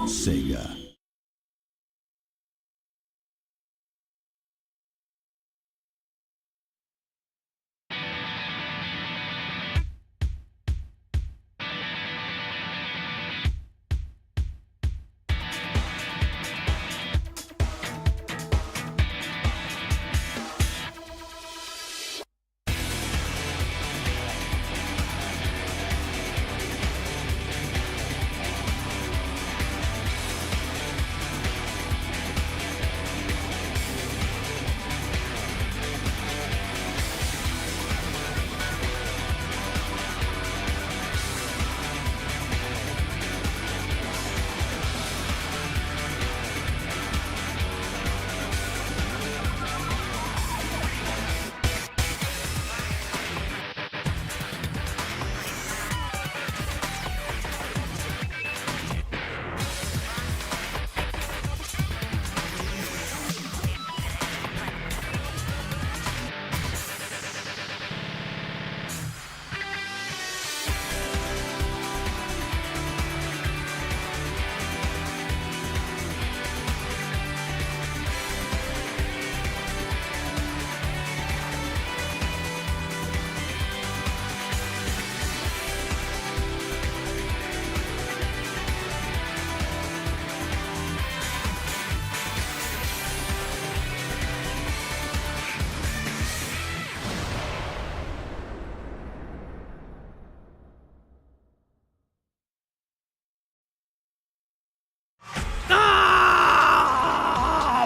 Sega.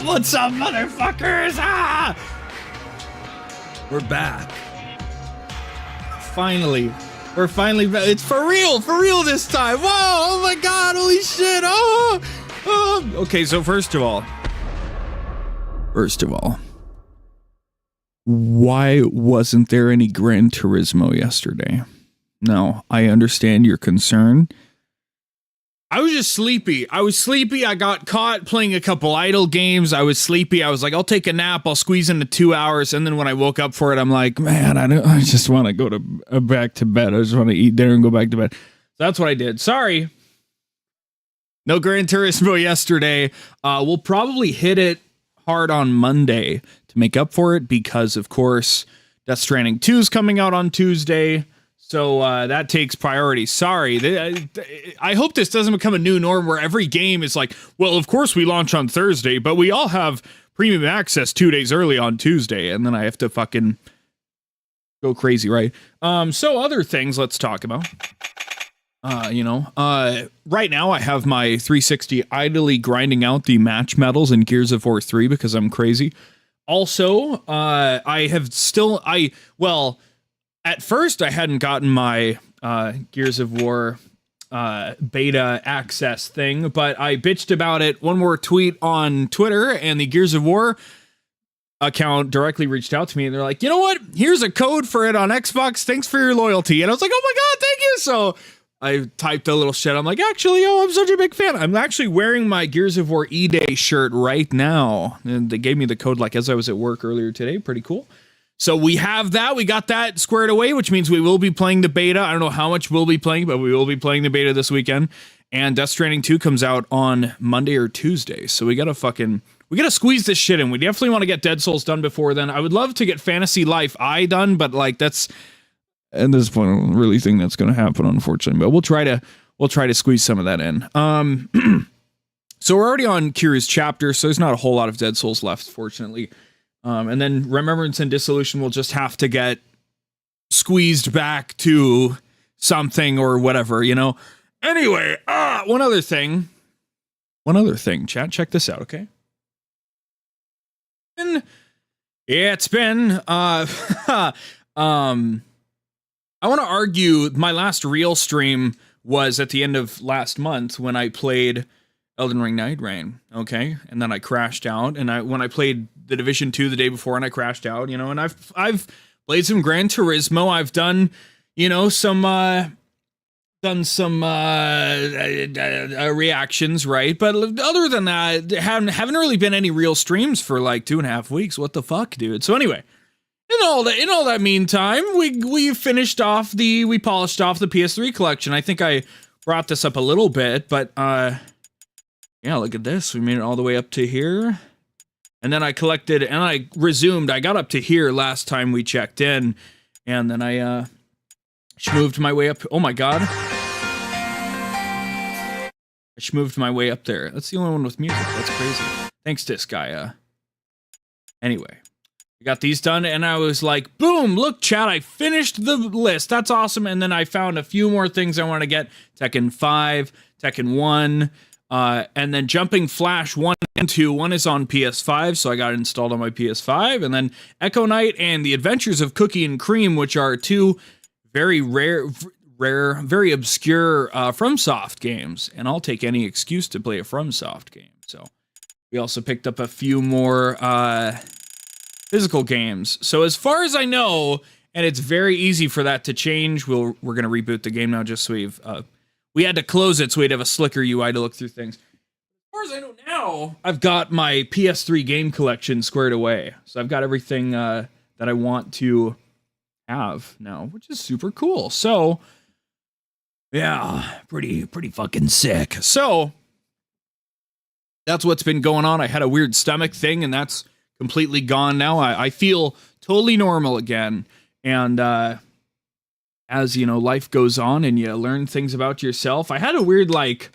What's up, motherfuckers? Ah! We're back. Finally. We're finally back. It's for real this time. Whoa, oh my god, holy shit. Oh. Okay, so first of all, why wasn't there any Gran Turismo yesterday? No, I understand your concern. I was just sleepy. I got caught playing a couple idle games. I was sleepy. I was like, I'll take a nap. I'll squeeze into 2 hours. And then when I woke up for it, I'm like, man, I just want to go to back to bed. I just want to eat dinner and go back to bed. So that's what I did. Sorry. No Gran Turismo yesterday. We'll probably hit it hard on Monday to make up for it because, of course, Death Stranding 2 is coming out on Tuesday. So that takes priority. Sorry. I hope this doesn't become a new norm where every game is like, well, of course we launch on Thursday, but we all have premium access 2 days early on Tuesday. And then I have to fucking go crazy, right? So other things let's talk about. Right now I have my 360 idly grinding out the match medals in Gears of War 3 because I'm crazy. Also, at first, I hadn't gotten my Gears of War beta access thing, but I bitched about it. One more tweet on Twitter, and the Gears of War account directly reached out to me, and they're like, you know what? Here's a code for it on Xbox. Thanks for your loyalty. And I was like, oh my god, thank you. So I typed a little shit. I'm like, actually, I'm such a big fan. I'm actually wearing my Gears of War E-Day shirt right now. And they gave me the code like as I was at work earlier today. Pretty cool. So we have that. We got that squared away, which means we will be playing the beta. I don't know how much we'll be playing, but we will be playing the beta this weekend. And Death Stranding 2 comes out on Monday or Tuesday. So we gotta squeeze this shit in. We definitely want to get Dead Souls done before then. I would love to get Fantasy Life I done, but like that's at this point I don't really think that's gonna happen, unfortunately. But we'll try to squeeze some of that in. So we're already on Kira's chapter, so there's not a whole lot of Dead Souls left, fortunately. And then Remembrance and Dissolution will just have to get squeezed back to something or whatever, you know? Anyway, one other thing, chat, check this out, okay? It's been, I want to argue my last real stream was at the end of last month when I played Elden Ring Night Rain, okay? And then I crashed out, and when I played The Division 2 the day before and I crashed out, you know, and I've played some Gran Turismo. I've done, you know, some reactions, right? But other than that, haven't really been any real streams for like 2.5 weeks. What the fuck, dude? So anyway, in all that meantime, we polished off the PS3 collection. I think I brought this up a little bit, but Yeah, look at this. We made it all the way up to here. And then I collected, and I resumed. I got up to here last time we checked in. And then I moved my way up. Oh my god. I moved my way up there. That's the only one with music. That's crazy. Thanks, Disgaea. Anyway. I got these done, and I was like, boom, look, chat, I finished the list. That's awesome. And then I found a few more things I want to get. Tekken 5, Tekken 1, and then Jumping Flash 1 and 2. One is on PS5, so I got it installed on my PS5. And then Echo Knight and The Adventures of Cookie and Cream, which are two very rare, very obscure FromSoft games. And I'll take any excuse to play a FromSoft game. So we also picked up a few more physical games. So as far as I know, and it's very easy for that to change, we're going to reboot the game now just so we had to close it so we'd have a slicker UI to look through things. As far as I know now, I've got my PS3 game collection squared away. So I've got everything that I want to have now, which is super cool. So yeah, pretty fucking sick. So that's what's been going on. I had a weird stomach thing, and that's completely gone now. I feel totally normal again. And as you know, life goes on and you learn things about yourself. I had a weird, like,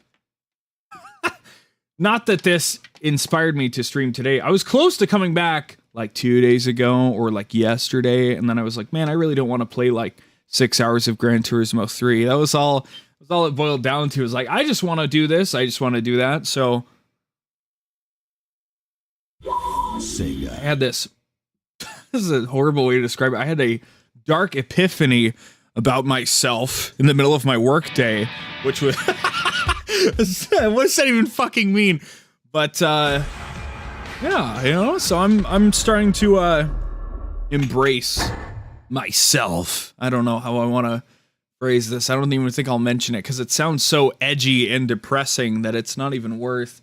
not that this inspired me to stream today. I was close to coming back like 2 days ago or like yesterday. And then I was like, man, I really don't want to play like 6 hours of Gran Turismo 3. That was all it boiled down to. It was like, I just want to do this. I just want to do that. So I had this is a horrible way to describe it. I had a dark epiphany about myself in the middle of my work day, which was what does that even fucking mean? But yeah, you know, so I'm starting to embrace myself. I don't know how I want to phrase this. I don't even think I'll mention it because it sounds so edgy and depressing that it's not even worth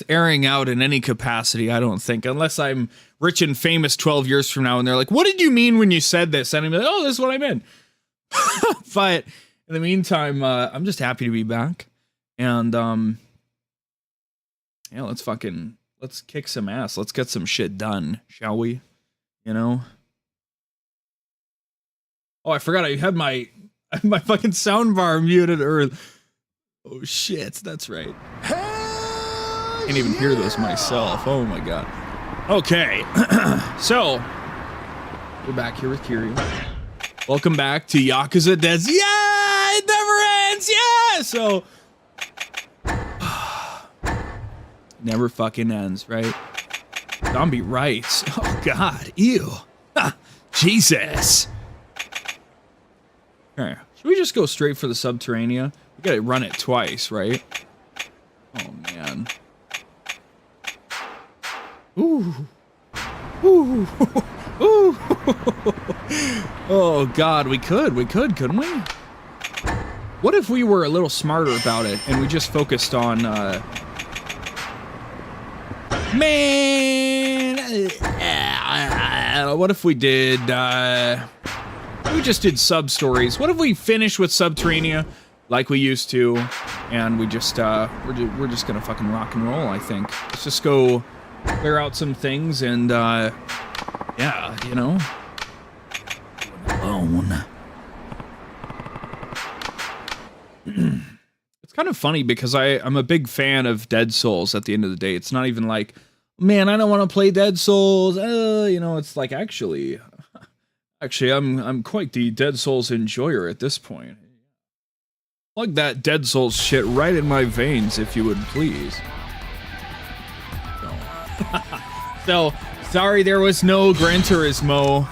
airing out in any capacity, I don't think, unless I'm rich and famous 12 years from now and they're like, what did you mean when you said this? And I'm like, oh, this is what I meant. But in the meantime, I'm just happy to be back. And yeah, let's kick some ass. Let's get some shit done, shall we? You know? Oh, I forgot I had my fucking soundbar muted early. Oh shit, that's right. I can't even hear those myself. Oh my god. Okay. So we're back here with Kiryu. Welcome back to Yakuza Des. Yeah, it never ends. Yeah. So never fucking ends, right? Zombie rights. Oh god. Ew. Jesus. Okay. Should we just go straight for the Subterranea? We gotta run it twice, right? Oh man. Ooh. Ooh. Ooh. Oh god, we could, couldn't we? What if we were a little smarter about it and we just focused on man, what if we did we just did sub-stories? What if we finished with Subterranea like we used to, and we just we're just gonna fucking rock and roll, I think. Let's just go clear out some things and yeah, you know, alone. It's kind of funny because I'm a big fan of Dead Souls. At the end of the day, it's not even like, man, I don't want to play Dead Souls. You know, it's like actually, I'm quite the Dead Souls enjoyer at this point. Plug that Dead Souls shit right in my veins, if you would please. So, sorry there was no Gran Turismo,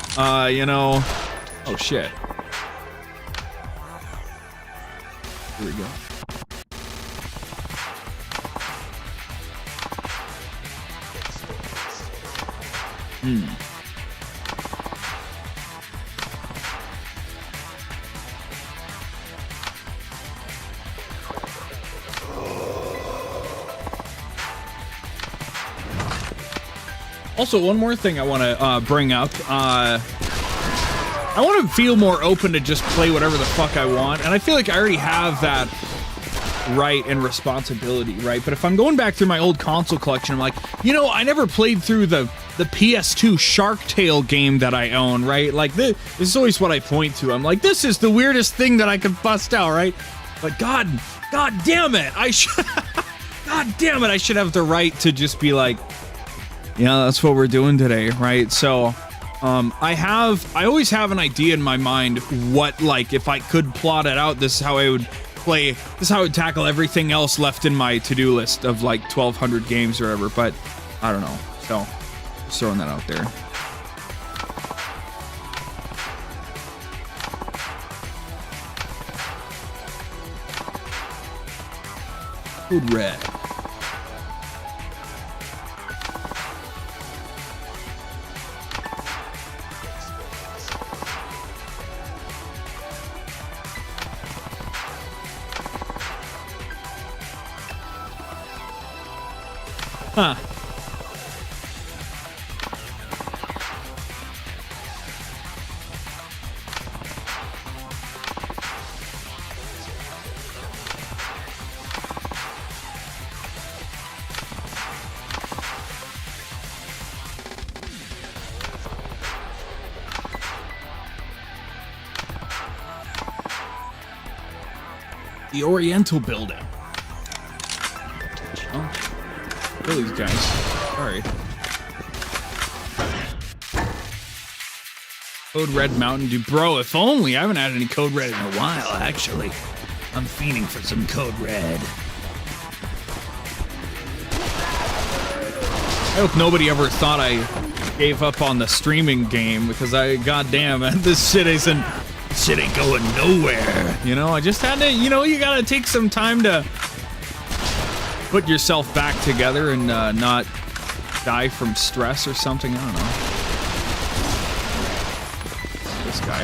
you know. Oh shit. Here we go. Also, one more thing I want to bring up. I want to feel more open to just play whatever the fuck I want, and I feel like I already have that right and responsibility, right? But if I'm going back through my old console collection, I'm like, you know, I never played through the PS2 Shark Tale game that I own, right? Like, this is always what I point to. I'm like, this is the weirdest thing that I could bust out, right? But God damn it, God damn it, I should have the right to just be like, yeah, that's what we're doing today, right? So, I always have an idea in my mind what, like, if I could plot it out, this is how I would play, this is how I would tackle everything else left in my to-do list of like 1,200 games or whatever, but I don't know. So, just throwing that out there. Code Red. Huh. The Oriental Building. Oh. Kill these guys. Sorry. Code Red Mountain Dew. Bro, if only. I haven't had any Code Red in a while, actually. I'm fiending for some Code Red. I hope nobody ever thought I gave up on the streaming game, because goddamn, this shit ain't going nowhere. You know, I just had to, you know, you gotta take some time to put yourself back together and not die from stress or something. I don't know. This guy.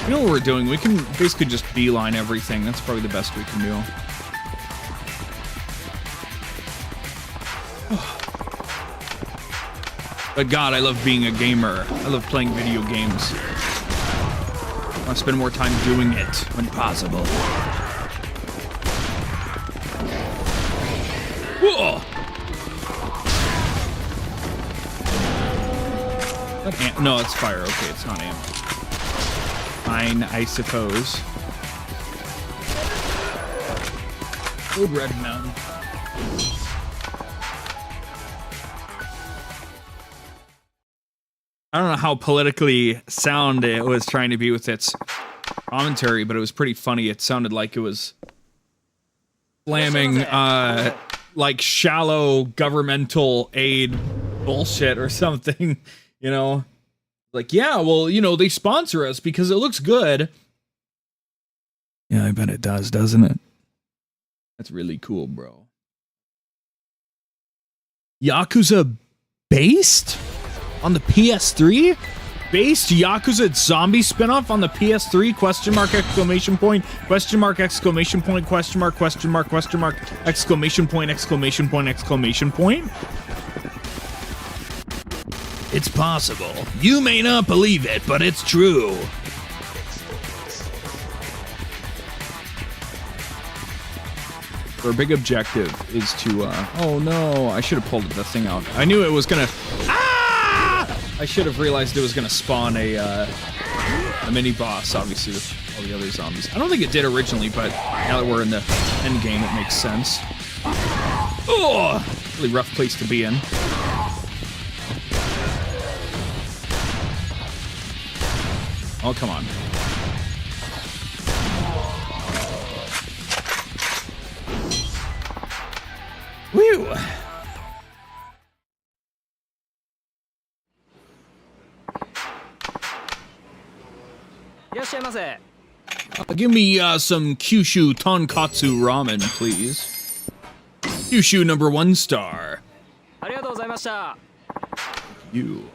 You know what we're doing? We can basically just beeline everything. That's probably the best we can do. But God, I love being a gamer. I love playing video games. I want to spend more time doing it when possible. Whoa! No, it's fire. Okay, it's not ammo. Fine, I suppose. Old Red Mountain. I don't know how politically sound it was trying to be with its commentary, but it was pretty funny. It sounded like it was slamming, like shallow governmental aid bullshit or something, you know? Like, yeah, well, you know, they sponsor us because it looks good. Yeah, I bet it does, doesn't it? That's really cool, bro. Yakuza based? On the PS3? Based Yakuza zombie spinoff on the PS3? Question mark, exclamation point, question mark, exclamation point, question mark, exclamation point, exclamation point, exclamation point. It's possible. You may not believe it, but it's true. Our big objective is to, oh no, I should have pulled the thing out. I knew it was gonna, I should have realized it was gonna spawn a mini boss, obviously, with all the other zombies. I don't think it did originally, but now that we're in the end game, it makes sense. Oh, really rough place to be in. Oh, come on. Whew. Give me some Kyushu Tonkatsu ramen, please. Kyushu number 1 star. You.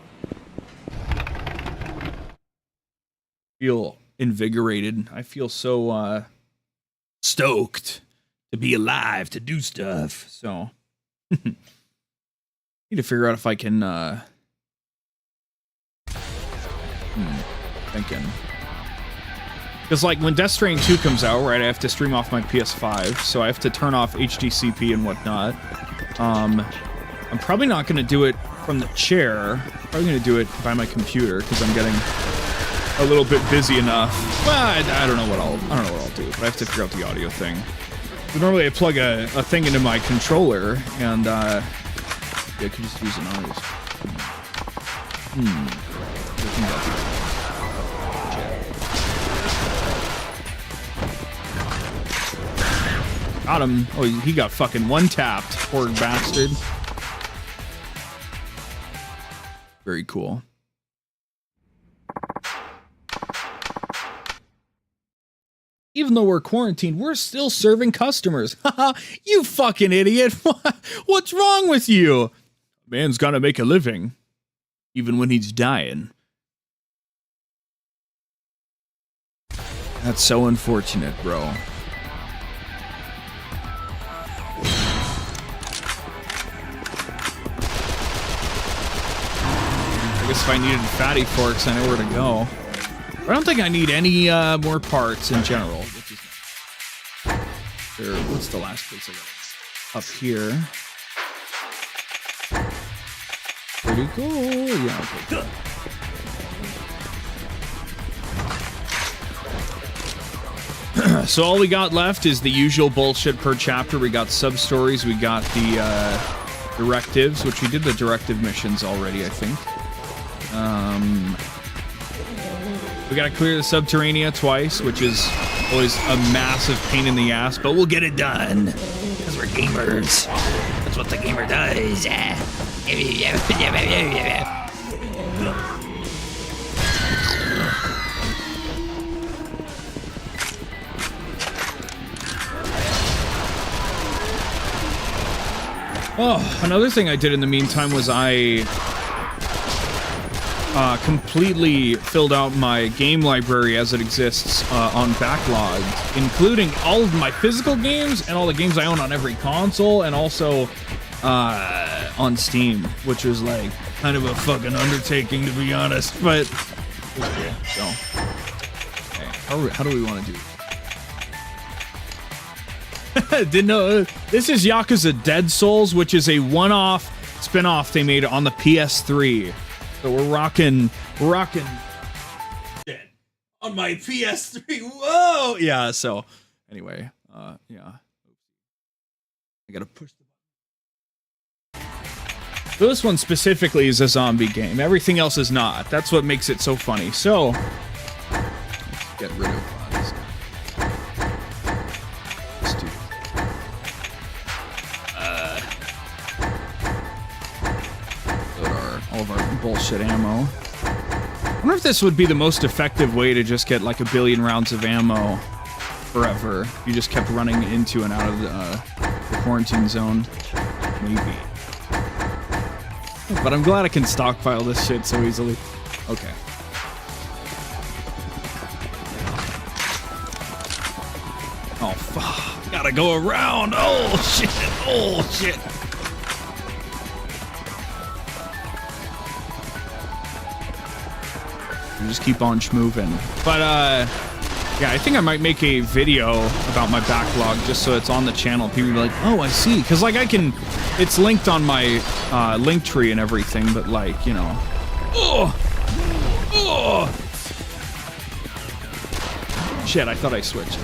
Feel invigorated. I feel so stoked to be alive, to do stuff. So need to figure out if I can Thinking. Because, like, when Death Stranding 2 comes out, right, I have to stream off my PS5, so I have to turn off HDCP and whatnot. I'm probably not going to do it from the chair. I'm probably going to do it by my computer, because I'm getting a little bit busy enough. Well, I don't know what I'll do, but I have to figure out the audio thing. But normally I plug a thing into my controller, and, yeah, I could just use an audio. Got him. Oh, he got fucking one-tapped. Poor bastard. Very cool. Even though we're quarantined, we're still serving customers. Haha, you fucking idiot. What's wrong with you? Man's gotta make a living. Even when he's dying. That's so unfortunate, bro. I guess if I needed fatty forks, I know where to go. I don't think I need any more parts in general. Which is nice. What's the last place I got? Up here. Pretty cool. Yeah, okay. So all we got left is the usual bullshit per chapter. We got sub-stories. We got the directives, which we did the directive missions already, I think. We gotta clear the Subterranea twice, which is always a massive pain in the ass, but we'll get it done. Because we're gamers. That's what the gamer does. Oh, another thing I did in the meantime was I completely filled out my game library as it exists on backlog, including all of my physical games and all the games I own on every console, and also on Steam, which was like kind of a fucking undertaking, to be honest, but it was cool. So, okay, how do we want to do it? Didn't know this is Yakuza Dead Souls, which is a one-off spin-off they made on the PS3. So we're rocking shit on my PS3. Whoa! Yeah, so anyway, yeah. I gotta push the button. So this one specifically is a zombie game. Everything else is not. That's what makes it so funny. So let's get rid of this. Let's do all of our bullshit ammo. I wonder if this would be the most effective way to just get like 1 billion rounds of ammo forever. You just kept running into and out of the quarantine zone. Maybe. But I'm glad I can stockpile this shit so easily. Okay. Oh, fuck. Gotta go around. Oh, shit. Oh, shit. Just keep on schmoving. But, yeah, I think I might make a video about my backlog just so it's on the channel. People be like, oh, I see. Because, like, it's linked on my link tree and everything, but, like, you know. Oh! Oh! Shit, I thought I switched.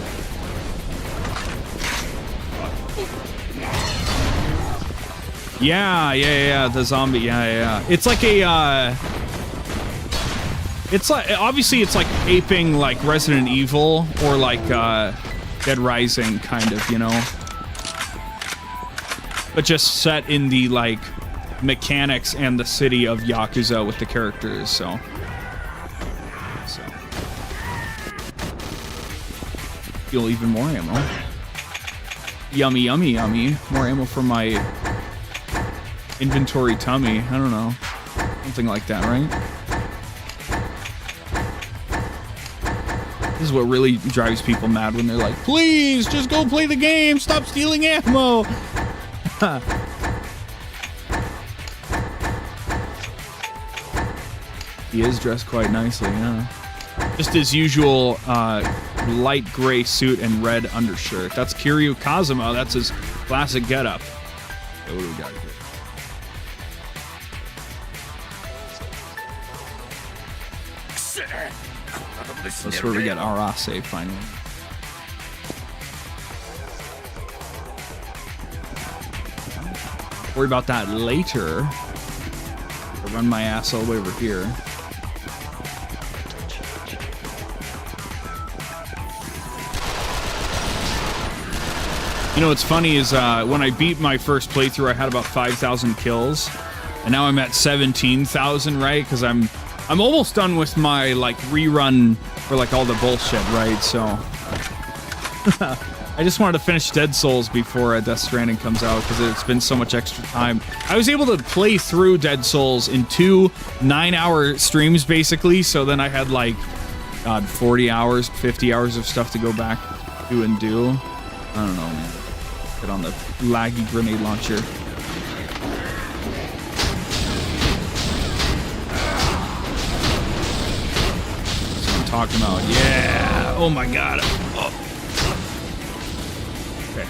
Yeah, the zombie, yeah. It's like a, it's like, obviously it's like aping like Resident Evil or like Dead Rising kind of, you know, but just set in the like mechanics and the city of Yakuza with the characters. So feel even more ammo. Yummy, yummy, yummy. More ammo for my inventory tummy. I don't know, something like that, right? This is what really drives people mad when they're like, please, just go play the game. Stop stealing ammo. He is dressed quite nicely, yeah. Just his usual light gray suit and red undershirt. That's Kiryu Kazuma. That's his classic getup. Okay, what do we got here? That's where we get Arase finally. Worry about that later. I'll run my ass all the way over here. You know what's funny is when I beat my first playthrough, I had about 5,000 kills, and now I'm at 17,000, right? Because I'm almost done with my like rerun for like all the bullshit, right? So I just wanted to finish Dead Souls before Death Stranding comes out because it's been so much extra time. I was able to play through Dead Souls in 2 9-hour streams basically, so then I had like, God, 40 hours, 50 hours of stuff to go back to and do. I don't know, man. Get on the laggy grenade launcher. That's what I'm talking about. Yeah! Oh my god. Oh. Okay.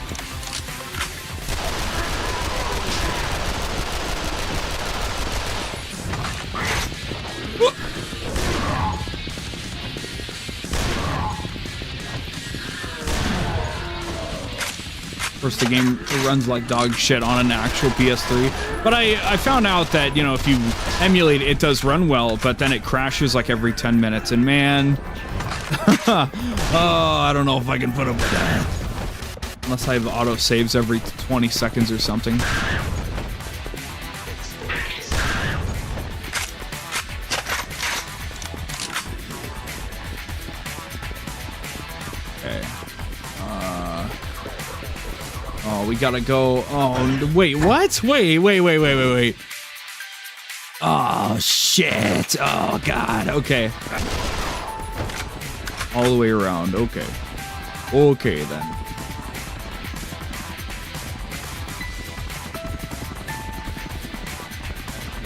Of course, the game runs like dog shit on an actual PS3. But I found out that, you know, if you emulate it, it does run well, but then it crashes like every 10 minutes. And man, oh, I don't know if I can put up with that. Unless I have auto saves every 20 seconds or something. Okay. Oh, we gotta go. Oh, wait, what? Wait. Oh, shit. Oh, God. Okay. All the way around. Okay. Okay, then.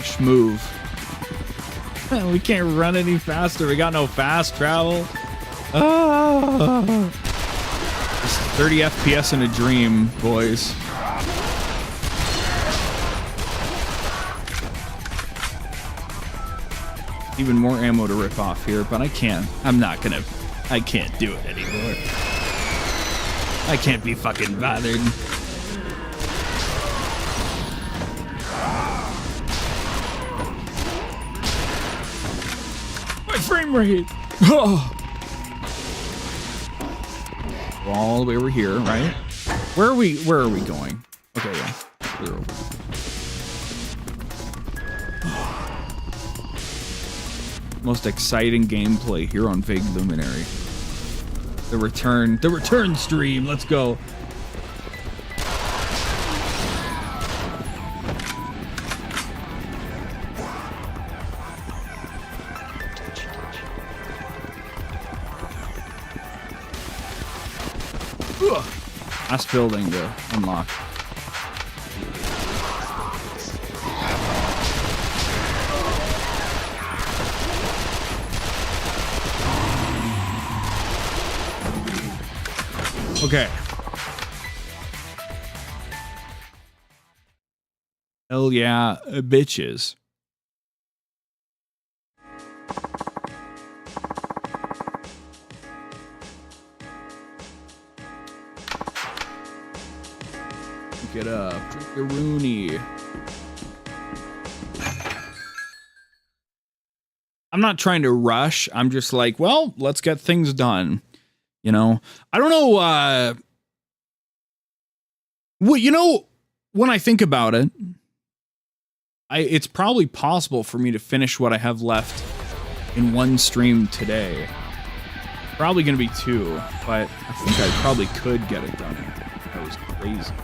Schmoove. We can't run any faster. We got no fast travel. Oh. 30 FPS in a dream, boys. Even more ammo to rip off here, but I can't. I can't do it anymore. I can't be fucking bothered. My frame rate. Oh. All the way over here, right? Where are we going? Okay, yeah. We're over. Most exciting gameplay here on Vague Luminary. The return stream. Let's go. Last building to unlock. Okay. Hell yeah, bitches. Get up, drink your Rooney. I'm not trying to rush. I'm just like, well, let's get things done. You know, I don't know. Well, you know, when I think about it, it's probably possible for me to finish what I have left in one stream today. Probably going to be 2, but I think I probably could get it done. That was crazy.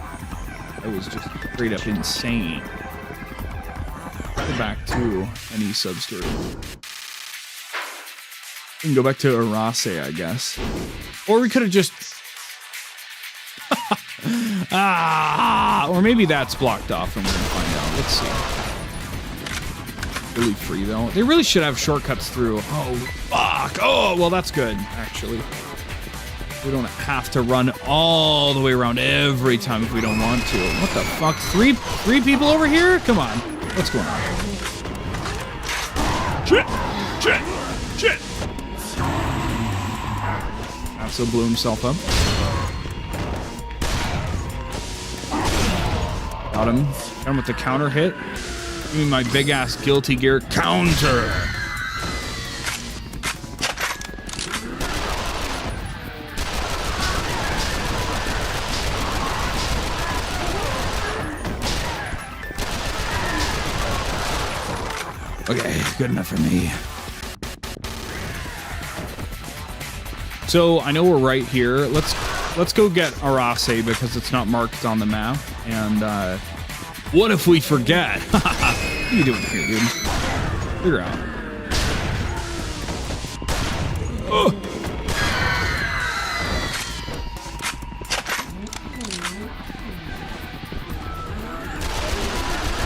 That was just straight up insane. Go back to any sub-story. We can go back to Arase, I guess. Or we could have just... or maybe that's blocked off and we're going to find out. Let's see. really free, though. They really should have shortcuts through. Oh, fuck. Oh, well, that's good, actually. We don't have to run all the way around every time if we don't want to. What the fuck? Three people over here? Come on. What's going on? Shit! Shit! Shit! Also blew himself up. Got him. Got him with the counter hit. Give me my big ass Guilty Gear counter. Okay, good enough for me. So I know we're right here. Let's go get 𝑺𝑰𝑩𝑴𝑰𝑚 because it's not marked on the map. And what if we forget? What are you doing here, dude? Figure out. Oh.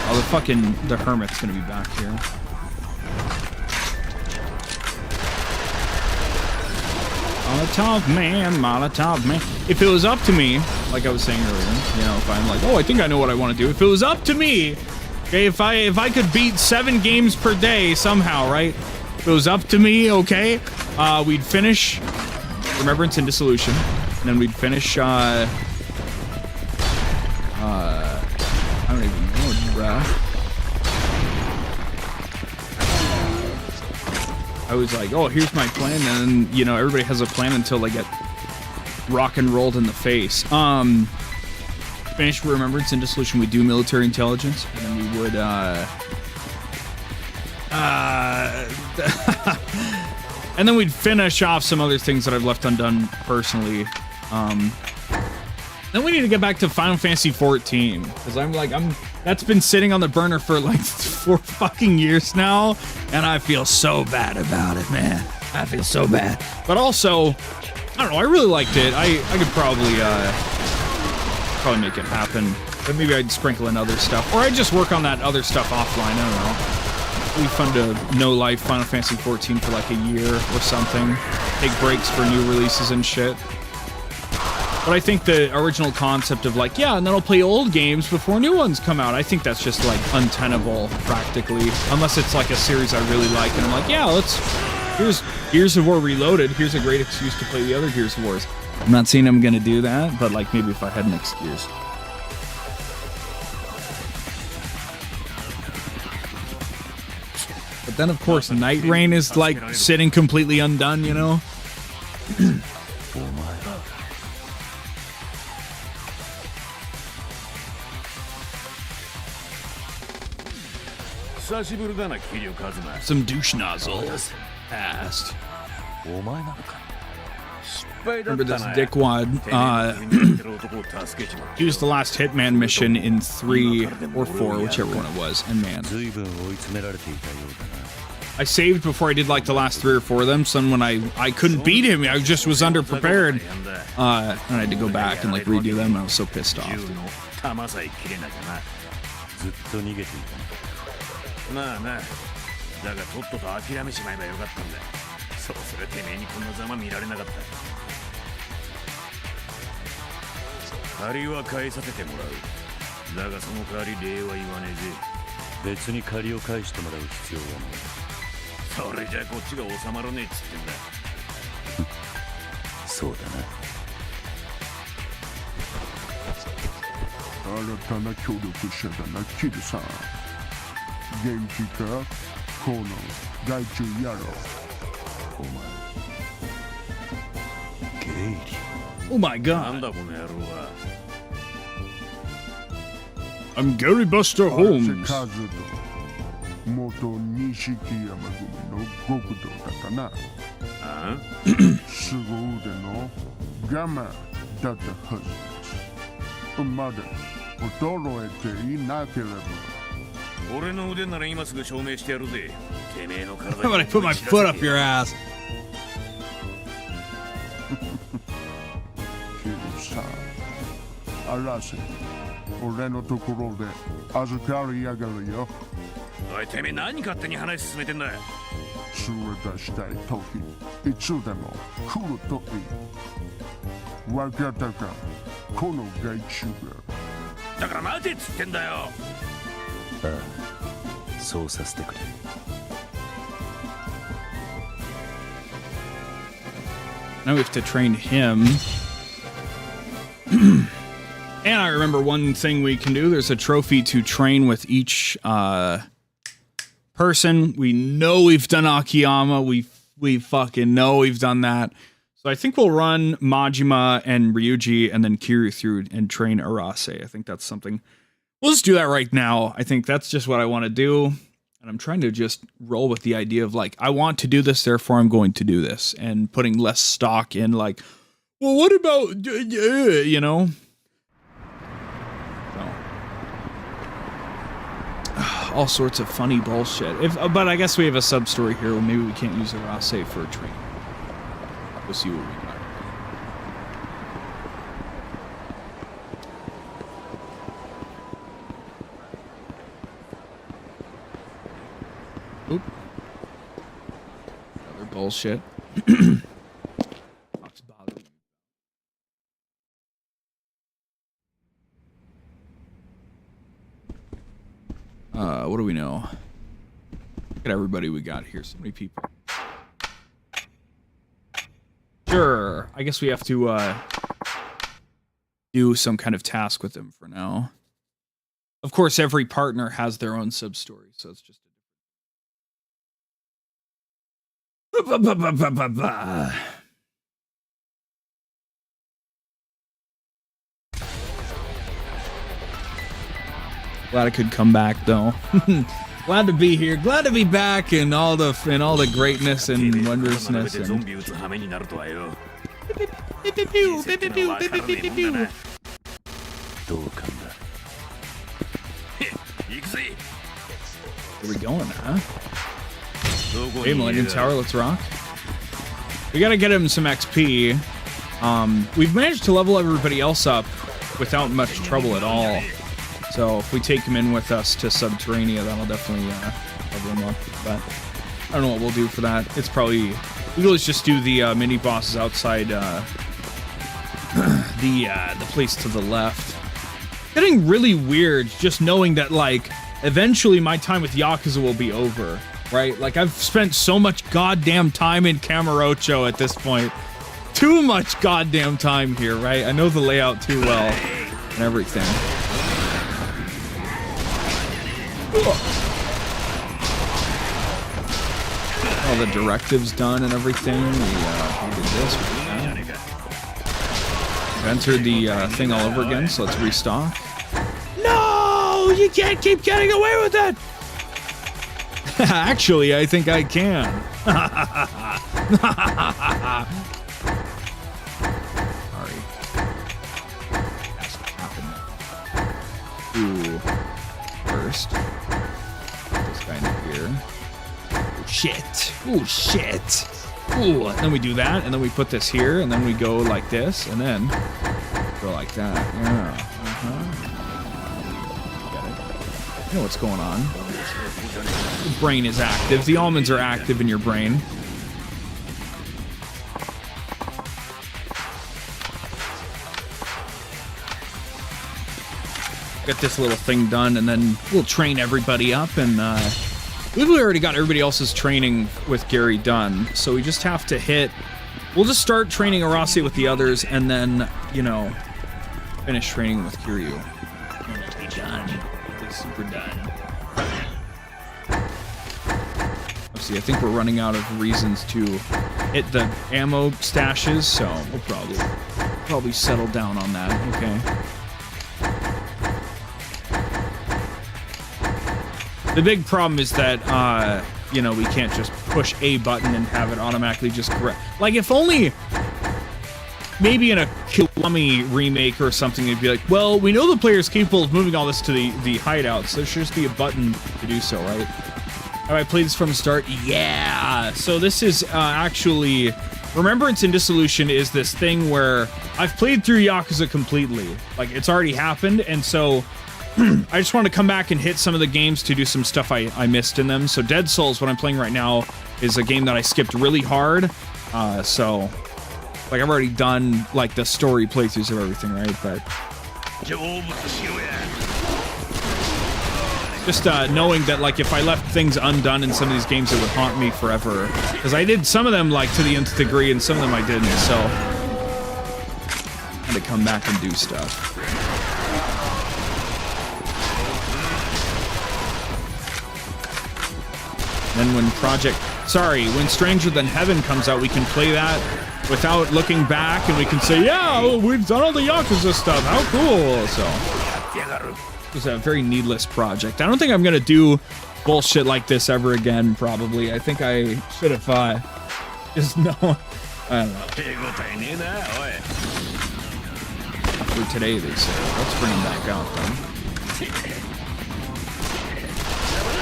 Oh, the hermit's gonna be back here. Molotov man. If it was up to me, like I was saying earlier, you know, if I'm like, oh, I think I know what I want to do. If it was up to me, okay, if I could beat 7 games per day somehow, right? If it was up to me, okay, we'd finish Remembrance and Dissolution, and then we'd finish, I don't even know, bruh. I was like, oh, here's my plan, and you know, everybody has a plan until they get rock and rolled in the face. Finish Remembrance and Dissolution, we do military intelligence, and then we would and then we'd finish off some other things that I've left undone personally. Then we need to get back to Final Fantasy 14 because that's been sitting on the burner for like 4 fucking years now, and I feel so bad about it, man. I feel so bad. But also, I don't know, I really liked it. I could probably make it happen. But maybe I'd sprinkle in other stuff, or I'd just work on that other stuff offline. I don't know. It'd be fun to no-life Final Fantasy 14 for like a year or something. Take breaks for new releases and shit. But I think the original concept of like, yeah, and then I'll play old games before new ones come out, I think that's just like untenable practically, unless it's like a series I really like and I'm like, yeah, here's Gears of War Reloaded, here's a great excuse to play the other Gears of Wars. I'm not saying I'm gonna do that, but like maybe if I had an excuse. But then of course Night Rain is like sitting completely undone, you know? Some douche nozzle passed. Remember this dickwad? He was the last Hitman mission in 3 or 4, whichever one it was, and man. I saved before I did like the last 3 or 4 of them, so when I couldn't beat him, I just was underprepared. And I had to go back and like redo them, and I was so pissed off. まあな、だがとっとと諦めちまえばよかったんだ。そうすれてめえにこんなざま見られなかった。借りは返させてもらう。だがその代わり礼は言わねえぜ。別に借りを返してもらう必要はない。それじゃこっちが収まらねえっつってんだ。そうだな。新たな協力者だな、キルさん。 元気かこの害虫野郎お前ゲイリ Oh my god なんだこの野郎は I'm Gary Buster Holmes 元錦山組の極道だったなあ凄腕のガマだったはずですまだ衰えていなければ 俺の腕なら今すぐ証明してやるぜ。てめえの体に。 I'm gonna put my foot up your ass. キルさん、荒瀬、俺のところで預かりやがるよ。おいてめえ何勝手に話進めてんだ。素を出したい時いつでも来るといい。わかったか、この害虫が。だから待てっつってんだよ。ああ、そうさせてくれ。Now we have to train him. And I remember one thing we can do. There's a trophy to train with each person. We know we've done Akiyama. We fucking know we've done that. So I think we'll run Majima and Ryuji and then Kiryu through and train Arase. I think that's something. We'll just do that right now. I think that's just what I want to do. And I'm trying to just roll with the idea of like, I want to do this, therefore I'm going to do this. And putting less stock in like, well, what about, you know? All sorts of funny bullshit. But I guess we have a sub-story here where maybe we can't use Arase for a training. We'll see what we got. Oop. Other bullshit. What's bothering me? What do we know? Look at everybody we got here. So many people. Sure. I guess we have to do some kind of task with them for now. Of course, every partner has their own sub-story, so it's just Glad I could come back though. Glad to be here. Glad to be back in all the greatness and wondrousness. And... Where we going, huh? Hey, Millennium Tower, let's rock. We gotta get him some XP. We've managed to level everybody else up without much trouble at all. So if we take him in with us to Subterranea, that'll definitely level him up. But I don't know what we'll do for that. It's probably... We'll always just do the mini bosses outside the place to the left. Getting really weird just knowing that, like, eventually my time with Yakuza will be over, right? Like, I've spent so much goddamn time in Kamurocho at this point. Too much goddamn time here, right? I know the layout too well and everything. All the directives done and everything. We did this. We entered the thing all over again, so let's restock. No! You can't keep getting away with it! Actually, I think I can. Sorry. That's what happened. Ooh. First. This guy in here. Oh, shit. Oh, shit. Ooh. And then we do that, and then we put this here, and then we go like this, and then go like that. Yeah. Get it. You know what's going on. The brain is active. The almonds are active in your brain. Get this little thing done, and then we'll train everybody up, and we've already got everybody else's training with Gary done, so we just have to hit... We'll just start training Arase with the others, and then, you know, finish training with Kiryu. And it'll be done. It'll be super done. Let's see, I think we're running out of reasons to hit the ammo stashes, so we'll probably settle down on that, okay? The big problem is that, you know, we can't just push a button and have it automatically just correct. Like, if only maybe in a Kiwami remake or something, it'd be like, well, we know the player is capable of moving all this to the hideouts, so there should just be a button to do so, right? Have I played this from the start? Yeah! So this is actually... Remembrance and Dissolution is this thing where I've played through Yakuza completely. Like, it's already happened, and so... I just want to come back and hit some of the games to do some stuff I missed in them. So Dead Souls, what I'm playing right now, is a game that I skipped really hard. So, like, I've already done, like, the story playthroughs of everything, right? But just knowing that, like, if I left things undone in some of these games, it would haunt me forever. Because I did some of them, like, to the nth degree, and some of them I didn't, so I had to come back and do stuff. Then when when Stranger Than Heaven comes out, we can play that without looking back, and we can say, yeah, well, we've done all the Yakuza stuff, how cool, so. It was a very needless project. I don't think I'm gonna do bullshit like this ever again, probably. I think I should have, just known. I don't know. For today, they say. Let's bring him back out, then.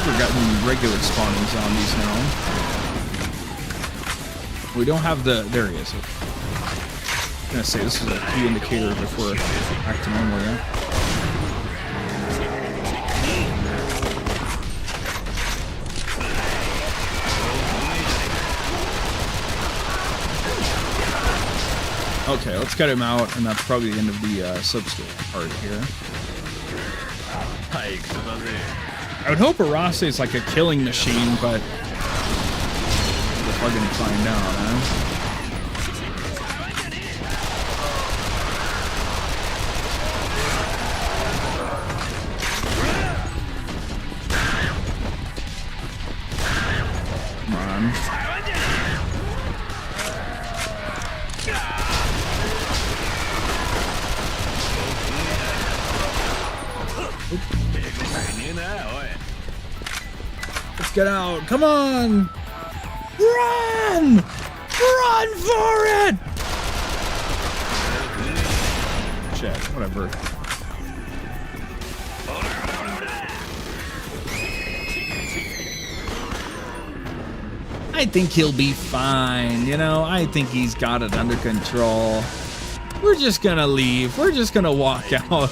We've gotten regular spawning zombies now. We don't have the... There he is. I'm gonna say this is a key indicator if we're back to normal, yeah? Okay, let's get him out, and that's probably the end of the sub-skill part here. I would hope 𝑬𝑵𝑗𝑐 is like a killing machine, but we're probably gonna find out, huh? Come on. Let's get out. Come on. Run! Run for it! Shit, whatever. I think he'll be fine, you know? I think he's got it under control. We're just gonna leave. We're just gonna walk out.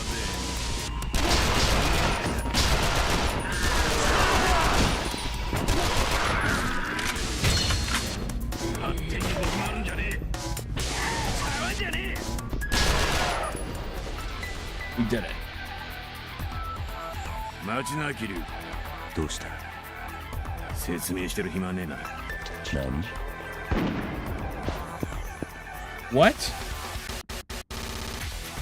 We did it. What?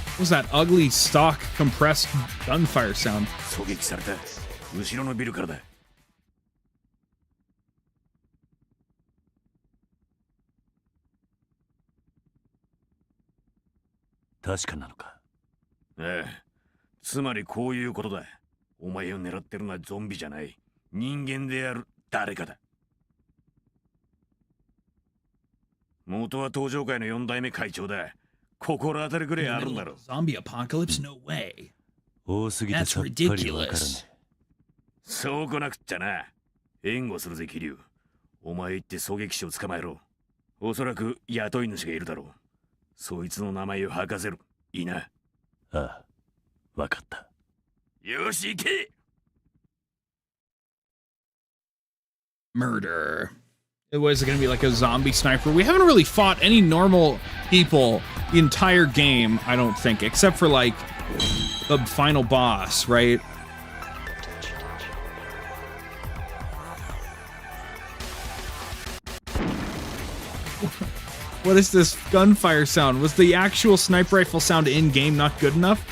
What was that ugly stock compressed gunfire sound? Zombie apocalypse? No way. That's ridiculous. Murder. It was going to be like a zombie sniper. We haven't really fought any normal people the entire game, I don't think, except for like the final boss, right? What is this gunfire sound? Was the actual sniper rifle sound in-game not good enough?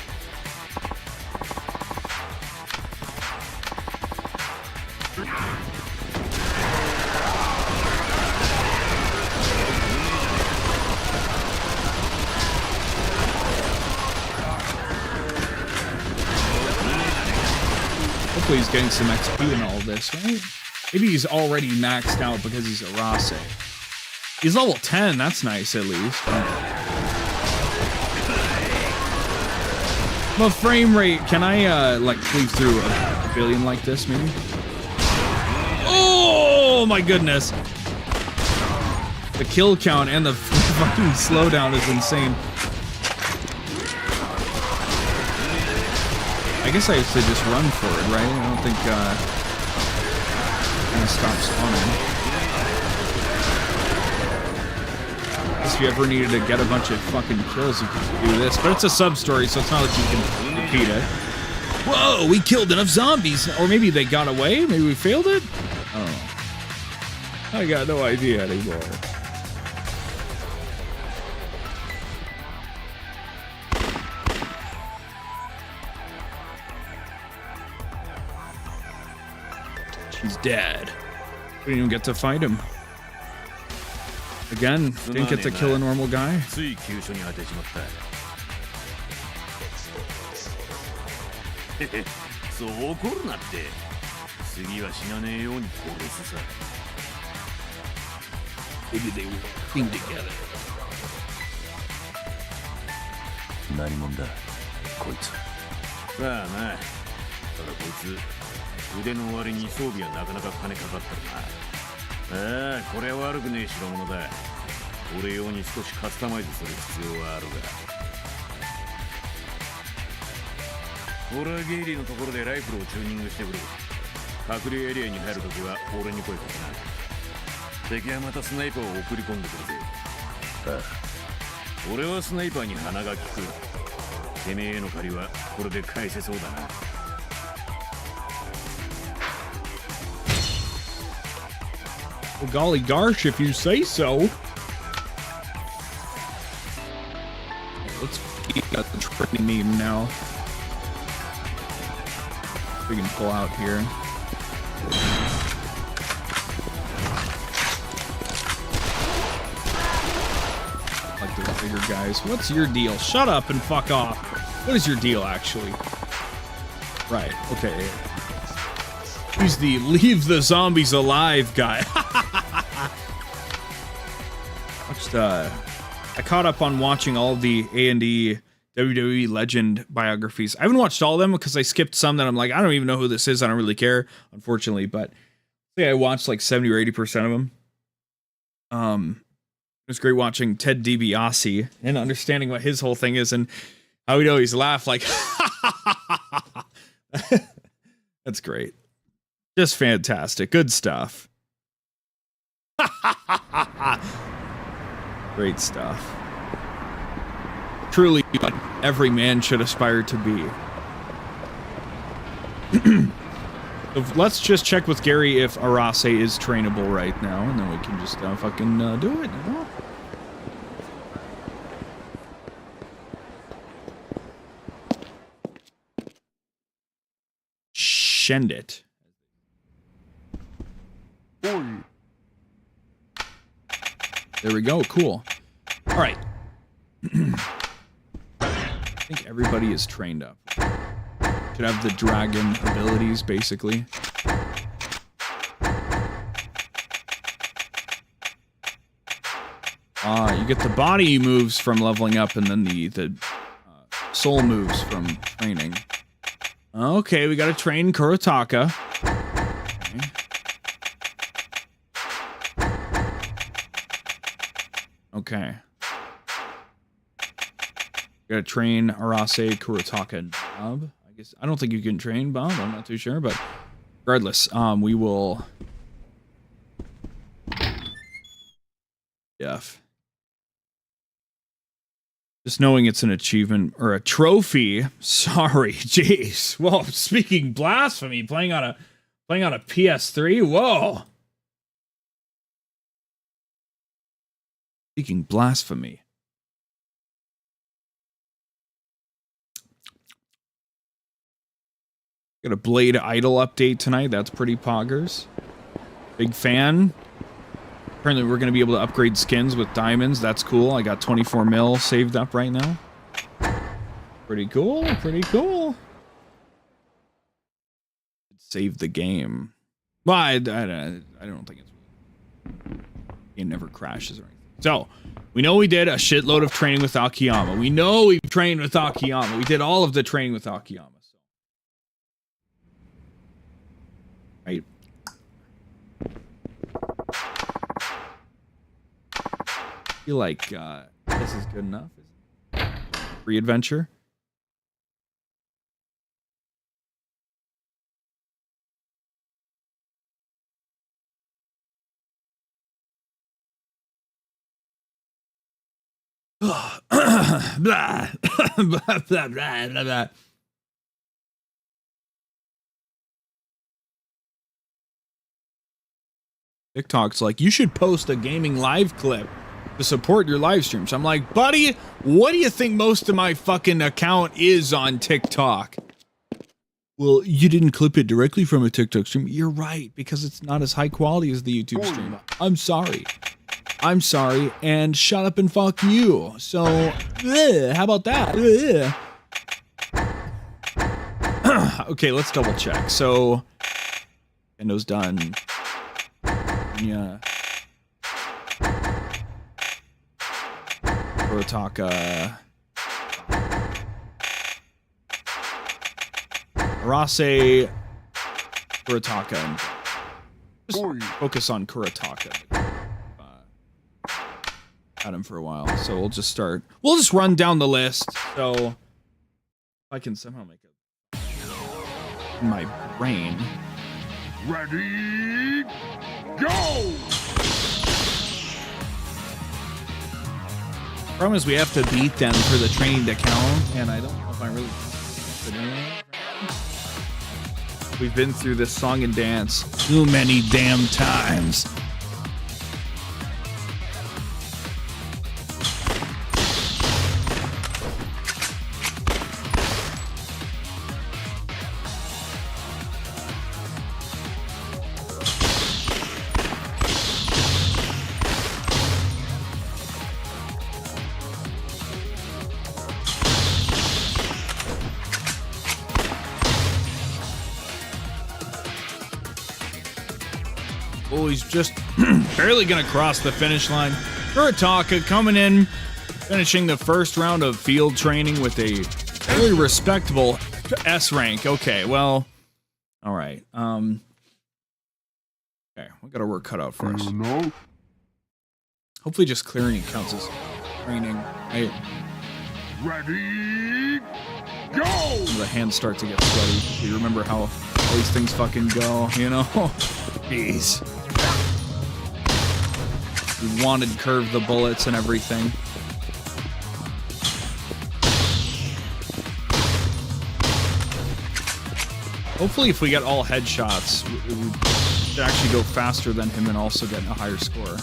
Hopefully he's getting some XP in all of this, right? Maybe he's already maxed out because he's 𝑬𝑵𝑗𝑐. He's level 10, that's nice at least. Well, frame rate, can I like cleave through a billion like this maybe? Oh my goodness. The kill count and the fucking slowdown is insane. I guess I have to just run for it, right? I don't think I'm gonna stop spawning. I guess if you ever needed to get a bunch of fucking kills, you could do this. But it's a sub-story, so it's not like you can repeat it. Whoa, we killed enough zombies. Or maybe they got away? Maybe we failed it? Oh. I got no idea anymore. He's dead. We didn't even get to fight him. Again, didn't get to kill a normal guy. そう怒るなって。次は死なねえように殺すさ。Maybe they were working together. 何者だ、こいつ。さあな。ただこいつ腕の割に装備はなかなか金かかったな。ああ、これは悪くねえ代物だ。俺用に少しカスタマイズする必要はあるが。 俺はゲイリーのところでライフルをチューニングしてくる。隔離エリアに入るときは俺に声かけな。敵はまたスナイパーを送り込んでくるぜ。ああ、俺はスナイパーに鼻が利く。てめえへの借りはこれで返せそうだな。Well, golly gosh, if you say so. Let's keep at the training meeting now. We can pull out here. Like the bigger guys. What's your deal? Shut up and fuck off. What is your deal, actually? Right, okay. He's the leave the zombies alive guy. I caught up on watching all of the A&E WWE Legend biographies. I haven't watched all of them because I skipped some that I'm like, I don't even know who this is. I don't really care, unfortunately. But I think I watched like 70 or 80% of them. It was great watching Ted DiBiase and understanding what his whole thing is and how he'd always laugh like, that's great. Just fantastic. Good stuff. Great stuff. Truly what every man should aspire to be. So let's just check with Gary if Arase is trainable right now, and then we can just fucking do it. You know? Shend it. There we go. Cool. All right. I think everybody is trained up. Should have the dragon abilities, basically. You get the body moves from leveling up, and then the soul moves from training. Okay, we gotta train Kurotaka. Okay. Gotta train Arase, Kurotaka, and Bob. I guess I don't think you can train Bob. I'm not too sure, but regardless, we will. F. Just knowing it's an achievement or a trophy. Sorry, jeez. Whoa, speaking blasphemy, playing on a PS3. Whoa. Speaking blasphemy. Got a Blade Idol update tonight. That's pretty poggers. Big fan. Apparently we're going to be able to upgrade skins with diamonds. That's cool. I got 24 mil saved up right now. Pretty cool. Pretty cool. Save the game. Well, I don't think it's... It never crashes or anything. So, we know we did a shitload of training with Akiyama. We know we trained with Akiyama. We did all of the training with Akiyama. So. Right. I feel like this is good enough. Free adventure. blah, blah, blah, blah, blah, blah. TikTok's like, you should post a gaming live clip to support your live streams. I'm like, buddy, what do you think most of my fucking account is on TikTok? Well, you didn't clip it directly from a TikTok stream. You're right, because it's not as high quality as the YouTube stream. I'm sorry. I'm sorry, and shut up and fuck you. So, how about that? Okay, let's double check. So, Nintendo's done. Yeah. Kurotaka. Arase. Kurotaka. Just focus on Kurotaka. Had him for a while, so we'll just start. We'll just run down the list. So, if I can somehow make it in my brain. Ready, go! Problem is we have to beat them for the training to count, and I don't know if I really We've been through this song and dance too many damn times. Oh, he's just barely gonna cross the finish line. Kurotaka coming in, finishing the first round of field training with a very respectable S rank. Okay, well, all right. Okay, we got our work cut out for us. Hopefully, just clearing counts as training. Right? Ready, go! The hands start to get sweaty. You remember how all these things fucking go, you know? Jeez. We wanted curve the bullets and everything. Hopefully if we get all headshots, we should actually go faster than him and also get a higher score.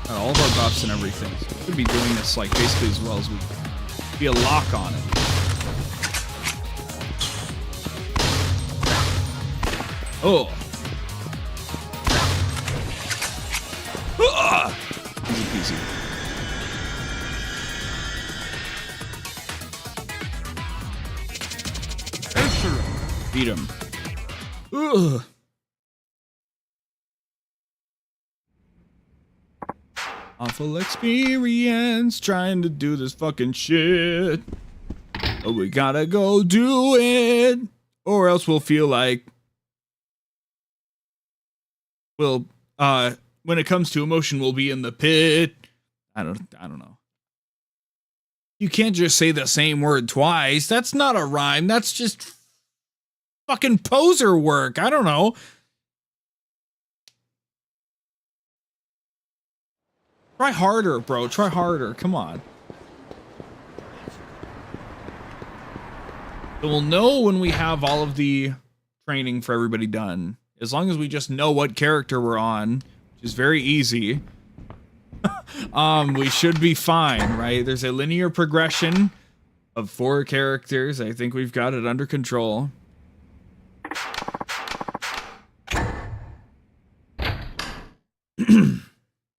Got all of our buffs and everything. So we should be doing this like basically as well as we can. Be a lock on it. Oh. Easy peasy. Beat him. Ugh. Awful experience trying to do this fucking shit. But we gotta go do it. Or else we'll feel like we'll when it comes to emotion, we'll be in the pit. I don't know. You can't just say the same word twice. That's not a rhyme. That's just fucking poser work. I don't know. Try harder, bro. Try harder. Come on. So we'll know when we have all of the training for everybody done. As long as we just know what character we're on, which is very easy. We should be fine, right? There's a linear progression of 4 characters. I think we've got it under control.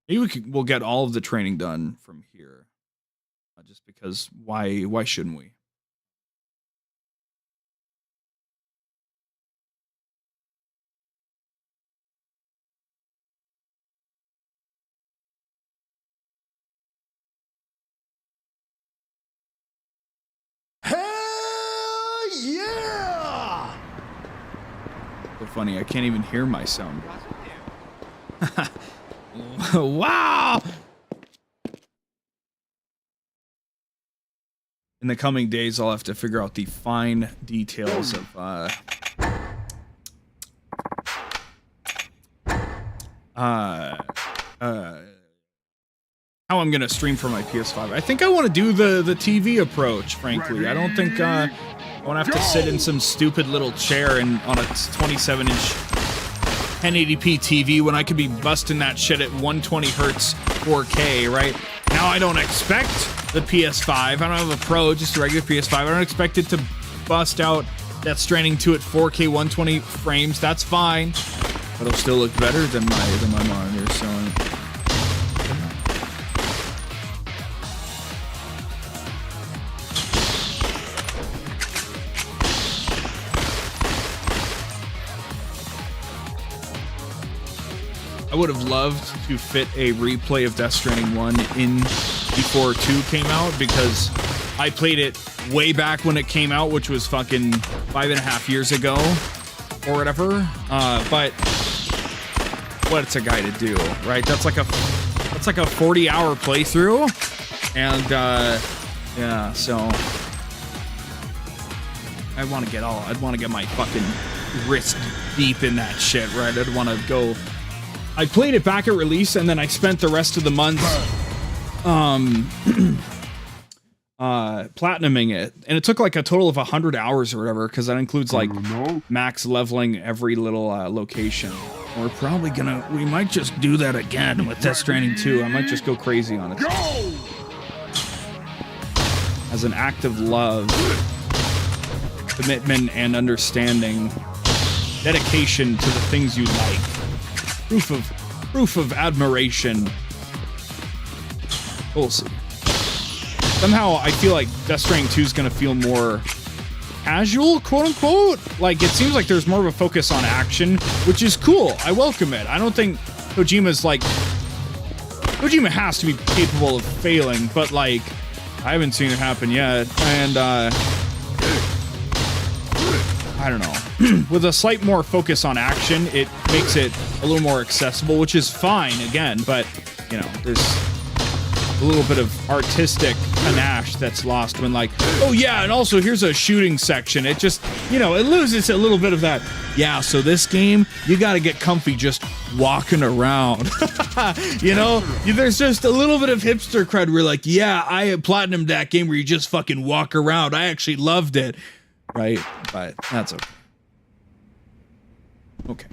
Maybe we'll get all of the training done from here. Just because, why shouldn't we? Hell yeah! So funny, I can't even hear my sound. Wow! In the coming days, I'll have to figure out the fine details of how I'm gonna stream from my PS5. I think I want to do the TV approach, frankly. I don't think I want to have to sit in some stupid little chair and on a 27-inch 1080p TV when I could be busting that shit at 120 hertz 4K, right? Now I don't expect the PS5. I don't have a Pro, just a regular PS5. I don't expect it to bust out Death Stranding 2 at 4K 120 frames. That's fine. But it'll still look better than my monitor, so I would have loved to fit a replay of Death Stranding 1 in before 2 came out, because I played it way back when it came out, which was fucking 5.5 years ago or whatever. But what's a guy to do, right? That's like a 40-hour playthrough, and yeah, so I'd want to get my fucking wrist deep in that shit, right? I'd want to go. I played it back at release, and then I spent the rest of the month platinuming it, and it took like a total of 100 hours or whatever, because that includes like max leveling every little location. We're probably we might just do that again with Death Stranding 2. I might just go crazy on it. As an act of love, commitment, and understanding, dedication to the things you like. Proof of admiration. We'll see. Somehow I feel like Death Stranding 2 is going to feel more casual, quote unquote. Like, it seems like there's more of a focus on action, which is cool. I welcome it. I don't think Kojima has to be capable of failing, but like, I haven't seen it happen yet. And I don't know. With a slight more focus on action, it makes it a little more accessible, which is fine again, but you know, there's a little bit of artistic panache that's lost when, like, oh yeah, and also here's a shooting section. It just, you know, it loses a little bit of that. Yeah, so this game, you got to get comfy just walking around. You know, there's just a little bit of hipster cred where, like, yeah, I platinumed that game where you just fucking walk around. I actually loved it, right? But that's okay. Okay.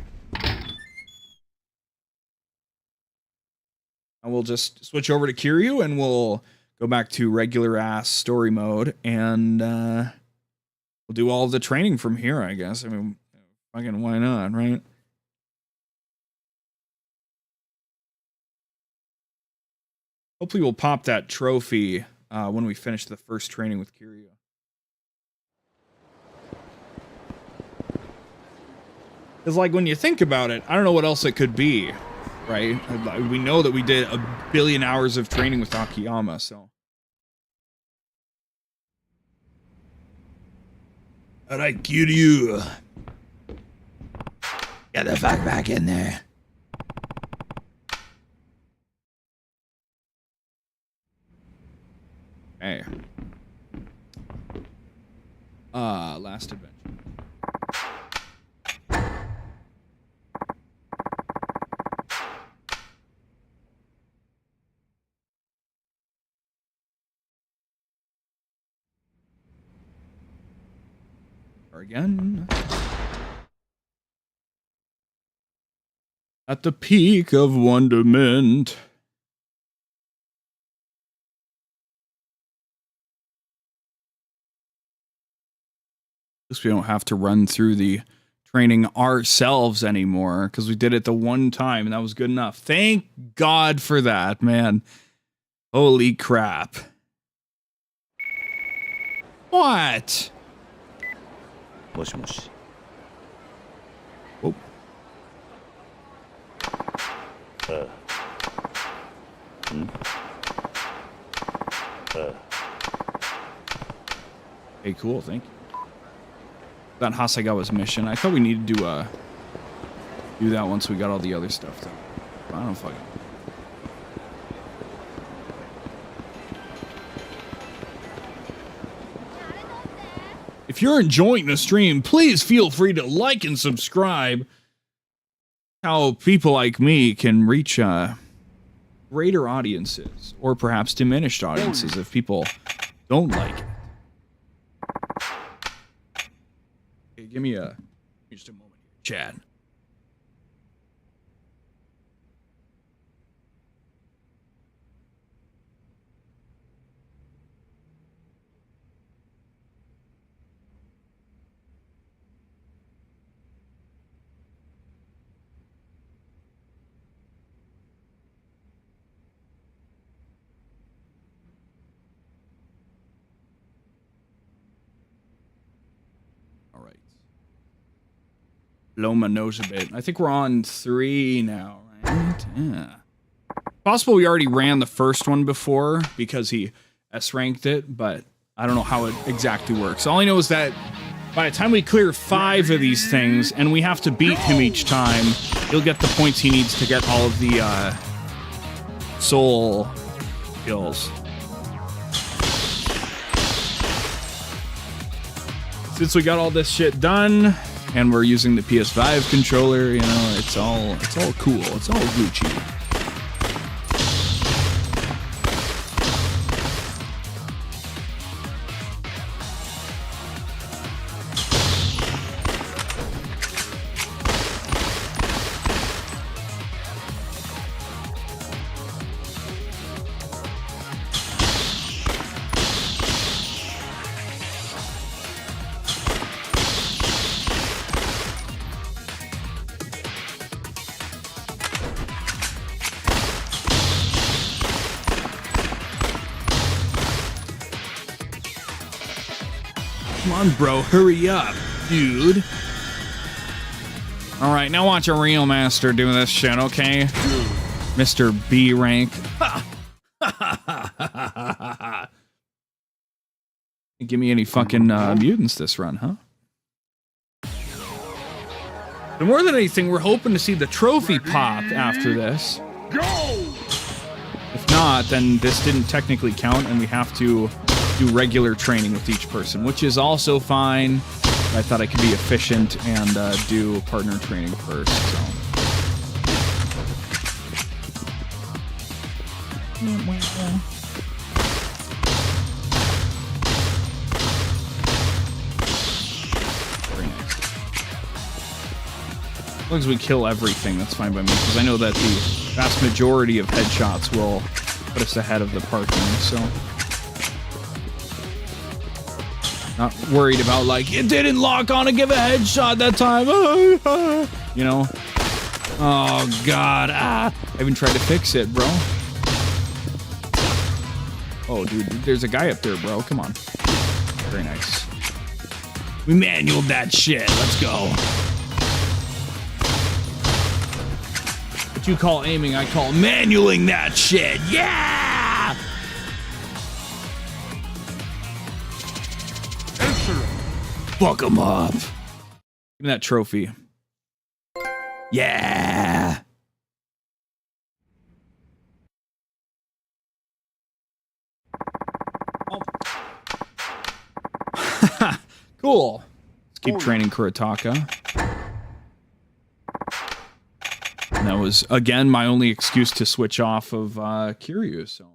And we'll just switch over to Kiryu, and we'll go back to regular ass story mode, and we'll do all the training from here, I guess. I mean, fucking why not, right? Hopefully we'll pop that trophy when we finish the first training with Kiryu. Because, like, when you think about it, I don't know what else it could be, right? We know that we did 1 billion hours of training with Akiyama, so. Alright, Kiryu. Get the fuck back in there. Hey. Last adventure. Again. At the peak of wonderment. At least we don't have to run through the training ourselves anymore, because we did it the one time and that was good enough. Thank God for that, man. Holy crap. What? もしもし。Oh. Hey, cool, thank you. That Hasegawa's mission. I thought we needed to do that once we got all the other stuff done. I don't fucking. If you're enjoying the stream, please feel free to like and subscribe. How people like me can reach greater audiences, or perhaps diminished audiences if people don't like it. Okay, give me just a moment here, Chad. Loma knows a bit. I think we're on 3 now, right? Yeah. Possible we already ran the first one before because he S-ranked it, but I don't know how it exactly works. All I know is that by the time we clear 5 of these things, and we have to beat him each time, he'll get the points he needs to get all of the soul kills. Since we got all this shit done, and we're using the PS5 controller, you know, it's all cool. It's all Gucci. Come on, bro, hurry up, dude. All right, now watch a real master do this shit, okay? Mr. B rank. Give me any fucking mutants this run, huh? But more than anything, we're hoping to see the trophy pop after this. If not, then this didn't technically count, and we have to do regular training with each person, which is also fine. I thought I could be efficient and do partner training first, so. Very nice. As long as we kill everything, that's fine by me, because I know that the vast majority of headshots will put us ahead of the partner, so. Not worried about, like, it didn't lock on to give a headshot that time. You know? Oh, God. I even tried to fix it, bro. Oh, dude, there's a guy up there, bro. Come on. Very nice. We manualed that shit. Let's go. What you call aiming, I call manualing that shit. Yeah! Fuck him up. Give me that trophy. Yeah. Oh. Cool. Let's keep training Kurataka. And that was, again, my only excuse to switch off of Kiryu, so.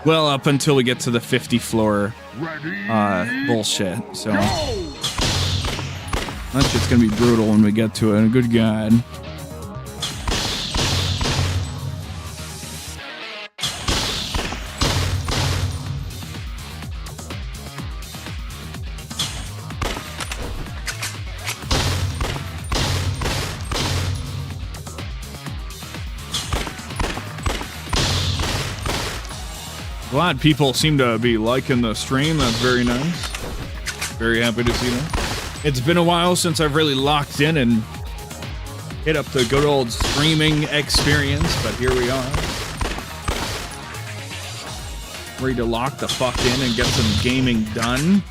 Well, up until we get to the 50 floor bullshit, so. That shit's gonna be brutal when we get to it. Good God. Glad people seem to be liking the stream. That's very nice. Very happy to see that. It's been a while since I've really locked in and hit up the good old streaming experience, but here we are. Ready to lock the fuck in and get some gaming done.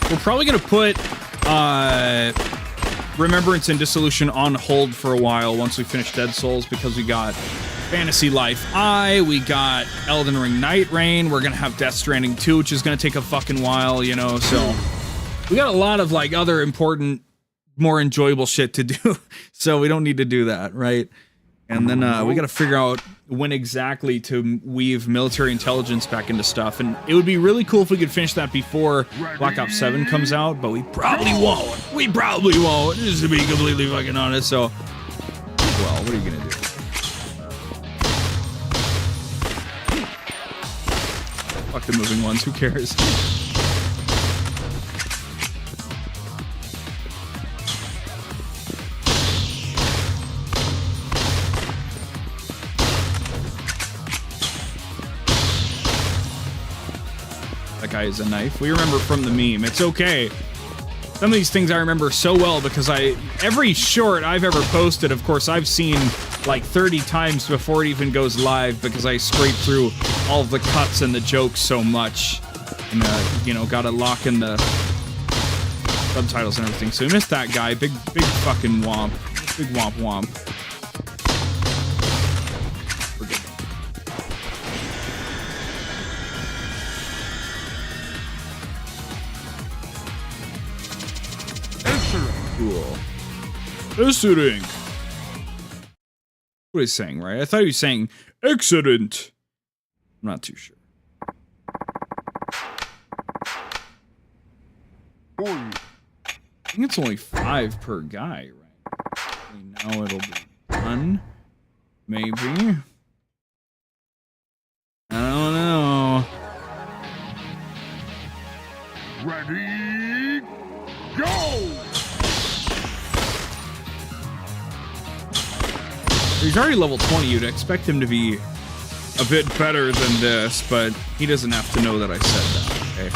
We're probably gonna put Remembrance and Dissolution on hold for a while once we finish Dead Souls, because we got Fantasy Life I, we got Elden Ring Night Rain, we're gonna have Death Stranding 2, which is gonna take a fucking while, you know, so we got a lot of like other important more enjoyable shit to do. So we don't need to do that, right? And then we got to figure out when exactly to weave military intelligence back into stuff. And it would be really cool if we could finish that before Black Ops 7 comes out, but we probably won't. We probably won't, just to be completely fucking honest. So, well, what are you going to do? Fuck the moving ones, who cares? That guy is a knife. We remember from the meme. It's okay. Some of these things I remember so well because every short I've ever posted, of course, I've seen like 30 times before it even goes live because I scrape through all of the cuts and the jokes so much. And, you know, gotta lock in the subtitles and everything. So we missed that guy. Big fucking womp. Big womp womp. We're good. Cool. Excellent. What he's saying, right? I thought he was saying excellent. I'm not too sure. I think it's only 5 per guy, right? Now it'll be 1. Maybe. I don't know. Ready, go! He's already level 20. You'd expect him to be a bit better than this, but he doesn't have to know that I said that, okay?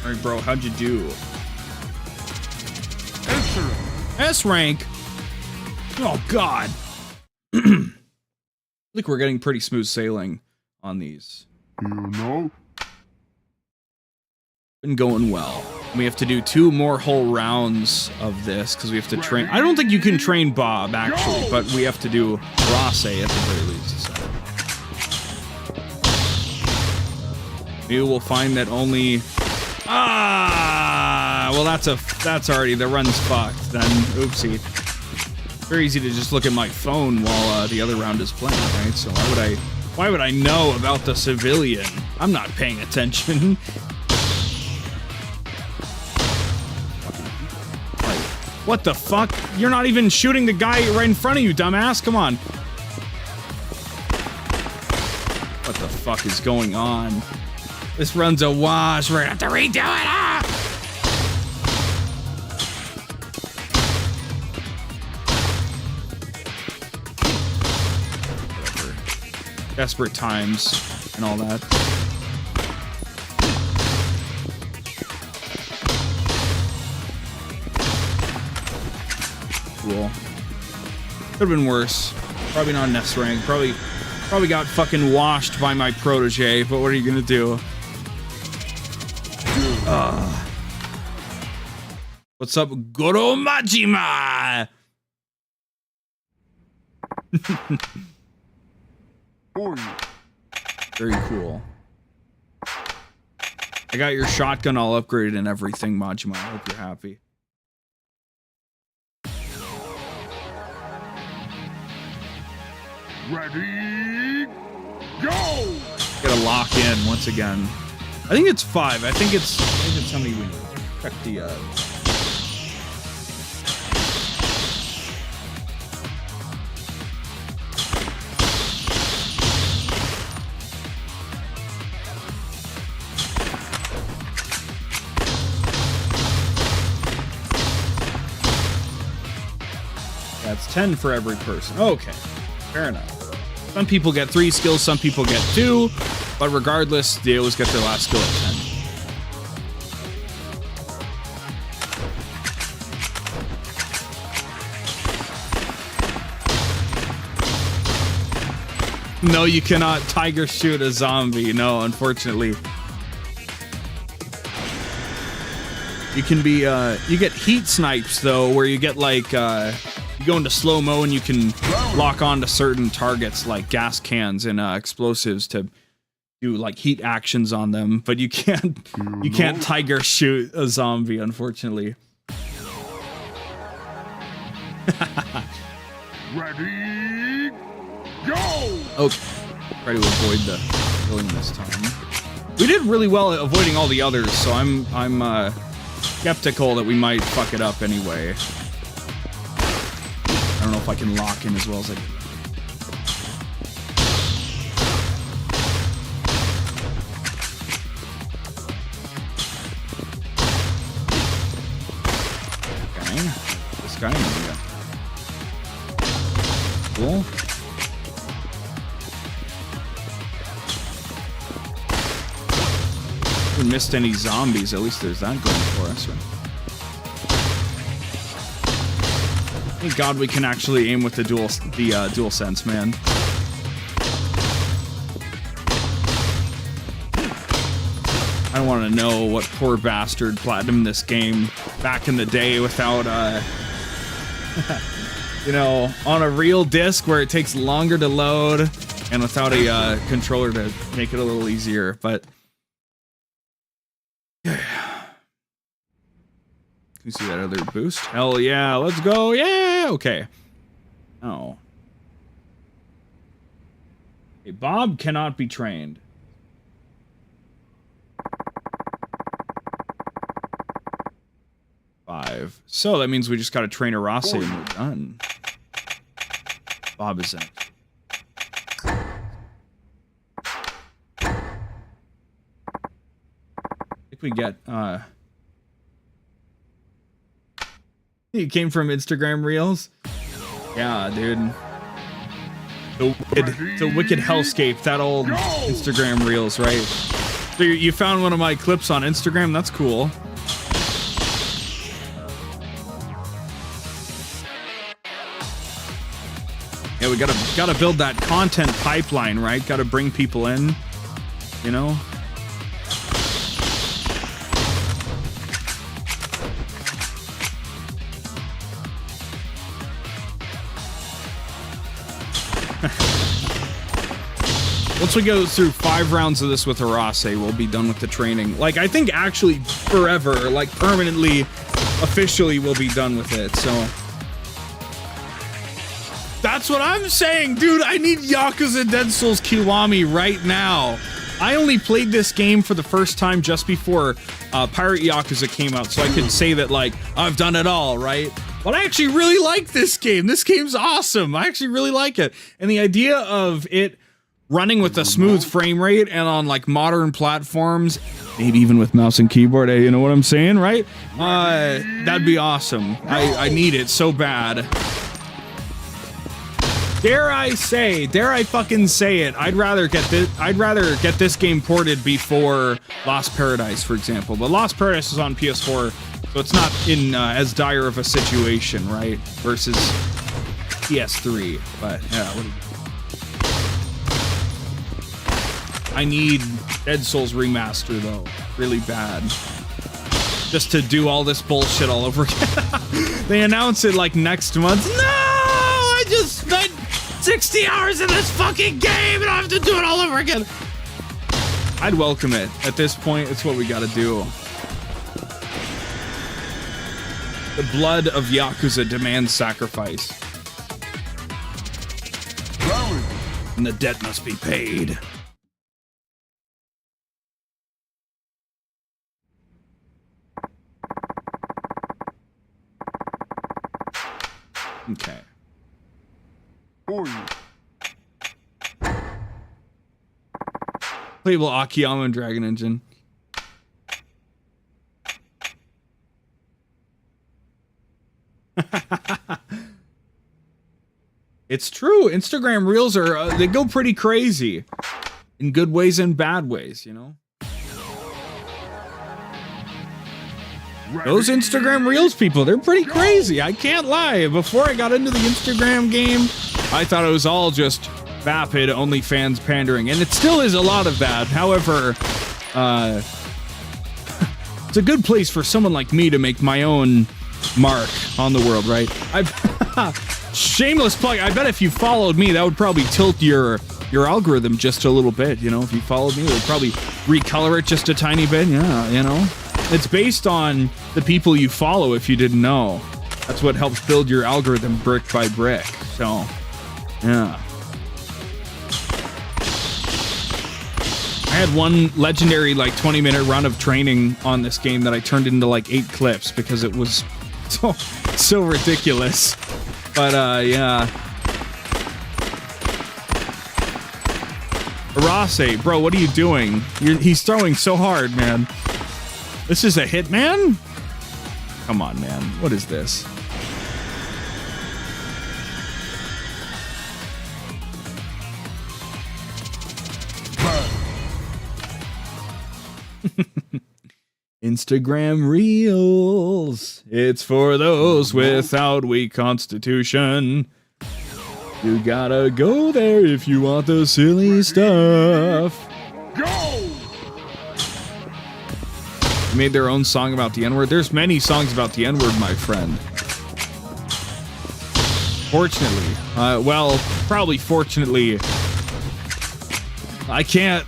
Alright, bro, how'd you do? S rank? Oh, God. I think we're getting pretty smooth sailing on these. You know? Been going well. We have to do 2 more whole rounds of this because we have to train. I don't think you can train Bob, actually, but we have to do 𝑺𝑰𝑩𝑴𝑰𝑚 at the very least. So. Maybe we'll find that only... well, that's already, the run's fucked, then. Oopsie. Very easy to just look at my phone while the other round is playing, right? So why would I know about the civilian? I'm not paying attention. Like, what the fuck? You're not even shooting the guy right in front of you, dumbass. Come on. What the fuck is going on? This run's a wash. We're gonna have to redo it. Ah! Whatever. Desperate times and all that. Cool. Could have been worse. Probably not an S rank. Probably got fucking washed by my protege. But what are you gonna do? What's up, Goro Majima? Very cool. I got your shotgun all upgraded and everything, Majima. I hope you're happy. Ready, go! Gotta lock in once again. I think it's 5. I think it's how many we need. Check the 10 for every person. Okay, fair enough. Some people get 3 skills, some people get 2, but regardless, they always get their last skill at 10. No, you cannot tiger shoot a zombie. No, unfortunately. You can be, you get heat snipes, though, where you get, like, you go into slow-mo and you can lock on to certain targets, like gas cans and explosives to do, like, heat actions on them. But you can't tiger shoot a zombie, unfortunately. Ready, go! Okay. Try to avoid the killing this time. We did really well at avoiding all the others, so I'm skeptical that we might fuck it up anyway. I don't know if I can lock in as well as I can. Okay. This guy, yeah. Cool. We missed any zombies, at least there's that going for us, right? Thank God we can actually aim with the dual sense, man. I don't want to know what poor bastard platinumed this game back in the day without, you know, on a real disc where it takes longer to load and without a controller to make it a little easier, but... You see that other boost? Hell yeah, let's go, yeah, okay. Oh. Okay, Bob cannot be trained. Five. So that means we just gotta train Arase and we're done. Bob is in. I think we get, It came from Instagram Reels? Yeah, dude. It's a wicked hellscape, that old Instagram Reels, right? So you found one of my clips on Instagram? That's cool. Yeah, we gotta build that content pipeline, right? Gotta bring people in, you know? Once we go through 5 rounds of this with Arase, we'll be done with the training. Like, I think actually forever, like permanently, officially we'll be done with it, so. That's what I'm saying, dude. I need Yakuza Dead Souls Kiwami right now. I only played this game for the first time just before Pirate Yakuza came out, so I could say that, like, I've done it all, right? But I actually really like this game. This game's awesome. I actually really like it. And the idea of it running with a smooth frame rate and on, like, modern platforms, maybe even with mouse and keyboard, you know what I'm saying, right? That'd be awesome. I need it so bad. Dare I fucking say it, I'd rather get this game ported before Lost Paradise, for example. But Lost Paradise is on PS4, so it's not in as dire of a situation, right? Versus PS3. But yeah, I need Dead Souls Remaster though, really bad. Just to do all this bullshit all over again. They announce it like next month. No! I just spent 60 hours in this fucking game and I have to do it all over again. I'd welcome it. At this point, it's what we gotta do. The blood of Yakuza demands sacrifice. And the debt must be paid. Okay. Playable Akiyama and Dragon Engine. It's true. Instagram Reels are, they go pretty crazy. In good ways and bad ways, you know? Those Instagram Reels people, they're pretty crazy. I can't lie. Before I got into the Instagram game, I thought it was all just vapid OnlyFans pandering. And it still is a lot of that. However, it's a good place for someone like me to make my own mark on the world, right? Shameless plug. I bet if you followed me, that would probably tilt your algorithm just a little bit. You know, if you followed me, it would probably recolor it just a tiny bit. Yeah, you know, it's based on the people you follow. If you didn't know, that's what helps build your algorithm brick by brick. So, yeah. I had one legendary like 20-minute run of training on this game that I turned into like 8 clips because it was so ridiculous. But yeah. 𝑺𝑰𝑩𝑴𝑰𝑚, bro, what are you doing? He's throwing so hard, man. This is a hitman? Come on, man. What is this? Instagram Reels. It's for those without weak constitution. You gotta go there if you want the silly stuff. Go! Made their own song about the N-word. There's many songs about the N-word, my friend. Fortunately. Well, probably fortunately. I can't.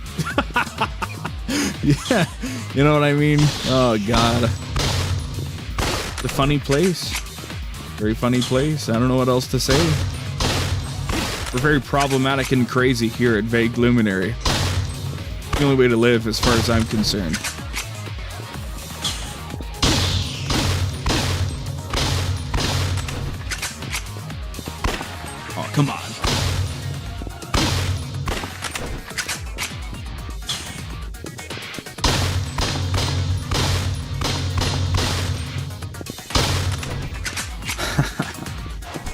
Yeah, you know what I mean? Oh, God. It's a funny place. Very funny place. I don't know what else to say. We're very problematic and crazy here at Vague Luminary. The only way to live as far as I'm concerned. Oh, come on.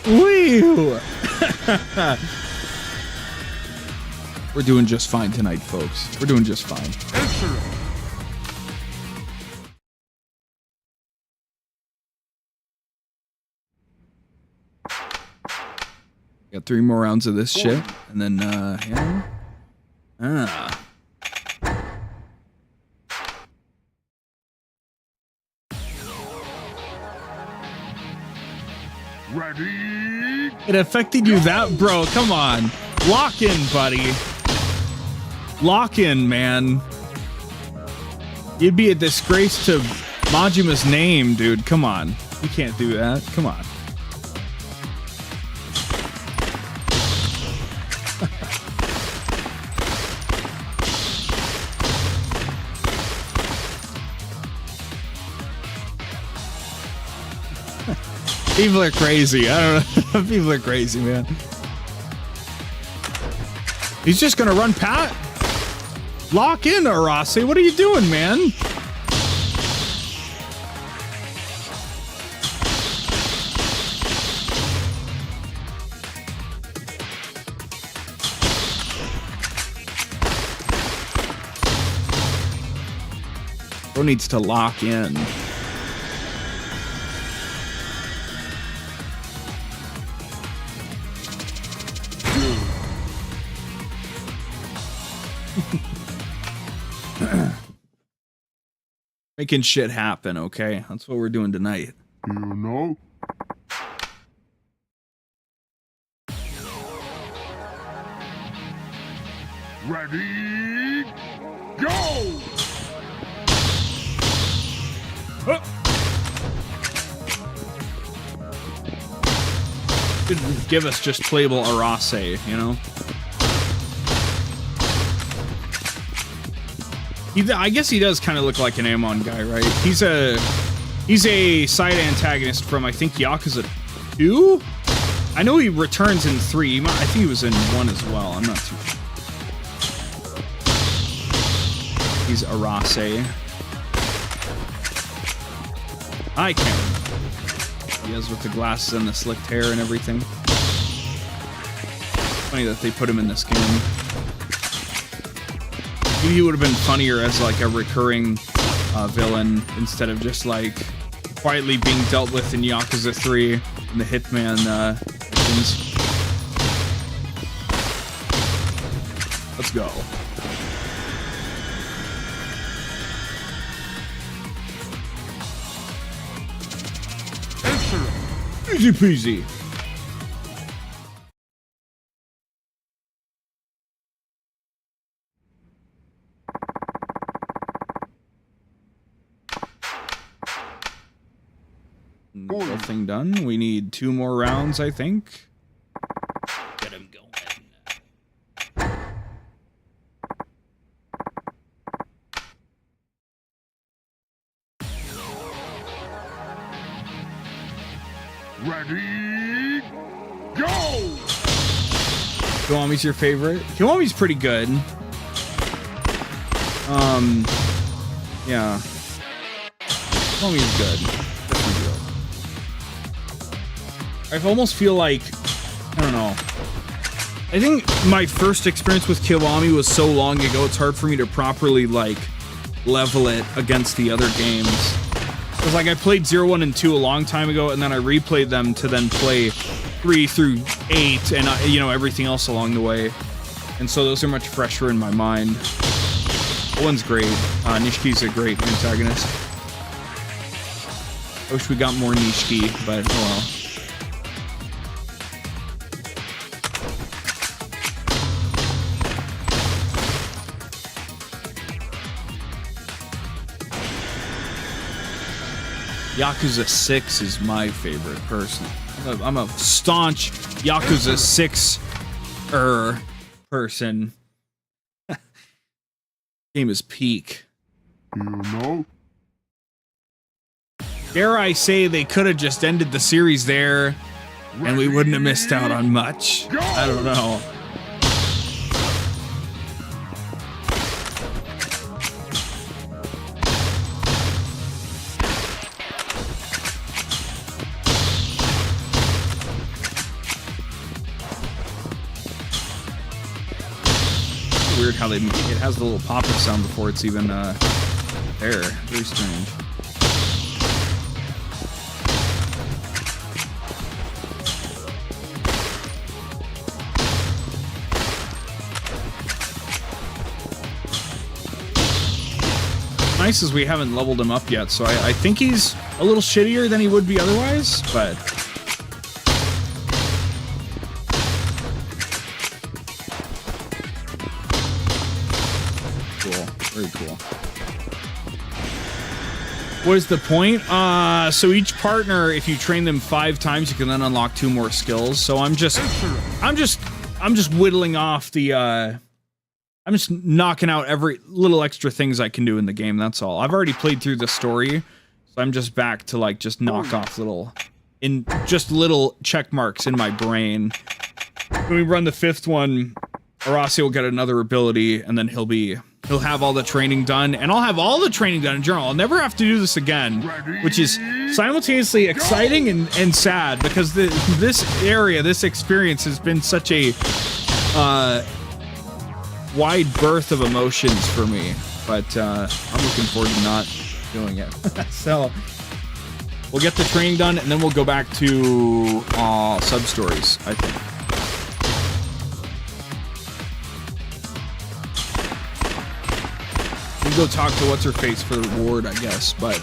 Woo! We're doing just fine tonight, folks. We're doing just fine. Excellent. Got 3 more rounds of this shit, and then, yeah. Ready? It affected you that, bro. Come on. Lock in, buddy. Lock in, man. You'd be a disgrace to Majima's name, dude. Come on. You can't do that. Come on. People are crazy. I don't know. People are crazy, man. He's just gonna run pat. Lock in, 𝑺𝑰𝑩𝑴𝑰𝑚. What are you doing, man? Bro needs to lock in. Making shit happen, okay? That's what we're doing tonight. You know? Ready? Go! Didn't give us just playable 𝑺𝑰𝑩𝑴𝑰𝑚, you know? I guess he does kind of look like an Amon guy, right? He's a side antagonist from, I think, Yakuza 2? I know he returns in 3. I think he was in 1 as well. I'm not too sure. He's 𝑺𝑰𝑩𝑴𝑰𝑚. I can't remember. He has with the glasses and the slicked hair and everything. Funny that they put him in this game. Maybe he would have been funnier as like a recurring villain instead of just like quietly being dealt with in Yakuza 3 and the Hitman missions. Let's go. Easy peasy. Nothing done. We need 2 more rounds, I think. Get him going. Ready, go! Kiwami's your favorite? Kiwami's pretty good. Yeah. Kiwami's good. Definitely good. I almost feel like, I don't know. I think my first experience with Kiwami was so long ago, it's hard for me to properly, like, level it against the other games. Because, like, I played 0, 1, and 2 a long time ago, and then I replayed them to then play 3 through 8 and, you know, everything else along the way. And so those are much fresher in my mind. That one's great. Nishiki's a great antagonist. I wish we got more Nishiki, but oh well. Yakuza 6 is my favorite person. I'm a staunch Yakuza 6 person. Game is peak. You know? Dare I say they could have just ended the series there and we wouldn't have missed out on much. I don't know. Weird how it has the little pop-up sound before it's even there. Very strange. Nice is we haven't leveled him up yet, so I think he's a little shittier than he would be otherwise, but very cool. What is the point? So each partner, if you train them 5 times, you can then unlock 2 more skills. So I'm just whittling off the I'm just knocking out every little extra things I can do in the game, that's all. I've already played through the story, so I'm just back to like just knock off little check marks in my brain. When we run the 5th one, Arasi will get another ability, and then he'll have all the training done, and I'll have all the training done in general. I'll never have to do this again, which is simultaneously exciting and sad, because this experience has been such a wide berth of emotions for me, but I'm looking forward to not doing it. So we'll get the training done, and then we'll go back to sub-stories, I think. Go talk to what's-her-face for the reward, I guess, but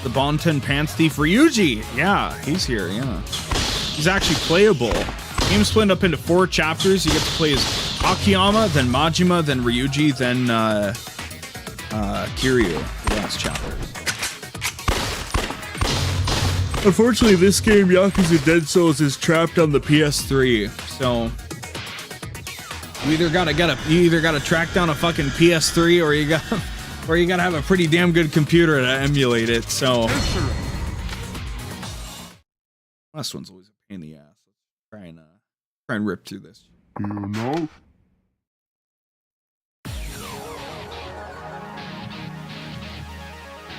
the Bonten Pants Thief Ryuji, yeah, he's here, yeah. He's actually playable. The game's split up into 4 chapters. You get to play as Akiyama, then Majima, then Ryuji, then Kiryu, the last chapter. Unfortunately, this game, Yakuza Dead Souls, is trapped on the PS3, so you either gotta track down a fucking PS3, or you gotta have a pretty damn good computer to emulate it. So last one's always a pain in the ass. Let's try and rip through this. You know?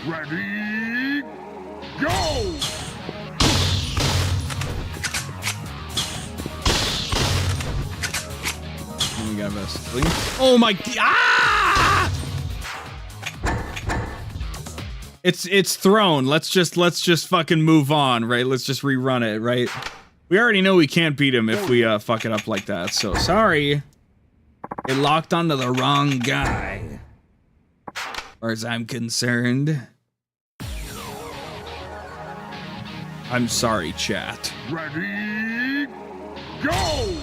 Ready, go! this. Really? Oh my, ah! It's thrown. Let's just fucking move on, right? Let's just rerun it, right? We already know we can't beat him if we fuck it up like that. So sorry. It locked onto the wrong guy. As far as I'm concerned. I'm sorry, chat. Ready, go!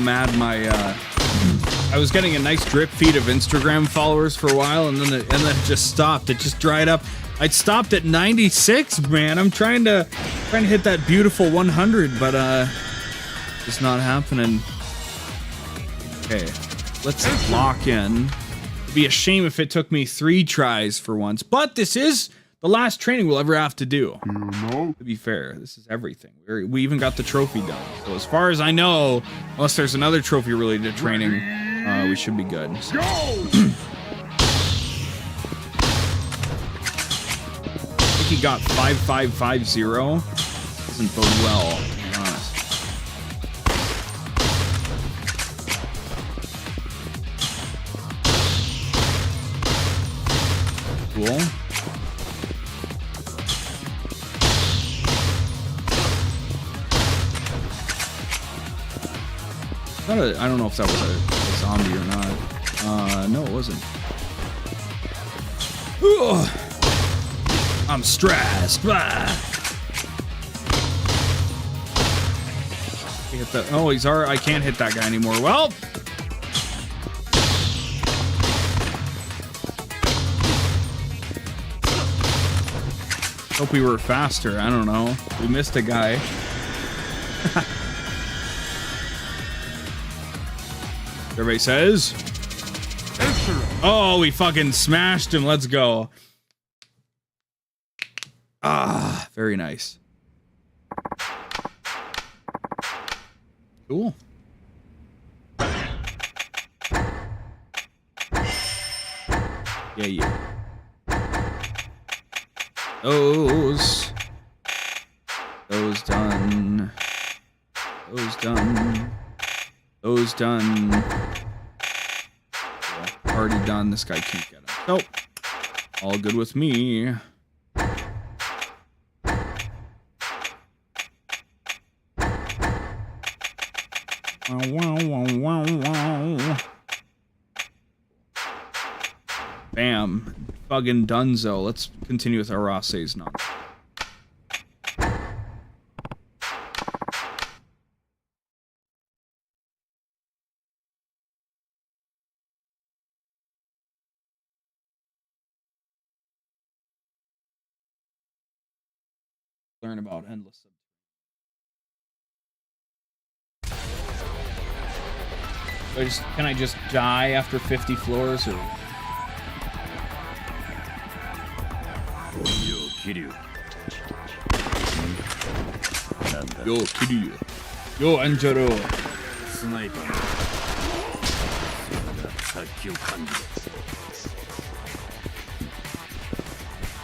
Mad I was getting a nice drip feed of Instagram followers for a while, and then it just stopped. It just dried up. I'd stopped at 96, man. I'm trying to hit that beautiful 100, but just not happening. Okay, let's lock in. It'd be a shame if it took me 3 tries for once, but this is the last training we'll ever have to do. You know? To be fair, this is everything. We even got the trophy done. So as far as I know, unless there's another trophy related to training, we should be good. So. Go! I think he got 5550. Doesn't bode well, to be honest. Cool. I don't know if that was a zombie or not. No, it wasn't. Ugh. I'm stressed. Hit that. Oh, he's already. I can't hit that guy anymore. Well. Hope we were faster. I don't know. We missed a guy. Everybody says. Oh, we fucking smashed him. Let's go. Ah, very nice. Cool. Yeah. Those done. Those done. Already done. This guy can't get him. Nope. All good with me. Bam. Fucking dunzo. Let's continue with our raw saves now. Learn about endless. Can I just die after 50 floors or? Yo, Kiryu. Yo, Anjaro. Sniper.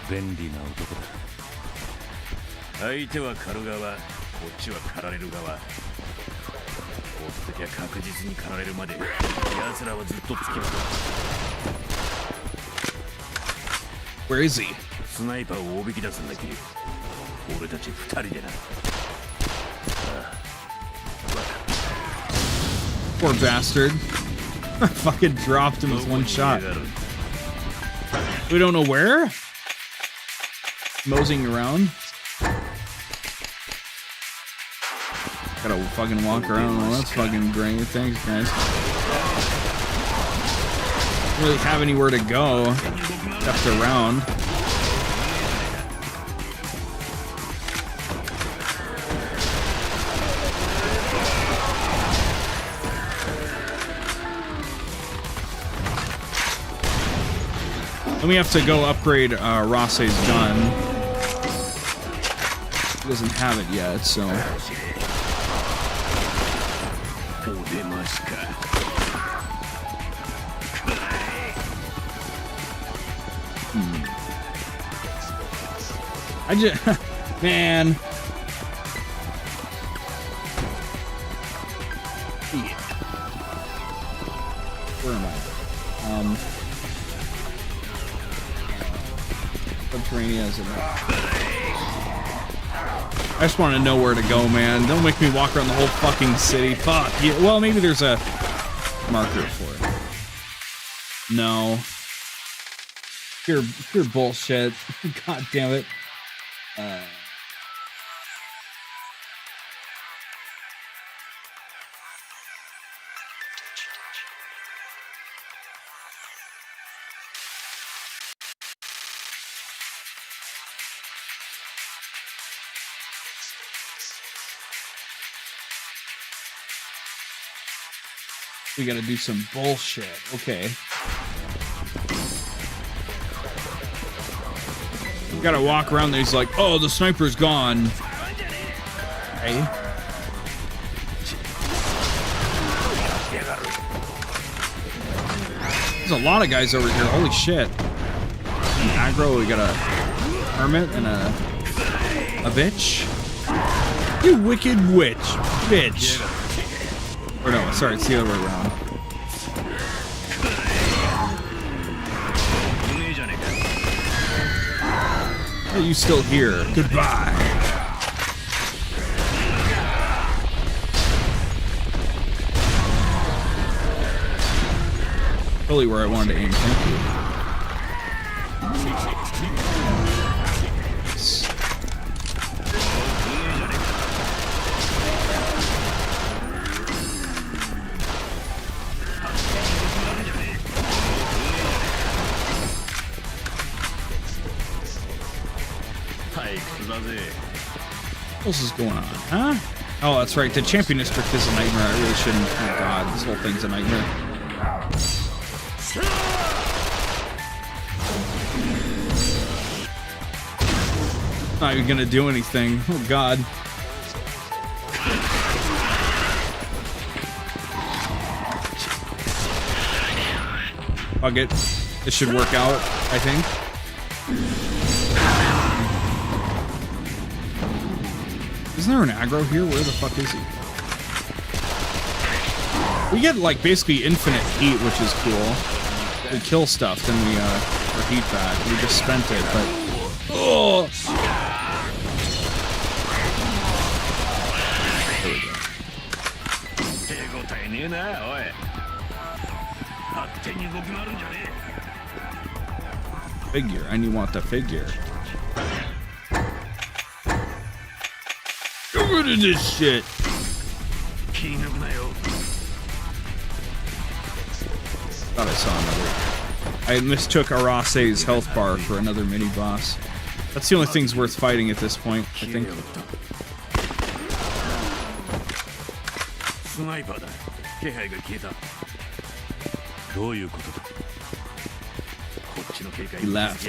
便利な男だ。相手は狩る側、こっちは狩られる側。追ってきゃ確実に狩られるまで、奴らはずっとつきまとう。Where is he? スナイパーをおびき出すんだ、キリ。俺たち2人でな。Poor bastard. I fucking dropped him with one shot. We don't know where? Moseying around? Gotta fucking walk around. Well, that's fucking great. Thanks, guys. Don't really have anywhere to go except around. Then we have to go upgrade 𝑺𝑰𝑩𝑴𝑰𝑚 gun. He doesn't have it yet, so. I just, man. Where am I? Subterranean is in there. I just want to know where to go, man. Don't make me walk around the whole fucking city. Fuck. Yeah, well, maybe there's a marker for it. No. Pure bullshit. God damn it. We gotta do some bullshit. Okay. We gotta walk around there. He's like, oh, the sniper's gone. Hey. There's a lot of guys over here. Holy shit. An aggro. We got a hermit and a bitch. You wicked witch. Bitch. Or no, sorry, it's the other way around. Are you still here? Goodbye. Really where I wanted to aim, thank you. What else is going on, huh? Oh, that's right. The champion district is a nightmare. I really shouldn't. Oh god, this whole thing's a nightmare. Not even gonna do anything. Oh god. Fuck it. This should work out, I think. Isn't there an aggro here? Where the fuck is he? We get like basically infinite heat, which is cool. We kill stuff, then we our heat back. We just spent it, but oh. Figure, and you want the figure. Get rid of this shit. Thought I saw another. I mistook 𝑺𝑰𝑩𝑴𝑰𝑚's health bar for another mini boss. That's the only thing's worth fighting at this point, I think. He left.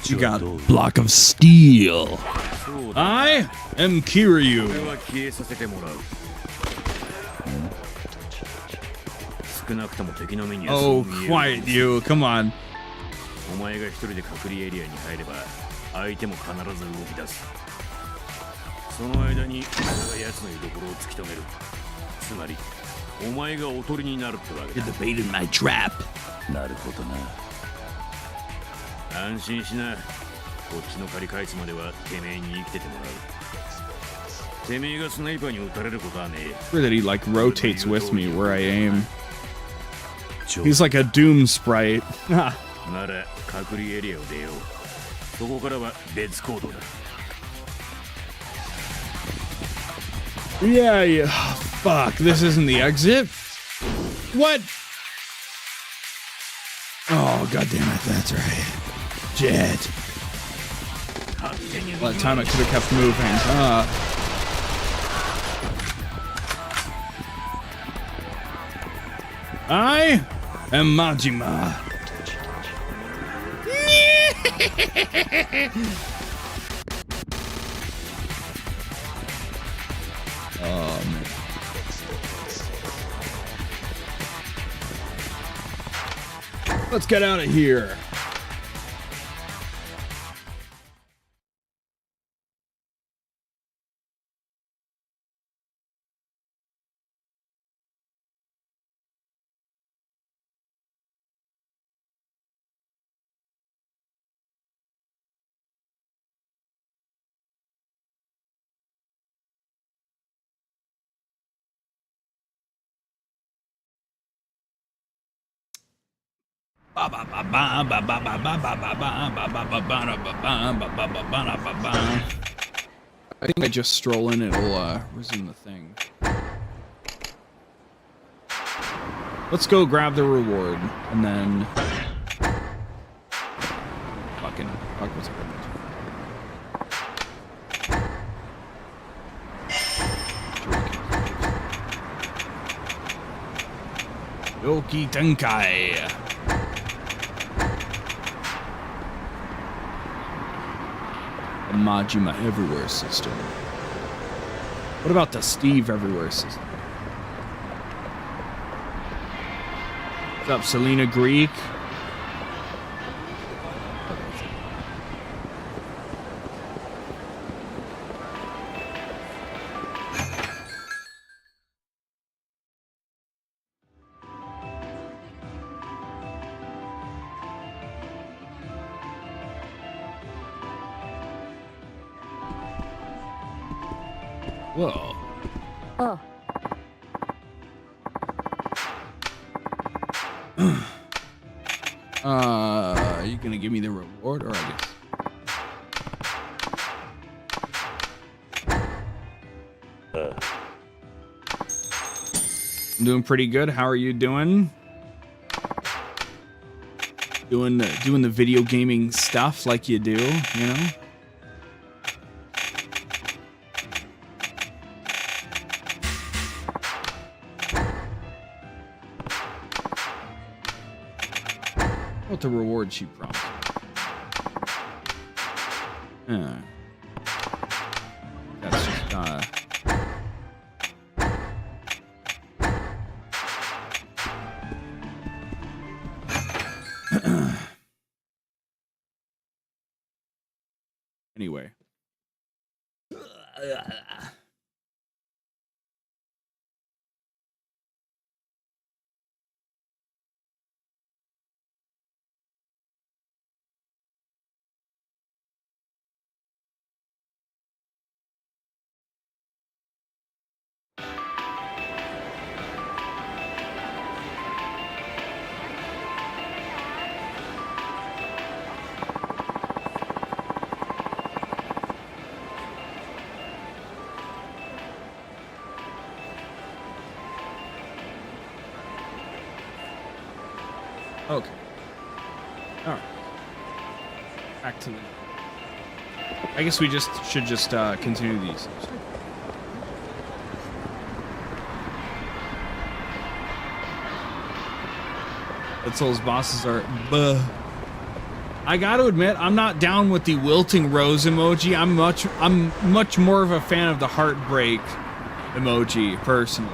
You got block of steel. I am Kiryu. Oh, quiet you. Come on. You're the bait in my trap. Sure that he like rotates with me where I aim. He's like a Doom sprite. Yeah, yeah. Fuck, this isn't the exit? What? Oh, god damn it, that's right. Shit. All that time I could have kept moving. I am Majima. Oh, man. Let's get out of here. I think I just stroll in, it'll resume the thing. Let's go grab the reward, and then... Fucking... Fuck, what's happening? Yoki Tenkai. The Majima Everywhere system. What about the Steve Everywhere system? What's up, Selena Greek? Whoa. Oh. Are you gonna give me the reward, or I guess? I'm doing pretty good. How are you doing? Doing the video gaming stuff like you do, you know? What the reward she promised? That's just anyway. Okay. All right. Back to the... I guess we should just continue these. Itsell's bosses are... Buh. I gotta admit, I'm not down with the wilting rose emoji. I'm much more of a fan of the heartbreak emoji, personally.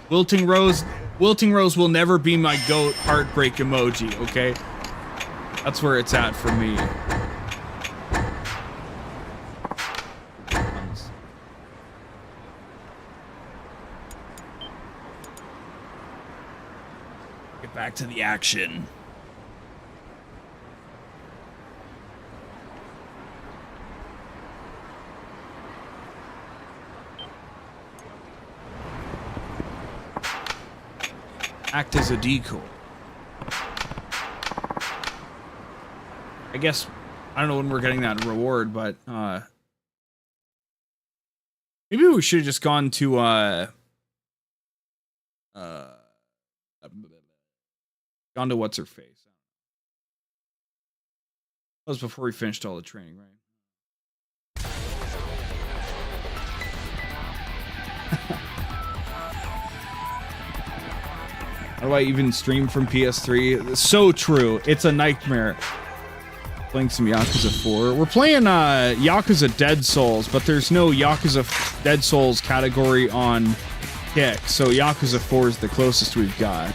Wilting Rose will never be my GOAT heartbreak emoji, okay? That's where it's at for me. Get back to the action. Act as a decoy. I guess I don't know when we're getting that reward, but Maybe we should have just gone to gone to what's her face. That was before we finished all the training, right? How do I even stream from PS3? So true. It's a nightmare. Playing some Yakuza 4. We're playing Yakuza Dead Souls, but there's no Yakuza Dead Souls category on Kick, so Yakuza 4 is the closest we've got.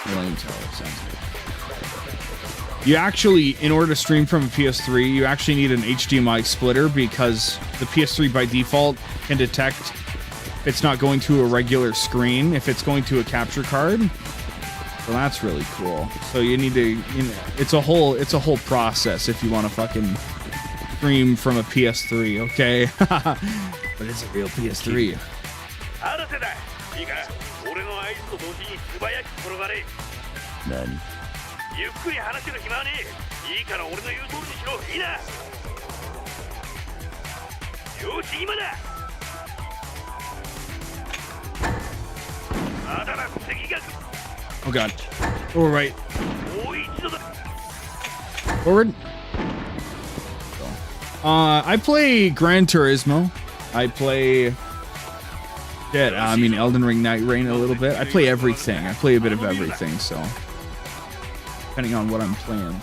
Flame Tower sounds good. You actually, in order to stream from a PS3, you actually need an HDMI splitter because the PS3 by default can detect if it's not going to a regular screen, if it's going to a capture card. So that's really cool. So you need to, you know, it's a whole process if you want to fucking stream from a PS3, okay? But it's a real PS3. Nani? ゆっくり話してる暇はねえ。いいから俺の言う通りにしろ。いいな。よし、今だ。まだな、敵が。 Oh god. Forward right. もう一度だ。 Forward. I play Gran Turismo. I play I mean Elden Ring Night Rain a little bit. I play everything. I play a bit of everything, so depending on what I'm playing.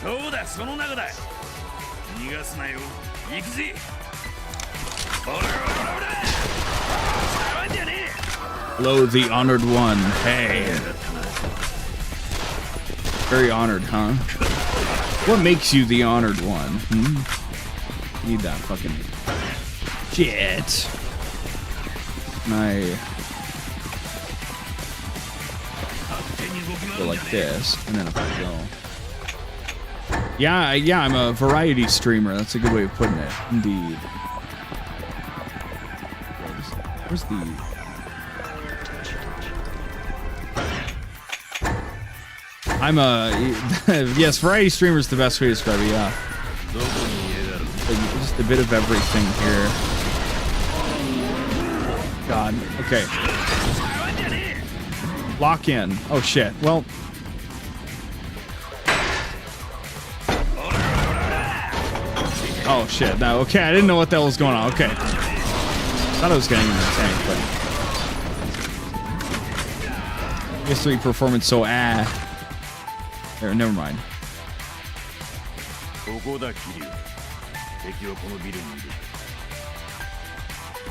So that'sその中だ。逃がすなよ。行くぜ。Hello, the honored one. Hey. Very honored, huh? What makes you the honored one? Need that fucking shit. I go like this, and then if I go. Yeah, I'm a variety streamer. That's a good way of putting it. Indeed. Where's the... I'm a... yes, variety streamer is the best way to describe it, yeah. Like, just a bit of everything here. God, okay. Lock in. Oh shit, well... Oh shit, no, okay, I didn't know what the hell was going on, okay. Thought I was getting in the tank, but... PS3 performance so There, never mind.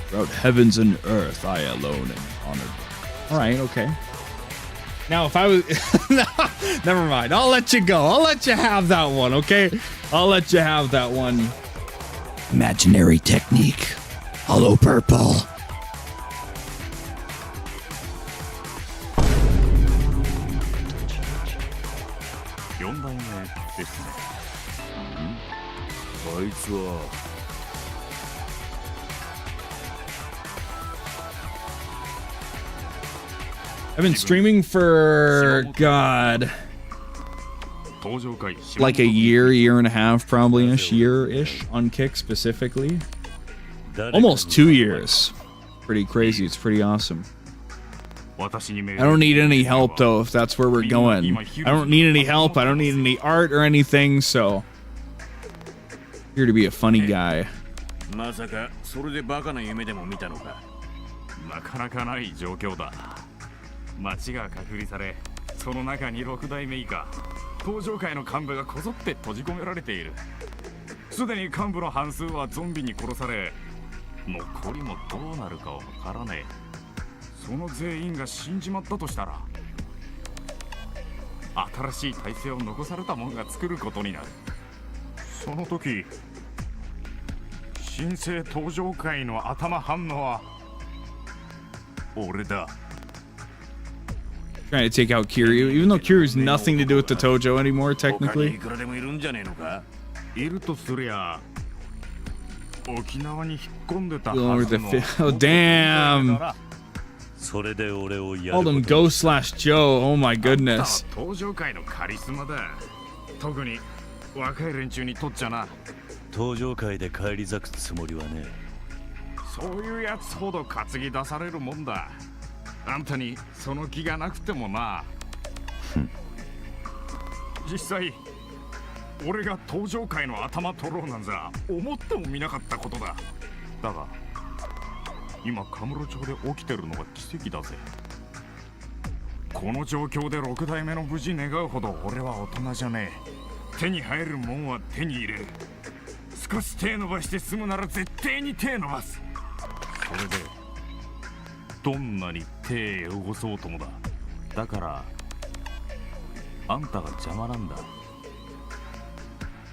Throughout heavens and earth, I alone am honored. Alright, okay. Now, if I was... never mind. I'll let you go. I'll let you have that one, okay? I'll let you have that one. Imaginary technique. Hollow purple. I've been streaming for, God, like a year and a half, probably-ish, year-ish, on Kick specifically. Almost 2 years. Pretty crazy, it's pretty awesome. I don't need any help, though, if that's where we're going. I don't need any help, I don't need any art or anything, so... Here to be a funny guy. Trying to take out Kiryu, even though Kiryu's nothing to do with the Tojo anymore, technically. Oh, damn! Called him Go/Joe. Oh my goodness. 登場界のカリスマだ。特に若い連中にとっちゃな。登場界で返り咲くつもりはね。そういうやつほど担ぎ出されるもんだ。あんたにその気がなくてもな。実際俺が登場界の頭取ろうなんざ思ってもみなかったことだ。だが今カムロ町で起きてるのが奇跡だぜ。この状況で6代目の無事願うほど俺は大人じゃねえ。手に入るもんは手に入れる。少し手伸ばして済むなら絶対に手伸ばす。それでどんなに手汚そうともだ。だからあんたが邪魔なんだ。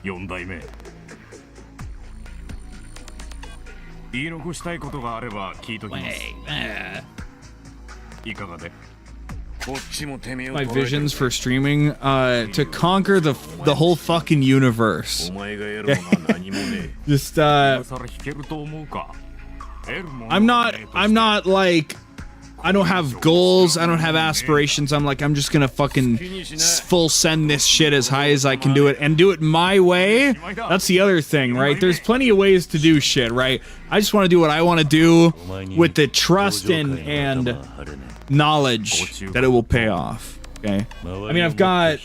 4代目。言い残したいことがあれば聞いときます。いかがで？ My visions for streaming, to conquer the whole fucking universe. Just I'm not like, I don't have goals, I don't have aspirations. I'm just gonna fucking full send this shit as high as I can do it and do it my way. That's the other thing, right? There's plenty of ways to do shit, right? I just want to do what I want to do with the trust and knowledge that it will pay off. Okay, I mean, I've got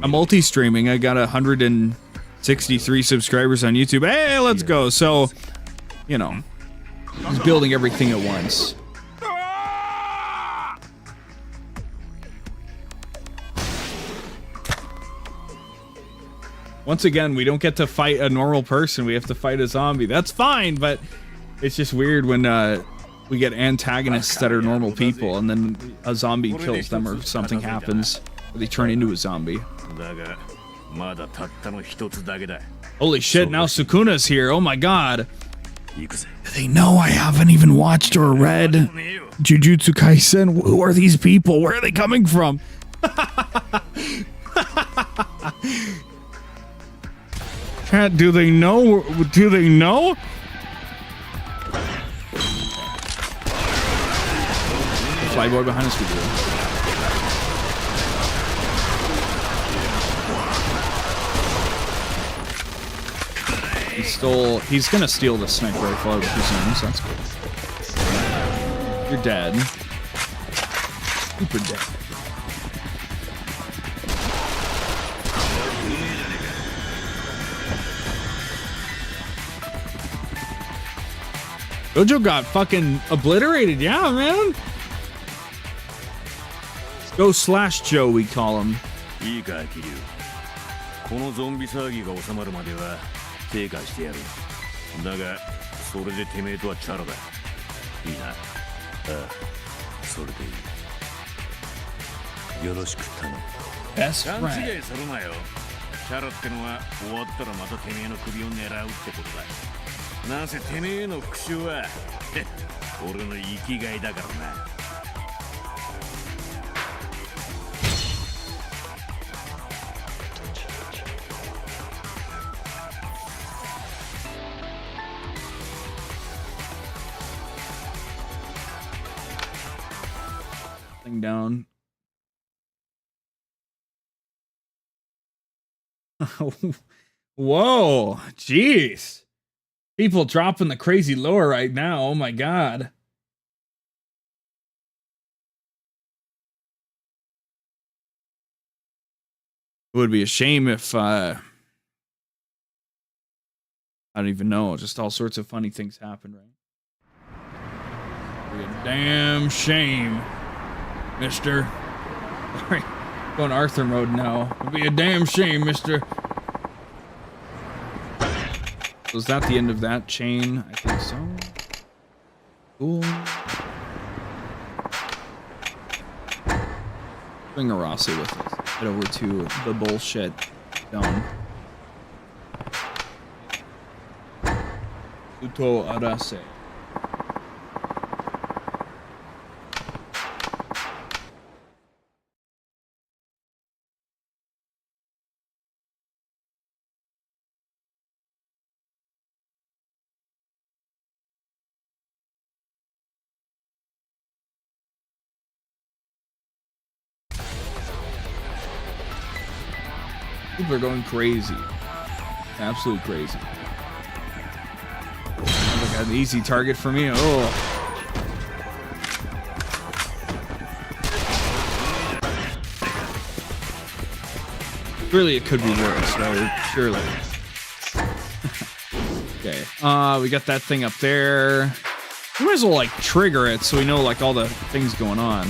a multi-streaming. I got 163 subscribers on YouTube. Hey, let's go. So, you know, just building everything at once. Once again, we don't get to fight a normal person. We have to fight a zombie. That's fine, but it's just weird when we get antagonists that are normal people and then a zombie kills them or something happens or they turn into a zombie. Holy shit, now Sukuna's here. Oh my god. They know I haven't even watched or read Jujutsu Kaisen. Who are these people? Where are they coming from? Chat, do they know? Do they know? Flyboy behind us, we do. He stole. He's gonna steal the sniper rifle, I would presume, so that's good. You're dead. Super dead. Gojo got fucking obliterated, yeah, man. Go/Joe, we call him. いいか、キリュウ。このゾンビ騒ぎが収まるまでは手貸してやる。だが、それでてめえとはチャラだ。いいな。ああ、それでいい。よろしく頼む。Best 勘 friend. 違いするなよ。チャラってのは終わったらまたてめえの首を狙うってことだ。なんせてめえの復讐は俺の生きがいだからな。Down. Whoa, jeez. People dropping the crazy lore right now. Oh my god. It would be a shame if I don't even know, just all sorts of funny things happen, right? It'd be a damn shame. Mister. Sorry. Going Arthur mode now. It'd be a damn shame, mister. Was that the end of that chain? I think so. Cool. Bring Arase with us. Head over to the bullshit dome. Uto Arase. People are going crazy. Absolute crazy. Sounds like an easy target for me. Oh. Really, it could be worse, right? Surely. Okay. We got that thing up there. We might as well, like, trigger it so we know, like, all the things going on.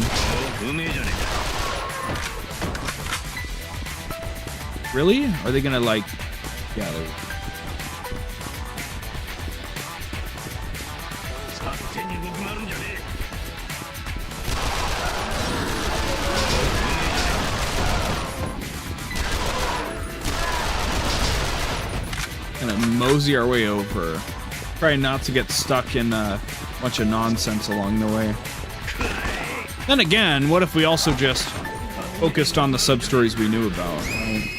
Really? Are they gonna, like... Yeah, they're... Gonna mosey our way over. Try not to get stuck in a bunch of nonsense along the way. Then again, what if we also just focused on the sub-stories we knew about, right?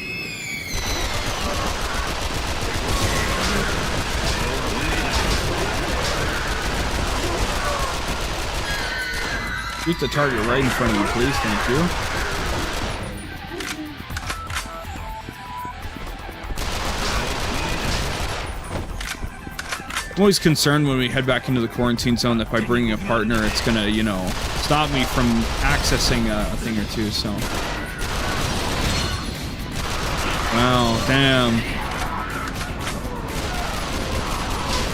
Shoot the target right in front of you, please. Thank you. I'm always concerned when we head back into the quarantine zone that by bringing a partner, it's gonna, you know, stop me from accessing a thing or two, so. Wow, damn.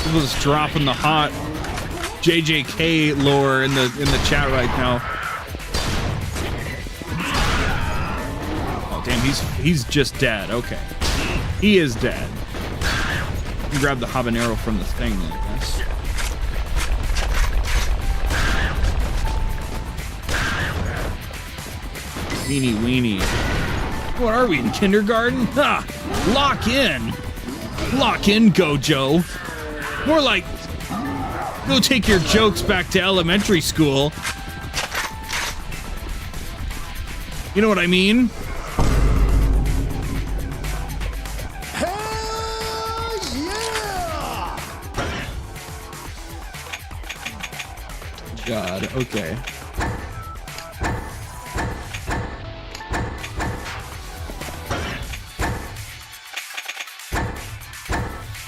People just dropping the hot JJK lore in the chat right now. Oh, damn, he's just dead. Okay. He is dead. Grab the habanero from the thing, I guess. Weenie weenie. What are we, in kindergarten? Ha! Lock in! Lock in, Gojo. More like, go take your jokes back to elementary school. You know what I mean? God, okay.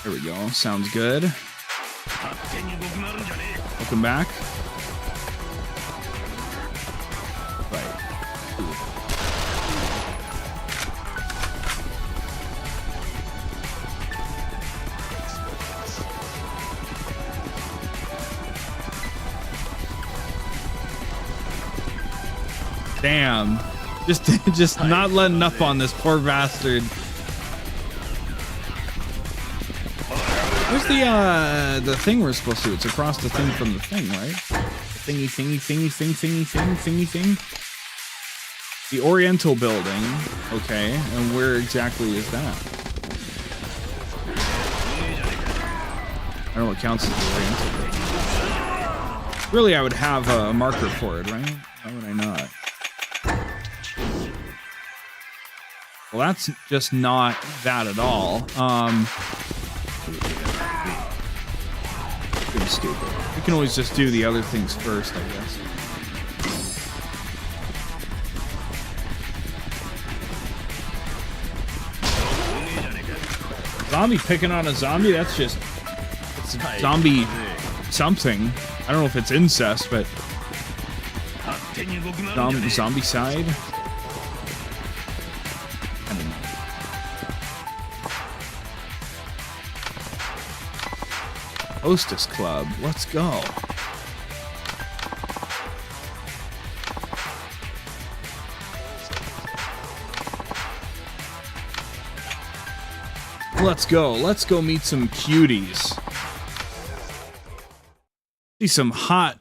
There we go. Sounds good. Welcome back. Right. Damn. Just not letting up on this poor bastard. Where's the thing we're supposed to? It's across the thing from the thing, right? Thingy. The Oriental building. Okay, and where exactly is that? I don't know what counts as the Oriental building. Really, I would have a marker for it, right? Why would I not? Well, that's just not that at all. Pretty stupid. We can always just do the other things first, I guess. Zombie picking on a zombie? That's just... It's a zombie something. I don't know if it's incest, but... Zombie side? I don't know. Hostess Club. Let's go. Let's go. Let's go meet some cuties. See some hot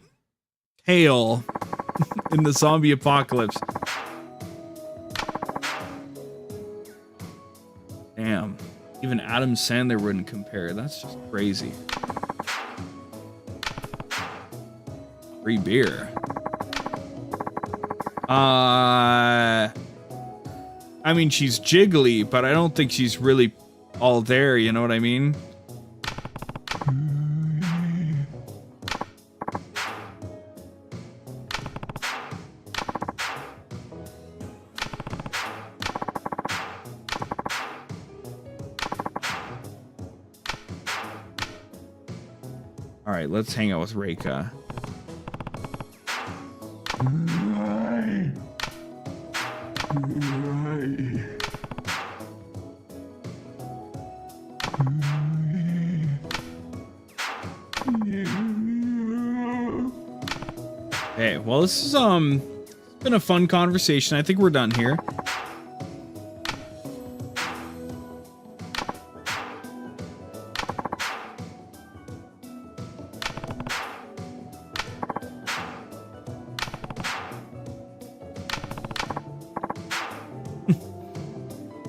hail in the zombie apocalypse. Damn. Even Adam Sandler wouldn't compare. That's just crazy. Free beer. I mean, she's jiggly, but I don't think she's really all there, you know what I mean? right, let's hang out with Reika. Hey, well, this is been a fun conversation. I think we're done here.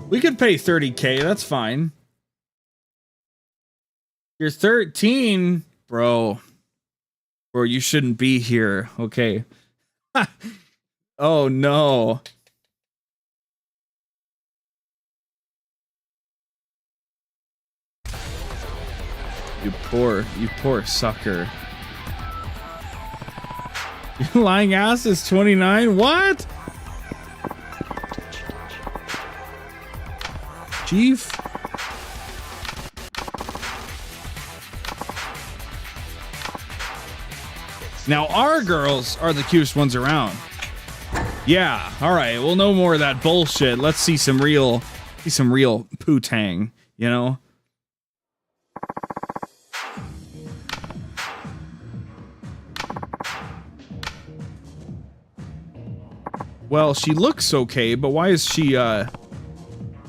We could pay 30K, that's fine. You're 13, bro. Bro, you shouldn't be here. Okay. Oh no. You poor sucker. Your lying ass is 29? What? Chief? Now our girls are the cutest ones around. Yeah, alright, well no more of that bullshit. Let's see some real poo-tang, you know? Well, she looks okay, but why is she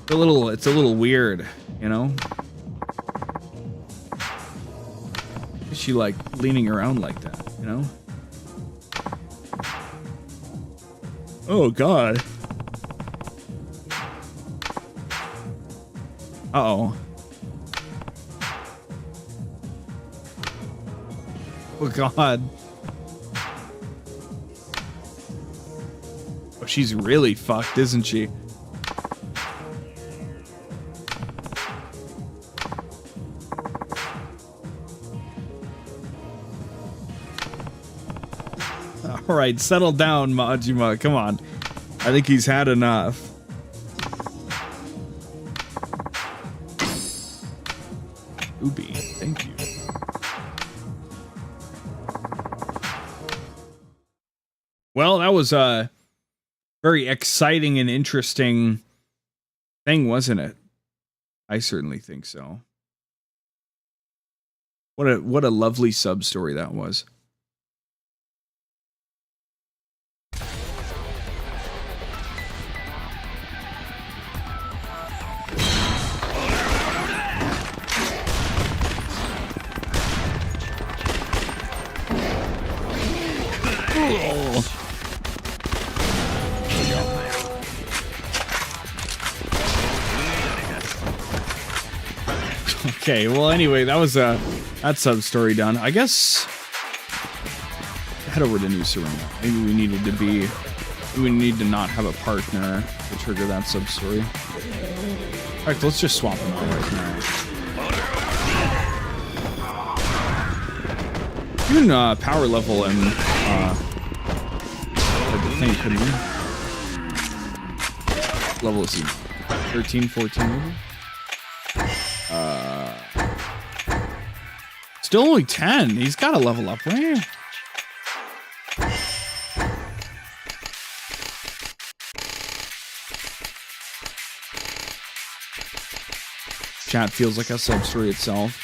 it's a little weird, you know? Is she like leaning around like that, you know? Oh god. Uh-oh. Oh god. Oh, she's really fucked, isn't she? All right, settle down, Majima. Come on. I think he's had enough. Ubi, thank you. Well, that was a very exciting and interesting thing, wasn't it? I certainly think so. What a lovely sub story that was. Okay, well anyway, that was that sub story done. I guess head over to New Serena. Maybe we need to not have a partner to trigger that sub story. Alright, let's just swap them out right now. You can power level and the thing, couldn't you? Level is he? 13, 14 maybe? Still only 10. He's got to level up, right? Chat feels like a sub-story itself.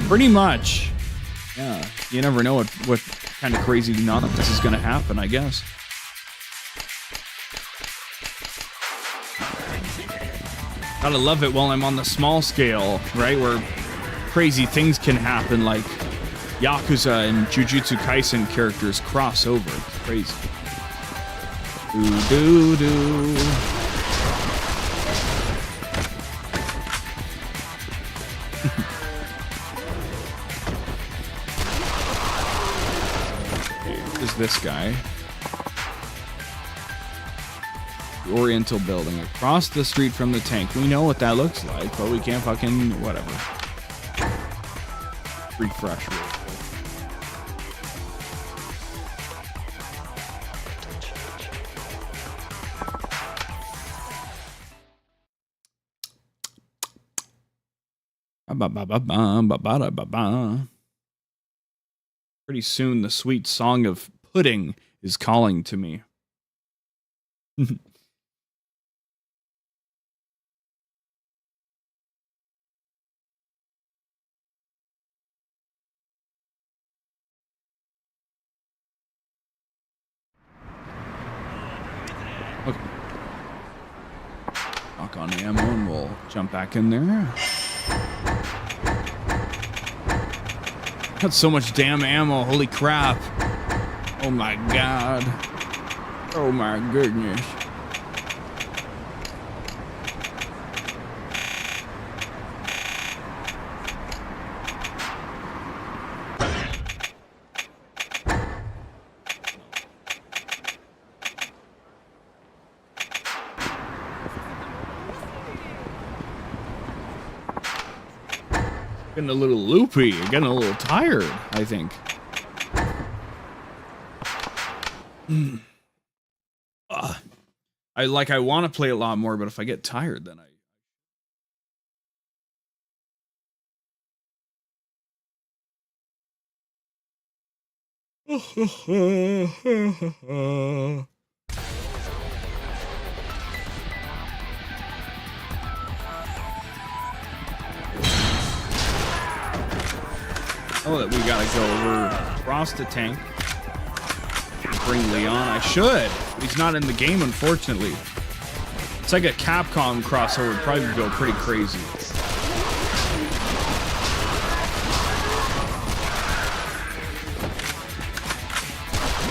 Pretty much. Yeah. You never know what kind of crazy nonsense is going to happen, I guess. Gotta love it while I'm on the small scale, right? Where crazy things can happen, like Yakuza and Jujutsu Kaisen characters cross over. It's crazy. Do do do. There's this guy. The Oriental building across the street from the tank. We know what that looks like, but we can't fucking whatever. Refresh real quick. Ba ba ba ba ba ba ba ba ba. Pretty soon, the sweet song of pudding is calling to me. Okay. Knock on the ammo and we'll jump back in there. Got so much damn ammo, holy crap. Oh my god. Oh my goodness. Getting a little loopy, getting a little tired, I think. I want to play a lot more, but if I get tired, then Oh, that we gotta go over across the tank. Bring Leon. I should. He's not in the game, unfortunately. It's like a Capcom crossover. It'd probably go pretty crazy.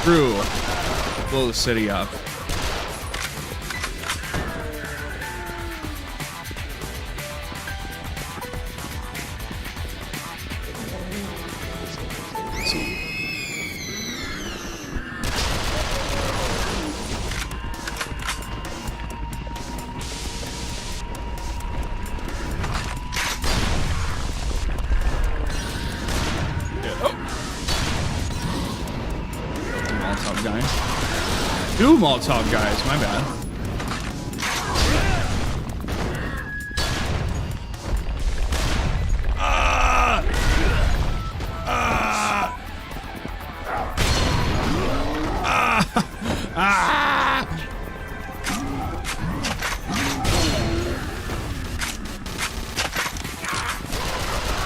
True. Blow the city up. Two Molotov guys, my bad.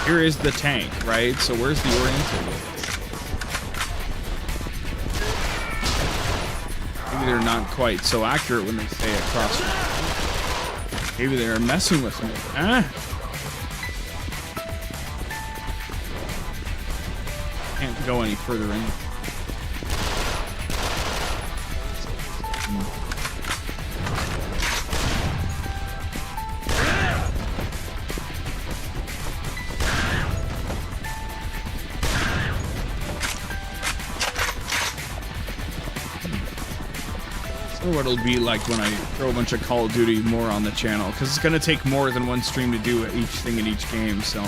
Here is the tank, right? So where's the Oriental? Maybe they're not quite so accurate when they say across. Maybe they're messing with me. Can't go any further in. What it'll be like when I throw a bunch of Call of Duty more on the channel, because it's gonna take more than one stream to do each thing in each game. So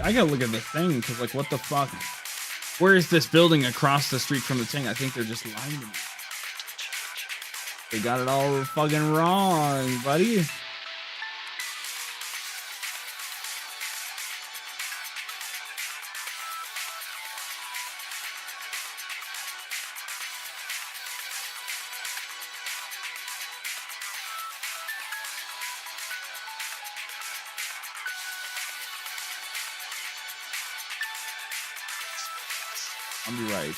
I gotta look at the thing, because like, what the fuck? Where is this building across the street from the thing? I think they're just lying to me. They got it all fucking wrong, buddy. I'll be right.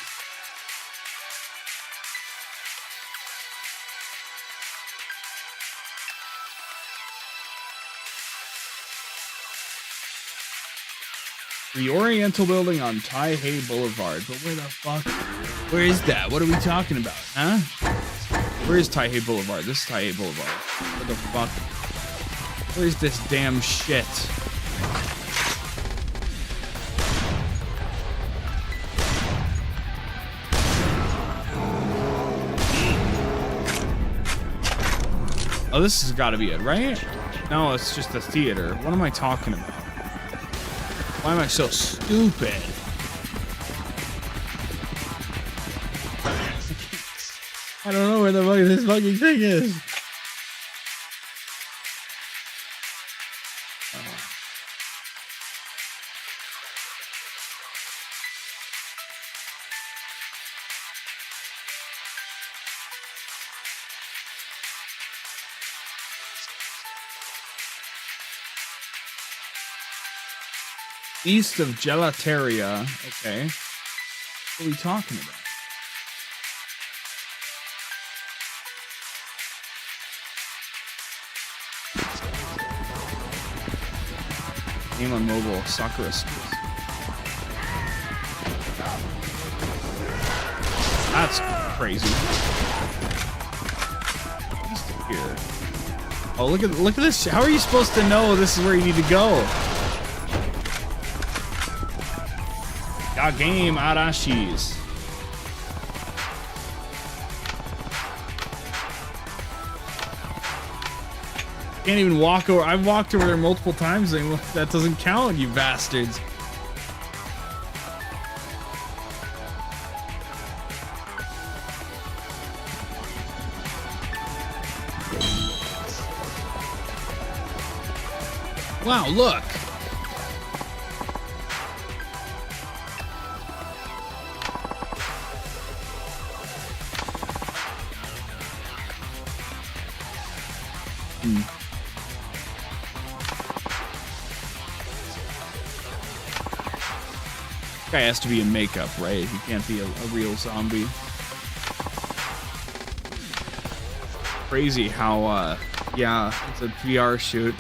The Oriental building on Taihei Boulevard. But where the fuck? Where is that? What are we talking about? Huh? Where is Taihei Boulevard? This is Taihei Boulevard. What the fuck? Where's this damn shit? Oh, this has got to be it, right? No, it's just a theater. What am I talking about? Why am I so stupid? I don't know where the fuck this fucking thing is. East of Gelateria. Okay. What are we talking about? Game on mobile. Sakura Schools. That's crazy. East of here. Oh, look at this. How are you supposed to know this is where you need to go? Got game Arashis. Can't even walk over. I've walked over there multiple times and that doesn't count, you bastards. Wow, look. Guy has to be in makeup, right? He can't be a real zombie. Crazy how, yeah, it's a VR shoot.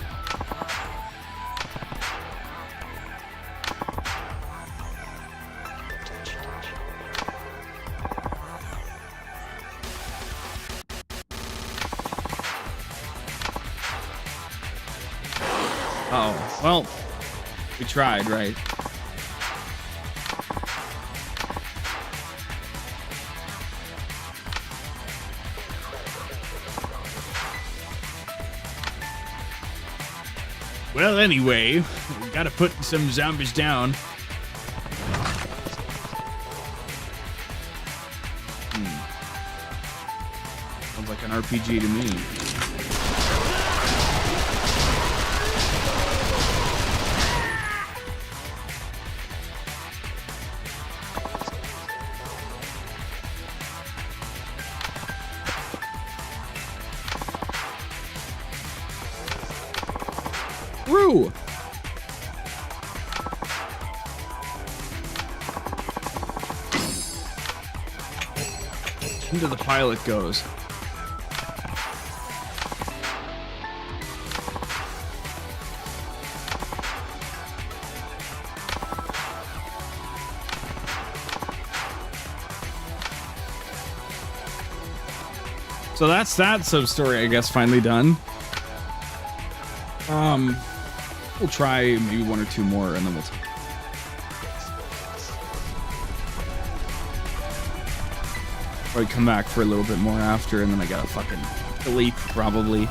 Oh, well, we tried, right? Well, anyway, we gotta put some zombies down. Sounds like an RPG to me. Through. Into the pilot goes. So that's that sub-story, I guess, finally done. We'll try maybe one or two more, and then we'll probably come back for a little bit more after, and then I gotta fucking delete, probably.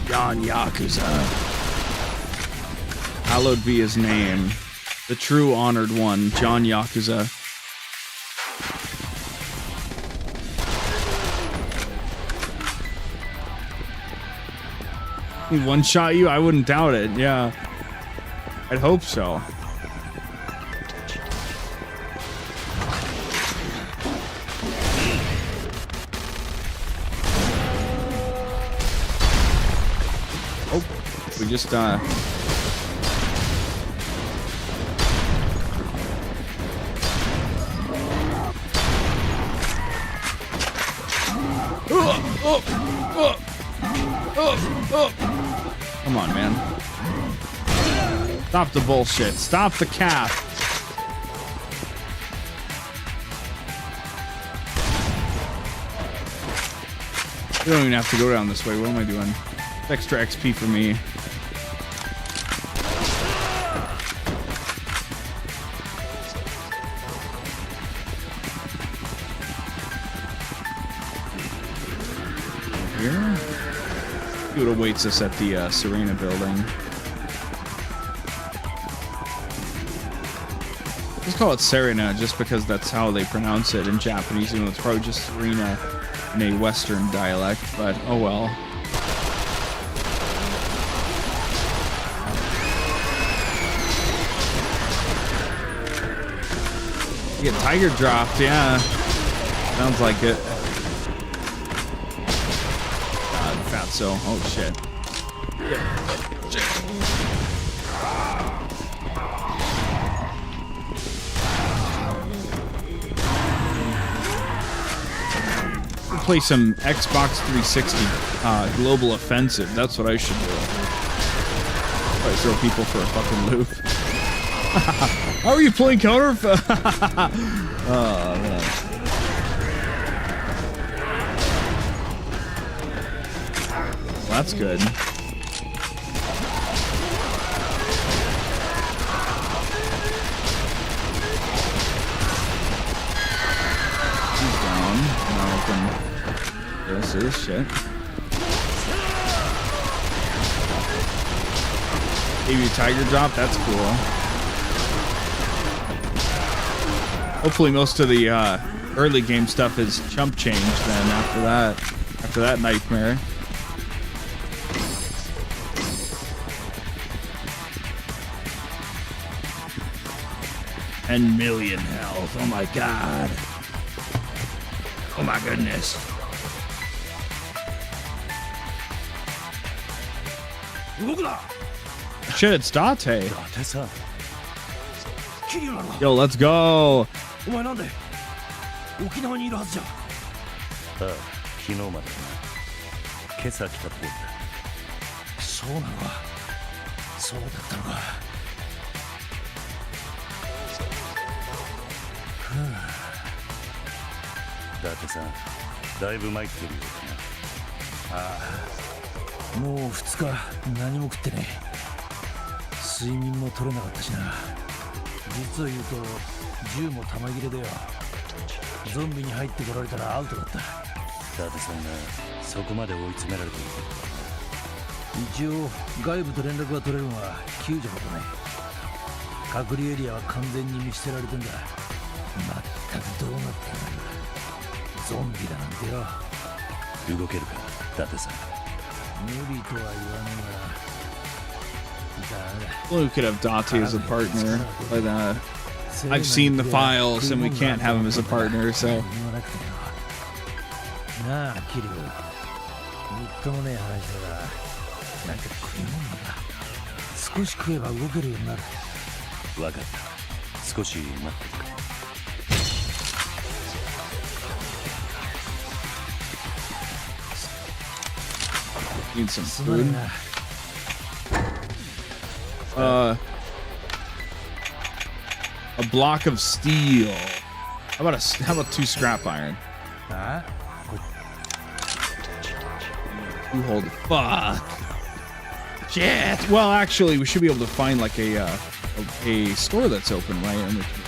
John Yakuza. Hallowed be his name. The true honored one, John Yakuza. One shot you? I wouldn't doubt it. Yeah. I'd hope so. Oh, we just Come on, man. Stop the bullshit. Stop the cap. We don't even have to go down this way. What am I doing? It's extra XP for me. Here? See what awaits us at the Serena building. Let's call it Serena just because that's how they pronounce it in Japanese, even though it's probably just Serena in a Western dialect, but oh well. You get tiger dropped, yeah. Sounds like it. so oh shit. Play some Xbox 360 Global Offensive. That's what I should do. Probably throw people for a fucking loop. How are you playing counter? Oh man. Well, that's good. He's down. Now I can do this shit. Maybe Tiger Drop, that's cool. Hopefully most of the early game stuff is chump change then after that nightmare. And million health, oh my god. Oh my goodness. Shit, it's Date. てさ Yo, let's go. お前なんで沖縄にいるはずじゃ。ああ、昨日までな。今朝来たところだ。そうなのか。そうだったのか。伊達さん、だいぶ参ってるようだな。ああ、もう2日何も食ってねえ。睡眠も取れなかったしな。実を言うと銃も弾切れでよ。ゾンビに入ってこられたらアウトだった。伊達さんがそこまで追い詰められている一応外部と連絡が取れるのは救助だとね。隔離エリアは完全に見捨てられてんだ。まったくどうなってんだ。ゾンビだなんてよ。動けるか、伊達さん。無理とは言わねえが。 Well, we could have Date as a partner, but I've seen the files and we can't have him as a partner, so. なあ、キリュウ。みっともねえ話だが、なんか食い物だ。少し食えば動けるようになる。わかった。少し待っててくれ。 Need some food. A block of steel. How about 2 scrap iron? You hold. Fuck. Shit. Well, actually, we should be able to find like a store that's open, right? And we can...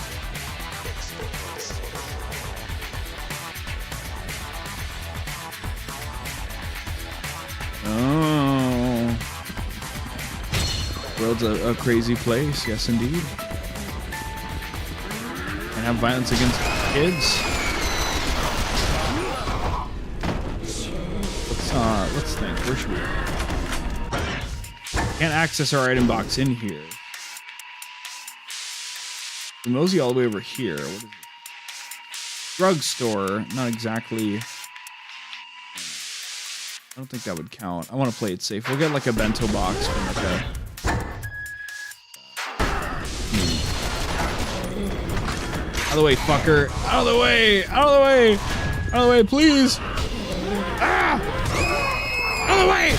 Oh. World's a crazy place, yes indeed. And have violence against kids. Let's think. Where should we go? Can't access our item box in here. We mosey all the way over here. What is it? Drugstore. Not exactly. I don't think that would count. I want to play it safe. We'll get like a bento box from like a... Out of the way, fucker. Out of the way! Out of the way! Out of the way, please! Ah! Out of the way!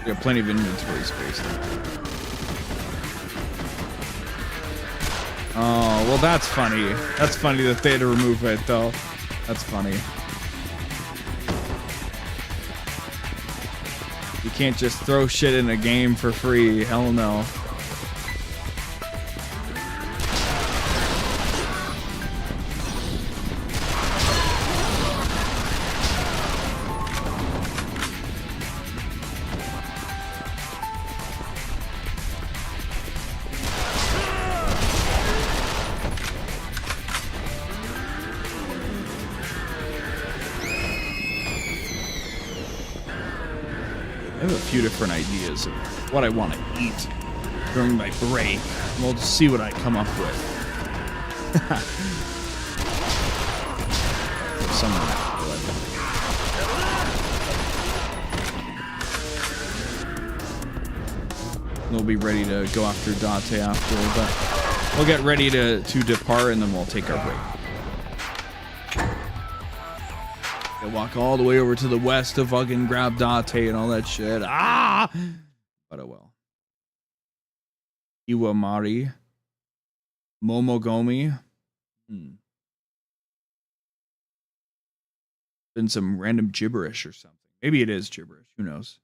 We have plenty of inventory space there. Oh, well, that's funny. That's funny that they had to remove it, though. That's funny. You can't just throw shit in a game for free. Hell no. I have a few different ideas of what I want to eat during my break. We'll just see what I come up with. We'll be ready to go after Date after, but we'll get ready to depart and then we'll take our break. We'll walk all the way over to the west to fucking grab Date and all that shit. Ah! But oh well. Iwamari. Momogomi. Been some random gibberish or something. Maybe it is gibberish. Who knows?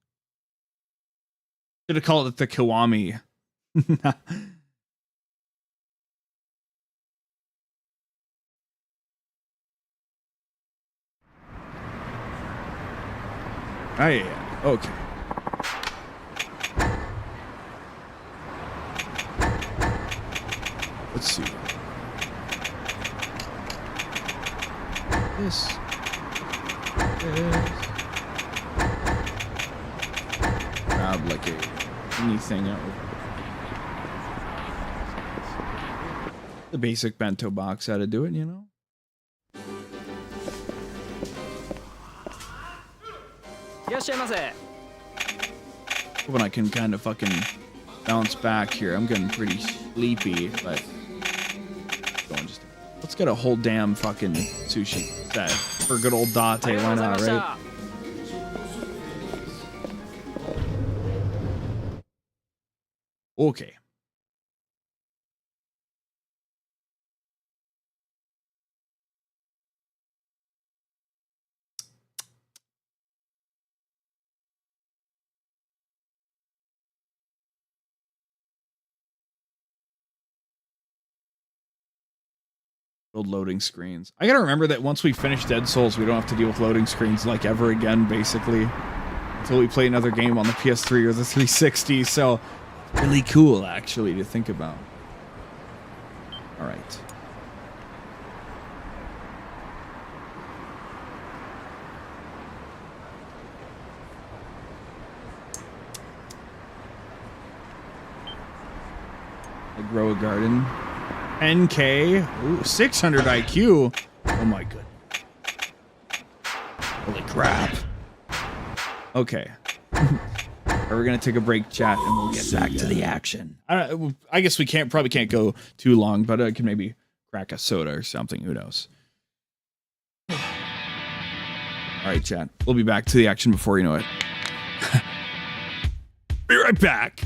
Should have called it the Kiwami. Oh yeah. Okay. Let's see. This. Grab like anything out. The basic bento box, how to do it, you know? Hoping I can kind of fucking bounce back here. I'm getting pretty sleepy, but let's get a whole damn fucking sushi set for good old Date. Why not, right? Okay. Build loading screens. I gotta remember that once we finish Dead Souls, we don't have to deal with loading screens like ever again, basically. Until we play another game on the PS3 or the 360, so really cool, actually, to think about. Alright. I grow a garden. 10K, ooh, 600 IQ. Oh my god. Holy crap. Okay. We're gonna take a break, chat, and we'll get back to the action. I guess we probably can't go too long, but I can maybe crack a soda or something. Who knows? All right, chat. We'll be back to the action before you know it. Be right back.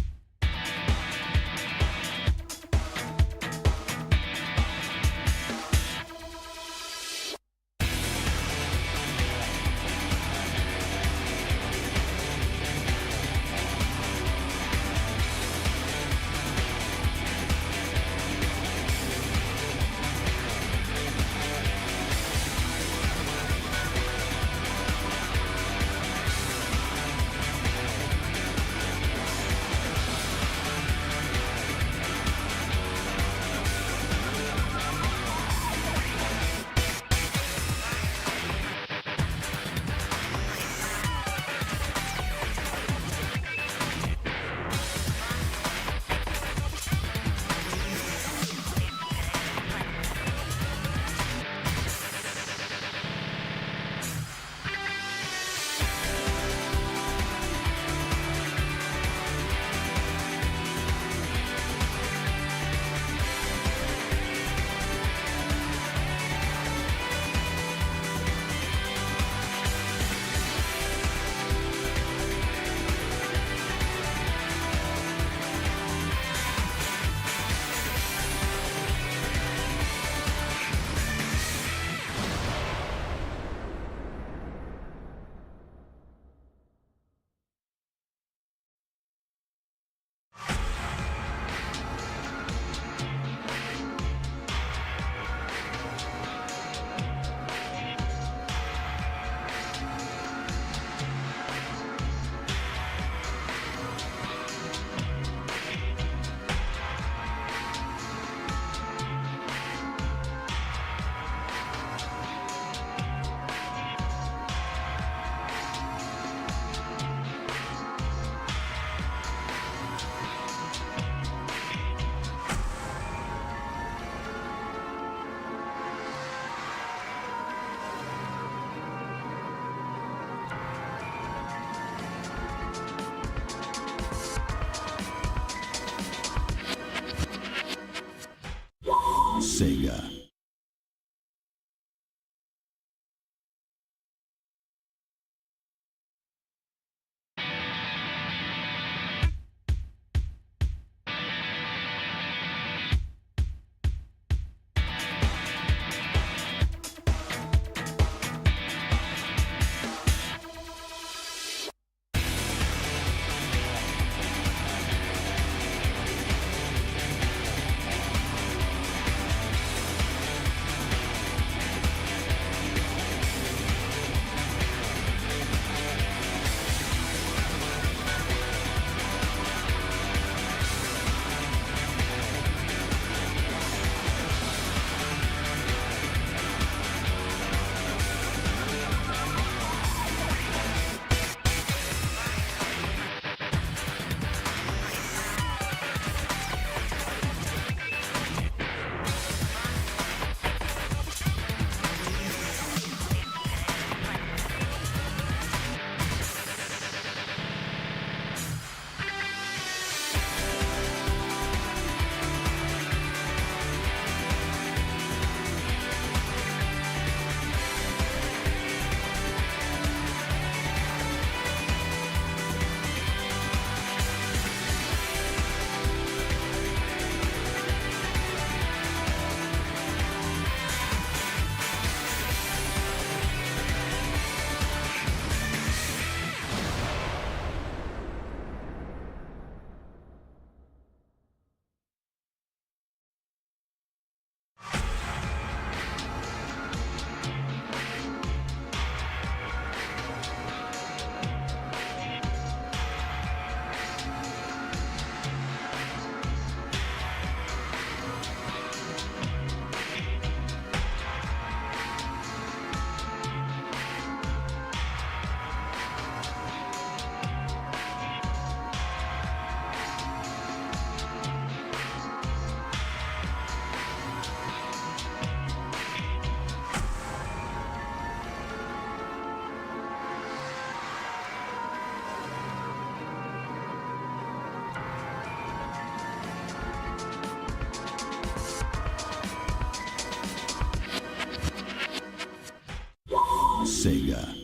Sega. Sega.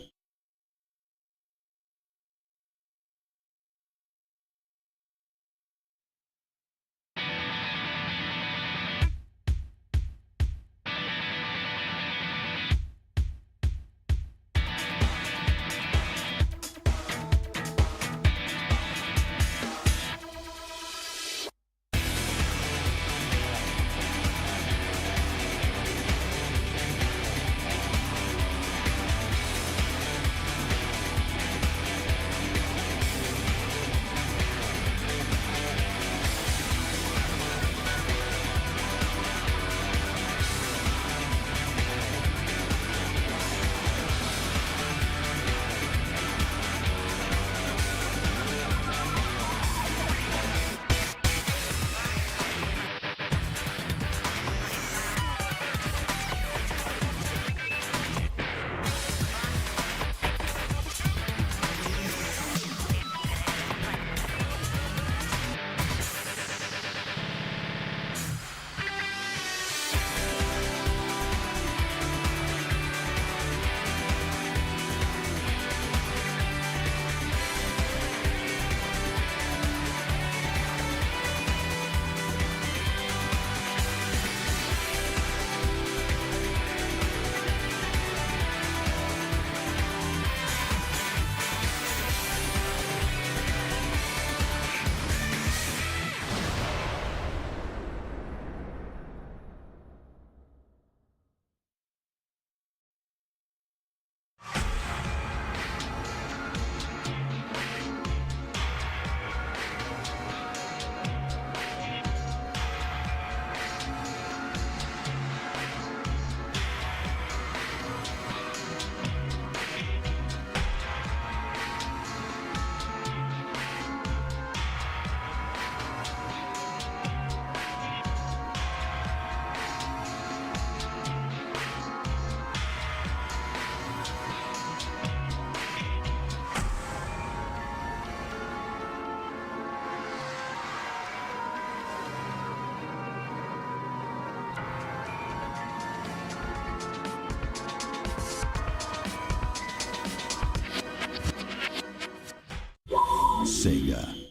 Sega.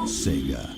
Sega.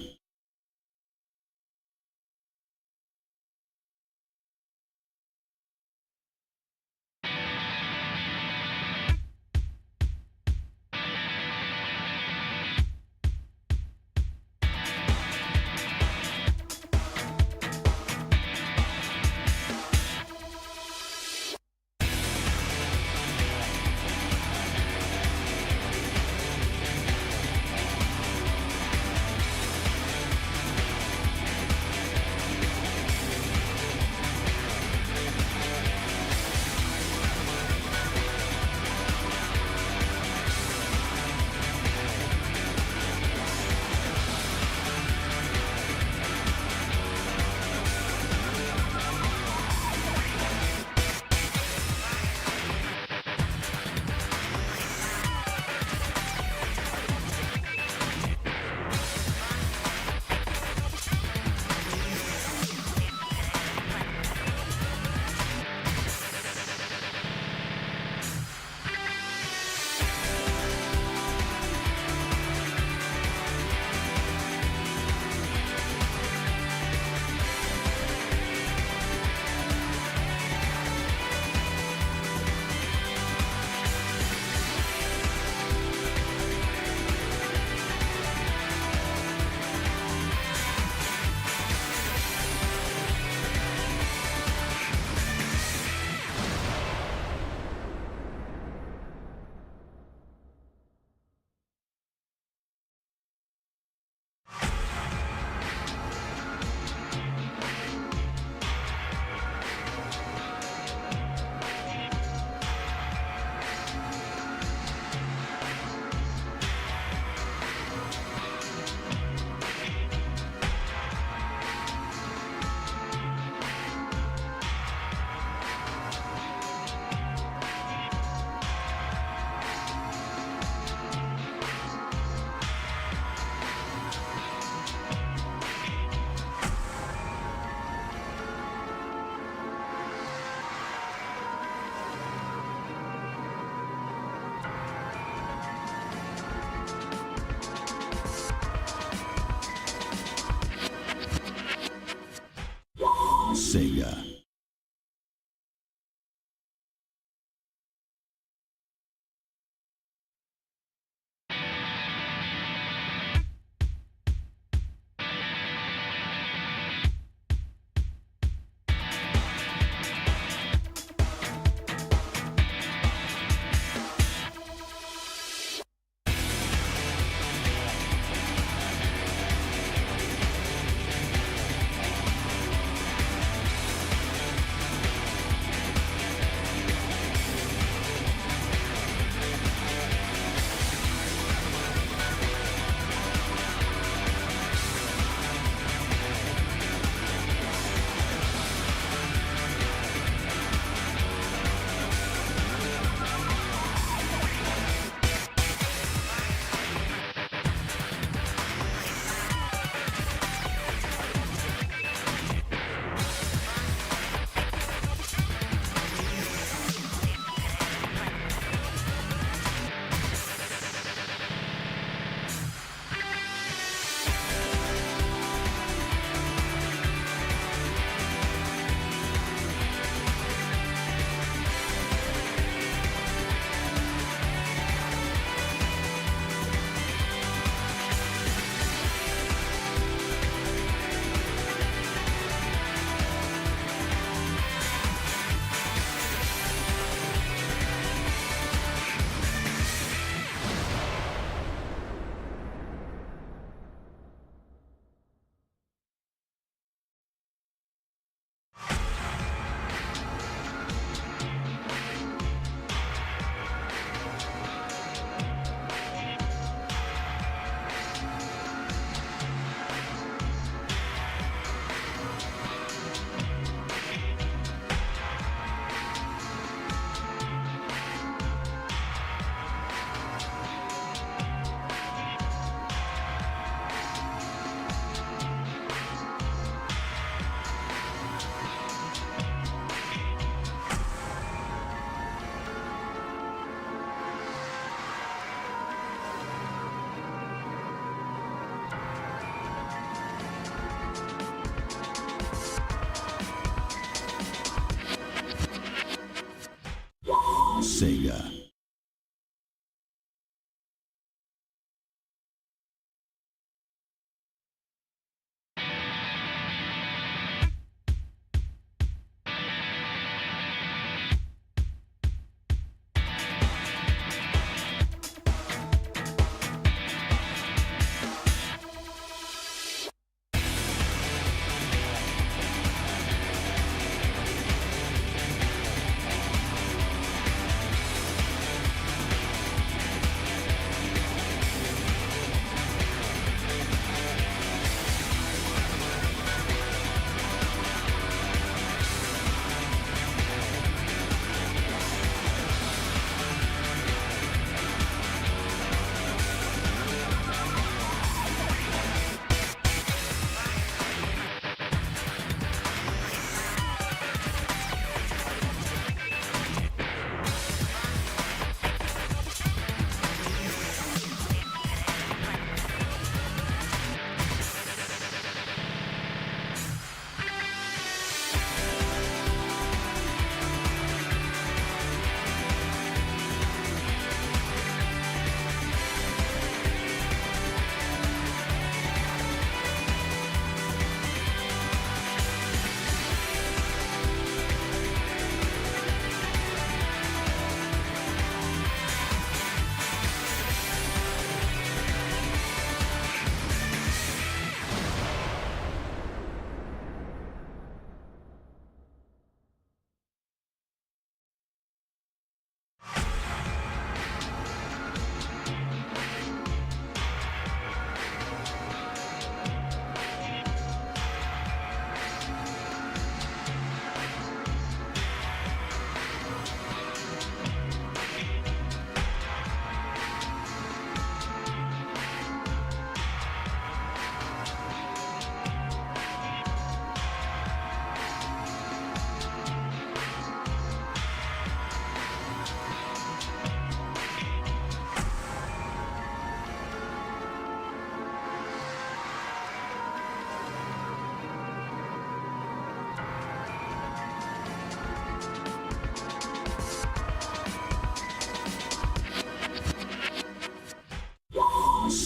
Sega.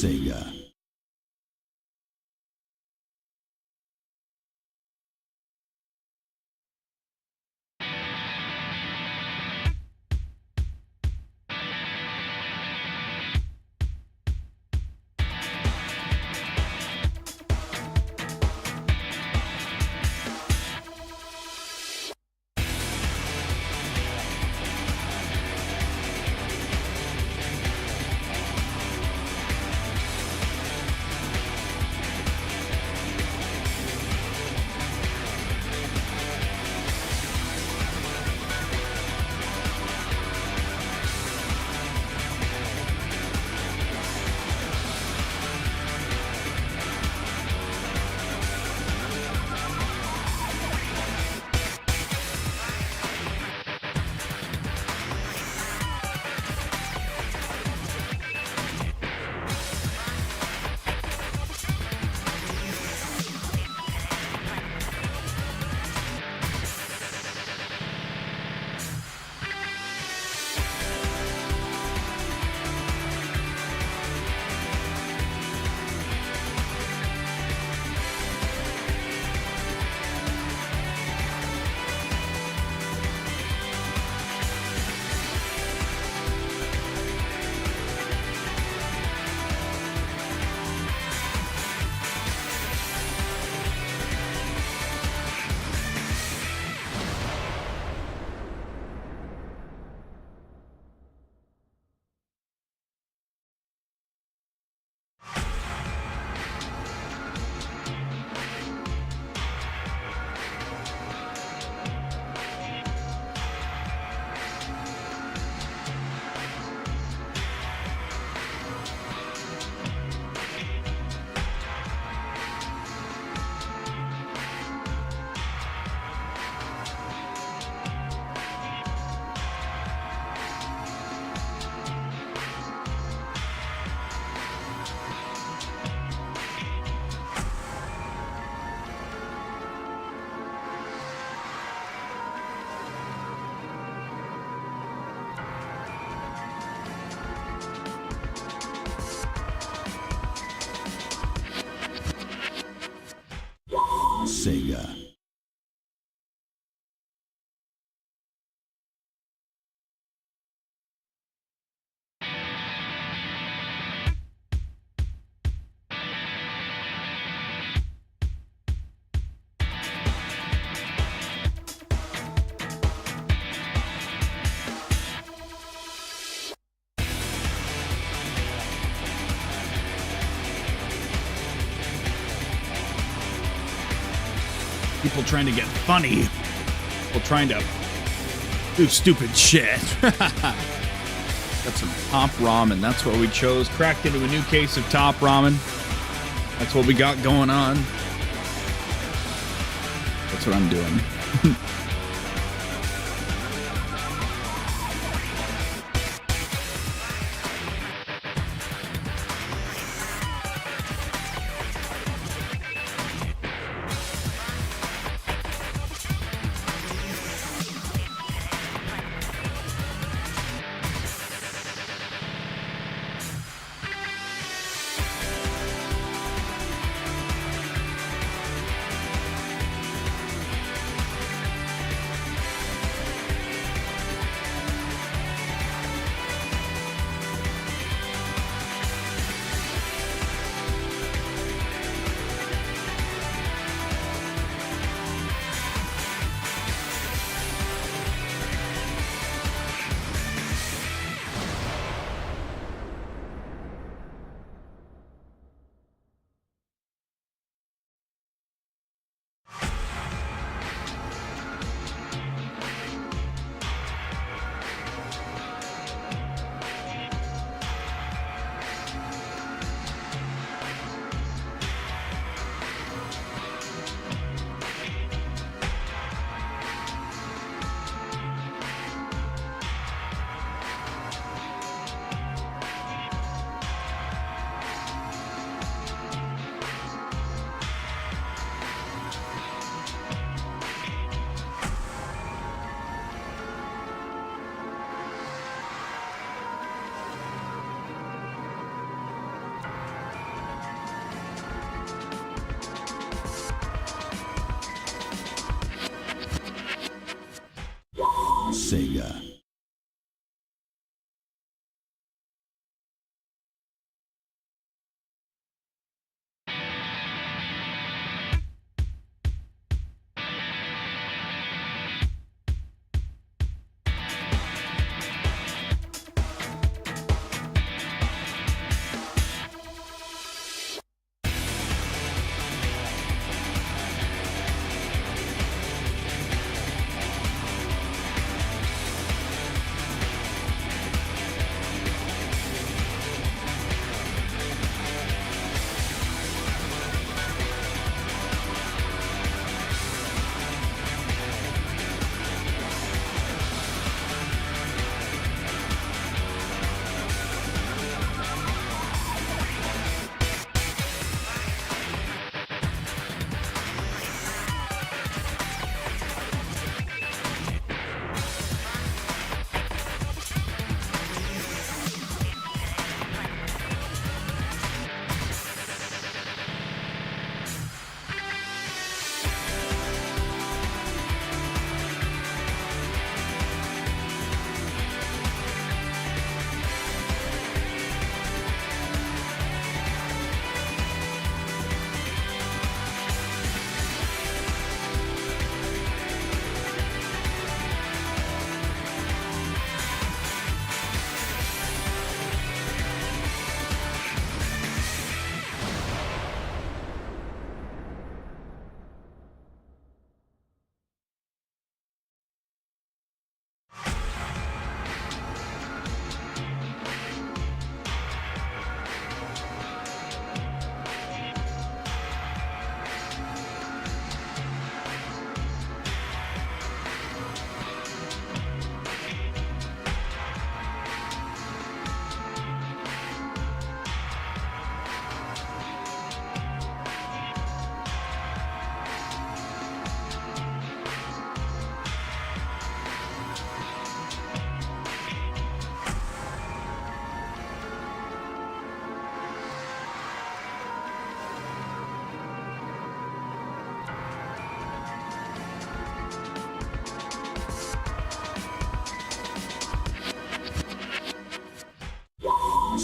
Sega. Sega. People trying to get funny. People trying to do stupid shit. Got some top ramen. That's what we chose. Cracked into a new case of top ramen. That's what we got going on. That's what I'm doing. Sega.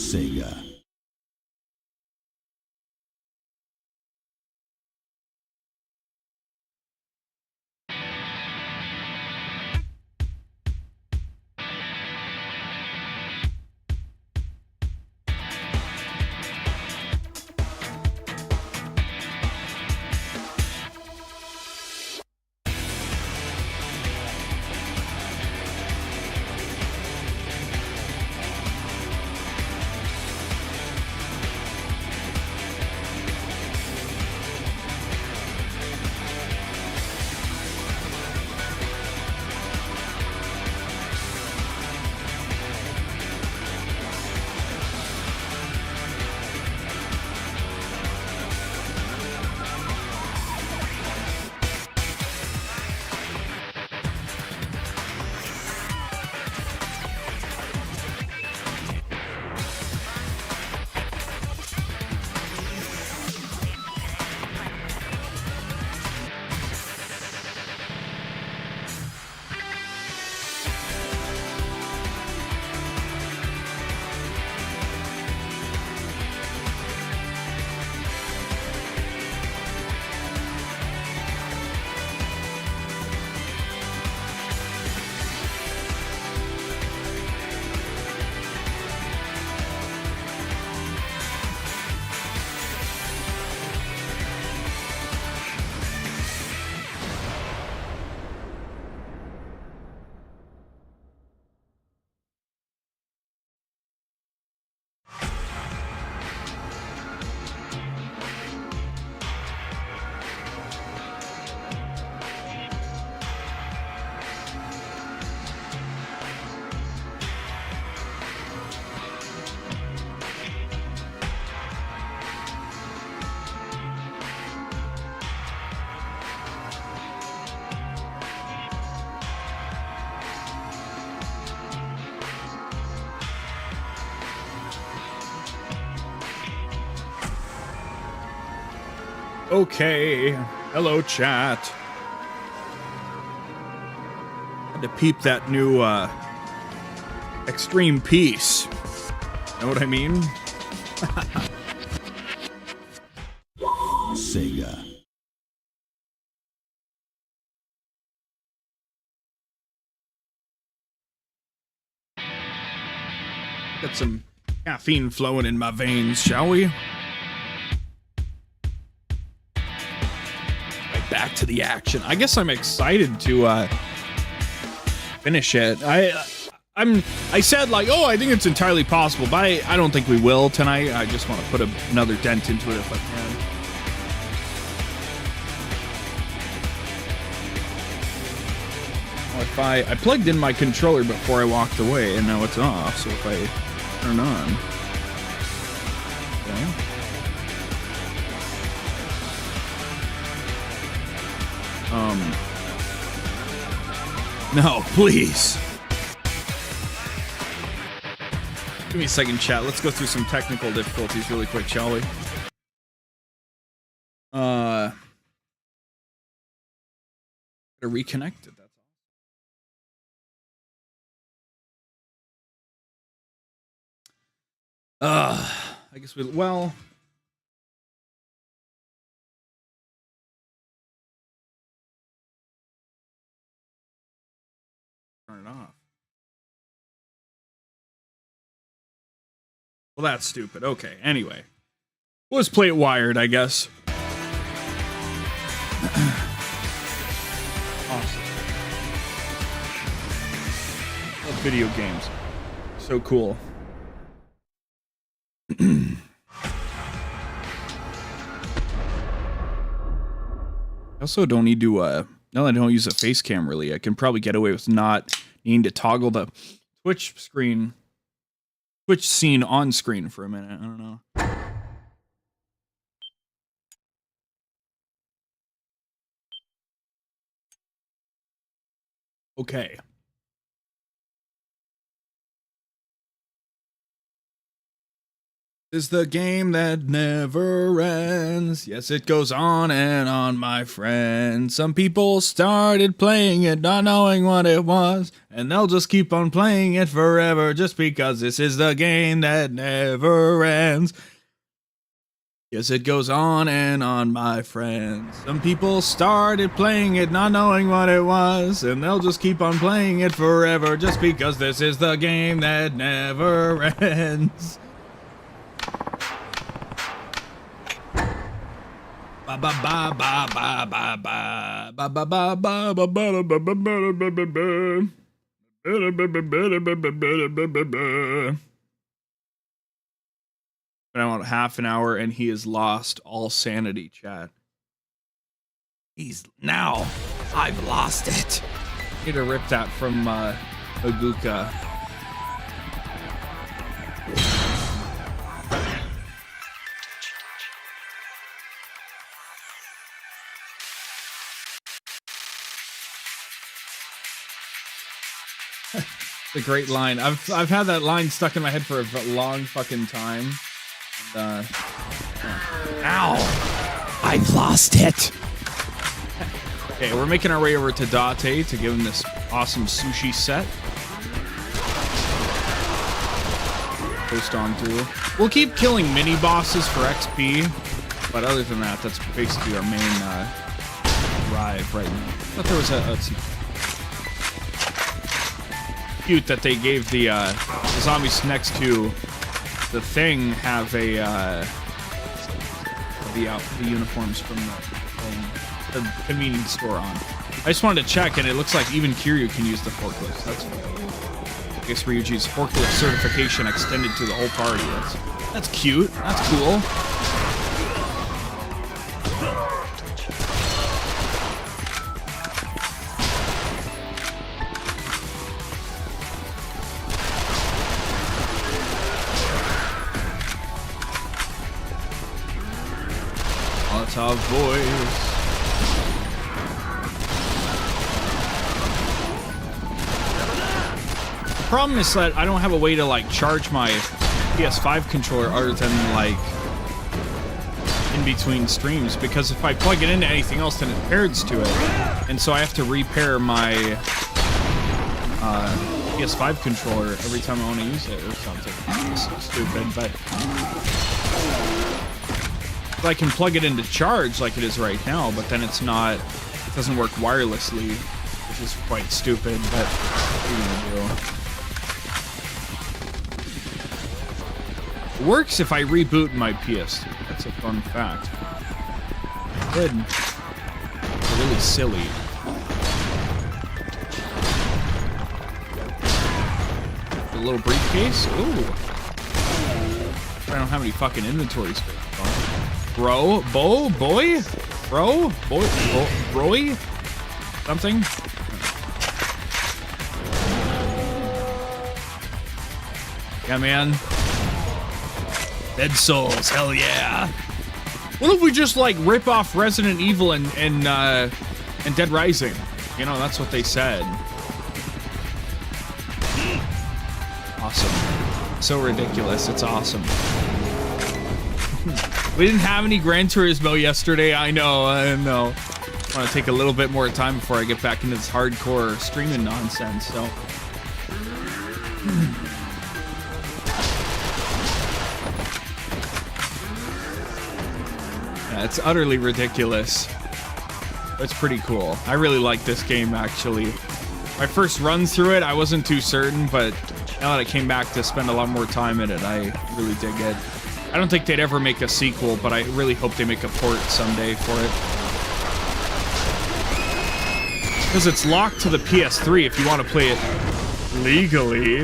Sega. Okay. Hello, chat. Had to peep that new extreme piece. Know what I mean? Sega. Got some caffeine flowing in my veins, shall we? Right back to the action. I guess I'm excited to finish it. I said like, oh, I think it's entirely possible, but I don't think we will tonight. I just want to put another dent into it if I can. Well, if I plugged in my controller before I walked away, and now it's off. So if I turn on, okay. No, please. Give me a second, chat. Let's go through some technical difficulties really quick, shall we? Gotta reconnect it. That's all. I guess well. Turn it off. Well, that's stupid. Okay, anyway. Let's play it wired, I guess. Awesome. Love video games. So cool. I also don't need to, now that I don't use a face cam really, I can probably get away with not needing to toggle the Twitch scene on screen for a minute. I don't know. Okay. This is the game that never ends. Yes, it goes on and on, my friend. Some people started playing it not knowing what it was, and they'll just keep on playing it forever just because this is the game that never ends. Yes, it goes on and on, my friend. Some people started playing it not knowing what it was, and they'll just keep on playing it forever just because this is the game that never ends. Ba ba ba ba ba ba ba ba ba ba ba ba ba ba ba. Been out half an hour and he has lost all sanity, chat. I've lost it. Need to rip that from Aguka. It's a great line. I've had that line stuck in my head for a long fucking time. And, ow! I've lost it. Okay, we're making our way over to Date to give him this awesome sushi set. Post on through. We'll keep killing mini bosses for XP, but other than that, that's basically our main drive right now. I thought there was let's see. Cute that they gave the zombies next to the thing have a the uniforms from the convenience store on. I just wanted to check, and it looks like even Kiryu can use the forklift. That's I guess Ryuji's forklift certification extended to the whole party. That's cute. That's cool. Our voice. The problem is that I don't have a way to like charge my PS5 controller other than like in between streams, because if I plug it into anything else then it pairs to it, and so I have to repair my PS5 controller every time I want to use it or something. It's so stupid, but I can plug it into charge like it is right now, but then it doesn't work wirelessly, which is quite stupid, but what are you gonna do? It works if I reboot my PS3. That's a fun fact. Good. Really silly. A little briefcase? Ooh. I don't have any fucking inventory space. Bro? Boy? Roy? Something? Yeah, man. Dead Souls, hell yeah. What if we just like rip off Resident Evil and Dead Rising? You know, that's what they said. Awesome. So ridiculous. It's awesome. We didn't have any Gran Turismo yesterday. I know. I want to take a little bit more time before I get back into this hardcore streaming nonsense. So. Yeah, it's utterly ridiculous. It's pretty cool. I really like this game, actually. My first run through it, I wasn't too certain, but now that I came back to spend a lot more time in it, I really dig it. I don't think they'd ever make a sequel, but I really hope they make a port someday for it. Because it's locked to the PS3 if you want to play it legally.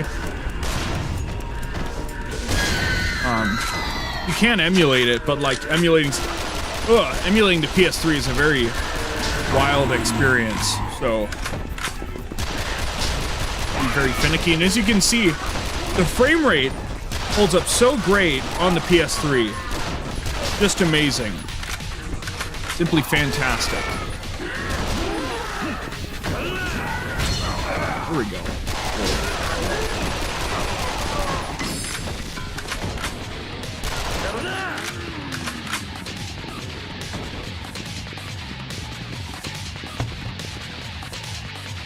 You can emulate it, but like emulating the PS3 is a very wild experience. So be very finicky, and as you can see, the frame rate holds up so great on the PS3. Just amazing. Simply fantastic. Here we go.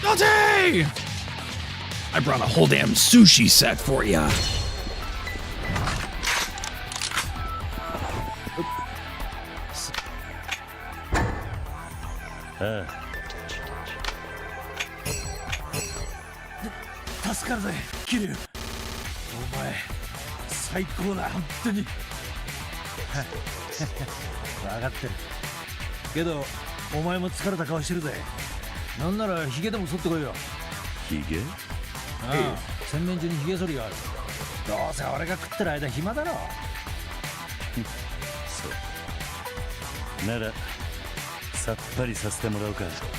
Dante! I brought a whole damn sushi set for ya.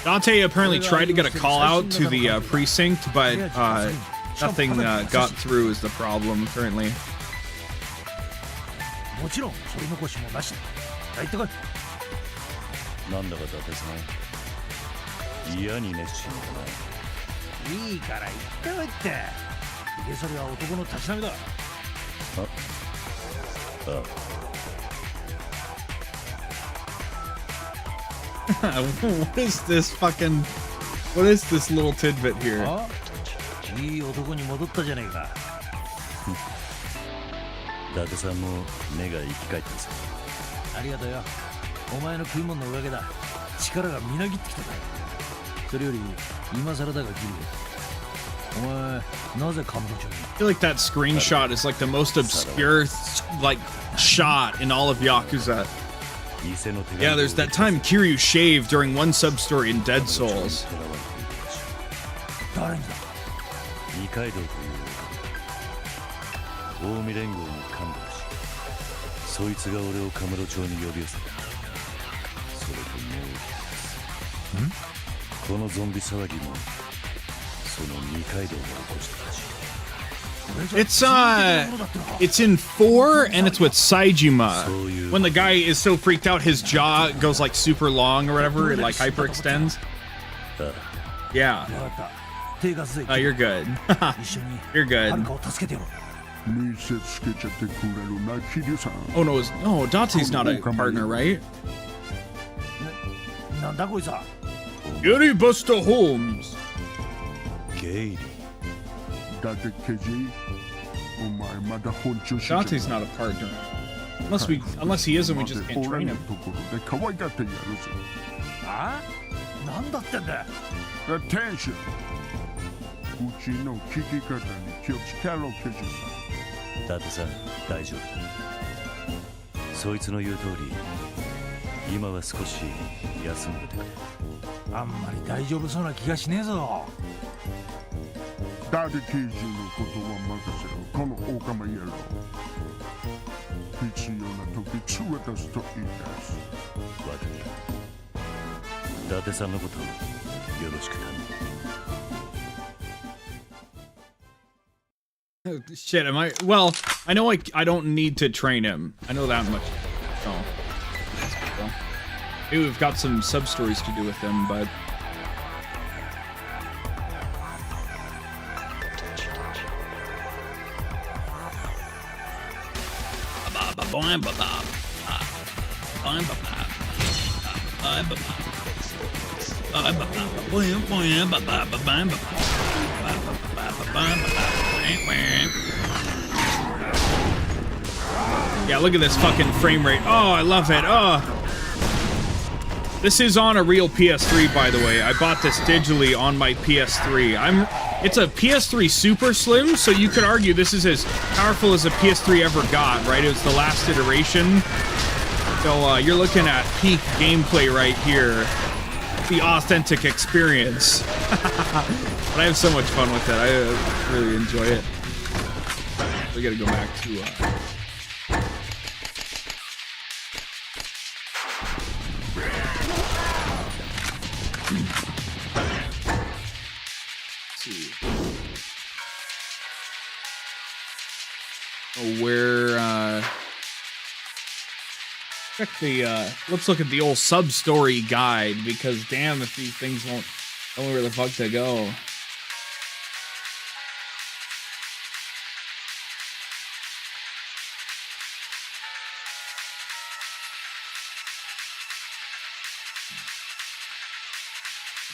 Dante apparently tried to get a call out to the precinct, but nothing got through is the problem currently. What is this little tidbit here? I feel like that screenshot is like the most obscure shot in all of Yakuza. Yeah, there's that time Kiryu shaved during one sub-story in Dead Souls. It's in 4 and it's with Saejima. When the guy is so freaked out his jaw goes like super long or whatever, it like hyperextends. Yeah. Oh, you're good. You're good. Oh no, Dante's not a partner, right? Gary Buster Holmes. だってケジお前まだ本調子じゃない Dante's not a partner. Unless he is and we just can't 俺 train の him. ところで可愛がってやるぞあなんだってんだ。 Attention うちの聞き方に気をつけろケジさん伊達さん大丈夫だ。そいつの言う通り今は少し休んでてくれ。あんまり大丈夫そうな気がしねえぞ。ダディ刑事のことは任せろこのオカマ野郎必要な時血を出すと言い出すわかった。伊達さんのことよろしく頼む。 Shit, am I? Well, I know I don't need to train him. I know that much. So, that's cool. Maybe we've got some sub stories to do with him, but. Yeah, look at this fucking frame rate. Oh, I love it. Oh. This is on a real PS3, by the way. I bought this digitally on my PS3. It's a PS3 Super Slim, so you could argue this is as powerful as a PS3 ever got, right? It was the last iteration. So you're looking at peak gameplay right here. The authentic experience. But I have so much fun with it. I really enjoy it. We gotta go back to... check the let's look at the old sub-story guide, because damn if these things won't tell me where the fuck to go.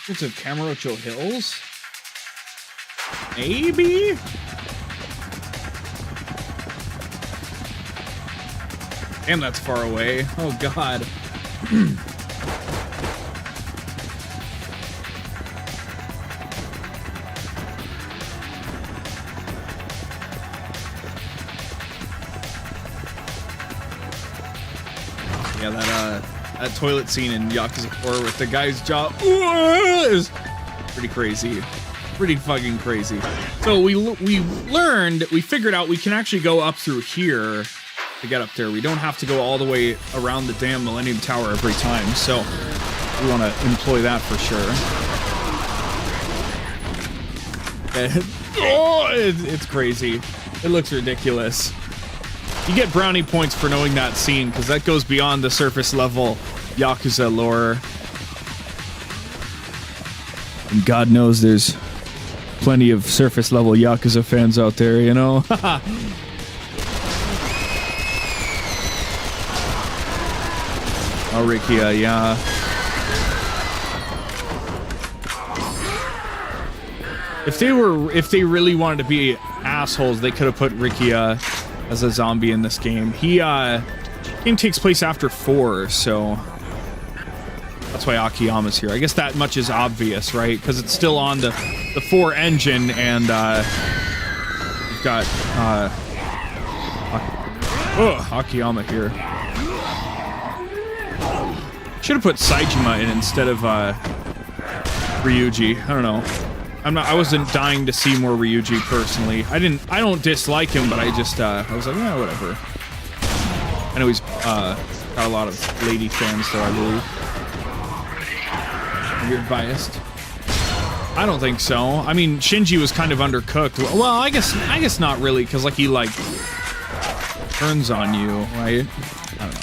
It's of Camarocho Hills? Maybe? Damn, that's far away. Oh, God. Yeah, that toilet scene in Yakuza 4 with the guy's jaw is pretty crazy. Pretty fucking crazy. So we figured out we can actually go up through here to get up there. We don't have to go all the way around the damn Millennium Tower every time, so we want to employ that for sure. Oh, it's crazy. It looks ridiculous. You get brownie points for knowing that scene, because that goes beyond the surface level Yakuza lore. And God knows there's plenty of surface level Yakuza fans out there, you know? Oh, Rikia, yeah. If they really wanted to be assholes, they could have put Rikia as a zombie in this game. Game takes place after 4, so that's why Akiyama's here. I guess that much is obvious, right? Because it's still on the 4 engine, and we've got Akiyama here. Should have put Saejima in instead of Ryuji. I don't know. I wasn't dying to see more Ryuji personally. I don't dislike him, but I was like, yeah, whatever. I know he's got a lot of lady fans though, I believe. You're biased. I don't think so. I mean, Shinji was kind of undercooked. Well, I guess not really, because like he like turns on you, right? I don't know.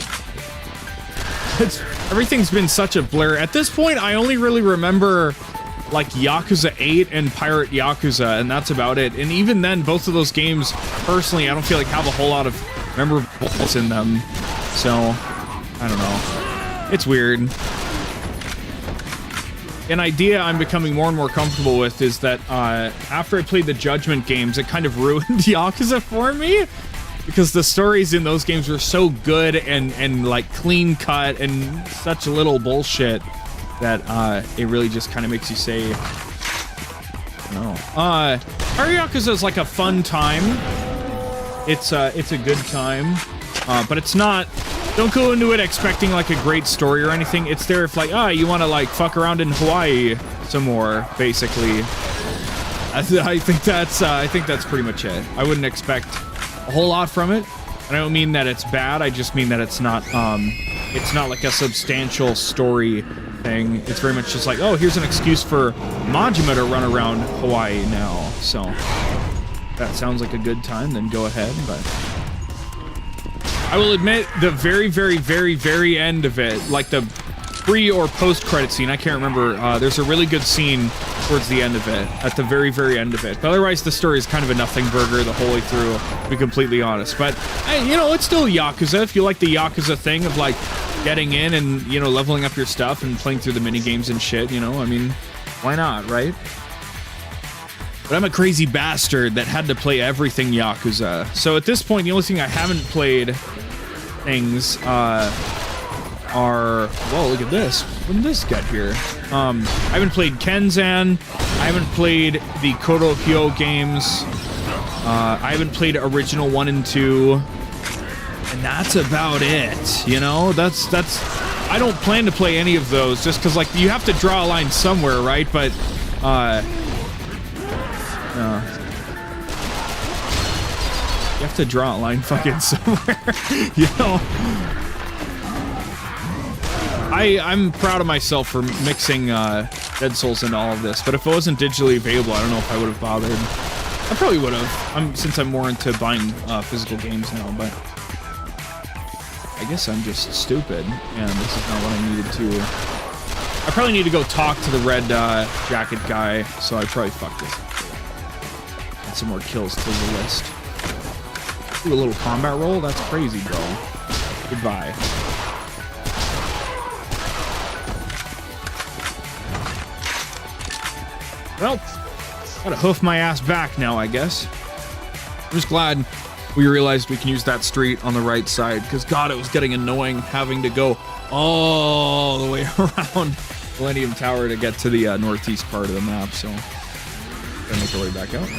Everything's been such a blur. At this point, I only really remember like Yakuza 8 and Pirate Yakuza, and that's about it. And even then, both of those games, personally, I don't feel like have a whole lot of memorables in them. So, I don't know. It's weird. an idea I'm becoming more and more comfortable with is that after I played the Judgment games, it kind of ruined Yakuza for me. Because the stories in those games were so good and like clean cut and such little bullshit that it really just kind of makes you say no. Yakuza is like a fun time. It's a good time, but it's not. Don't go into it expecting like a great story or anything. It's there if like you want to like fuck around in Hawaii some more, basically. I think that's pretty much it. I wouldn't expect a whole lot from it. And I don't mean that it's bad, I just mean that it's not like a substantial story thing. It's very much just like, oh, here's an excuse for Majima to run around Hawaii now. So that sounds like a good time, then go ahead. But I will admit, the very, very, very, very end of it, like the pre or post credit scene, I can't remember, there's a really good scene towards the end of it, at the very, very end of it. But otherwise, the story is kind of a nothing burger the whole way through, to be completely honest. But, you know, it's still Yakuza. If you like the Yakuza thing of, like, getting in and, you know, leveling up your stuff and playing through the mini games and shit, you know, I mean, why not, right? But I'm a crazy bastard that had to play everything Yakuza. So at this point, the only thing I haven't played things, are, whoa, look at this. What did this get here? I haven't played Kenzan. I haven't played the Kurohyou games. I haven't played original 1 and 2. And that's about it, you know? That's I don't plan to play any of those just because, like, you have to draw a line somewhere, right? But, you have to draw a line fucking somewhere, you know? I'm proud of myself for mixing Dead Souls into all of this, but if it wasn't digitally available, I don't know if I would have bothered. I probably would have, since I'm more into buying physical games now, but I guess I'm just stupid, and this is not what I needed to. I probably need to go talk to the red jacket guy, so I probably fucked this up. Add some more kills to the list. Do a little combat roll? That's crazy, bro. Goodbye. Well, gotta hoof my ass back now, I guess. I'm just glad we realized we can use that street on the right side, because God, it was getting annoying having to go all the way around Millennium Tower to get to the northeast part of the map, so gotta make our way back out.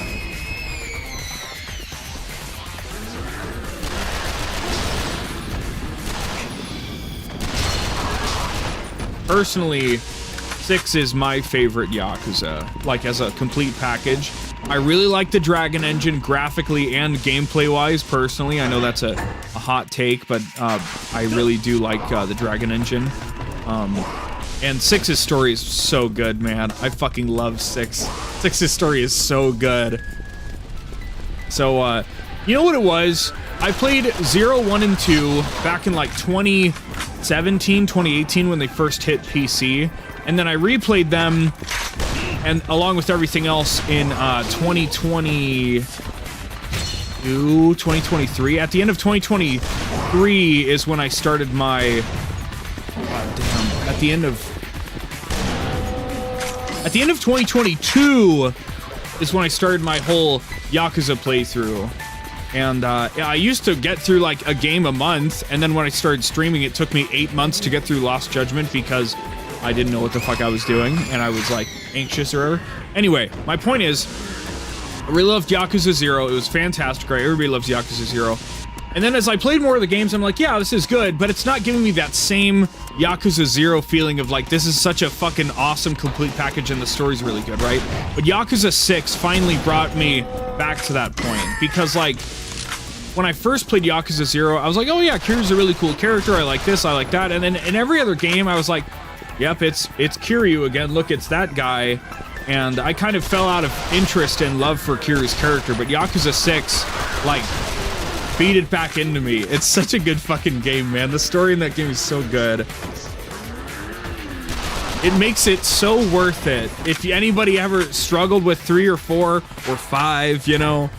Personally, 6 is my favorite Yakuza, like as a complete package. I really like the Dragon Engine graphically and gameplay-wise, personally. I know that's a hot take, but I really do like the Dragon Engine. And 6's story is so good, man. I fucking love 6. 6's story is so good. So, you know what it was? I played 0, 1, and 2 back in like 2017, 2018 when they first hit PC. And then I replayed them, and along with everything else in 2022, 2023. At the end of 2023 is when I started my. God damn! At the end of 2022 is when I started my whole Yakuza playthrough. And I used to get through like a game a month, and then when I started streaming, it took me 8 months to get through Lost Judgment because I didn't know what the fuck I was doing, and I was like anxious or whatever. Anyway, my point is, I really loved Yakuza 0. It was fantastic, right? Everybody loves Yakuza 0. And then as I played more of the games, I'm like, yeah, this is good, but it's not giving me that same Yakuza 0 feeling of like, this is such a fucking awesome complete package and the story's really good, right? But Yakuza 6 finally brought me back to that point, because like, when I first played Yakuza 0, I was like, oh yeah, Kiryu's a really cool character, I like this, I like that, and then in every other game, I was like, yep, it's Kiryu again, look, it's that guy, and I kind of fell out of interest and love for Kiryu's character, but Yakuza 6, like, beat it back into me. It's such a good fucking game, man. The story in that game is so good. It makes it so worth it. If anybody ever struggled with 3 or 4 or 5, you know,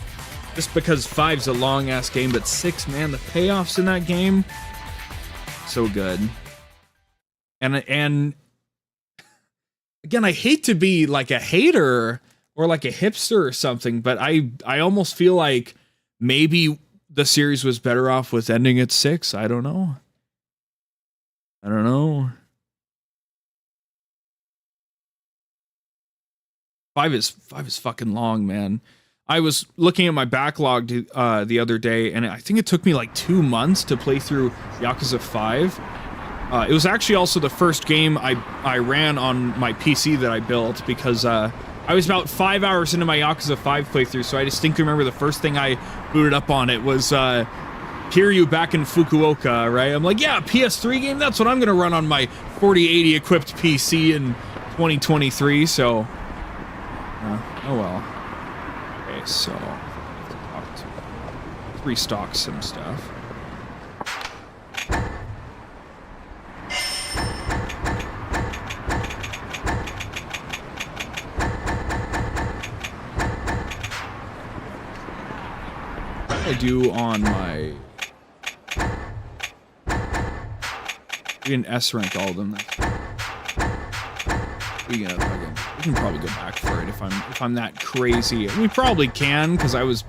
just because 5's a long-ass game, but 6, man, the payoffs in that game, so good. And again, I hate to be like a hater or like a hipster or something, but I almost feel like maybe the series was better off with ending at 6. I don't know. 5 is fucking long, man. I was looking at my backlog the other day, and I think it took me like 2 months to play through Yakuza 5. It was actually also the first game I ran on my PC that I built, because I was about 5 hours into my Yakuza 5 playthrough, so I distinctly remember the first thing I booted up on it was Kiryu back in Fukuoka, right? I'm like, yeah, PS3 game, that's what I'm gonna run on my 4080 equipped PC in 2023, so... oh well. Okay, so... I have to talk to... restock some stuff. I do on my... We can S rank all of them. We can probably go back for it if I'm that crazy. We probably can, because I was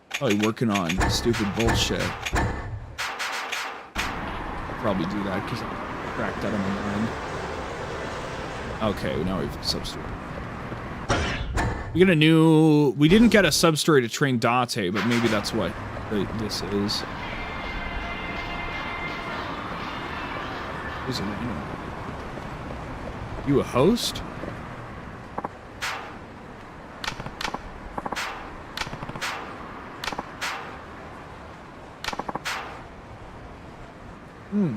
probably working on stupid bullshit. I'll probably do that because I cracked that on my mind. Okay, now we've substituted. We get a new... We didn't get a sub-story to train Date, but maybe that's what this is. Who's it? You a host? Hmm.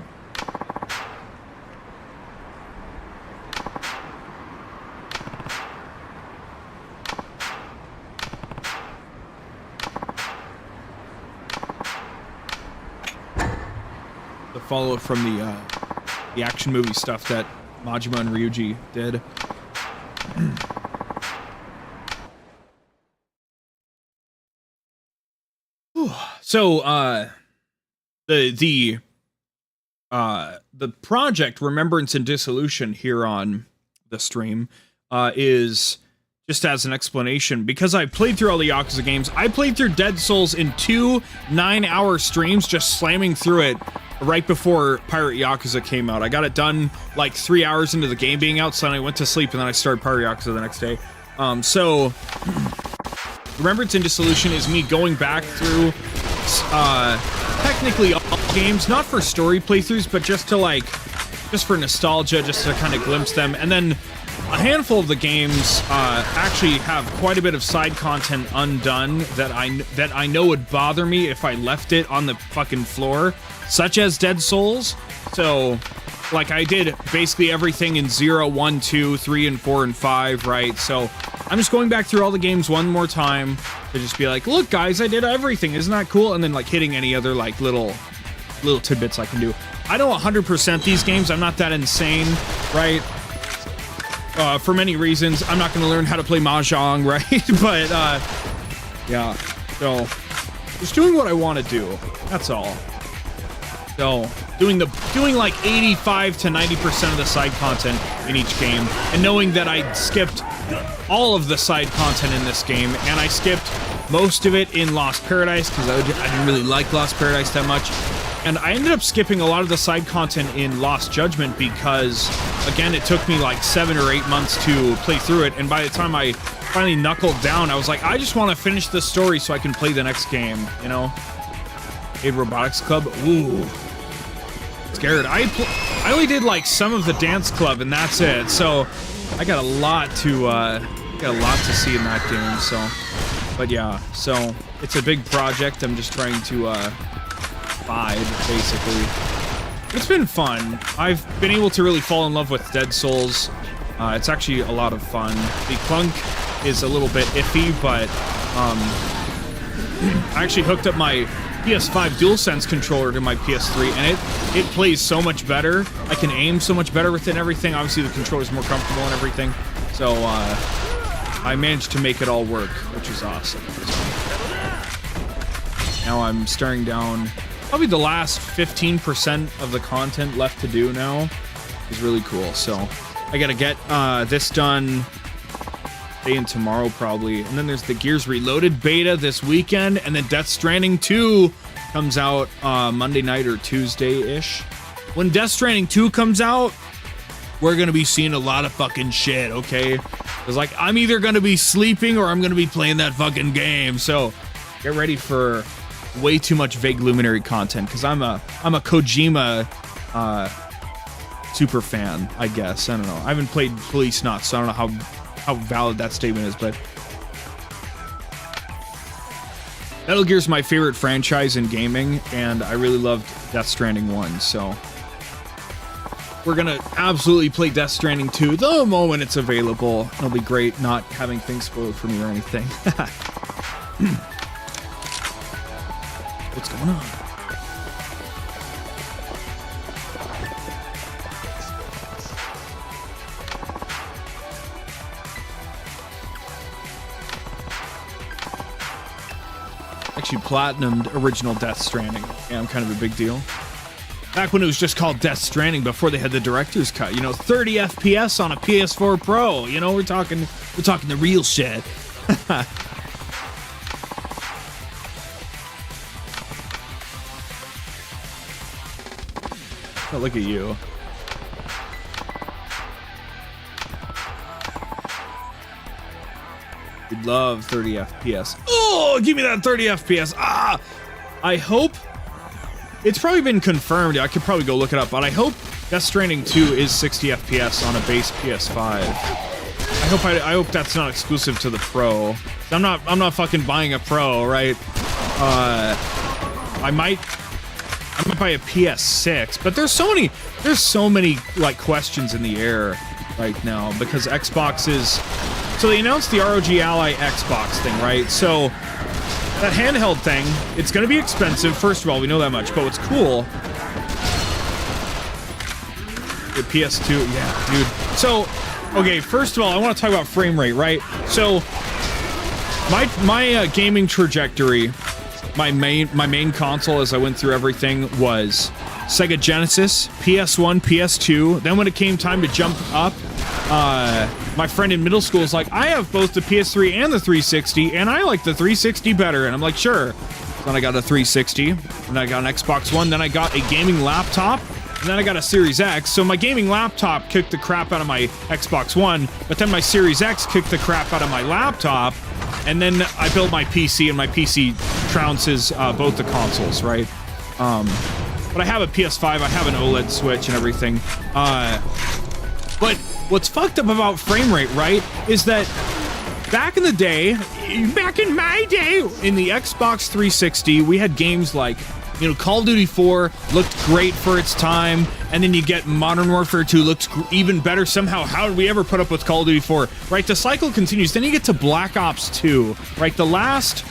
The follow-up from the action movie stuff that Majima and Ryuji did. So, the project Remembrance and Dissolution here on the stream is, just as an explanation, because I played through all the Yakuza games. I played through Dead Souls in 2 9-hour streams, just slamming through it right before Pirate Yakuza came out. I got it done like 3 hours into the game being out, so then I went to sleep, and then I started Pirate Yakuza the next day. So Remembrance and Dissolution is me going back through technically all games, not for story playthroughs, but just to just for nostalgia, just to kind of glimpse them. And then a handful of the games actually have quite a bit of side content undone that I know would bother me if I left it on the fucking floor, such as Dead Souls. So, like, I did basically everything in 0, 1, 2, 3, and 4, and 5, right? So, I'm just going back through all the games one more time to just be like, look, guys, I did everything. Isn't that cool? And then, like, hitting any other, like, little tidbits I can do. I don't 100% these games. I'm not that insane, right? For many reasons. I'm not going to learn how to play Mahjong, right? But, yeah. So, just doing what I want to do. That's all. So, doing like 85 to 90% of the side content in each game, and knowing that I skipped all of the side content in this game, and I skipped most of it in Lost Paradise, because I didn't really like Lost Paradise that much. And I ended up skipping a lot of the side content in Lost Judgment because, again, it took me like 7 or 8 months to play through it, and by the time I finally knuckled down, I was like, I just want to finish the story so I can play the next game, you know? Aid Robotics Club, ooh. Scared. I only did like some of the dance club, and that's it. So I got a lot to see in that game. So, but yeah, so it's a big project. I'm just trying to vibe, basically. It's been fun. I've been able to really fall in love with Dead Souls. It's actually a lot of fun. The clunk is a little bit iffy, but I actually hooked up my PS5 DualSense controller to my PS3, and it plays so much better. I can aim so much better with it and everything. Obviously, the controller's more comfortable and everything. So, I managed to make it all work, which is awesome. So, now I'm staring down probably the last 15% of the content left to do now. Is really cool. So, I gotta get this done today and tomorrow probably. And then there's the Gears Reloaded beta this weekend, and then Death Stranding 2 comes out Monday night or Tuesday-ish. When Death Stranding 2 comes out, we're gonna be seeing a lot of fucking shit, okay? Because, like, I'm either gonna be sleeping or I'm gonna be playing that fucking game. So get ready for way too much vague Luminary content, because I'm a Kojima super fan, I guess. I don't know. I haven't played Police Knots, so I don't know how valid that statement is, but Metal Gear's my favorite franchise in gaming, and I really loved Death Stranding 1, so we're gonna absolutely play Death Stranding 2 the moment it's available. It'll be great not having things spoiled for me or anything. What's going on? Actually platinumed original Death Stranding. Yeah, I'm kind of a big deal. Back when it was just called Death Stranding, before they had the director's cut, you know, 30 FPS on a PS4 Pro. You know, we're talking the real shit. Oh, look at you. We love 30 FPS. Oh, give me that 30 FPS. Ah! I hope it's probably been confirmed. I could probably go look it up, but I hope Death Stranding 2 is 60 FPS on a base PS5. I hope that's not exclusive to the Pro. I'm not fucking buying a Pro, right? I might buy a PS6, but there's so many like questions in the air right now, because Xbox is, so they announced the ROG Ally Xbox thing, right? So that handheld thing, it's going to be expensive. First of all, we know that much, but what's cool, the PS2, yeah, dude. So, okay, first of all, I want to talk about frame rate, right? So my gaming trajectory, my main console as I went through everything was Sega Genesis, PS1, PS2. Then when it came time to jump up, my friend in middle school was like, I have both the PS3 and the 360, and I like the 360 better. And I'm like, sure. Then I got a 360, and then I got an Xbox One, then I got a gaming laptop, and then I got a Series X. So my gaming laptop kicked the crap out of my Xbox One, but then my Series X kicked the crap out of my laptop, and then I built my PC, and my PC trounces both the consoles, right? But I have a PS5, I have an OLED Switch and everything. But what's fucked up about frame rate, right, is that back in the day, back in my day, in the Xbox 360, we had games like, you know, Call of Duty 4 looked great for its time, and then you get Modern Warfare 2 looked even better somehow. How did we ever put up with Call of Duty 4? Right, the cycle continues. Then you get to Black Ops 2, right, the last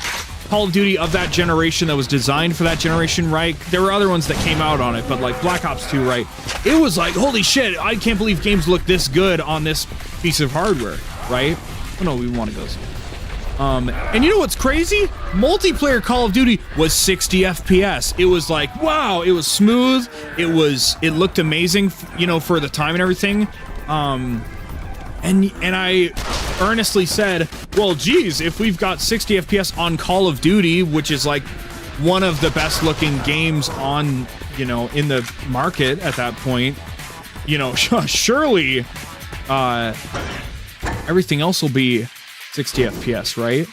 Call of Duty of that generation that was designed for that generation, right? There were other ones that came out on it, but like Black Ops 2, right? It was like, holy shit, I can't believe games look this good on this piece of hardware, right? Oh no, we want to go. And you know what's crazy? Multiplayer Call of Duty was 60 FPS. It was like, wow, it was smooth. It looked amazing, you know, for the time and everything. And I earnestly said, well, geez, if we've got 60 FPS on Call of Duty, which is like one of the best looking games on, you know, in the market at that point, you know, surely everything else will be 60 FPS, right?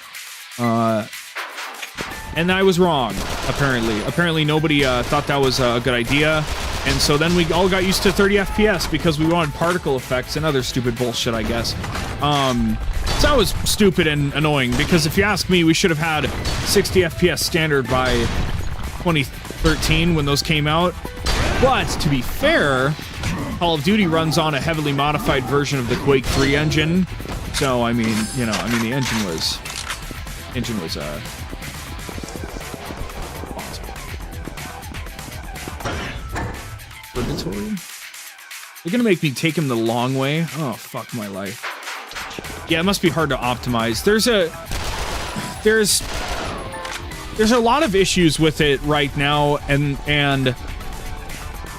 And I was wrong, apparently. Apparently nobody thought that was a good idea. And so then we all got used to 30 FPS because we wanted particle effects and other stupid bullshit, I guess. So that was stupid and annoying, because if you ask me, we should have had 60 FPS standard by 2013 when those came out. But to be fair, Call of Duty runs on a heavily modified version of the Quake 3 engine. So, I mean, you know, the engine was purgatory? You're gonna make me take him the long way? Oh, fuck my life. Yeah, it must be hard to optimize. There's a lot of issues with it right now, and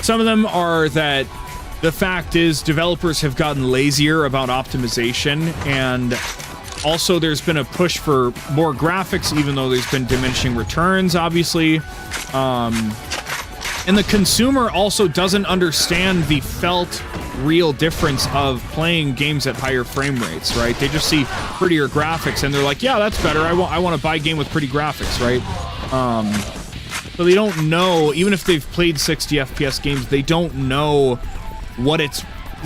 some of them are that the fact is developers have gotten lazier about optimization, and also there's been a push for more graphics, even though there's been diminishing returns, obviously. And the consumer also doesn't understand the felt real difference of playing games at higher frame rates, right? They just see prettier graphics and they're like, yeah, that's better. I want to buy a game with pretty graphics, right? So they don't know, even if they've played 60 FPS games, they don't know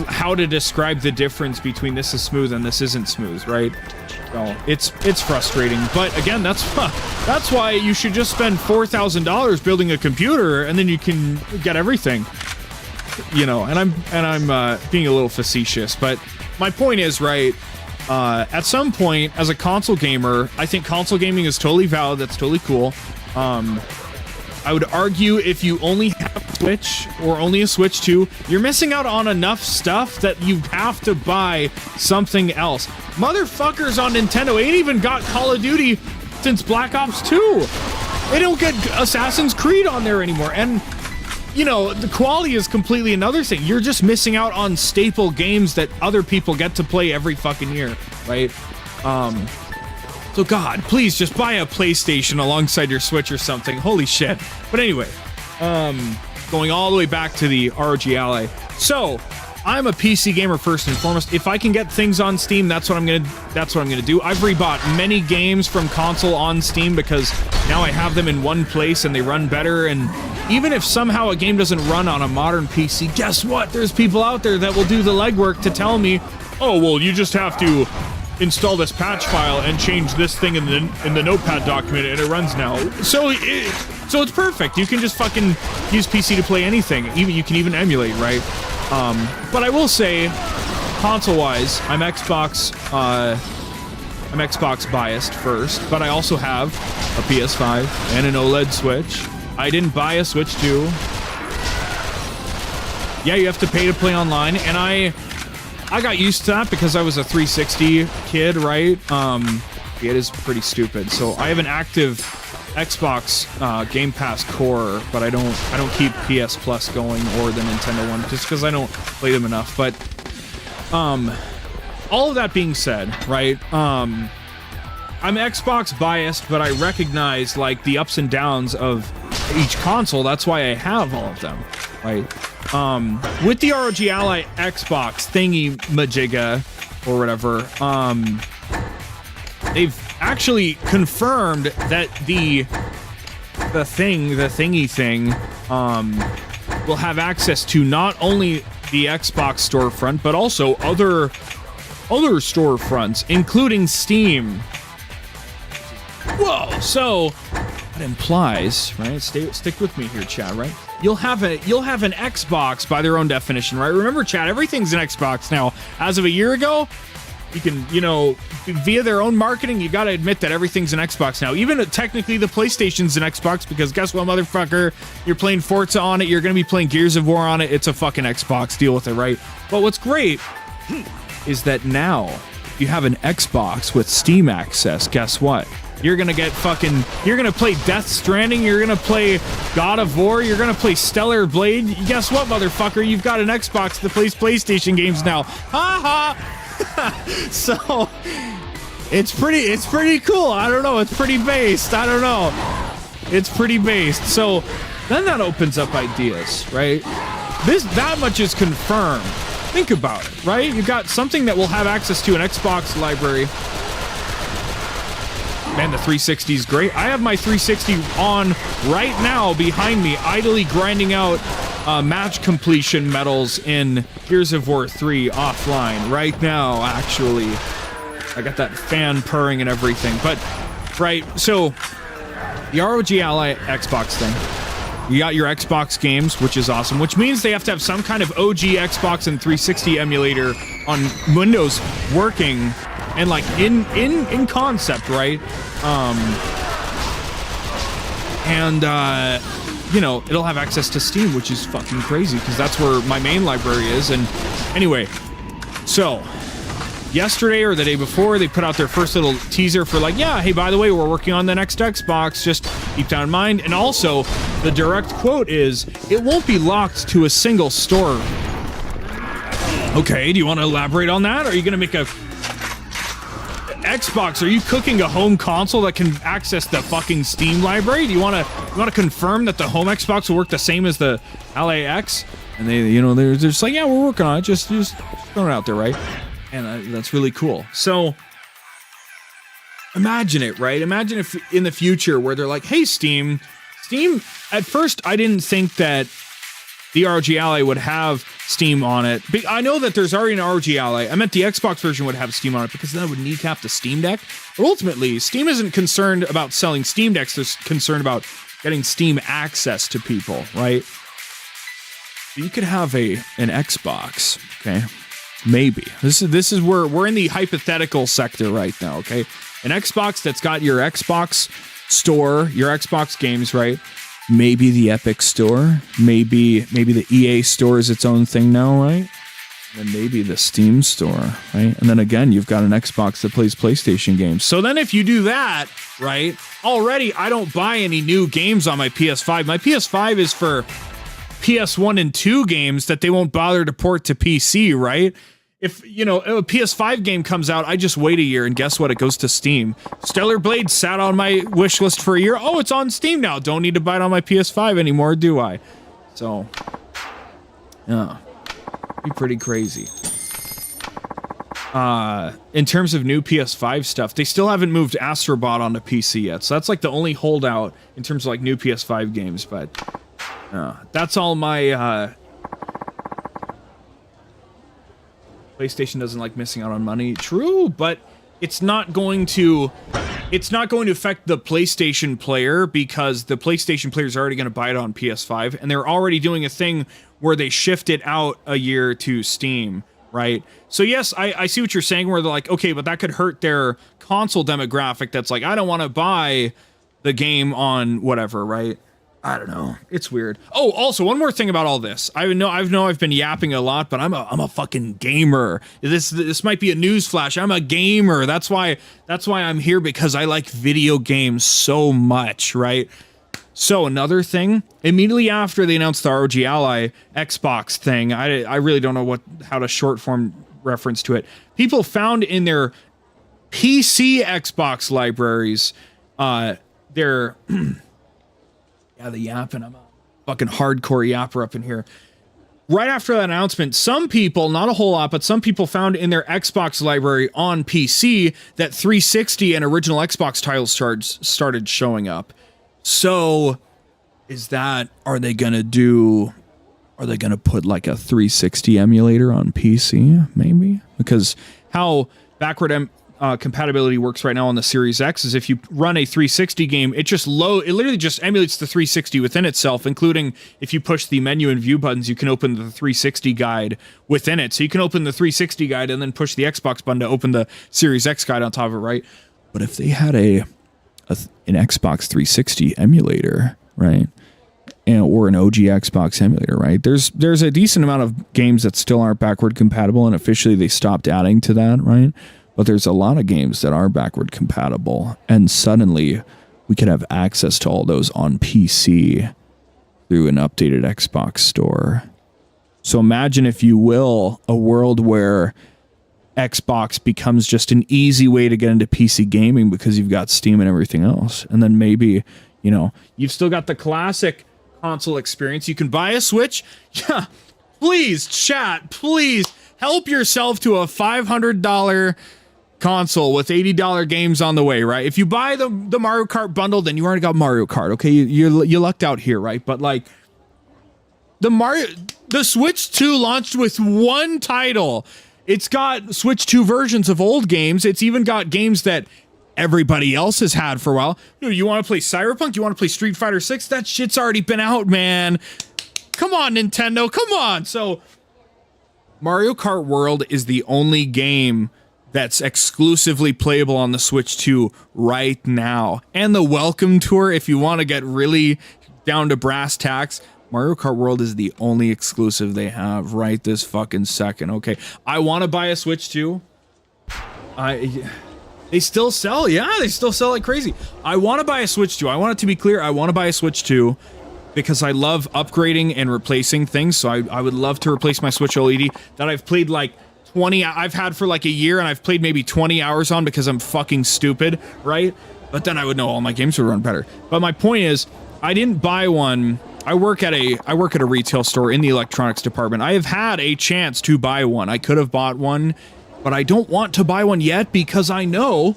how to describe the difference between this is smooth and this isn't smooth, right? So it's frustrating, but again, that's why you should just spend $4,000 building a computer, and then you can get everything. You know, and I'm being a little facetious, but my point is, right? At some point, as a console gamer, I think console gaming is totally valid. That's totally cool. I would argue if you only have a Switch or only a Switch 2, you're missing out on enough stuff that you have to buy something else. Motherfuckers on Nintendo ain't even got Call of Duty since Black Ops 2. They don't get Assassin's Creed on there anymore. And, you know, the quality is completely another thing. You're just missing out on staple games that other people get to play every fucking year, right? So God, please just buy a PlayStation alongside your Switch or something. Holy shit. But anyway, going all the way back to the ROG Ally. So I'm a PC gamer first and foremost. If I can get things on Steam, that's what I'm gonna do. I've rebought many games from console on Steam because now I have them in one place and they run better. And even if somehow a game doesn't run on a modern PC, guess what? There's people out there that will do the legwork to tell me, oh, well, you just have to install this patch file and change this thing in the notepad document and it runs now. So it's perfect. You can just fucking use PC to play anything. You can even emulate, right? But I will say, console-wise, I'm Xbox biased first, but I also have a PS5 and an OLED Switch. I didn't buy a Switch 2. Yeah, you have to pay to play online, and I got used to that because I was a 360 kid, right? It is pretty stupid. So I have an active Xbox Game Pass core, but I don't keep PS Plus going or the Nintendo one just because I don't play them enough. But all of that being said, right? I'm Xbox biased, but I recognize like the ups and downs of each console. That's why I have all of them, right? With the ROG Ally Xbox thingy majigga or whatever, they've actually confirmed that the thingy thing will have access to not only the Xbox storefront but also other storefronts, including Steam. Whoa! So that implies, right? Stick with me here, chat, right? You'll have an Xbox by their own definition, right? Remember, chat, everything's an Xbox now. As of a year ago, you can, you know, via their own marketing, you gotta admit that everything's an Xbox now. Even technically the PlayStation's an Xbox because guess what, motherfucker? You're playing Forza on it, you're gonna be playing Gears of War on it, it's a fucking Xbox, deal with it, right? But what's great is that now you have an Xbox with Steam access, guess what? You're gonna play Death Stranding, you're gonna play God of War, you're gonna play Stellar Blade. Guess what, motherfucker? You've got an Xbox that plays PlayStation games now. Ha ha! So it's pretty cool. I don't know. It's pretty based. I don't know. It's pretty based. So then that opens up ideas, right? That much is confirmed. Think about it, right? You've got something that will have access to an Xbox library. Man, the 360 is great. I have my 360 on right now behind me, idly grinding out match completion medals in Gears of War 3 offline right now, actually. I got that fan purring and everything. But, right, so the ROG Ally Xbox thing. You got your Xbox games, which is awesome, which means they have to have some kind of OG Xbox and 360 emulator on Windows working and like in concept, right? You know, it'll have access to Steam, which is fucking crazy because that's where my main library is. And anyway, so yesterday or the day before, they put out their first little teaser for like, yeah, hey, by the way, we're working on the next Xbox, just keep that in mind. And also, the direct quote is, it won't be locked to a single store. Okay, do you want to elaborate on that? Are you going to make a Xbox? Are you cooking a home console that can access the fucking Steam library? Do you want to confirm that the home Xbox will work the same as the LAX? And they, you know, they're just like, yeah, we're working on it. Just throwing it out there, right? And that's really cool. So imagine it, right? Imagine if in the future where they're like, hey, Steam, at first I didn't think that the ROG Ally would have Steam on it. I know that there's already an ROG Ally. I meant the Xbox version would have Steam on it because then it would kneecap the Steam Deck. But ultimately, Steam isn't concerned about selling Steam Decks. They're concerned about getting Steam access to people, right? You could have an Xbox, okay? Maybe. This is where we're in the hypothetical sector right now, okay? An Xbox that's got your Xbox store, your Xbox games, right? Maybe the Epic Store, maybe the EA Store is its own thing now, right? And then maybe the Steam Store, right? And then again, you've got an Xbox that plays PlayStation games. So then if you do that, right? Already, I don't buy any new games on my PS5. My PS5 is for PS1 and 2 games that they won't bother to port to PC, right? If, you know, a PS5 game comes out, I just wait a year and guess what? It goes to Steam. Stellar Blade sat on my wish list for a year. Oh, it's on Steam now. Don't need to buy it on my PS5 anymore, do I? So, yeah, be pretty crazy. In terms of new PS5 stuff, they still haven't moved Astrobot onto PC yet. So that's like the only holdout in terms of like new PS5 games, but that's all my, PlayStation doesn't like missing out on money. True, but it's not going to affect the PlayStation player because the PlayStation player is already going to buy it on PS5 and they're already doing a thing where they shift it out a year to Steam, right? So yes, I see what you're saying where they're like, okay, but that could hurt their console demographic that's like, I don't want to buy the game on whatever, right? I don't know. It's weird. Oh, also one more thing about all this. I know I've been yapping a lot, but I'm a fucking gamer. This might be a news flash. I'm a gamer. That's why I'm here, because I like video games so much, right? So another thing, immediately after they announced the ROG Ally Xbox thing, I really don't know how to short form reference to it. People found in their PC Xbox libraries, their yeah, the yapping. I'm a fucking hardcore yapper up in here. Right after that announcement, some people, not a whole lot, but some people found in their Xbox library on PC that 360 and original Xbox titles started showing up. So, are they gonna put like a 360 emulator on PC? Maybe? Because how backward compatibility works right now on the Series X is if you run a 360 game, it literally just emulates the 360 within itself, including if you push the menu and view buttons, you can open the 360 guide within it. So you can open the 360 guide and then push the Xbox button to open the Series X guide on top of it, right? But if they had an Xbox 360 emulator, right? Or an OG Xbox emulator, right? There's a decent amount of games that still aren't backward compatible, and officially they stopped adding to that, right? But there's a lot of games that are backward compatible, and suddenly we could have access to all those on PC through an updated Xbox store. So imagine, if you will, a world where Xbox becomes just an easy way to get into PC gaming because you've got Steam and everything else. And then maybe, you know, you've still got the classic console experience. You can buy a Switch. Yeah, please, chat, please help yourself to a $500 console with $80 games on the way, right? If you buy the Mario Kart bundle, then you already got Mario Kart, okay? You lucked out here, right? But like the Switch 2 launched with one title. It's got Switch 2 versions of old games. It's even got games that everybody else has had for a while. You want to play Cyberpunk? You want to play Street Fighter 6? That shit's already been out, man. Come on, Nintendo, come on. So Mario Kart World is the only game that's exclusively playable on the Switch 2 right now. And the Welcome Tour, if you want to get really down to brass tacks, Mario Kart World is the only exclusive they have right this fucking second. Okay, I want to buy a Switch 2. They still sell, yeah, they still sell like crazy. I want to buy a Switch 2. I want it to be clear, I want to buy a Switch 2 because I love upgrading and replacing things. So I would love to replace my Switch OLED that I've played like 20, I've had for like a year, and I've played maybe 20 hours on because I'm fucking stupid, right? But then I would know all my games would run better. But my point is, I didn't buy one. I work at a retail store in the electronics department. I have had a chance to buy one. I could have bought one, but I don't want to buy one yet because I know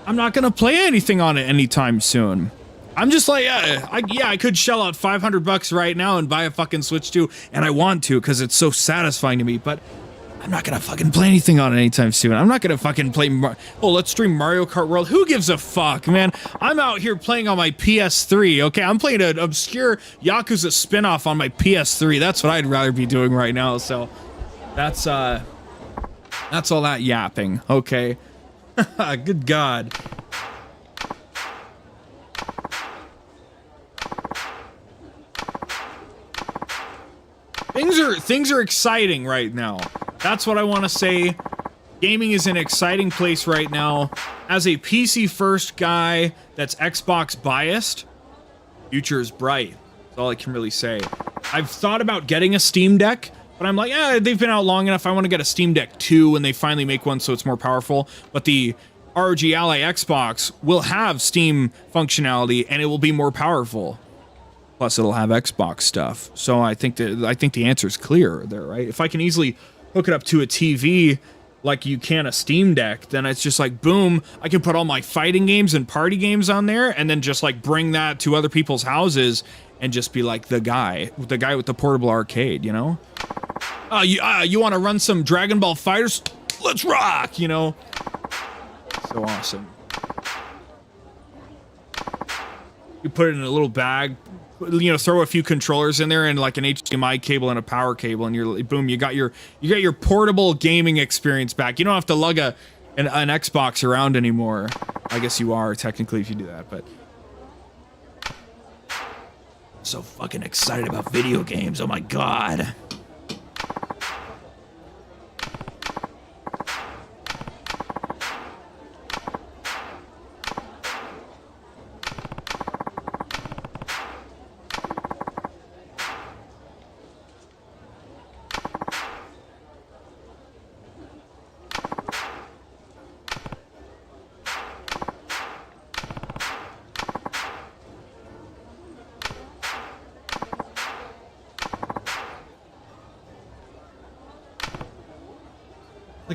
I'm not going to play anything on it anytime soon. I'm just like, I could shell out $500 right now and buy a fucking Switch 2, and I want to because it's so satisfying to me, but I'm not gonna fucking play anything on it anytime soon. I'm not gonna fucking play let's stream Mario Kart World. Who gives a fuck, man? I'm out here playing on my PS3, okay? I'm playing an obscure Yakuza spin-off on my PS3. That's what I'd rather be doing right now, so that's all that yapping, okay? Good God. Things are exciting right now. That's what I want to say. Gaming is in an exciting place right now. As a PC first guy that's Xbox biased, future is bright. That's all I can really say. I've thought about getting a Steam Deck, but I'm like, they've been out long enough. I want to get a Steam Deck 2 when they finally make one so it's more powerful. But the ROG Ally Xbox will have Steam functionality and it will be more powerful. Plus, it'll have Xbox stuff. So I think the answer is clear there, right? If I can easily hook it up to a TV like you can a Steam Deck, then it's just like, boom, I can put all my fighting games and party games on there and then just like bring that to other people's houses and just be like the guy with the portable arcade, you know? You want to run some Dragon Ball Fighters? Let's rock, you know? So awesome. You put it in a little bag, you know, throw a few controllers in there and like an HDMI cable and a power cable, and you're boom, you got your portable gaming experience back. You don't have to lug an Xbox around anymore. I guess you are technically if you do that, but I'm so fucking excited about video games. Oh my God.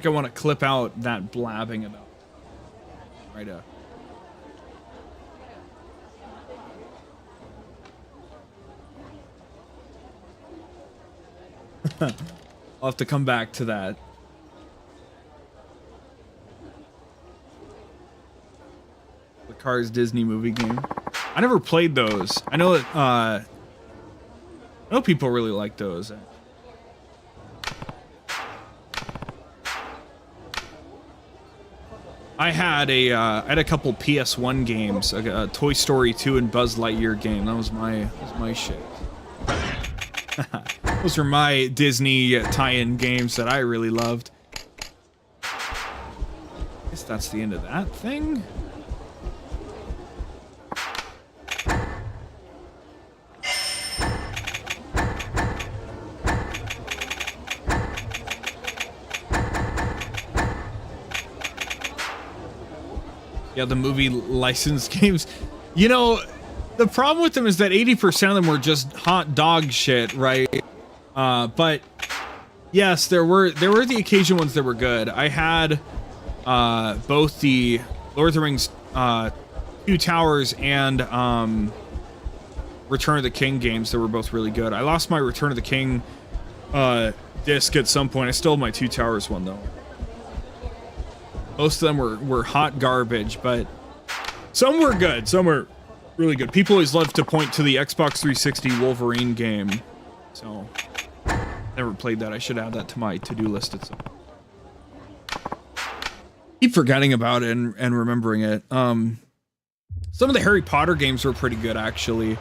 I want to clip out that blabbing about right up. I'll have to come back to that. The Cars Disney movie game. I never played those. I know that I know people really like those. I had a couple PS1 games, a Toy Story 2 and Buzz Lightyear game. That was my shit. Those are my Disney tie-in games that I really loved. I guess that's the end of that thing. Yeah, the movie licensed games. You know, the problem with them is that 80% of them were just hot dog shit, right? But yes, there were the occasion ones that were good. I had both the Lord of the Rings Two Towers and Return of the King games that were both really good. I lost my Return of the King disc at some point. I still have my Two Towers one though. Most of them were hot garbage, but some were good. Some were really good. People always love to point to the Xbox 360 Wolverine game. So, never played that. I should add that to my to-do list at some point. Keep forgetting about it and remembering it. Some of the Harry Potter games were pretty good, actually.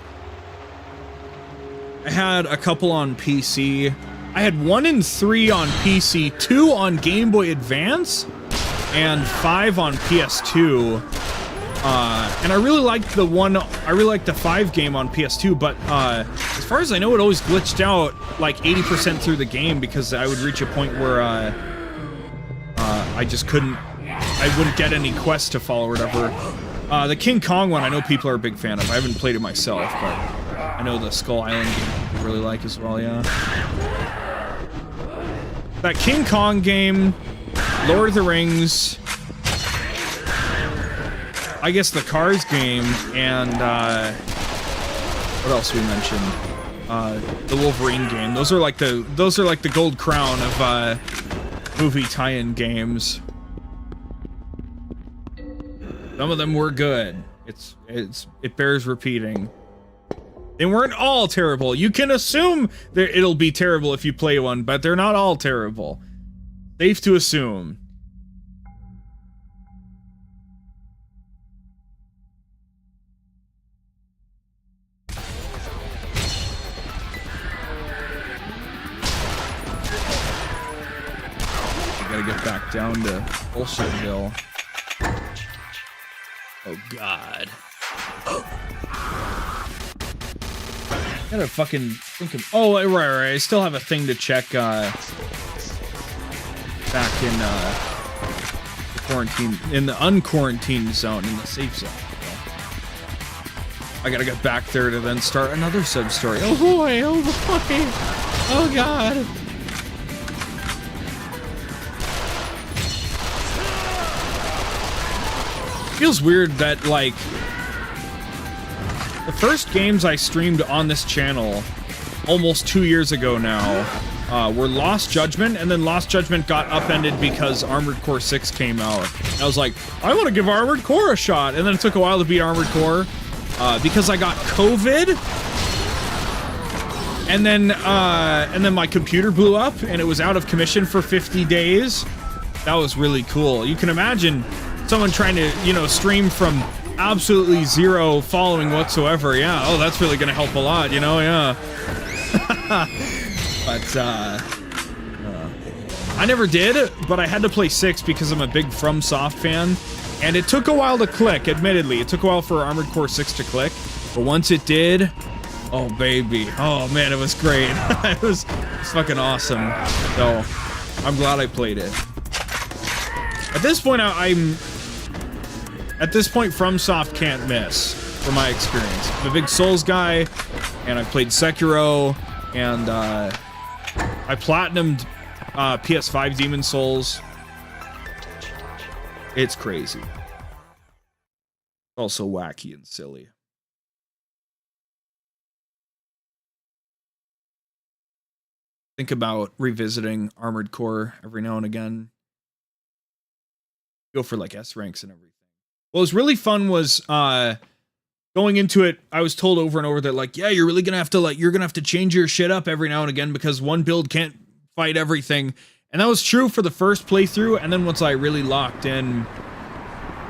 I had a couple on PC. I had 1 and 3 on PC, 2 on Game Boy Advance, and 5 on PS2. And I really liked the one, I really liked the 5 game on PS2, but as far as I know, it always glitched out like 80% through the game because I would reach a point where I just couldn't, I wouldn't get any quests to follow or whatever. The King Kong one, I know people are a big fan of. I haven't played it myself, but I know the Skull Island game people really like as well, yeah. That King Kong game, Lord of the Rings, I guess the Cars game, and what else we mentioned? The Wolverine game. Those are like the gold crown of movie tie-in games. Some of them were good. It bears repeating. They weren't all terrible. You can assume that it'll be terrible if you play one, but they're not all terrible. Safe to assume. I gotta get back down to Bullshitville. Oh God. I gotta fucking think of. Oh, right. I still have a thing to check back in the quarantine, in the unquarantined zone, in the safe zone. I gotta get back there to then start another sub-story. Oh boy, oh boy, oh God. Feels weird that, like, the first games I streamed on this channel almost 2 years ago now were Lost Judgment, and then Lost Judgment got upended because Armored Core 6 came out. I was like, I want to give Armored Core a shot, and then it took a while to beat Armored Core because I got COVID, and then my computer blew up, and it was out of commission for 50 days. That was really cool. You can imagine someone trying to, you know, stream from absolutely zero following whatsoever. Yeah, oh, that's really gonna help a lot, you know, yeah. But, I never did, but I had to play 6 because I'm a big FromSoft fan, and it took a while to click, admittedly. It took a while for Armored Core 6 to click, but once it did, oh, baby. Oh, man, it was great. It was fucking awesome. So, I'm glad I played it. At this point, At this point, FromSoft can't miss, from my experience. I'm a big Souls guy, and I played Sekiro, and I platinumed PS5 Demon Souls. It's crazy. Also wacky and silly. Think about revisiting Armored Core every now and again. Go for like S ranks and everything. What was really fun was going into it, I was told over and over that, like, yeah, you're really gonna have to, like, you're gonna have to change your shit up every now and again because one build can't fight everything. And that was true for the first playthrough, and then once I really locked in,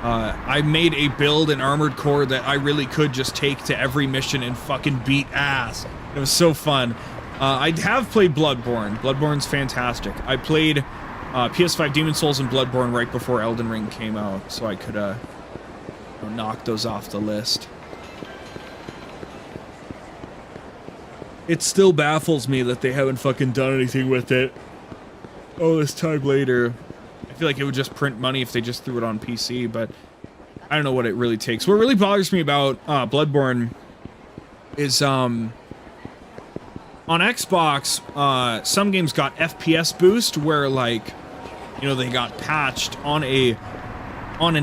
I made a build in Armored Core that I really could just take to every mission and fucking beat ass. It was so fun. I have played Bloodborne. Bloodborne's fantastic. I played PS5 Demon Souls and Bloodborne right before Elden Ring came out, so I could knock those off the list. It still baffles me that they haven't fucking done anything with it all this time later. I feel like it would just print money if they just threw it on PC, but I don't know what it really takes. What really bothers me about Bloodborne is on Xbox, some games got FPS boost where, like, you know, they got patched on an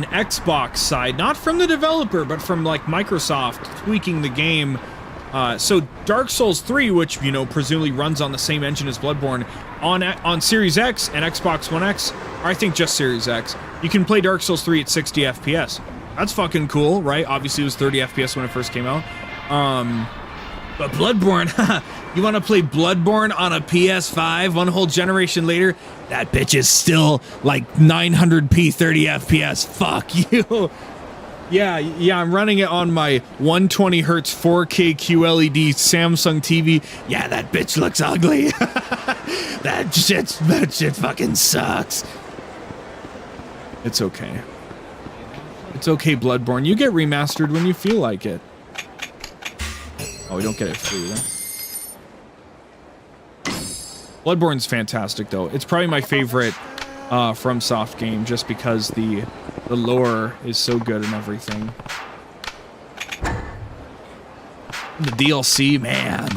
Xbox side, not from the developer, but from, like, Microsoft tweaking the game. So Dark Souls 3, which, you know, presumably runs on the same engine as Bloodborne, on Series X and Xbox One X, or I think just Series X, you can play Dark Souls 3 at 60 FPS. That's fucking cool, right? Obviously it was 30 FPS when it first came out. But Bloodborne, you want to play Bloodborne on a PS5 one whole generation later? That bitch is still like 900p 30 FPS. Fuck you. Yeah, I'm running it on my 120 hertz 4K QLED Samsung TV. Yeah, that bitch looks ugly. that shit fucking sucks. It's okay. It's okay, Bloodborne. You get remastered when you feel like it. Oh, we don't get it free, though. Bloodborne's fantastic, though. It's probably my favorite FromSoft game, just because the lore is so good and everything. The DLC, man.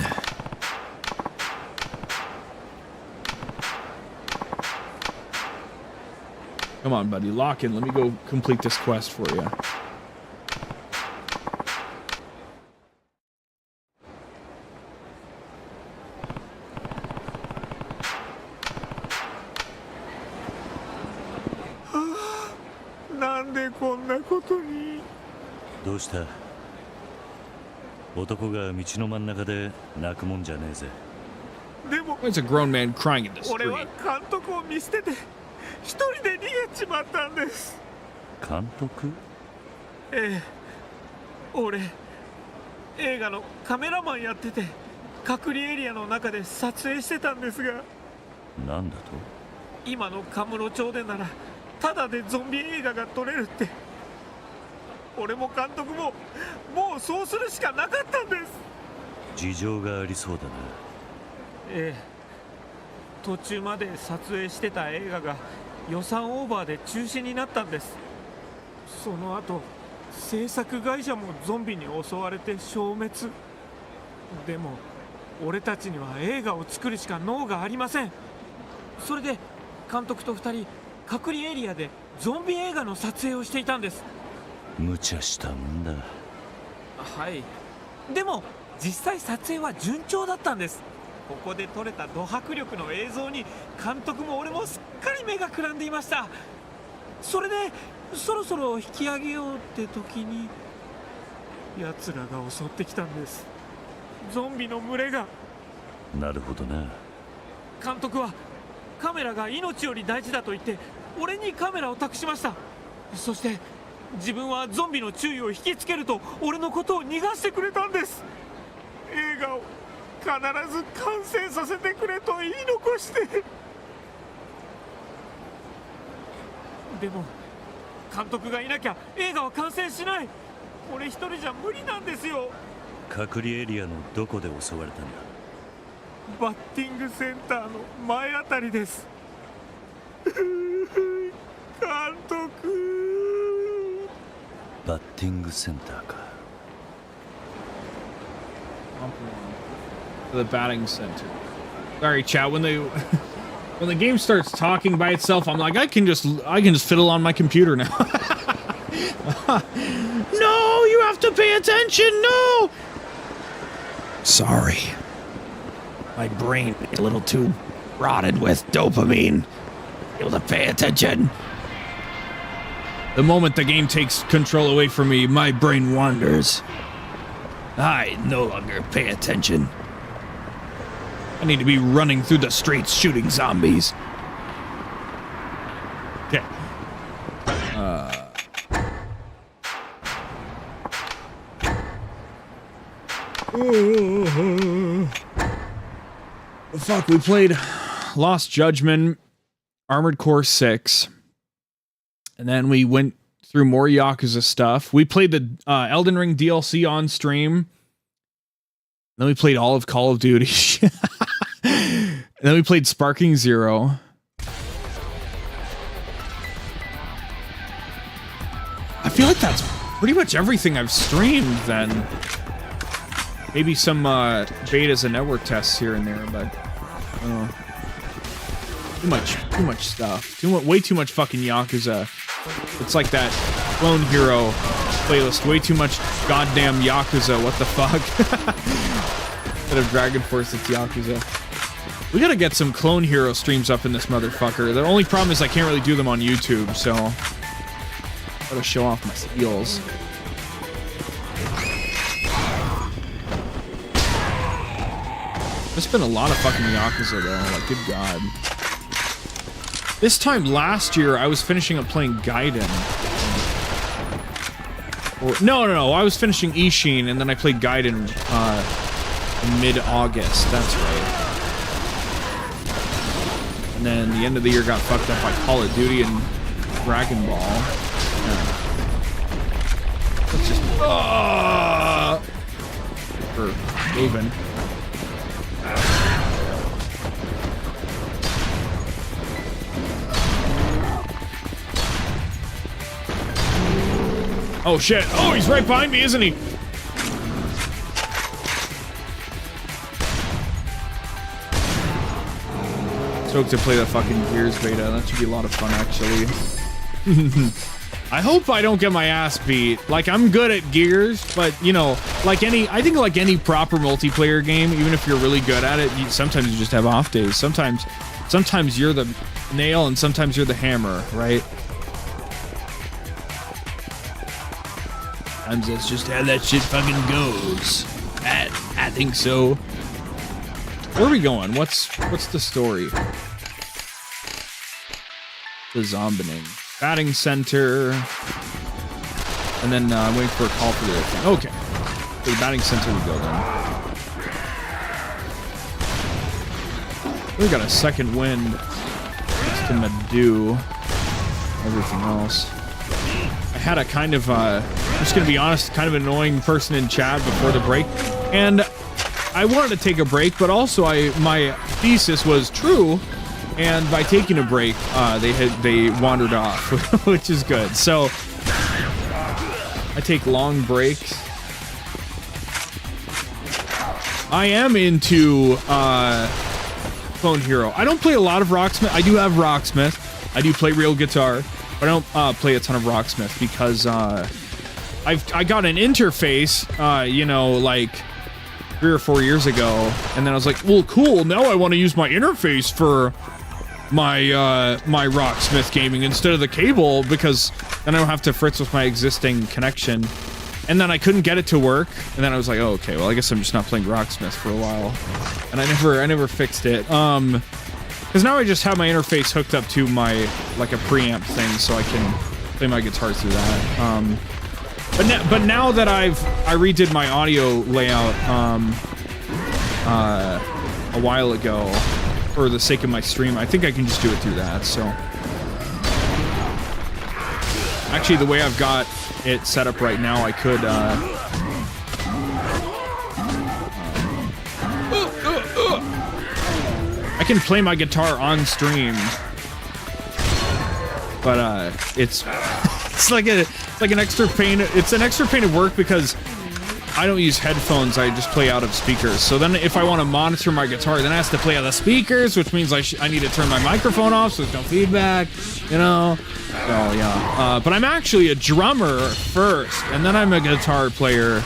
Come on, buddy. Lock in. Let me go complete this quest for you.どうした？男が道の真ん中で泣くもんじゃねえぜ。 There's a grown man crying in the street. 監督？ええ、俺映画のカメラマンやってて隔離エリアの中で撮影してたんですが、なんだと？今のカムロ町でならタダでゾンビ映画が撮れるって。俺も監督ももうそうするしかなかったんです。事情がありそうだな。ええ、途中まで撮影してた映画が予算オーバーで中止になったんです。その後制作会社もゾンビに襲われて消滅。でも俺たちには映画を作るしか能がありません。それで監督と2人隔離エリアでゾンビ映画の撮影をしていたんです。無茶したもんだ。はい、でも実際撮影は順調だったんです。ここで撮れたド迫力の映像に監督も俺もすっかり目がくらんでいました。それでそろそろ引き上げようって時に奴らが襲ってきたんです。ゾンビの群れが。なるほどな。監督はカメラが命より大事だと言って俺にカメラを託しました。そして自分はゾンビの注意を引きつけると俺のことを逃がしてくれたんです。映画を必ず完成させてくれと言い残して。でも監督がいなきゃ映画は完成しない。俺一人じゃ無理なんですよ。隔離エリアのどこで襲われたんだ？バッティングセンターの前あたりです。監督。バッティングセンターか。The batting center. Sorry, chat. When the game starts talking by itself, I'm like, I can just fiddle on my computer now. No, you have to pay attention. No. Sorry. My brain is a little too rotted with dopamine. Able to pay attention. The moment the game takes control away from me, my brain wanders. I no longer pay attention. I need to be running through the streets shooting zombies. Okay. Fuck, we played Lost Judgment, Armored Core 6, and then we went through more Yakuza stuff. We played the Elden Ring DLC on stream. Then we played all of Call of Duty. And then we played Sparking Zero. I feel like that's pretty much everything I've streamed then. Maybe some betas and network tests here and there, but too much stuff. Way too much fucking Yakuza. It's like that Clone Hero playlist. Way too much goddamn Yakuza. What the fuck? Instead of Dragon Force, it's Yakuza. We gotta get some Clone Hero streams up in this motherfucker. The only problem is I can't really do them on YouTube, so gotta show off my skills. There's been a lot of fucking Yakuza though, like good god. This time last year, I was finishing up playing Gaiden. No, I was finishing Ishin, and then I played Gaiden in mid-August, that's right. And then the end of the year got fucked up by Call of Duty and Dragon Ball. Yeah. Let's just for moving. Oh shit! Oh, he's right behind me, isn't he? Stoked to play the fucking Gears beta. That should be a lot of fun, actually. I hope I don't get my ass beat. Like, I'm good at Gears, but, you know, I think like any proper multiplayer game, even if you're really good at it, sometimes you just have off days. Sometimes you're the nail and sometimes you're the hammer, right? Sometimes that's just how that shit fucking goes. I think so. Where are we going? What's the story? The zombining. Batting center. And then I'm waiting for a call for the other thing. Okay. To the batting center we go then. We got a second wind. Next to Madu. Everything else. I had a kind of, I'm just gonna be honest, kind of annoying person in chat before the break. And I wanted to take a break, but also my thesis was true. And by taking a break, they wandered off, which is good. So I take long breaks. I am into Clone Hero. I don't play a lot of Rocksmith. I do have Rocksmith. I do play real guitar, but I don't play a ton of Rocksmith because I got an interface, you know, like 3 or 4 years ago, and then I was like, well, cool. Now I want to use my interface for my my Rocksmith gaming instead of the cable, because then I don't have to fritz with my existing connection. And then I couldn't get it to work, and then I was like, oh, okay, well, I guess I'm just not playing Rocksmith for a while. And I never fixed it. Because now I just have my interface hooked up to my, like, a preamp thing, so I can play my guitar through that. But now that I redid my audio layout a while ago for the sake of my stream, I think I can just do it through that. So actually, the way I've got it set up right now, I could I can play my guitar on stream, but it's like an extra pain. It's an extra pain of work because I don't use headphones. I just play out of speakers. So then if I want to monitor my guitar, then I have to play out of speakers, which means I need to turn my microphone off so there's no feedback, you know? Oh, yeah. But I'm actually a drummer first, and then I'm a guitar player,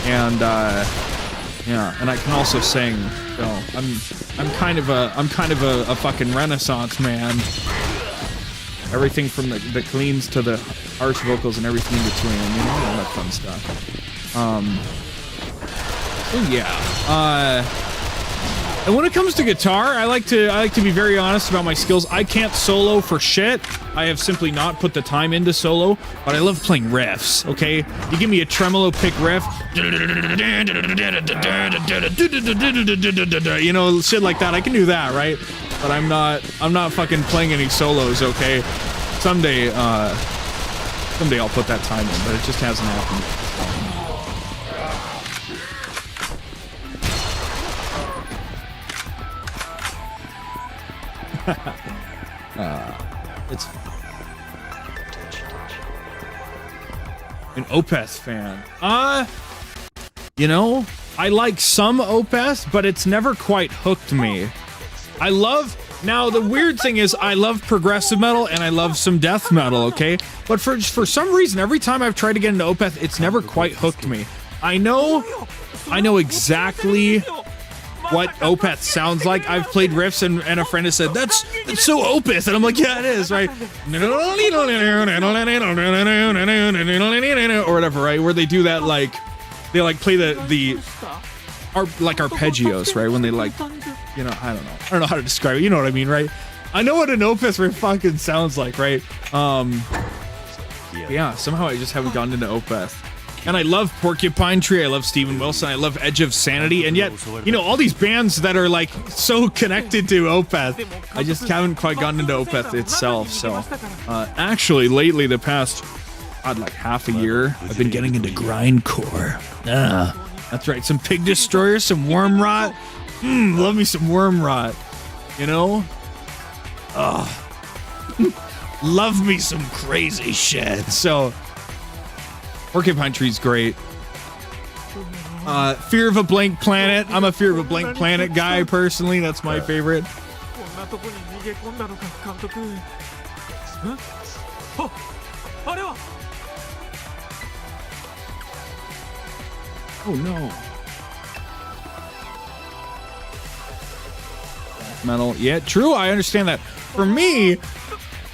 and, yeah, and I can also sing. So I'm kind of a fucking Renaissance man. Everything from the cleans to the harsh vocals and everything in between, you know, all that fun stuff. So yeah. And when it comes to guitar, I like to be very honest about my skills. I can't solo for shit. I have simply not put the time into solo, but I love playing riffs, okay? You give me a tremolo pick riff, you know, shit like that. I can do that, right? But I'm not fucking playing any solos, okay? Someday I'll put that time in, but it just hasn't happened. It's an Opeth fan. You know, I like some Opeth, but it's never quite hooked me. Now the weird thing is I love progressive metal and I love some death metal, okay? But for some reason, every time I've tried to get into Opeth, it's never quite hooked me. I know exactly what Opeth sounds like. I've played riffs and a friend has said, that's so Opeth, and I'm like, yeah, it is, right? Or whatever, right? Where they do that, like, they like play the arpeggios, right? When they like, you know, I don't know how to describe it. You know what I mean, right? I know what an Opeth riff fucking sounds like, right? Yeah, somehow I just haven't gotten into Opeth. And I love Porcupine Tree, I love Steven Wilson, I love Edge of Sanity, and yet, you know, all these bands that are like so connected to Opeth, I just haven't quite gotten into Opeth itself. So actually lately, the past God, like half a year, I've been getting into grindcore. That's right. Some Pig Destroyer, some Worm Rot. Love me some Worm Rot. You know? Love me some crazy shit. So, Porcupine Tree's great. Fear of a Blank Planet. I'm a Fear of a Blank Planet guy, personally. That's my favorite. Oh no. Metal. Yeah, true. I understand that. For me,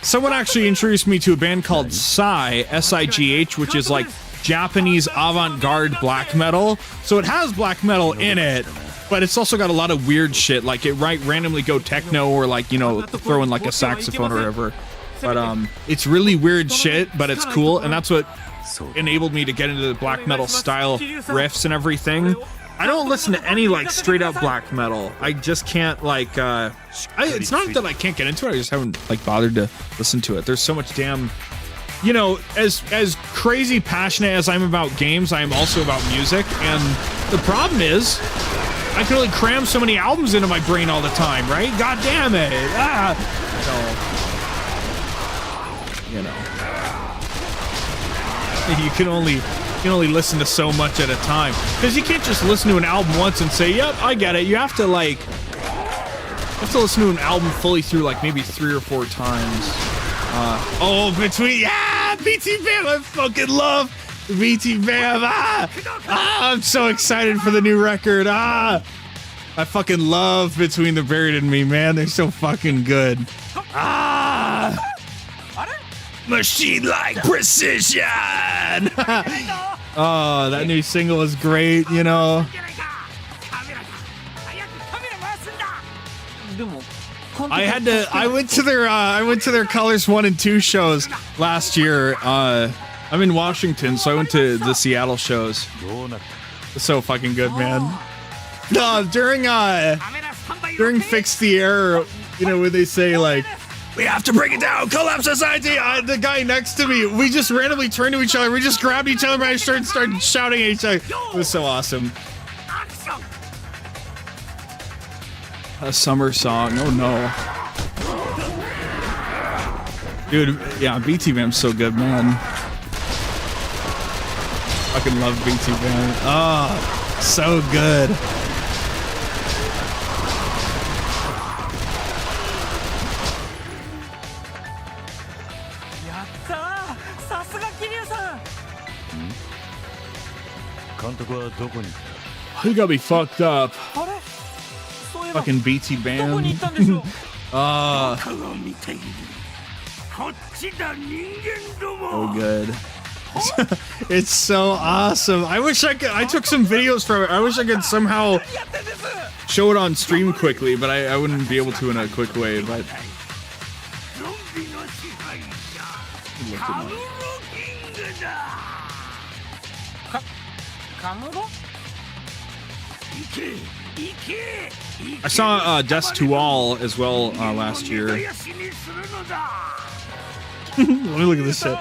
someone actually introduced me to a band called 𝑺𝑰, S-I-G-H, which is like Japanese avant-garde black metal. So it has black metal in it, but it's also got a lot of weird shit. Like it might randomly go techno or like, you know, throw in like a saxophone or whatever. But it's really weird shit, but it's cool. And that's what enabled me to get into the black metal style riffs and everything. I don't listen to any like straight up black metal. I just can't like it's not that I can't get into it, I just haven't like bothered to listen to it. There's so much damn, you know, as crazy passionate as I'm about games, I am also about music, and the problem is I can only cram so many albums into my brain all the time, right? God damn it. So, you know, you can only listen to so much at a time, because you can't just listen to an album once and say, yep, I get it. You have to listen to an album fully through like maybe 3 or 4 times. 𝑵𝑬𝑬𝑚. I fucking love 𝑵𝑬𝑬𝑚. I'm so excited for the new record. I fucking love Between the Buried and Me, man. They're so fucking good. Machine-like precision. Oh, that new single is great, you know. I went to their Colors 1 and 2 shows last year. I'm in Washington, so I went to the Seattle shows. It's so fucking good, man. No, during Fix the Error, you know, where they say like, we have to break it down, collapse society. The guy next to me, we just randomly turned to each other. We just grabbed each other by the shirt and started shouting at each other. It was so awesome. A summer song. Oh no. Dude, yeah, 𝑵𝑬𝑬𝑚's so good, man. Fucking love 𝑵𝑬𝑬𝑚. Oh, so good. He got me fucked up. Fucking 𝑵𝑬𝑬𝑚. Oh good. It's so awesome. I wish I could. I took some videos from it. I wish I could somehow show it on stream quickly, but I wouldn't be able to in a quick way. But I saw 𝑑Eath2ALL as well last year. Let me look at this shit.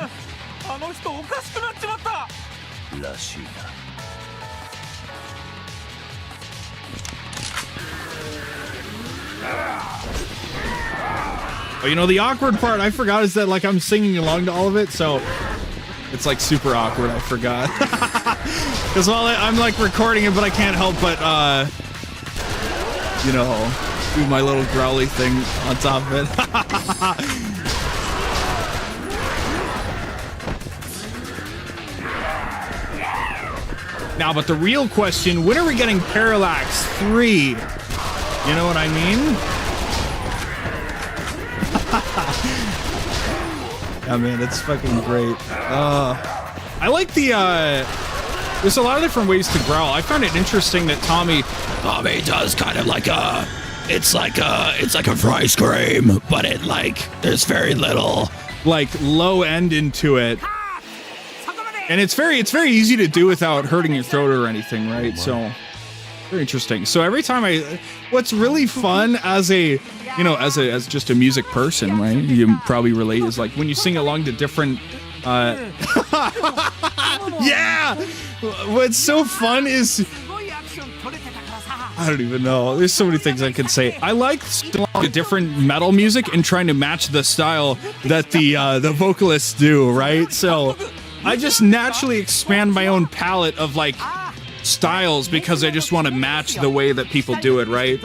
Oh, you know, the awkward part I forgot is that like I'm singing along to all of it, so it's like super awkward. I forgot. Because while I'm like recording it, but I can't help but you know, do my little growly thing on top of it. Now, but the real question, when are we getting Parallax 3? You know what I mean? Yeah, man, it's fucking great. I like the, there's a lot of different ways to growl. I found it interesting that Tommy does kind of like it's like a fry scream, but it like, there's very little like low end into it. And it's very easy to do without hurting your throat or anything, right? So very interesting. So every time what's really fun as a, you know, as just a music person, right? You probably relate, is like when you sing along to different Yeah! What's so fun is I don't even know. There's so many things I could say. I like the different metal music and trying to match the style that the vocalists do, right? So I just naturally expand my own palette of like styles because I just want to match the way that people do it, right?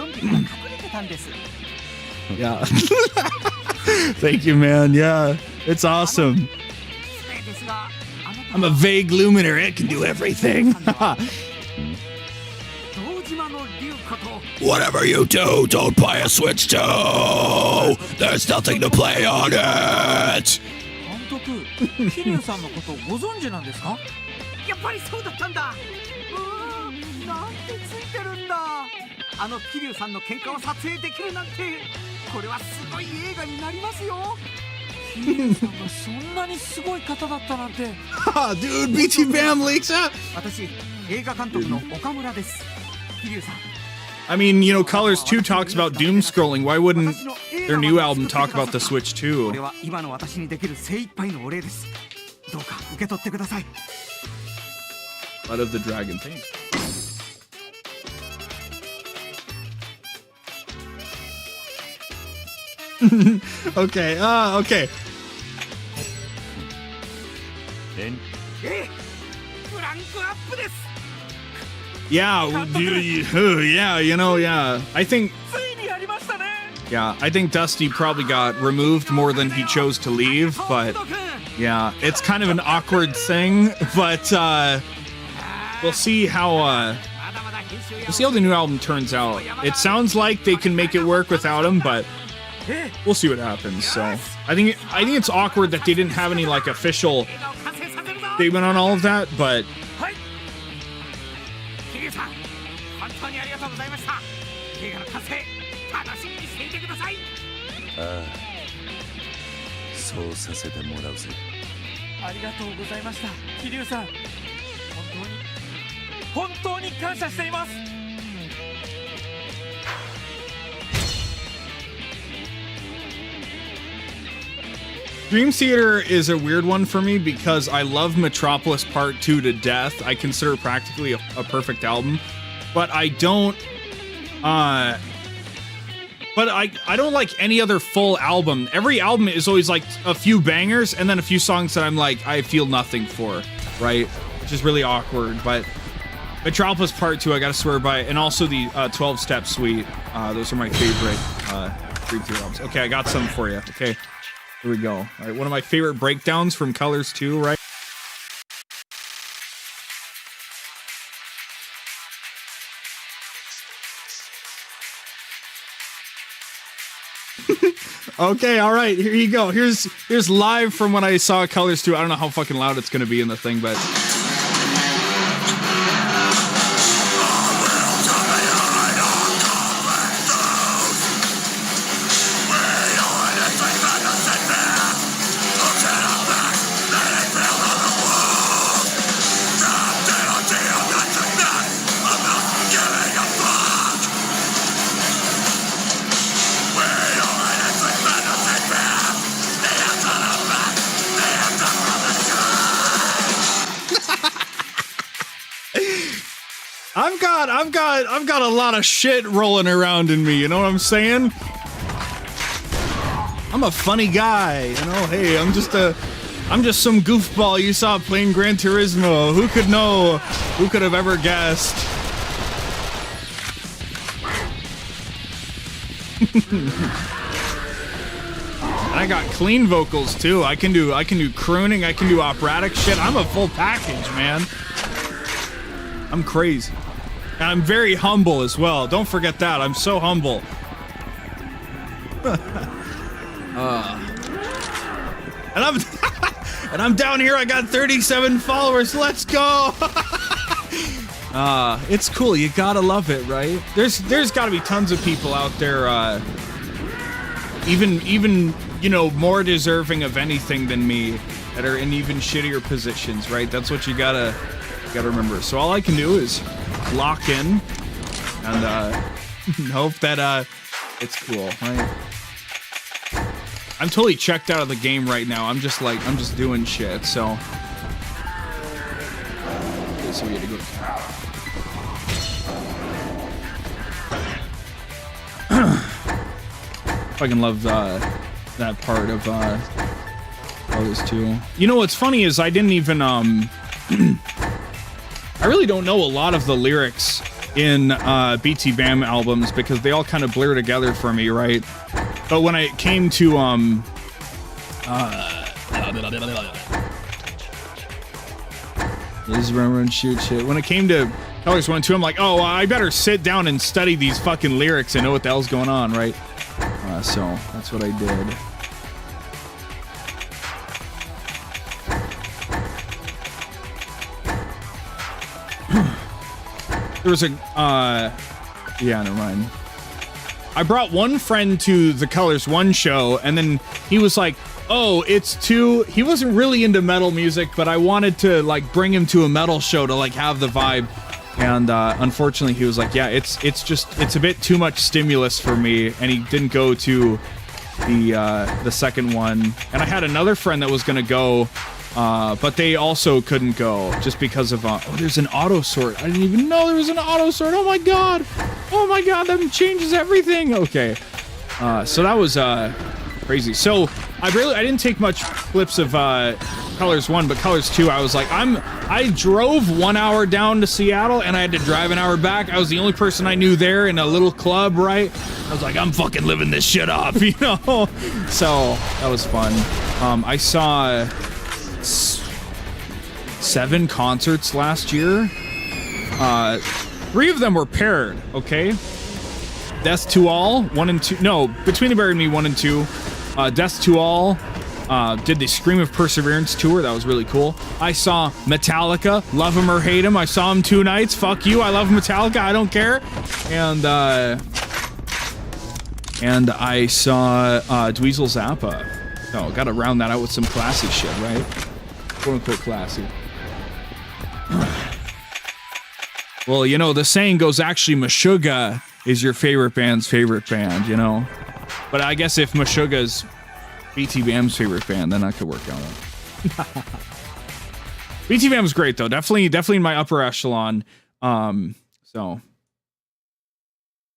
Yeah. Thank you, man. Yeah, it's awesome. I'm a vague luminary. It can do everything. Whatever you do, don't buy a Switch 2. There's nothing to play on it. 監督、桐生さんのことご存知なんですか？やっぱりそうだったんだ。なんてついてるんだ。あの桐生さんの喧嘩を撮影できるなんて、これはすごい映画になりますよ。桐生さんがそんなにすごい方だったなんて。Dude, BT Bam leaks out. 私、映画監督の岡村です。桐生さん。I mean, you know, Colors 2 talks about doom scrolling. Why wouldn't their new album talk about the Switch 2? Blood of the Dragon thing. Okay, okay. Yeah, yeah, you know, yeah. I think Dusty probably got removed more than he chose to leave, but yeah, it's kind of an awkward thing, but we'll see how the new album turns out. It sounds like they can make it work without him, but we'll see what happens. So I think it's awkward that they didn't have any like official statement on all of that, but Dream Theater is a weird one for me because I love Metropolis Part 2 to death. I consider it practically a perfect album, but I don't I don't like any other full album. Every album is always like a few bangers and then a few songs that I'm like, I feel nothing for, right? Which is really awkward, but Metropolis Part 2, I gotta swear by, and also the 12-Step Suite. Those are my favorite Dream Theater albums. Okay, I got some for you. Okay, here we go. All right, one of my favorite breakdowns from Colors 2, right? Okay, all right, here you go. Here's live from when I saw Colors 2. I don't know how fucking loud it's gonna be in the thing, but I've got a lot of shit rolling around in me, you know what I'm saying? I'm a funny guy, you know. Hey, I'm just some goofball you saw playing Gran Turismo. Who could know? Who could have ever guessed? And I got clean vocals too. I can do crooning, I can do operatic shit. I'm a full package, man. I'm crazy. And I'm very humble as well. Don't forget that. I'm so humble. And I'm down here. I got 37 followers. Let's go. It's cool. You gotta love it, right? There's gotta be tons of people out there, even you know, more deserving of anything than me, that are in even shittier positions, right? That's what you gotta remember. So all I can do is lock in and hope that it's cool, right? I'm totally checked out of the game right now. I'm just doing shit. So so we had to go to fucking love that part of Colors 2. You know what's funny is I didn't even I really don't know a lot of the lyrics in 𝑬𝑵𝑚 albums because they all kind of blur together for me, right? But when I came to this is Remembrance shoot shit. When it came to Colors 1 and 2, I'm like, oh, I better sit down and study these fucking lyrics and know what the hell's going on, right? So that's what I did. There was a, yeah, never mind. I brought one friend to the Colors 1 show, and then he was like, oh, it's too... He wasn't really into metal music, but I wanted to, like, bring him to a metal show to, like, have the vibe. And, unfortunately, he was like, yeah, it's a bit too much stimulus for me, and he didn't go to the second one. And I had another friend that was gonna go, but they also couldn't go just because of oh, there's an auto sort. I didn't even know there was an auto sort. Oh my god, that changes everything. Okay, so that was crazy. So I didn't take much clips of Colors 1, but Colors 2, I was like, I drove 1 hour down to Seattle and I had to drive an hour back. I was the only person I knew there in a little club, right? I was like, I'm fucking living this shit up, you know? So that was fun. I saw 7 concerts last year. 3 of them were paired, okay? Death to All, 1 and 2. No, Between the Buried and Me, 1 and 2. Death to All did the Scream of Perseverance tour. That was really cool. I saw Metallica, love them or hate them. I saw them 2 nights. Fuck you. I love Metallica. I don't care. And I saw Dweezil Zappa. Oh, gotta round that out with some classy shit, right? Quote unquote classy. Well, you know, the saying goes, actually, Meshuggah is your favorite band's favorite band, you know? But I guess if Meshuggah's 𝑬𝑵𝑚's favorite band, then that could work out. 𝑬𝑵𝑚's great, though. Definitely in my upper echelon. So.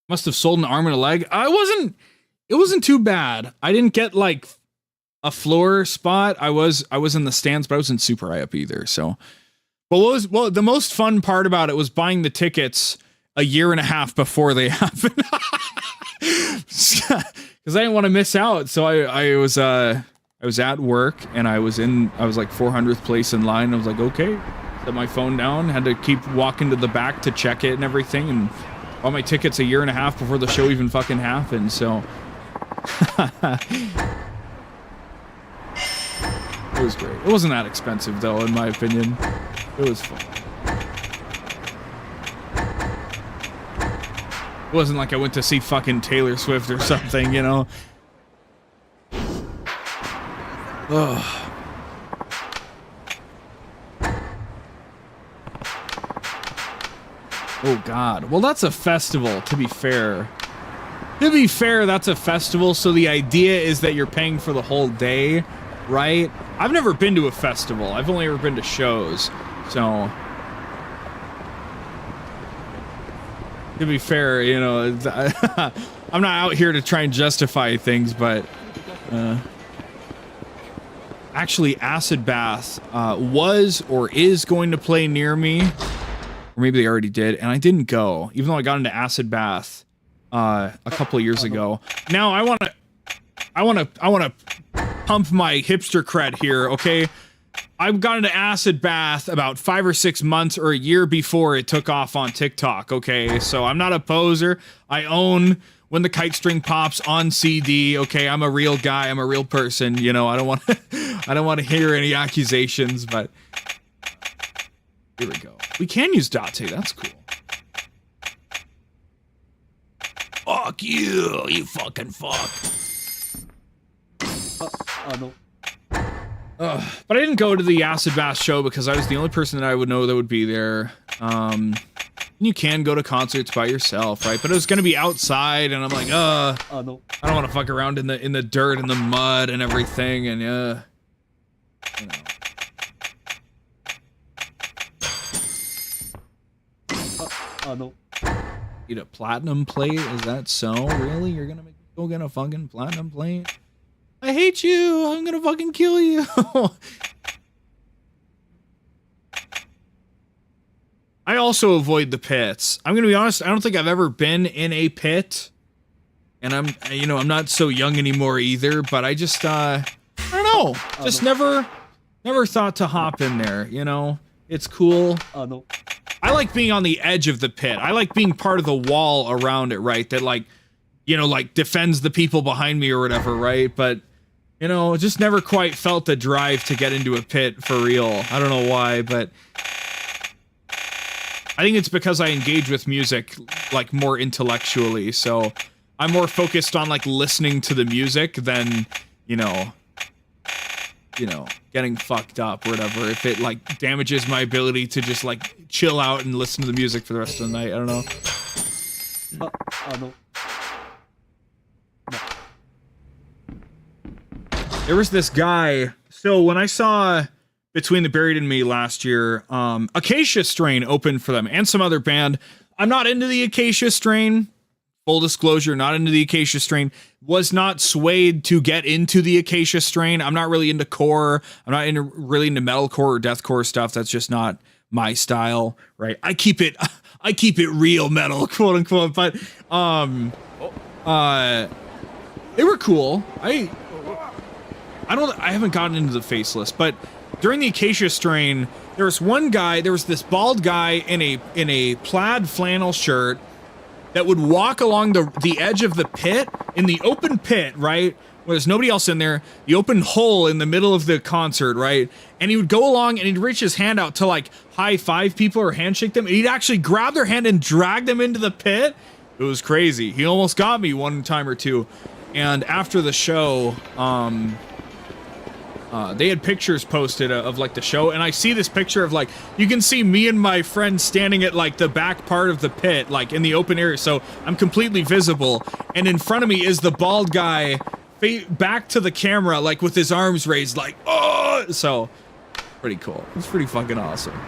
Must have sold an arm and a leg. It wasn't too bad. I didn't get, like, a floor spot. I was in the stands, but I wasn't super high up either, so. But the most fun part about it was buying the tickets a year and a half before they happened. Because I didn't want to miss out. So I was at work and I was like 400th place in line. I was like, okay, set my phone down, had to keep walking to the back to check it and everything, and bought my tickets a year and a half before the show even fucking happened. So it was great. It wasn't that expensive though, in my opinion. It was fun. It wasn't like I went to see fucking Taylor Swift or something, you know? Ugh. Oh, God. Well, that's a festival, to be fair. To be fair, that's a festival, so the idea is that you're paying for the whole day, right? I've never been to a festival. I've only ever been to shows, so... To be fair, you know, I'm not out here to try and justify things, but actually, Acid Bath was or is going to play near me, or maybe they already did, and I didn't go, even though I got into Acid Bath a couple of years ago. Now I want to pump my hipster cred here, okay? I've gotten into Acid Bath about 5 or 6 months or a year before it took off on TikTok, okay? So I'm not a poser. I own When the Kite String Pops on CD, okay? I'm a real guy. I'm a real person, you know? I don't want to hear any accusations, but here we go. We can use Date. That's cool. Fuck you, you fucking fuck. But I didn't go to the Acid Bath show because I was the only person that I would know that would be there. You can go to concerts by yourself, right? But it was gonna be outside, and I'm like, I don't want to fuck around in the dirt and the mud and everything, and you know. Eat a platinum plate? Is that so? Really? You're gonna make me go get a fucking platinum plate? I hate you. I'm gonna fucking kill you. I also avoid the pits. I'm gonna be honest, I don't think I've ever been in a pit. And I'm not so young anymore either, but I just, I don't know. Just never thought to hop in there, you know? It's cool. I like being on the edge of the pit. I like being part of the wall around it, right? That like, like defends the people behind me or whatever, right? But, just never quite felt the drive to get into a pit for real. I don't know why, but I think it's because I engage with music like more intellectually, so I'm more focused on like listening to the music than, getting fucked up or whatever. If it like damages my ability to just like chill out and listen to the music for the rest of the night, I don't know. There was this guy. So when I saw Between the Buried and Me last year, Acacia Strain opened for them and some other band. I'm not into the Acacia Strain. Full disclosure, not into the Acacia Strain. Was not swayed to get into the Acacia Strain. I'm not really into core. I'm not really into metalcore or deathcore stuff. That's just not my style, right? I keep it real metal, quote unquote. But they were cool. I haven't gotten into the Faceless, but during the Acacia Strain, there was this bald guy in a plaid flannel shirt that would walk along the edge of the pit, in the open pit, right? Where there's nobody else in there, the open hole in the middle of the concert, right? And he would go along and he'd reach his hand out to like high five people or handshake them, and he'd actually grab their hand and drag them into the pit. It was crazy. He almost got me one time or two. And after the show, they had pictures posted of like the show, and I see this picture of like, you can see me and my friend standing at like the back part of the pit, like in the open area, so I'm completely visible, and in front of me is the bald guy back to the camera, like with his arms raised, like, oh, so pretty cool. It's pretty fucking awesome.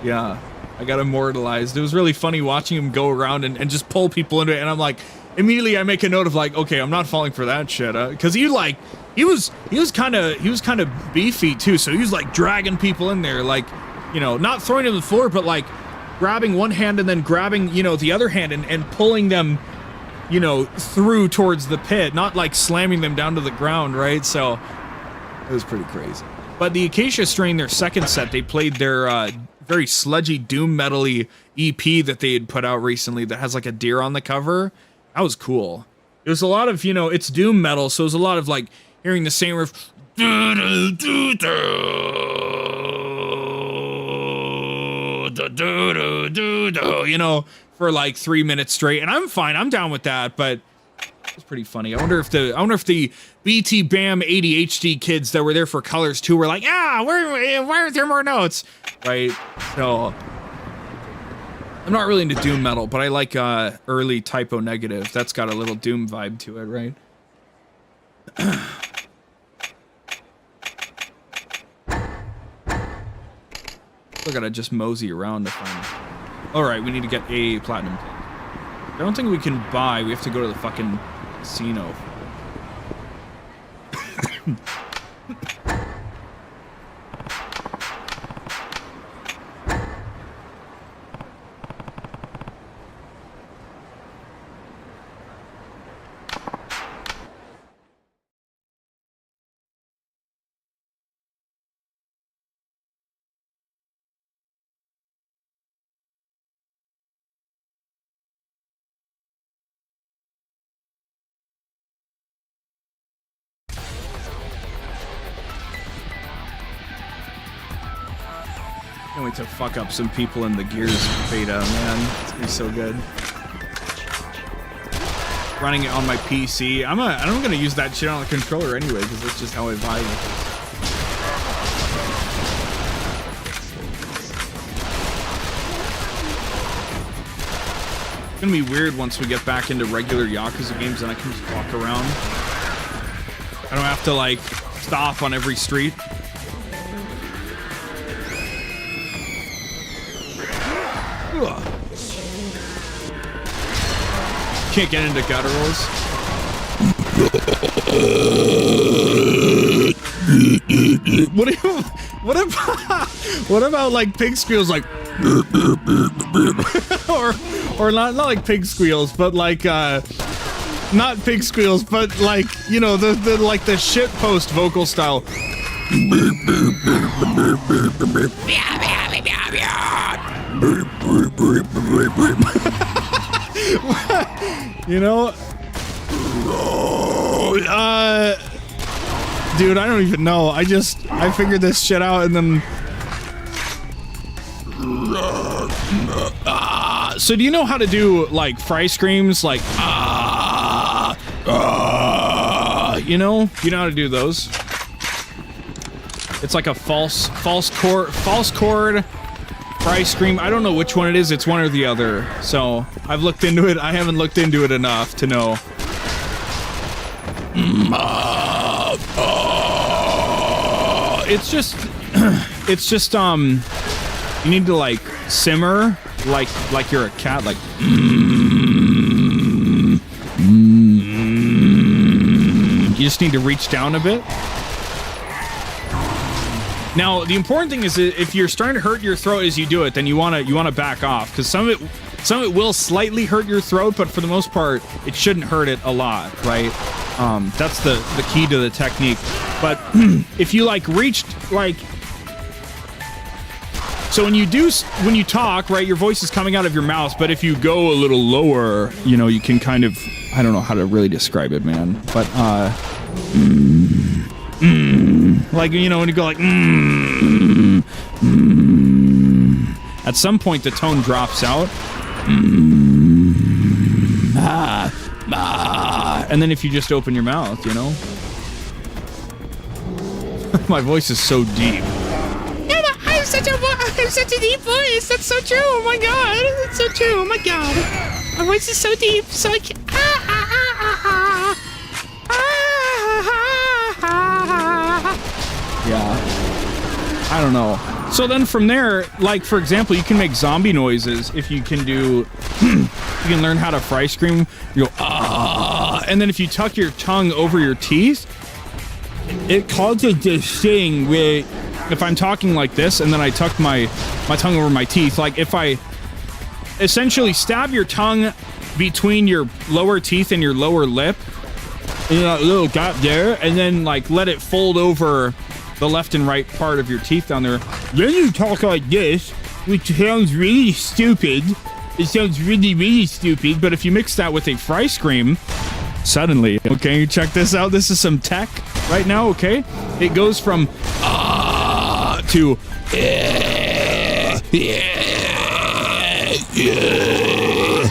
Yeah, I got immortalized. It was really funny watching him go around and just pull people into it, and I'm like, immediately I make a note of like, okay, I'm not falling for that shit, because he was kind of beefy too, so he was like dragging people in there, like, not throwing them to the floor, but like grabbing one hand and then grabbing, the other hand and pulling them, through towards the pit, not like slamming them down to the ground, right? So it was pretty crazy. But the Acacia Strain, their second set, they played their very sludgy doom metal-y EP that they had put out recently that has like a deer on the cover. That was cool. It was a lot of, it's doom metal, so it was a lot of like hearing the same riff, for like 3 minutes straight, and I'm fine. I'm down with that, but it's pretty funny. I wonder if the BT Bam ADHD kids that were there for Colors too were like, why aren't there more notes, right? So I'm not really into doom metal, but I like early Typo Negative. That's got a little doom vibe to it, right? Still gotta just mosey around to find it. Alright, we need to get a platinum plate. I don't think we can buy, we have to go to the fucking casino. Can't wait to fuck up some people in the Gears beta, man. It's gonna be so good. Running it on my PC. I'm gonna use that shit on the controller anyway, because that's just how I vibe with it. It's gonna be weird once we get back into regular Yakuza games and I can just walk around. I don't have to like stop on every street. Ugh. can't get into gutturals. What about like pig squeals, like or not like pig squeals, but like not pig squeals, but like, you know, the like the shit post vocal style. You know, dude, I don't even know. I figured this shit out, and then so do you know how to do like fry screams, like you know how to do those? It's like a false chord fry scream. I don't know which one it is. It's one or the other. So I've looked into it. I haven't looked into it enough to know. It's just you need to like simmer like you're a cat, like you just need to reach down a bit. Now, the important thing is that if you're starting to hurt your throat as you do it, then you want to back off, because some of it will slightly hurt your throat, but for the most part, it shouldn't hurt it a lot, right? That's the key to the technique. But if you like reached like, so when you talk, right, your voice is coming out of your mouth, but if you go a little lower, you know, you can kind of, I don't know how to really describe it, man, but like, you know, when you go like at some point the tone drops out, and then if you just open your mouth, you know. My voice is so deep. Yeah, I have such a deep voice. That's so true. Oh my god, that's so true. Oh my god, my voice is so deep. So I can. Yeah, I don't know. So then from there, like for example, you can make zombie noises if you can do. You can learn how to fry scream. You go and then if you tuck your tongue over your teeth, it causes this thing where if I'm talking like this and then I tuck my tongue over my teeth, like if I essentially stab your tongue between your lower teeth and your lower lip, in that little gap there, and then like let it fold over the left and right part of your teeth down there. Then you talk like this, which sounds really stupid. It sounds really, really stupid, but if you mix that with a fry scream, suddenly, okay, check this out. This is some tech right now, okay? It goes from to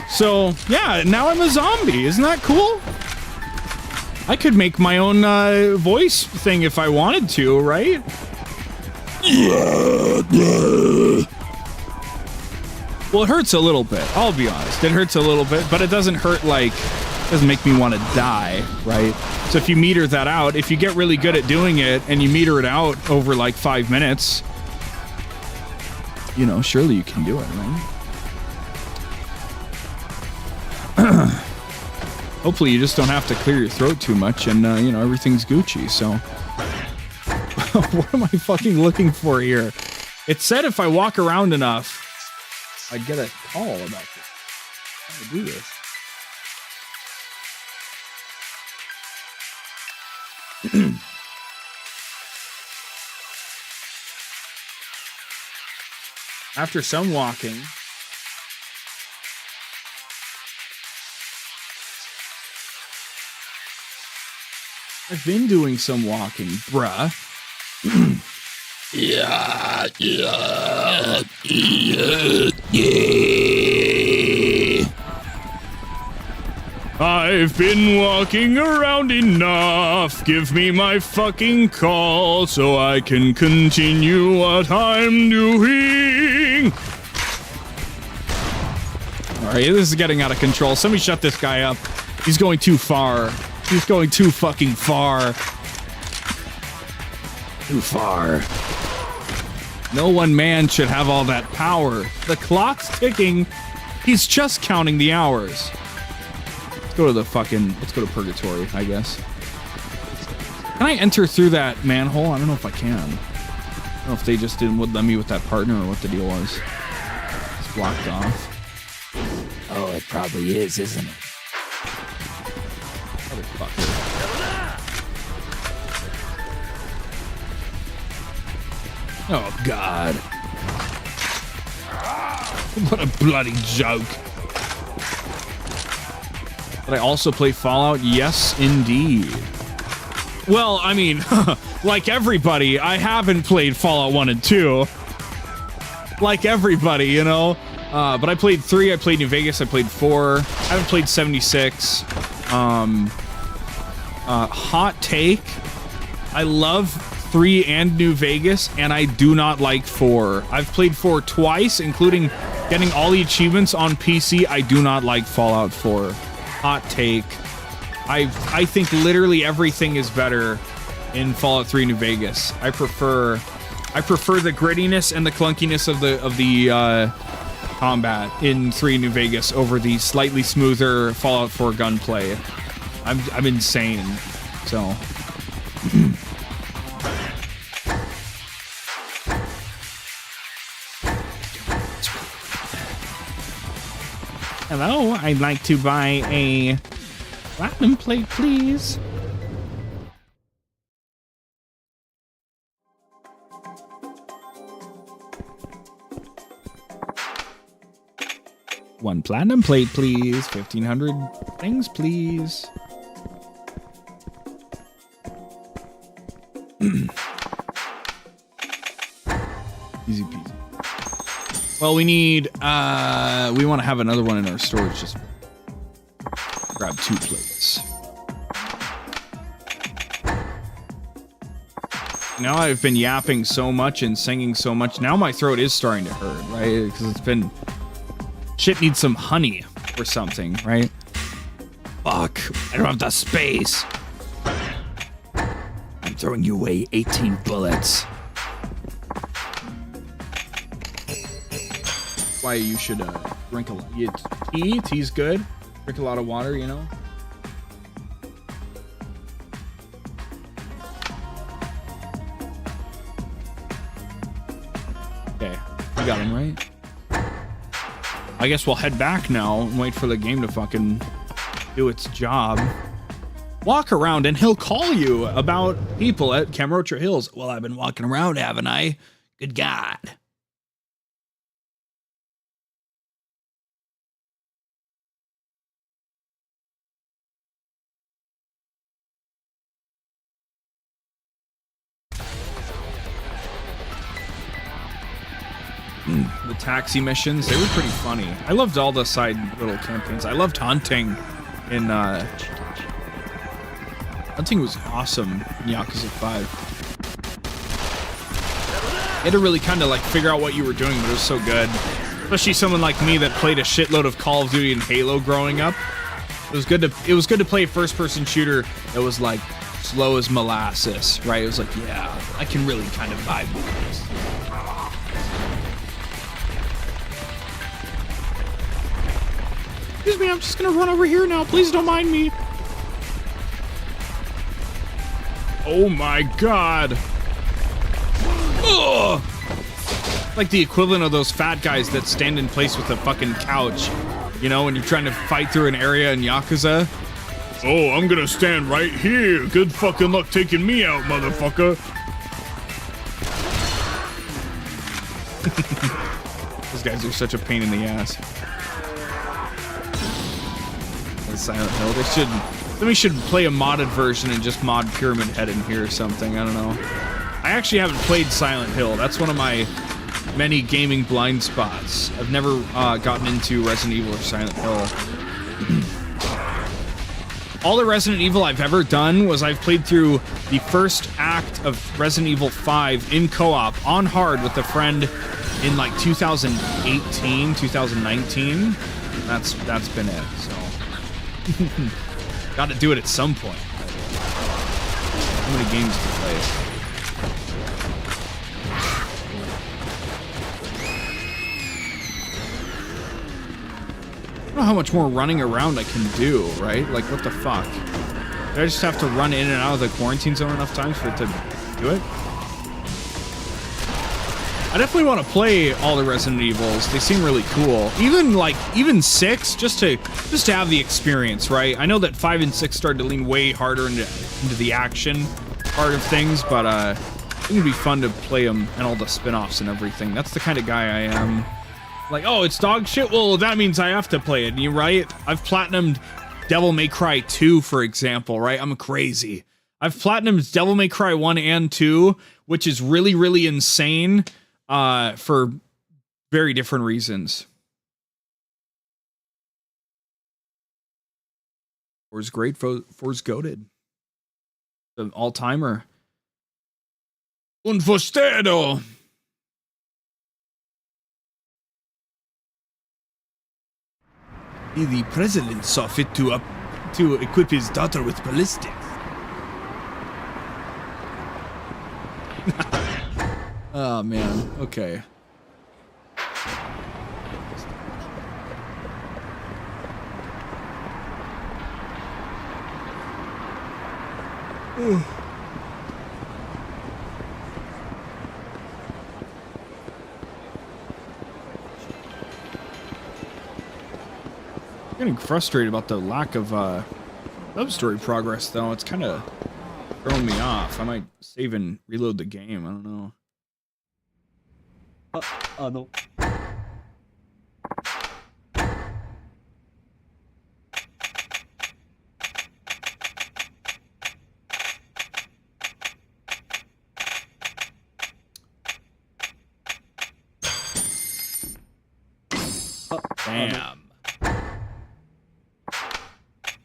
so yeah, now I'm a zombie. Isn't that cool? I could make my own voice thing if I wanted to, right? Well, it hurts a little bit. I'll be honest. It hurts a little bit, but it doesn't hurt like, it doesn't make me want to die, right? So if you meter that out, if you get really good at doing it and you meter it out over like 5 minutes, you know, surely you can do it, right? Hopefully you just don't have to clear your throat too much and, you know, everything's Gucci, so. What am I fucking looking for here? It said if I walk around enough, I'd get a call about this. How to do this. After some walking, I've been doing some walking, bruh. Yeah. I've been walking around enough. Give me my fucking call so I can continue what I'm doing. Alright, this is getting out of control. Somebody shut this guy up. He's going too far. He's going too fucking far. Too far. No one man should have all that power. The clock's ticking. He's just counting the hours. go to the fucking, let's go to Purgatory, I guess. Can I enter through that manhole? I don't know if I can. I don't know if they just didn't would let me with that partner or what the deal was. It's blocked off. Oh, it probably is, isn't it? Motherfucker. Oh, God. What a bloody joke. Did I also play Fallout? Yes, indeed. Well, I mean, like everybody, I haven't played Fallout 1 and 2. Like everybody, you know? But I played 3, I played New Vegas, I played 4. I haven't played 76. Hot take. I love 3 and New Vegas, and I do not like 4. I've played 4 twice, including getting all the achievements on PC. I do not like Fallout 4. Hot take. I think literally everything is better in Fallout 3 New Vegas. I prefer the grittiness and the clunkiness of the combat in 3 New Vegas over the slightly smoother Fallout 4 gunplay. I'm insane. So hello, I'd like to buy a platinum plate, please. One platinum plate, please. 1,500 things, please. Easy peasy. Well, we need, we want to have another one in our storage. Just grab 2 plates. Now I've been yapping so much and singing so much. Now my throat is starting to hurt, right? Because it's been... Shit needs some honey or something, right? Fuck, I don't have the space. I'm throwing you away 18 bullets. Why you should drink a lot. Tea's good. Drink a lot of water, you know. Okay, you got him right. I guess we'll head back now and wait for the game to fucking do its job. Walk around and he'll call you about people at Kamurocho Hills. Well, I've been walking around, haven't I? Good God. The taxi missions, they were pretty funny. I loved all the side little campaigns. I loved hunting in hunting was awesome in Yakuza 5. You had to really kind of like figure out what you were doing, but it was so good. Especially someone like me that played a shitload of Call of Duty and Halo growing up. It was good to play a first-person shooter that was like slow as molasses, right? It was like, yeah, I can really kind of vibe with this. Excuse me, I'm just gonna run over here now. Please don't mind me. Oh my God. Ugh. Like the equivalent of those fat guys that stand in place with a fucking couch. You know, when you're trying to fight through an area in Yakuza. Oh, I'm gonna stand right here. Good fucking luck taking me out, motherfucker. Those guys are such a pain in the ass. Silent Hill. Somebody should play a modded version and just mod Pyramid Head in here or something. I don't know. I actually haven't played Silent Hill. That's one of my many gaming blind spots. I've never gotten into Resident Evil or Silent Hill. All the Resident Evil I've ever done was I've played through the first act of Resident Evil 5 in co-op on hard with a friend in like 2018, 2019. That's been it. So. Got to do it at some point. How many games to play? know how much more running around I can do, right? Like, what the fuck? Do I just have to run in and out of the quarantine zone enough times for it to do it? I definitely want to play all the Resident Evils. They seem really cool. Even 6, just to have the experience, right? I know that 5 and 6 started to lean way harder into the action part of things, but I think it'd be fun to play them and all the spin-offs and everything. That's the kind of guy I am. Like, oh, it's dog shit? Well, that means I have to play it. You right? I've platinumed Devil May Cry 2, for example, right? I'm crazy. I've platinumed Devil May Cry 1 and 2, which is really, really insane. For very different reasons. Four's great. Four's goated. The all-timer. Un fostedo. The president saw fit to equip his daughter with ballistics. Oh man, okay. Getting frustrated about the lack of love story progress though. It's kind of throwing me off. I might save and reload the game. I don't know. Damn.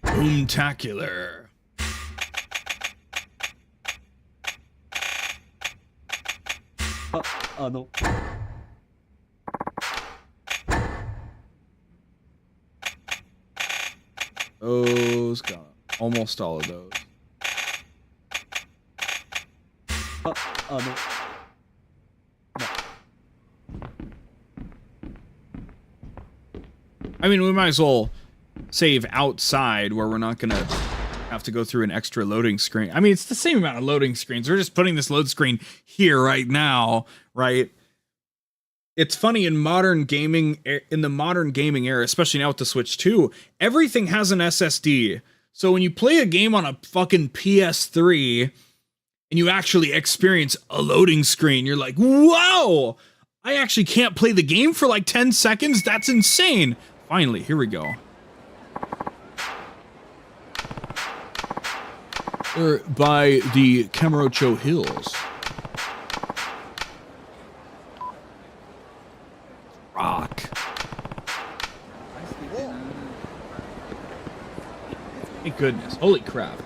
Boomtacular. Those got almost all of those. I mean, we might as well save outside where we're not gonna have to go through an extra loading screen. I mean, it's the same amount of loading screens. We're just putting this load screen here right now, right? It's funny in modern gaming, in the modern gaming era, especially now with the Switch 2, everything has an SSD. So when you play a game on a fucking PS3 and you actually experience a loading screen, you're like, whoa, I actually can't play the game for like 10 seconds. That's insane. Finally, here we go. We're by the 𝑬𝑬𝑬𝑻 Hills. Rock. Thank goodness. Holy crap.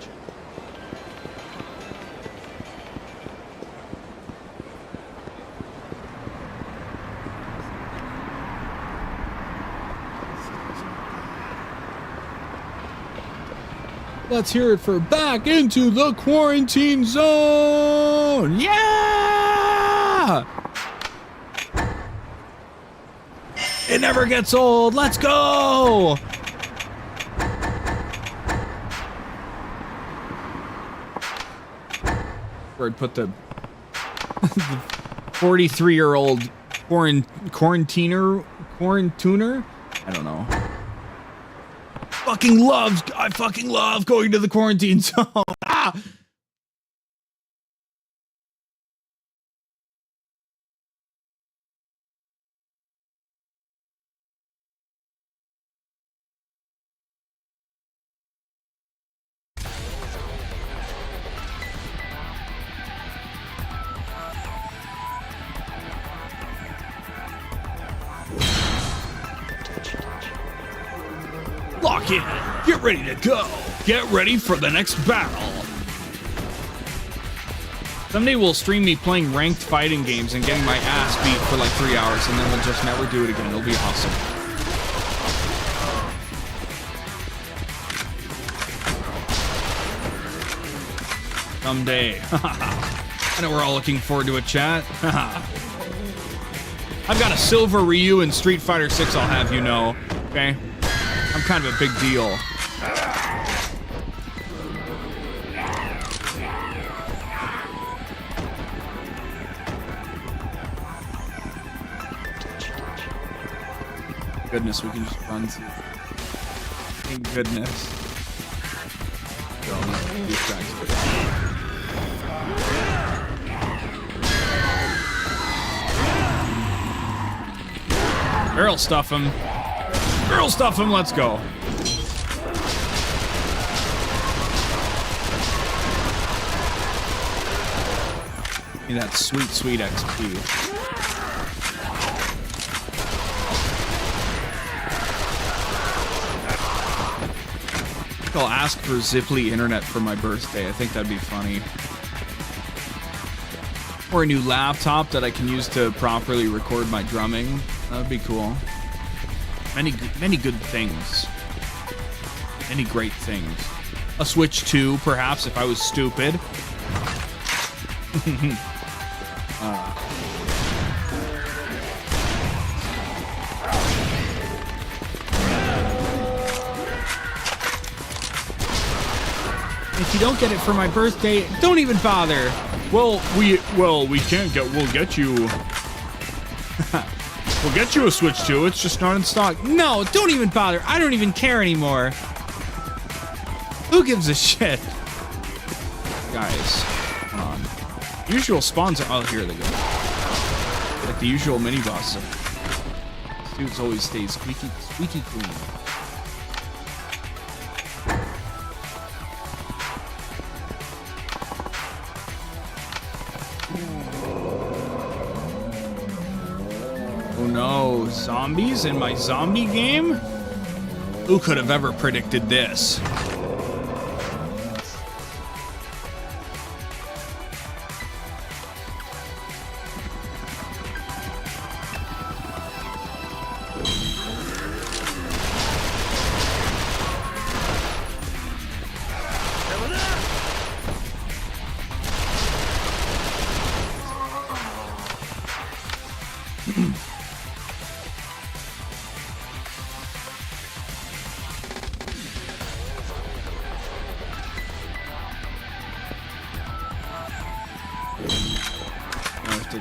Let's hear it for Back Into the Quarantine Zone. Yeah! It never gets old. Let's go! Where I'd put the 43-year-old quarantuner? I don't know. I fucking love going to the quarantine zone. Ah! Lock in. Get ready to go. Get ready for the next battle. Someday we'll stream me playing ranked fighting games and getting my ass beat for like 3 hours, and then we'll just never do it again. It'll be awesome. Someday. I know we're all looking forward to a chat. I've got a silver Ryu in Street Fighter 6, I'll have you know. Okay? kind of a big deal. Goodness, we can just run through. Thank goodness. These guys. Barrel stuff him. Barrel stuff him. Let's go. Give me that sweet, sweet XP. I'll ask for Zipley internet for my birthday. I think that'd be funny. Or a new laptop that I can use to properly record my drumming. That would be cool. Many good things. Many great things. A Switch 2, perhaps, if I was stupid. If you don't get it for my birthday, don't even bother. We'll get you. We'll get you a Switch 2. It's just not in stock. No, don't even bother. I don't even care anymore. Who gives a shit? Guys, come on. Usual spawns are... Oh, here they go. Like the usual mini boss. This dude's always stays squeaky clean. Oh no, zombies in my zombie game? Who could have ever predicted this?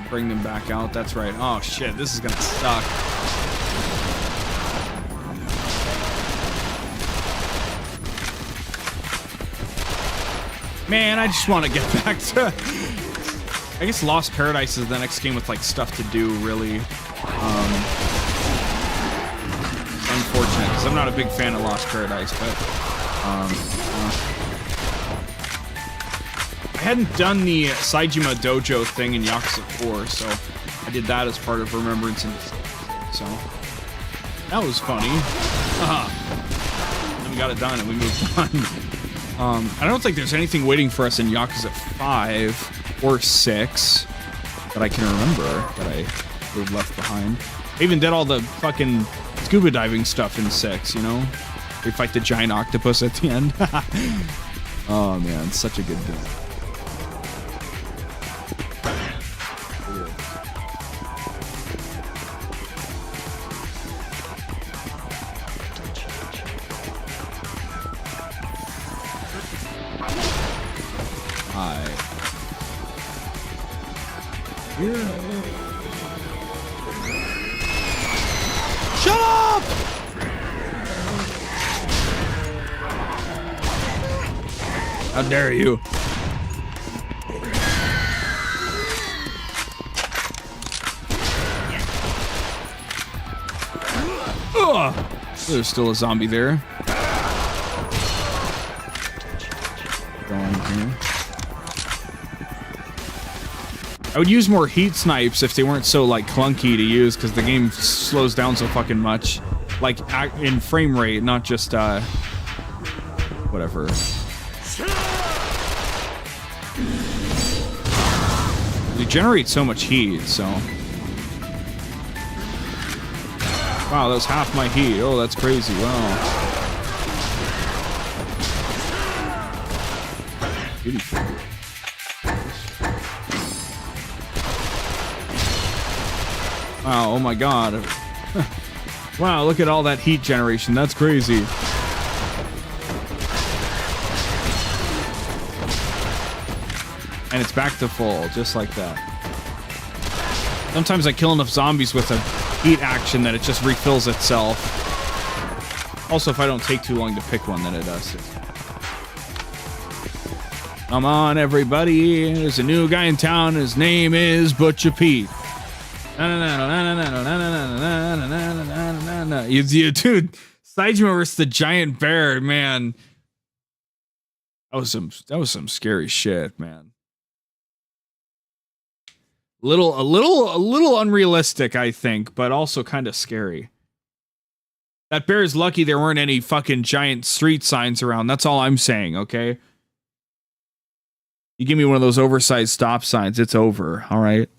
Bring them back out. That's right. Oh shit, this is gonna suck. Man, I just want to get back to... I guess Lost Paradise is the next game with like stuff to do, really. Unfortunate, because I'm not a big fan of Lost Paradise, but I hadn't done the Saijima Dojo thing in Yakuza 4, so I did that as part of Remembrance, and so that was funny. And we got it done, and we moved on. I don't think there's anything waiting for us in Yakuza 5 or 6 that I can remember that I would have left behind. I even did all the fucking scuba diving stuff in 6, you know? We fight the giant octopus at the end. Oh man, it's such a good game. Shut up! How dare you? Ugh. There's still a zombie there. Going here. I would use more heat snipes if they weren't so like clunky to use, because the game slows down so fucking much, like in frame rate, not just whatever. They generate so much heat, so. Wow, that's half my heat. Oh, that's crazy. Wow. Beautiful. Wow, oh my god. Wow, look at all that heat generation. That's crazy. And it's back to full, just like that. Sometimes I kill enough zombies with a heat action that it just refills itself. Also, if I don't take too long to pick one, then it does. Come on, everybody. There's a new guy in town. His name is Butcher Pete. Dude, Saijima versus the giant bear, man. That was some scary shit, man. A little unrealistic, I think, but also kind of scary. That bear is lucky there weren't any fucking giant street signs around. That's all I'm saying, okay? You give me one of those oversized stop signs, it's over, all right?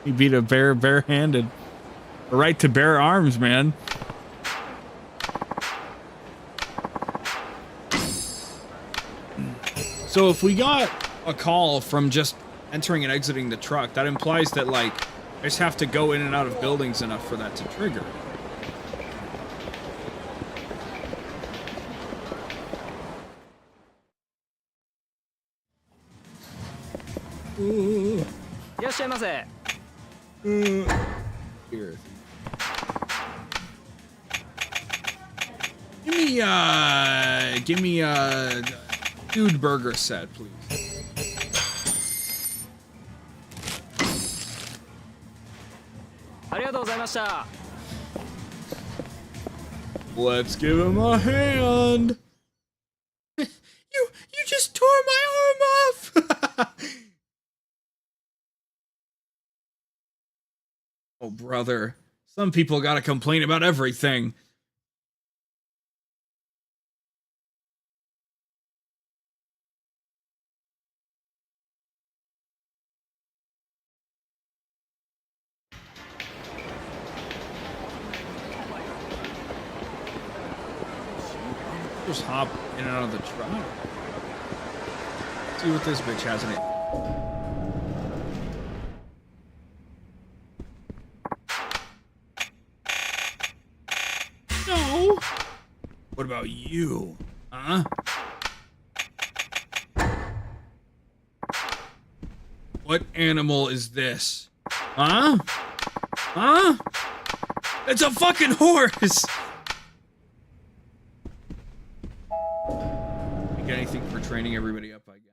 He beat a bear barehanded. Right to bare arms, man. So if we got a call from just entering and exiting the truck, that implies that, like, I just have to go in and out of buildings enough for that to trigger. Here. Give me a dude burger set, please. Let's give him a hand. You just tore my arm off. Oh, brother. Some people gotta complain about everything. Just hop in and out of the truck. See what this bitch has in it. No. What about you? Huh? What animal is this? Huh? Huh? It's a fucking horse! Get anything for training everybody up, I guess.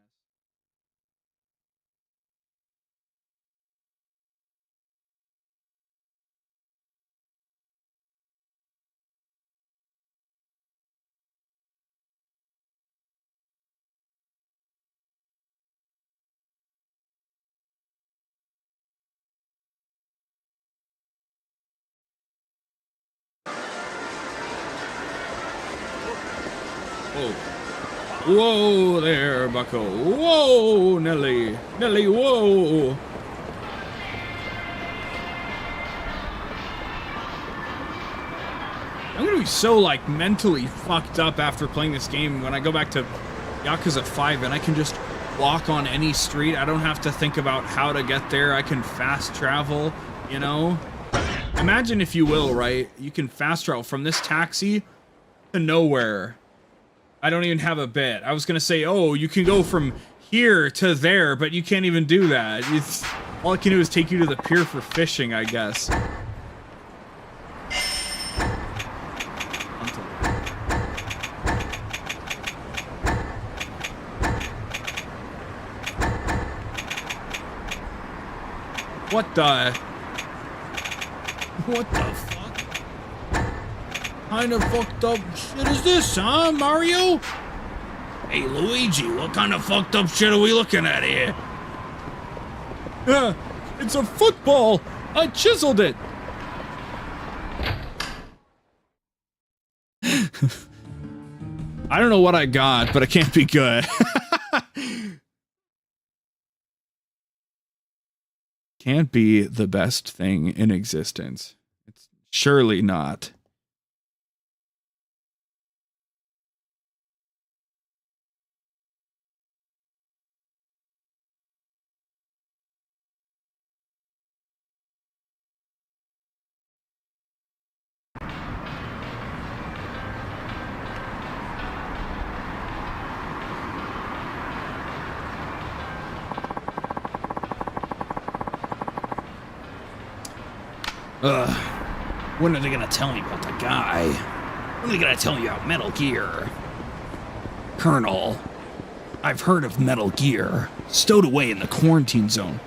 Oh. Whoa there, bucko. Whoa, Nelly. Nelly, whoa. I'm gonna be so, like, mentally fucked up after playing this game when I go back to Yakuza 5 and I can just walk on any street. I don't have to think about how to get there. I can fast travel, you know? Imagine, if you will, right? You can fast travel from this taxi to nowhere. I don't even have a bit. I was gonna say, oh, you can go from here to there, but you can't even do that. All it can do is take you to the pier for fishing, I guess. What the fuck? Kind of fucked up shit is this, huh, Mario? Hey, Luigi, what kind of fucked up shit are we looking at here? Yeah, it's a football. I chiseled it. I don't know what I got, but it can't be good. Can't be the best thing in existence. It's surely not. When are they gonna tell me about the guy? When are they gonna tell me about Metal Gear? Colonel, I've heard of Metal Gear. Stowed away in the quarantine zone.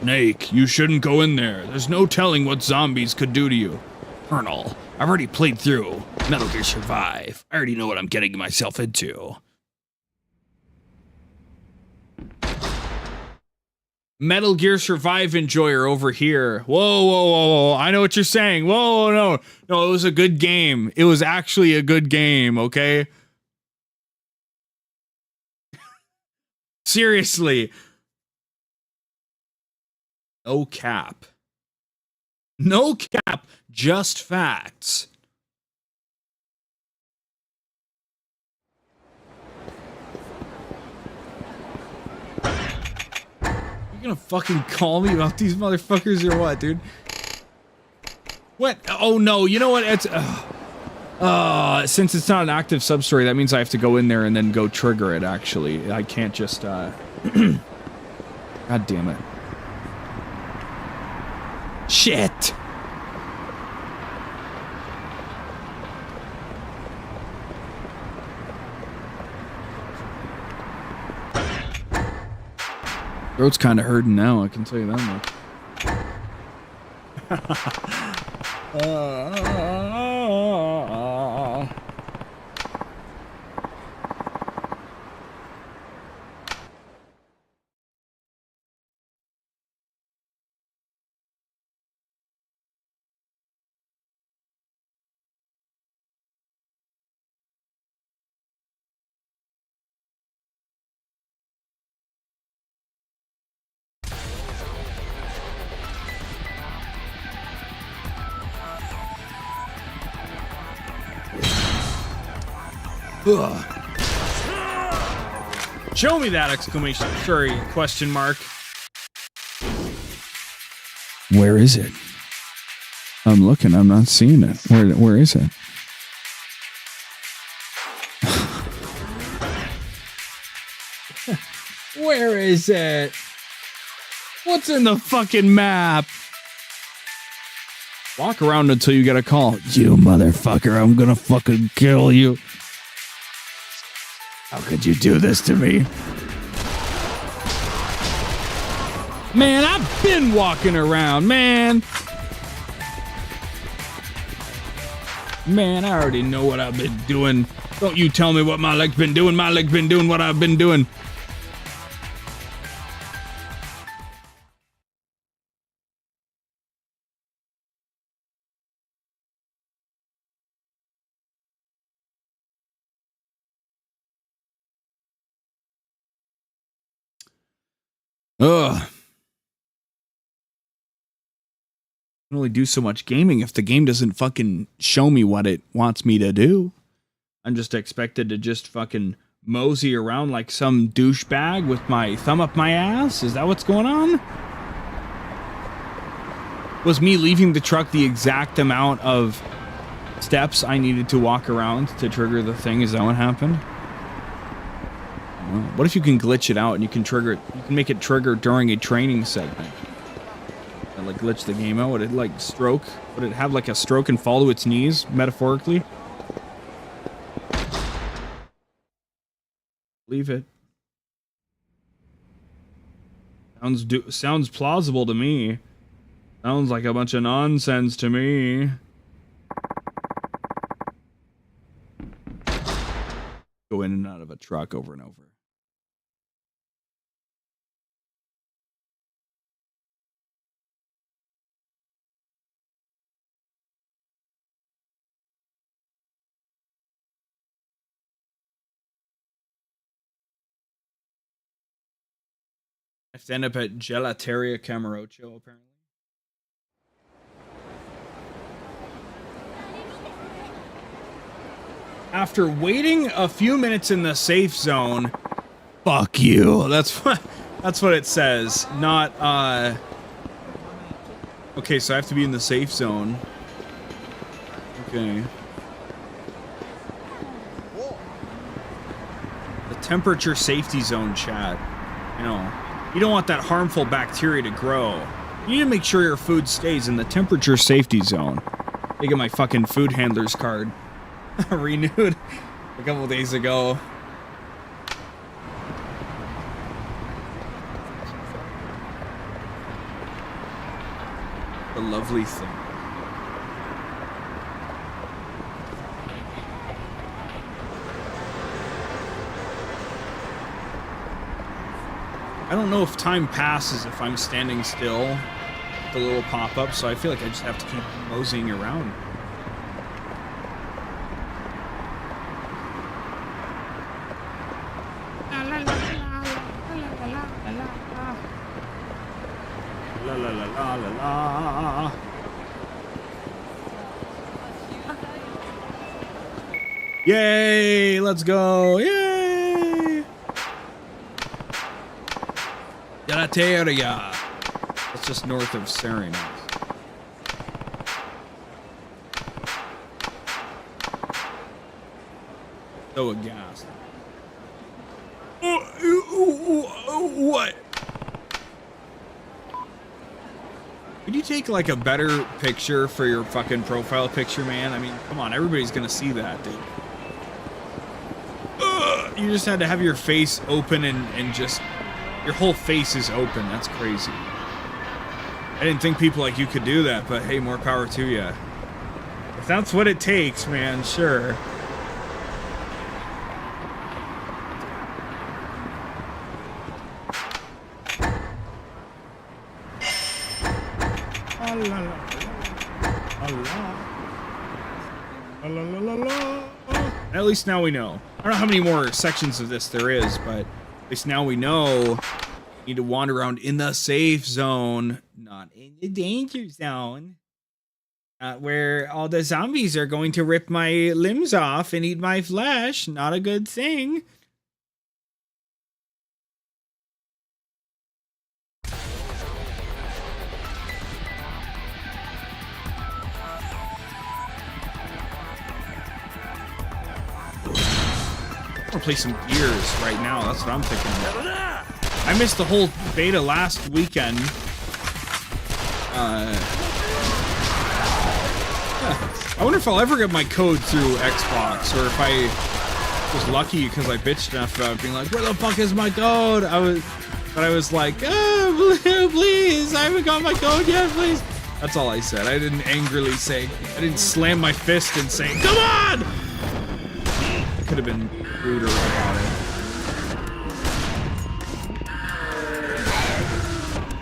Snake, you shouldn't go in there. There's no telling what zombies could do to you. Colonel, I've already played through Metal Gear Survive. I already know what I'm getting myself into. Metal Gear Survive enjoyer over here. Whoa, whoa, whoa, whoa. I know what you're saying. Whoa, no. No, it was a good game. It was actually a good game, okay? Seriously. No cap. No cap, just facts. You gonna fucking call me about these motherfuckers or what, dude? What? Oh no, you know what? It's since it's not an active sub-story, that means I have to go in there and then go trigger it, actually. I can't just God damn it. Shit! Throat's kind of hurting now, I can tell you that much. Ugh. Show me that exclamation! Sorry, question mark. Where is it? I'm looking, I'm not seeing it. Where is it? Where is it? What's in the fucking map? Walk around until you get a call. You motherfucker, I'm gonna fucking kill you. How could you do this to me? Man, I've been walking around, man. Man, I already know what I've been doing. Don't you tell me what my leg's been doing. My leg's been doing what I've been doing. Ugh. I can only do so much gaming if the game doesn't fucking show me what it wants me to do. I'm just expected to just fucking mosey around like some douchebag with my thumb up my ass? Is that what's going on? Was me leaving the truck the exact amount of steps I needed to walk around to trigger the thing? Is that what happened? What if you can glitch it out and you can trigger it? You can make it trigger during a training segment. And like glitch the game out. Would it like stroke? Would it have like a stroke and fall to its knees, metaphorically? Leave it. Sounds plausible to me. Sounds like a bunch of nonsense to me. Go in and out of a truck over and over. I have to end up at Gelateria Camarocho, apparently. After waiting a few minutes in the safe zone, fuck you. That's what it says. Not okay, so I have to be in the safe zone. Okay. The temperature safety zone, chat. You know, you don't want that harmful bacteria to grow. You need to make sure your food stays in the temperature safety zone. I get my fucking food handler's card renewed a couple days ago. The lovely thing. I don't know if time passes if I'm standing still. The little pop-up, so I feel like I just have to keep moseying around. La la la la la la. Yay! Let's go! Yay! Yalateria. That's just north of Serenus. So aghast. What? Could you take like a better picture for your fucking profile picture, man? I mean, come on, everybody's gonna see that, dude. You just had to have your face open and just your whole face is open. That's crazy. I didn't think people like you could do that, but hey, more power to you. If that's what it takes, man, sure. At least now we know. I don't know how many more sections of this there is, but at least now we know. Need to wander around in the safe zone, not in the danger zone. Not where all the zombies are going to rip my limbs off and eat my flesh. Not a good thing. I'm gonna play some Gears right now. That's what I'm thinking about. I missed the whole beta last weekend. I wonder if I'll ever get my code through Xbox, or if I was lucky because I bitched enough about being like, where the fuck is my code? But I was like, oh, please, I haven't got my code yet, please. That's all I said. I didn't angrily say, I didn't slam my fist and say, come on! I could have been ruder about it.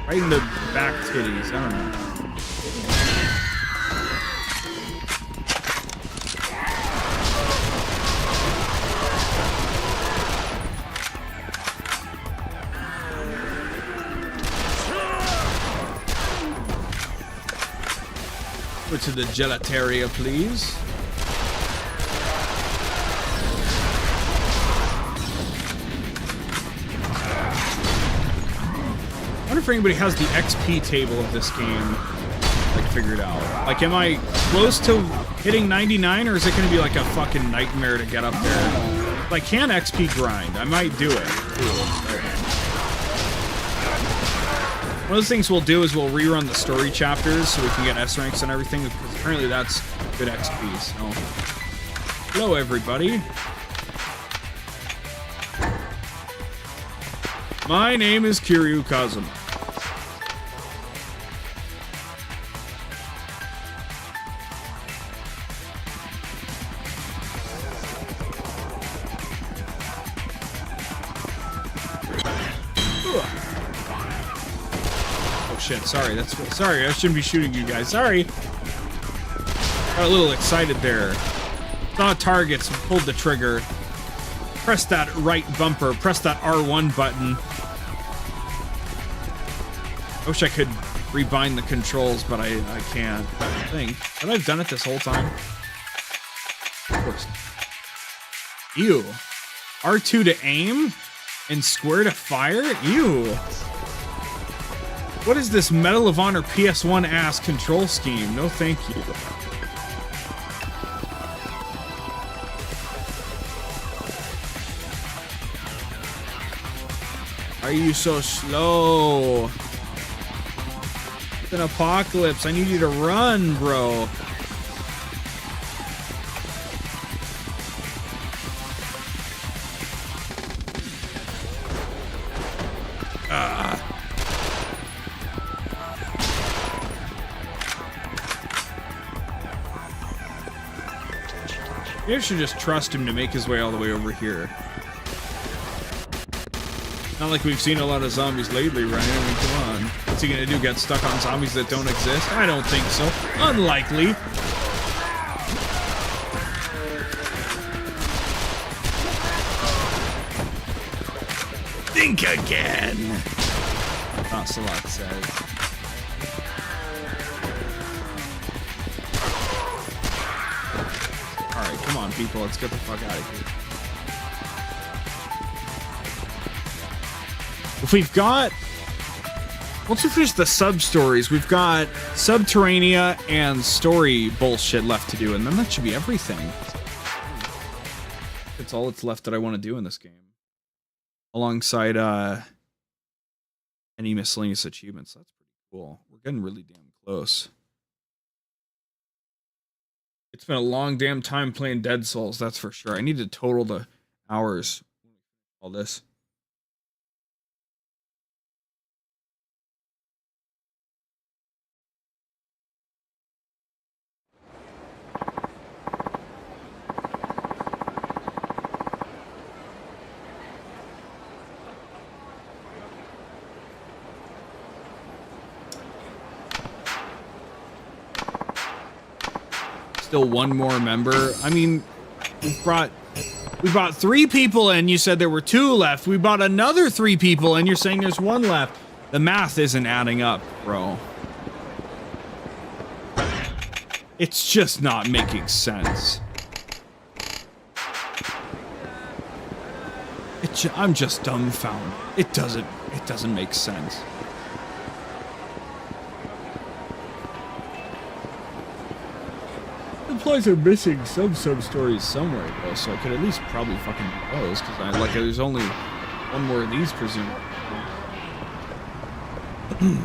Right in the back titties, I don't know. Go to the gelateria, please. I wonder if anybody has the XP table of this game like figured out. Like, am I close to hitting 99, or is it going to be like a fucking nightmare to get up there? If I can XP grind, I might do it. One of the things we'll do is we'll rerun the story chapters so we can get S ranks and everything, because apparently that's good XP. So, hello everybody. My name is Kiryu Kazuma. Shit, sorry, sorry, I shouldn't be shooting you guys, sorry. Got a little excited there. Saw targets, pulled the trigger. Press that right bumper, press that R1 button. I wish I could rebind the controls, but I can't, I think. But I've done it this whole time. Of course. Ew. R2 to aim? And square to fire? Ew. What is this Medal of Honor PS1 ass control scheme? No thank you. Are you so slow? It's an apocalypse. I need you to run, bro. Maybe I should just trust him to make his way all the way over here. Not like we've seen a lot of zombies lately, right? I mean, come on. What's he gonna do? Get stuck on zombies that don't exist? I don't think so. Unlikely. Think again. Ocelot says. Alright, come on, people. Let's get the fuck out of here. If we've got... Once we finish the sub-stories, we've got Subterranea and story bullshit left to do, and then that should be everything. That's all that's left that I want to do in this game. Alongside, any miscellaneous achievements. That's pretty cool. We're getting really damn close. It's been a long damn time playing Dead Souls, that's for sure. I need to total the hours. All this. Still one more member. I mean, we brought 3 people in. You said there were 2 left. We brought another 3 people and you're saying there's 1 left. The math isn't adding up, bro. It's just not making sense. I'm just dumbfounded. It doesn't make sense. Implies are missing some sub-stories somewhere, though, so I could at least probably fucking do those, because there's only 1 more of these, presumably. I'm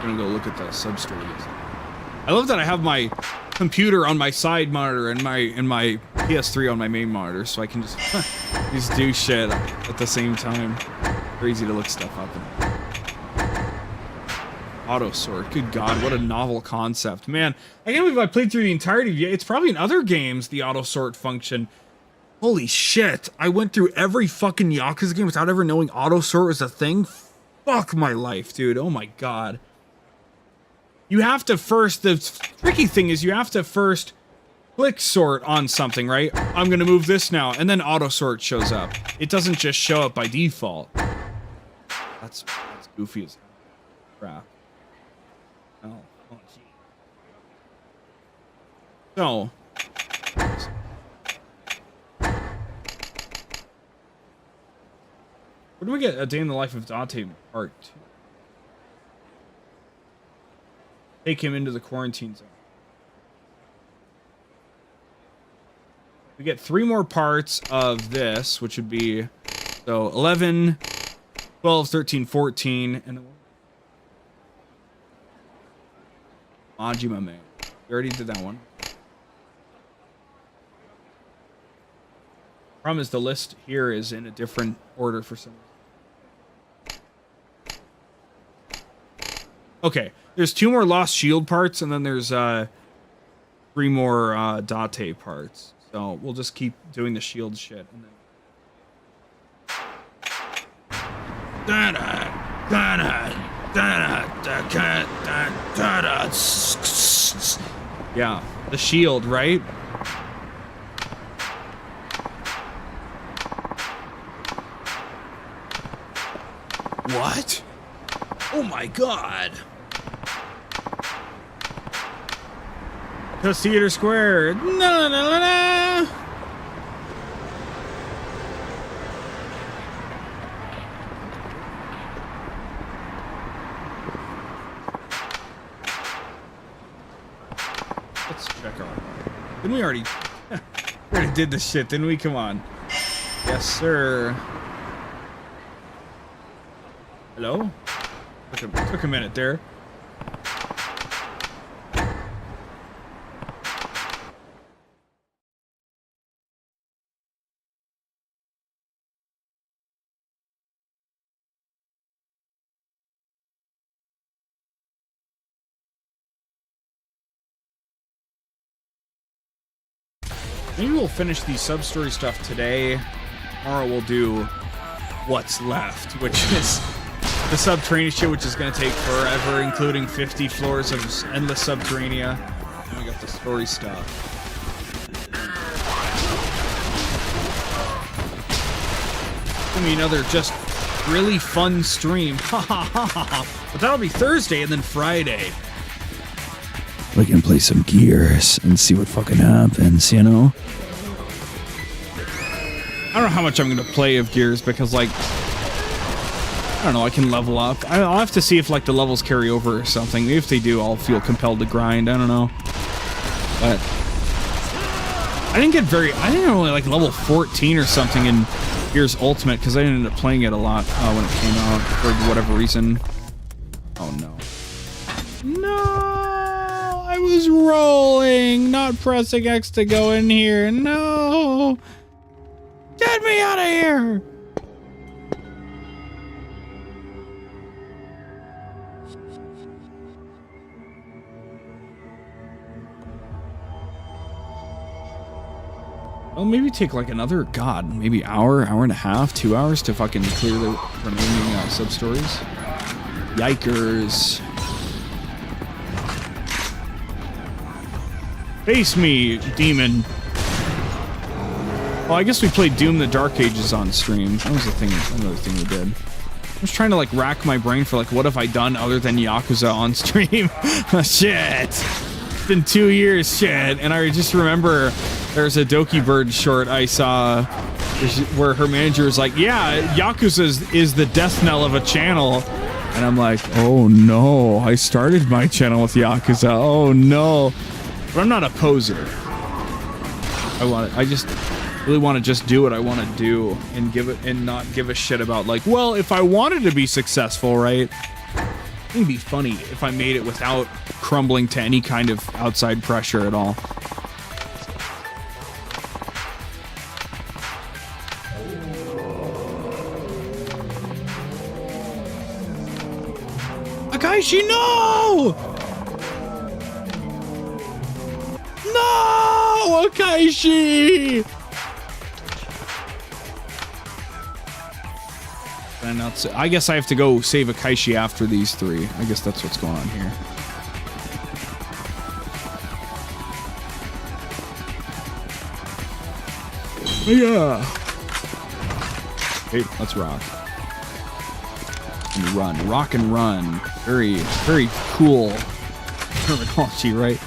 gonna go look at the sub-stories. I love that I have my computer on my side monitor and my PS3 on my main monitor, so I can just do shit at the same time. Crazy to look stuff up. Auto sort. Good God, what a novel concept. Man, I can't believe I played through the entirety of it. It's probably in other games, the auto sort function. Holy shit. I went through every fucking Yakuza game without ever knowing auto sort was a thing. Fuck my life, dude. Oh my God. You have to first, the tricky thing is you have to first click sort on something, right? I'm gonna move this now, and then auto sort shows up. It doesn't just show up by default. That's goofy as crap. Oh, gee. So, where do we get A Day in the Life of Dante Part 2? Take him into the quarantine zone. We get 3 more parts of this, which would be, so 11, 12, 13, 14, and then 𝑰𝑵𝑻𝑬𝑬𝑚. We already did that one. Problem is the list here is in a different order for some reason. Okay, there's 2 more Lost Shield parts, and then there's 3 more Date parts. So we'll just keep doing the shield shit. And then... Yeah, the shield, right? What? Oh my God. Coast Theater Square. No, no, no, no. Let's check our... Didn't we already... we already did this shit, didn't we? Come on. Yes, sir. Hello? Took a minute there. Maybe we'll finish the sub-story stuff today. Tomorrow we'll do what's left, which is the subterranean shit, which is going to take forever, including 50 floors of endless subterranea. And we got the story stuff. It's going to be another just really fun stream. But that'll be Thursday and then Friday. We can play some Gears and see what fucking happens, you know? I don't know how much I'm going to play of Gears because, like, I don't know, I can level up. I'll have to see if, like, the levels carry over or something. Maybe if they do, I'll feel compelled to grind. I don't know. But I didn't only, like, level 14 or something in Gears Ultimate because I didn't end up playing it a lot when it came out for whatever reason. Oh, no. No! I was rolling, not pressing X to go in here. No! Get me out of here! Well, maybe take like another, maybe hour and a half, 2 hours to fucking clear the remaining sub-stories. Yikers. Face me, demon. Well, I guess we played Doom the Dark Ages on stream. That was the thing, another thing we did. I was trying to like rack my brain for like, what have I done other than Yakuza on stream? Shit. It's been 2 years, shit. And I just remember there's a Doki Bird short I saw where her manager was like, yeah, Yakuza is the death knell of a channel. And I'm like, oh no, I started my channel with Yakuza. Oh no. But I'm not a poser. I just really want to just do what I want to do and not give a shit about like, well, if I wanted to be successful, right? It'd be funny if I made it without crumbling to any kind of outside pressure at all. Akaishi, no! No, Akaishi! I guess I have to go save Akaishi after these three. I guess that's what's going on here. Yeah. Hey, let's rock. And run. Rock and run. Very, very cool terminology, right?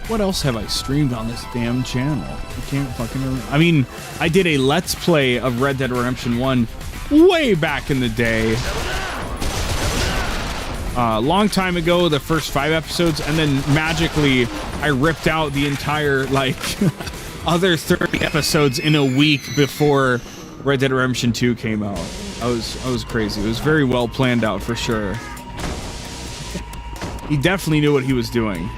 What else have I streamed on this damn channel? I can't fucking remember. I mean, I did a Let's Play of Red Dead Redemption 1 way back in the day. Long time ago, the first 5 episodes, and then magically I ripped out the entire, like, other 30 episodes in a week before Red Dead Redemption 2 came out. I was crazy. It was very well planned out for sure. He definitely knew what he was doing.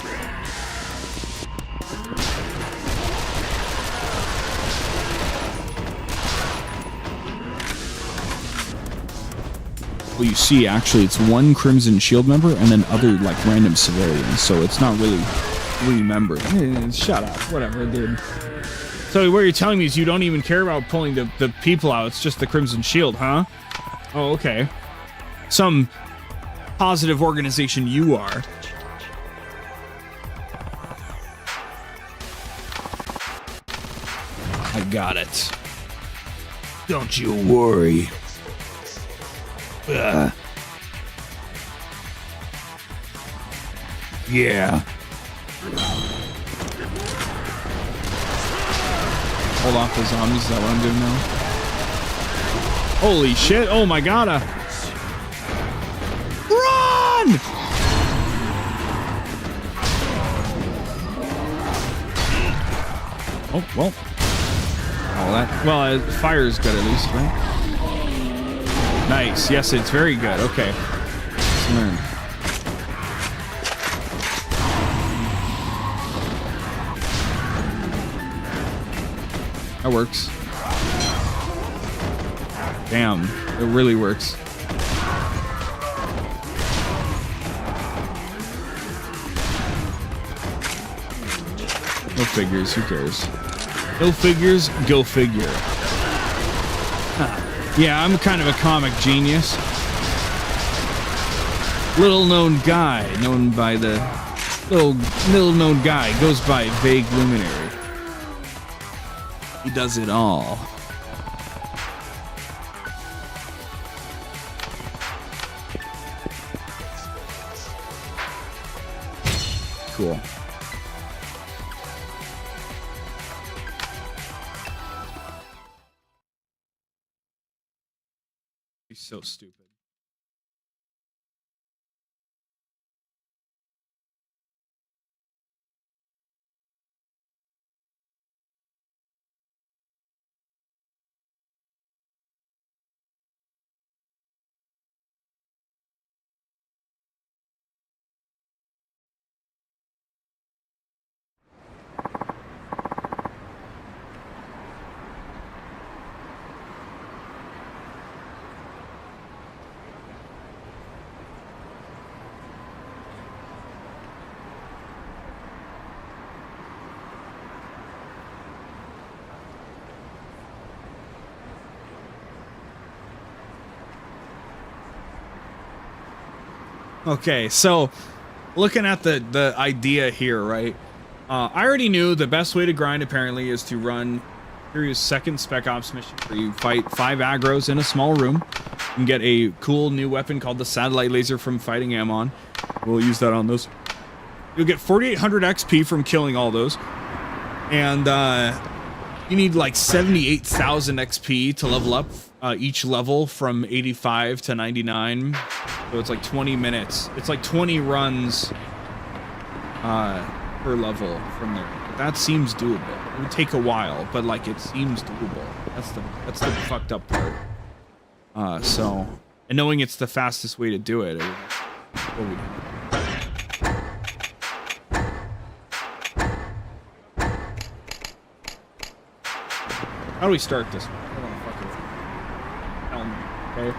Well, you see, actually, it's one Crimson Shield member and then other, like, random civilians, so it's not really 3 members. Shut up. Whatever, dude. So what you're telling me is you don't even care about pulling the people out, it's just the Crimson Shield, huh? Oh, okay. Some positive organization you are. I got it. Don't you worry. Yeah. Hold off the zombies, is that what I'm doing now? Holy shit, oh my god. Run! Oh, well. All that. Well, fire is good at least, right? Nice. Yes, it's very good. Okay. Learn. That works. Damn. It really works. No figures, who cares? No figures, go figure. Yeah, I'm kind of a comic genius. Little known guy, known by the little known guy, goes by Vague Luminary. He does it all. Cool. He's so stupid. Okay, so looking at the idea here, right? I already knew the best way to grind apparently is to run Furious second Spec Ops mission where you fight 5 aggros in a small room and get a cool new weapon called the satellite laser from fighting Ammon. We'll use that on those. You'll get 4,800 XP from killing all those. And you need like 78,000 XP to level up each level from 85 to 99. So it's like 20 minutes. It's like 20 runs per level from there. That seems doable. It would take a while, but like it seems doable. That's the fucked up part. So, and knowing it's the fastest way to do it. How do we start this one? I don't want to fucking tell me, okay?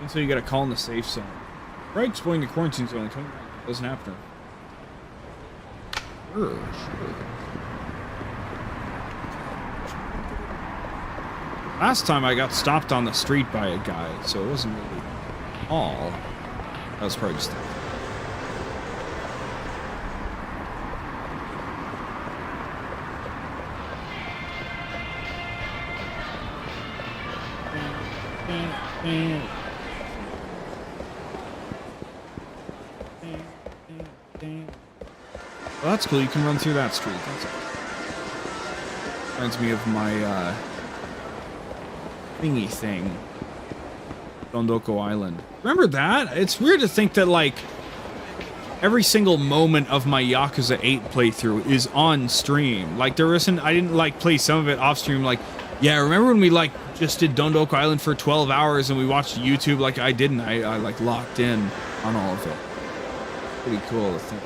And so you gotta call in the safe zone. Right, exploring the quarantine zone. Doesn't happen. Sure. Last time I got stopped on the street by a guy, so it wasn't really all. That was probably just well, that's cool. You can run through that street. That's all. Reminds me of my thingy thing. Dondoko Island. Remember that? It's weird to think that like every single moment of my Yakuza 8 playthrough is on stream. Like there isn't, I didn't like play some of it off stream. Like, yeah, remember when we like just did Dondoko Island for 12 hours and we watched YouTube? Like I didn't. I like locked in on all of it. Pretty cool to think.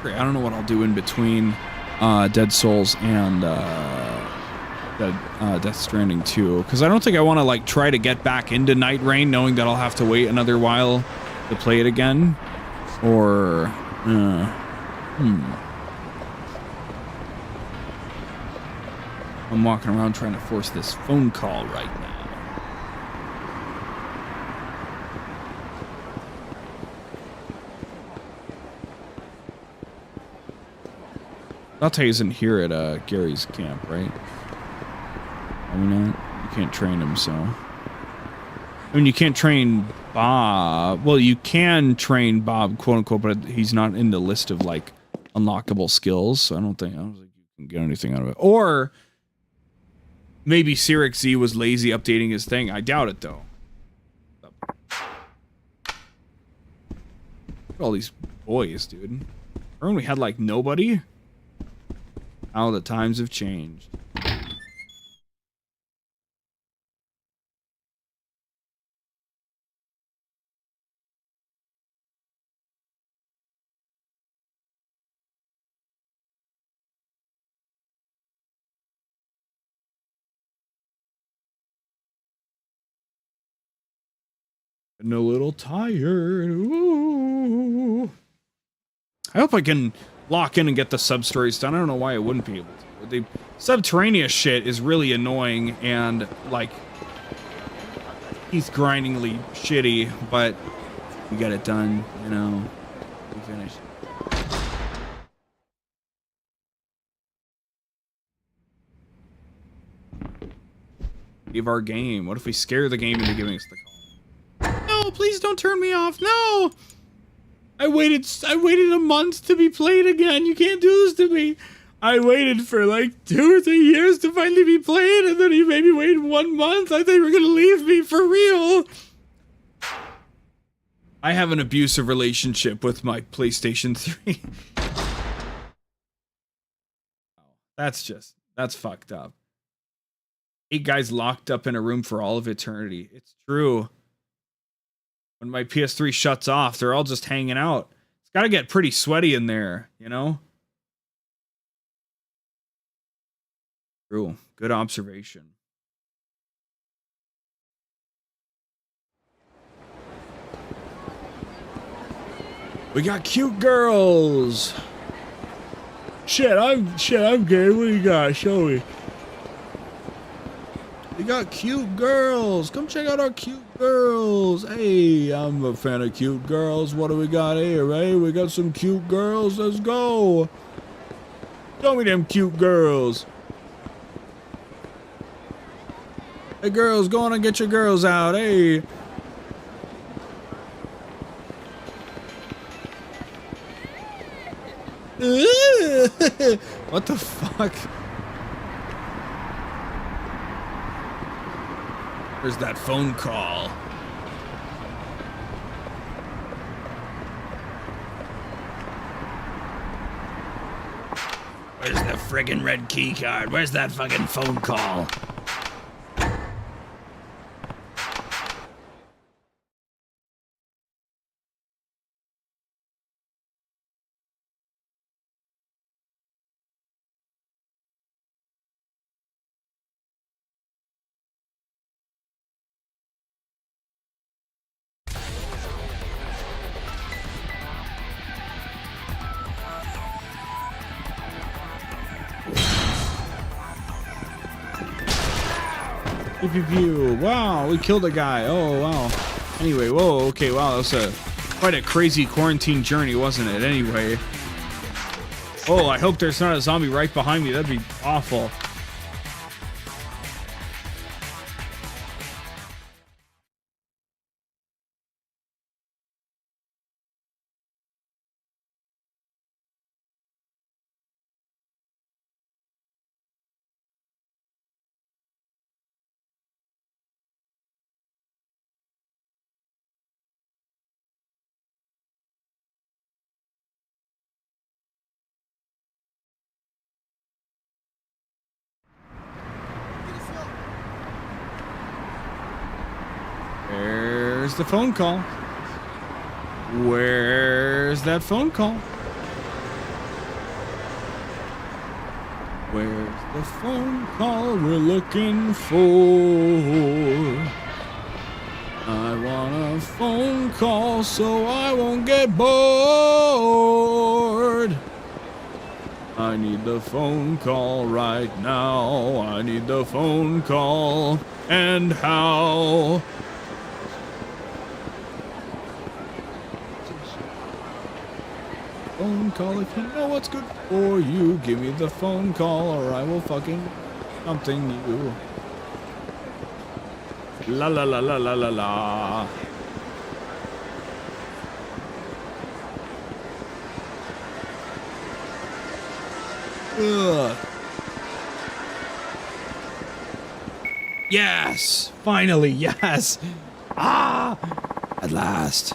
I don't know what I'll do in between Dead Souls and Death Stranding 2, because I don't think I want to like try to get back into Night Rain knowing that I'll have to wait another while to play it again, or I'm walking around trying to force this phone call right now. Dante isn't here at Gary's camp, right? I mean, you can't train him, so. I mean, you can't train Bob. Well, you can train Bob, quote unquote, but he's not in the list of like unlockable skills. So I don't think you can get anything out of it. Or maybe 𝒀𝑐 was lazy updating his thing. I doubt it though. Look at all these boys, dude. Remember when we had like nobody? How the times have changed. And a little tired. Ooh. I hope I can lock in and get the sub-stories done. I don't know why I wouldn't be able to. The subterraneous shit is really annoying and, like, he's grindingly shitty, but we got it done, you know. We finished. Save our game. What if we scare the game into giving us the call? No, please don't turn me off. No. I waited a month to be played again. You can't do this to me. I waited for like 2 or 3 years to finally be played, and then you made me wait 1 month. I thought you were gonna leave me for real. I have an abusive relationship with my PlayStation 3. That's fucked up. 8 guys locked up in a room for all of eternity. It's true. When my PS3 shuts off, they're all just hanging out. It's got to get pretty sweaty in there, you know? True. Good observation. We got cute girls. Shit, I'm gay. What do you got? Show me. We got cute girls. Come check out our cute girls. Hey, I'm a fan of cute girls. What do we got here, eh? We got some cute girls. Let's go. Show me them cute girls. Hey, girls, go on and get your girls out. Hey. What the fuck? Where's that phone call? Where's the friggin' red key card? Where's that fucking phone call? Wow, we killed a guy. Oh, wow. Anyway, whoa, okay, wow, that was quite a crazy quarantine journey, wasn't it? Anyway. Oh, I hope there's not a zombie right behind me. That'd be awful. Where's the phone call? Where's that phone call? Where's the phone call we're looking for? I want a phone call so I won't get bored. I need the phone call right now. I need the phone call. And how? Phone call if you know what's good for you. Give me the phone call or I will fucking something you. La la la la la la la. Ugh. Yes! Finally, yes! Ah! At last.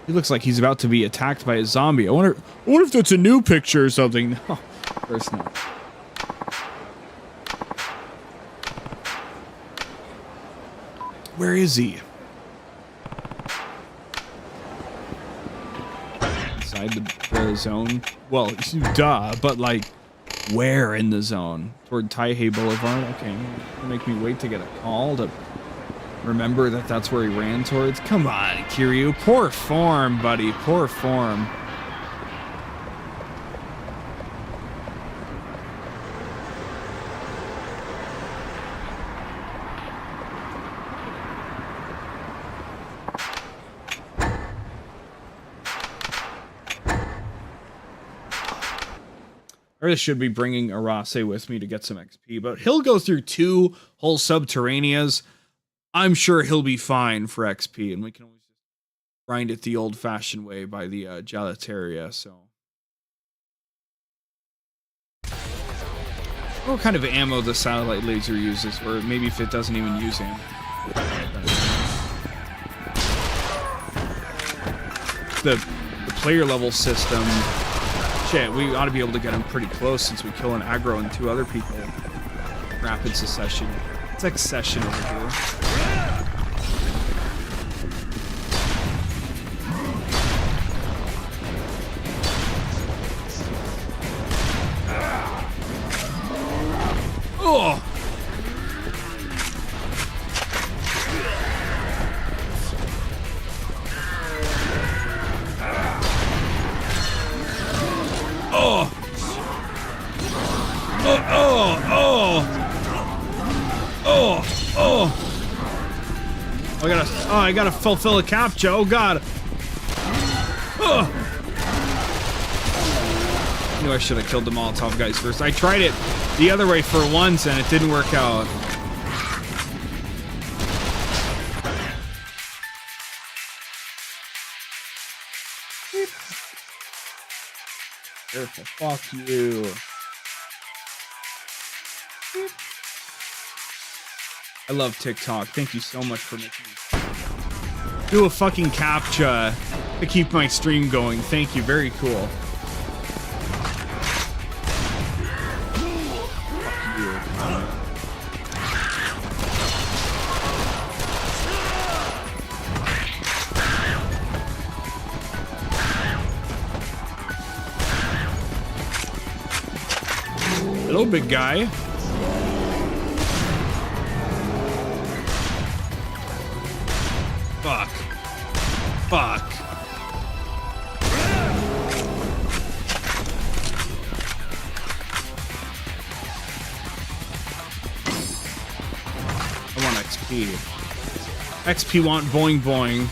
He looks like he's about to be attacked by a zombie. I wonder if that's a new picture or something. No, of course not. Where is he? Inside the zone? Well, duh, but like, where in the zone? Toward Taihei Boulevard? Okay, make me wait to get a call to remember that that's where he ran towards. Come on, Kiryu. Poor form, buddy. Poor form. I really should be bringing Arase with me to get some XP, but he'll go through 2 whole Subterraneas. I'm sure he'll be fine for XP, and we can always just grind it the old-fashioned way by the Gelateria, so. What kind of ammo the satellite laser uses, or maybe if it doesn't even use ammo. The player level system. Shit, we ought to be able to get him pretty close since we kill an aggro and 2 other people. Rapid succession. It's like session over here. Oh! Oh! Oh! Oh! Oh! Oh! Oh! I gotta fulfill a captcha. Oh God! Oh! I knew I should have killed the Molotov guys first. I tried it the other way for once and it didn't work out. Careful. Fuck you. I love TikTok. Thank you so much for making me do a fucking captcha to keep my stream going. Thank you. Very cool. Fuck you. Hello, big guy. Fuck. Fuck. I want XP. XP want boing boing.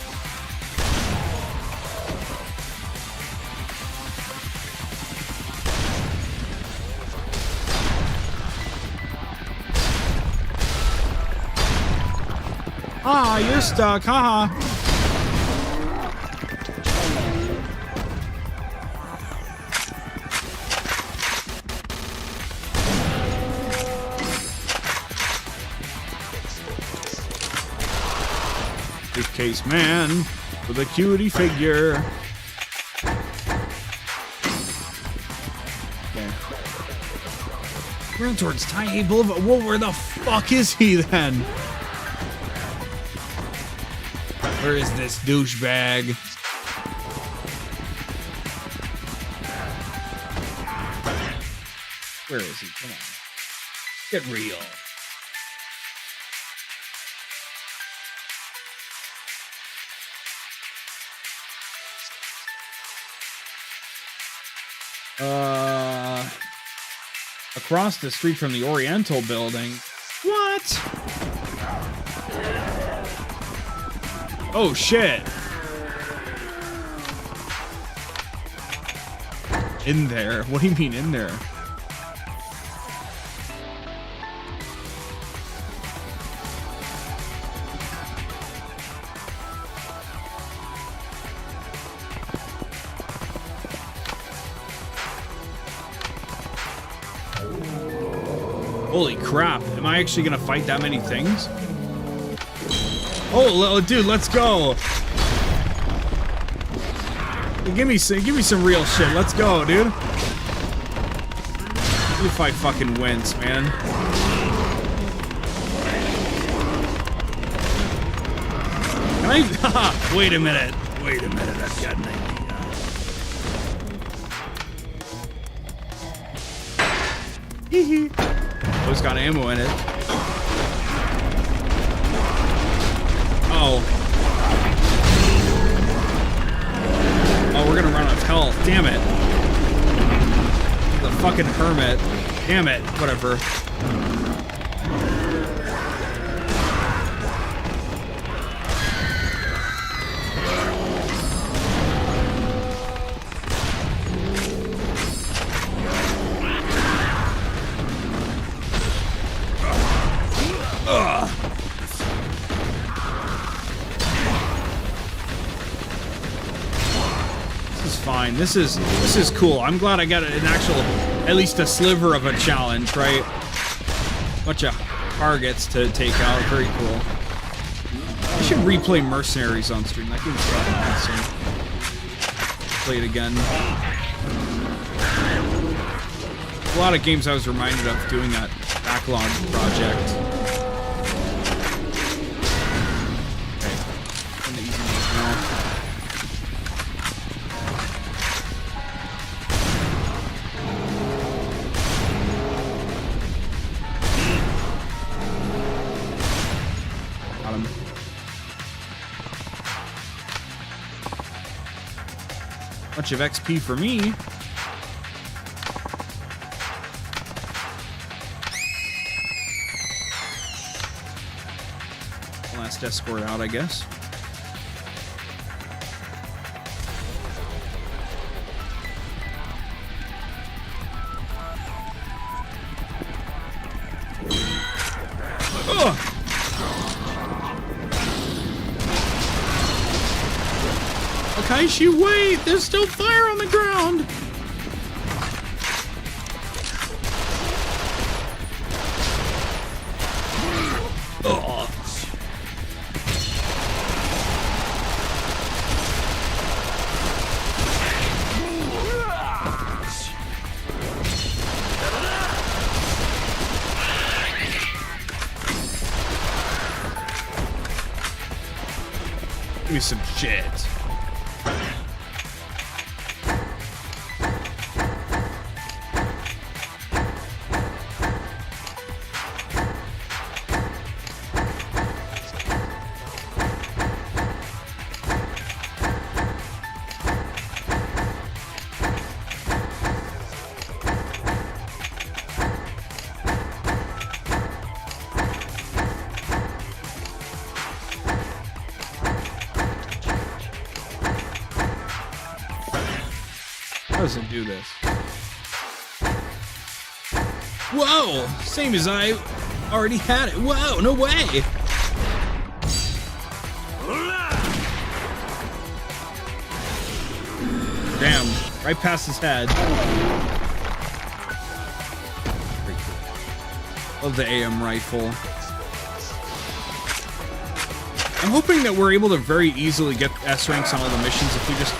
Ah, you're stuck, haha. Briefcase man with a cutie figure. Okay. We're going towards Taihei Boulevard. Whoa, where the fuck is he then? Where is this douchebag? Where is he? Come on. Get real. Across the street from the Oriental building. What? Oh shit. In there? What do you mean in there? Holy crap. Am I actually gonna fight that many things? Oh, dude, let's go. Give me some real shit. Let's go, dude. You fight fucking wins, man. Can I? Wait a minute. Wait a minute. I've got an idea. Hee. Oh, it's got ammo in it. Oh. Oh, we're gonna run out of health. Damn it. The fucking hermit. Damn it. Whatever. This is cool. I'm glad I got an actual, at least a sliver of a challenge, right? Bunch of targets to take out. Very cool. I should replay Mercenaries on stream. That game's fucking awesome. Play it again. A lot of games I was reminded of doing that backlog project. Okay. And the easy ones now. Bunch of XP for me. Last escort out, I guess. Ugh. Kaishi, wait! There's still fire on the ground! Ugh. Give me some shit. Doesn't do this. Whoa! Same as I already had it. Whoa, no way! Damn, right past his head. Love the AM rifle. I'm hoping that we're able to very easily get S ranks on all the missions if we just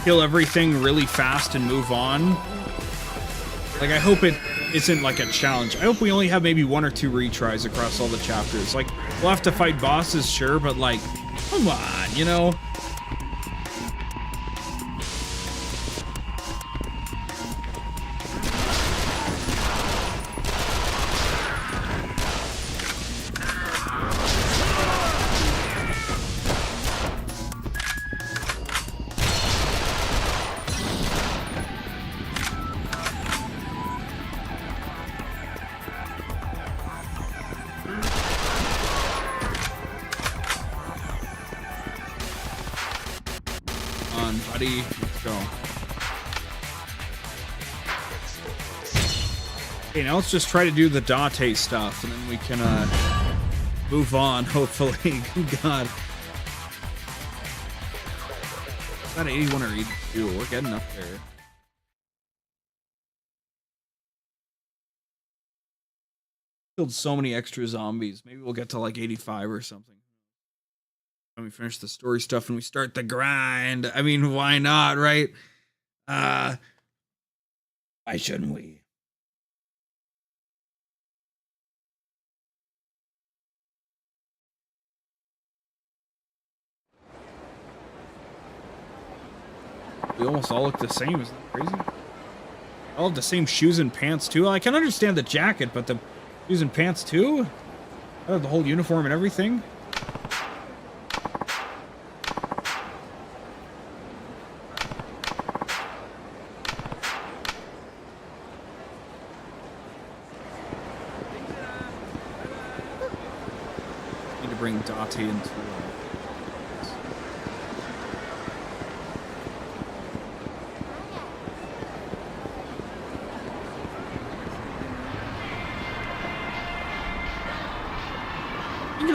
kill everything really fast and move on. Like, I hope it isn't like a challenge. I hope we only have maybe 1 or 2 retries across all the chapters. Like, we'll have to fight bosses, sure, but like, come on, you know? Buddy, let's go. Okay, now let's just try to do the Date stuff, and then we can move on, hopefully. God. Is that 81 or 82? We're getting up there. Killed so many extra zombies. Maybe we'll get to like 85 or something. When we finish the story stuff and we start the grind. I mean, why not, right? Why shouldn't we? We almost all look the same. Isn't that crazy? All have the same shoes and pants too. I can understand the jacket, but the shoes and pants too? I have the whole uniform and everything. Need to bring Date into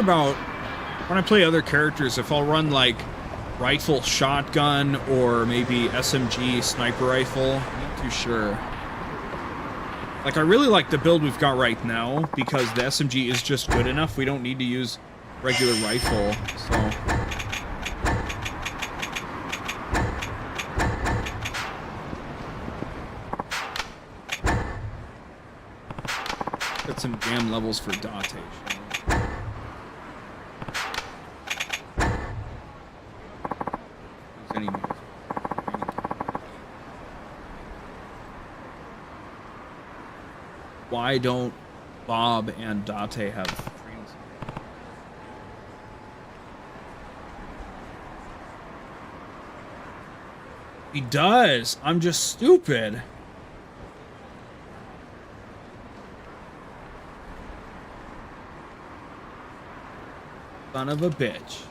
about when I play other characters, if I'll run like rifle shotgun or maybe SMG sniper rifle. I'm not too sure. Like, I really like the build we've got right now because the SMG is just good enough. We don't need to use regular rifle, so. Got some damn levels for Date. Why don't Bob and Date have trains? He does. I'm just stupid. Son of a bitch.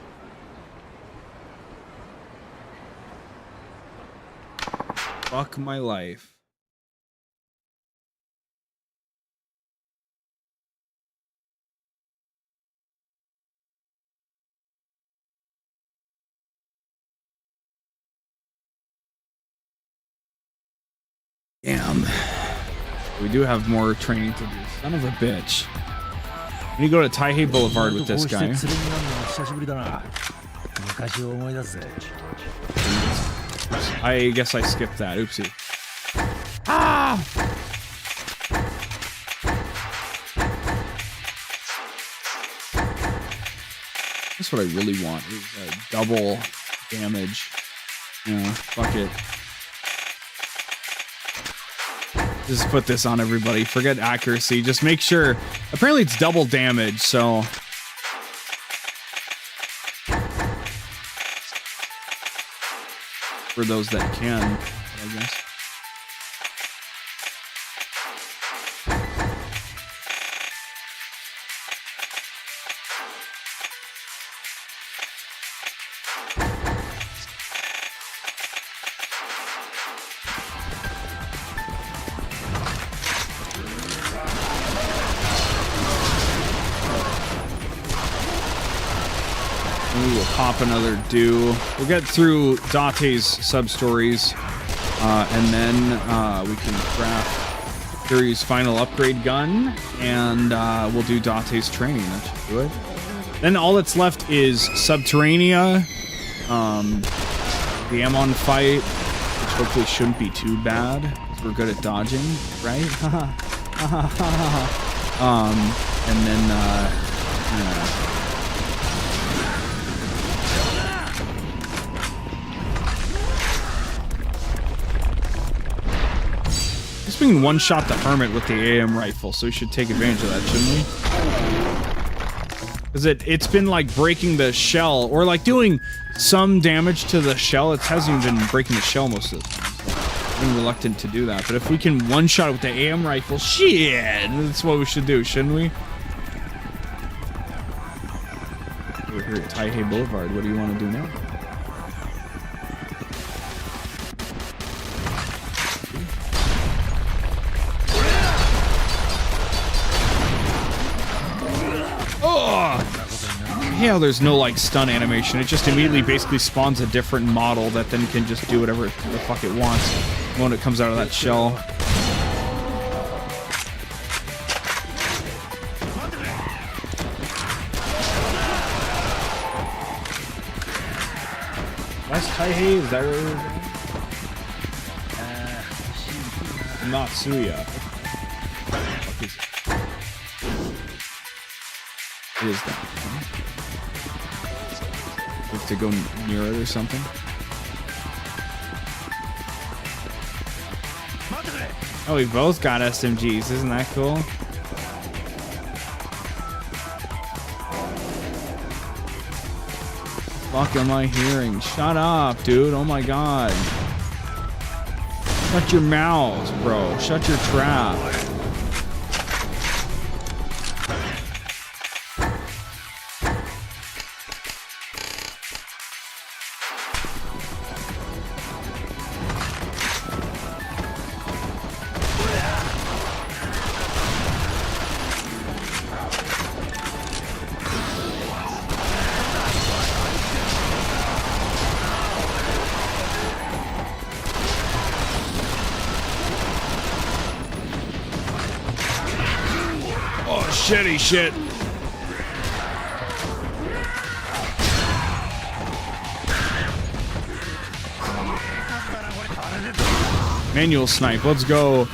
Fuck my life. Damn. We do have more training to do. Son of a bitch. We need to go to Taihei Boulevard with this guy. I guess I skipped that. Oopsie. Ah! That's what I really want. Is double damage. Yeah, fuck it. Just put this on everybody. Forget accuracy. Just make sure. Apparently it's double damage, so. For those that can, I guess. Pop another do. We'll get through Date's sub-stories, and then we can craft Fury's final upgrade gun, and we'll do Date's training. That should do it. Then all that's left is Subterranea, the Amon fight, which hopefully shouldn't be too bad, because we're good at dodging, right? And then, being one-shot the Hermit with the AM rifle, so we should take advantage of that, shouldn't we? Because it's been like breaking the shell, or like doing some damage to the shell. It hasn't even been breaking the shell most of the time. So I'm being reluctant to do that. But if we can one-shot it with the AM rifle, shit, that's what we should do, shouldn't we? We're here at Taihei Boulevard. What do you want to do now? Yeah, there's no like stun animation. It just immediately basically spawns a different model that then can just do whatever the fuck it wants when it comes out of that shell. West Taihei, is that where we're going? Natsuya. What is it? It is that. We have to go near it or something. Oh, we both got SMGs. Isn't that cool? Fuck am I hearing? Shut up, dude. Oh my god. Shut your mouths, bro. Shut your trap. Shitty shit. Manual snipe. Let's go.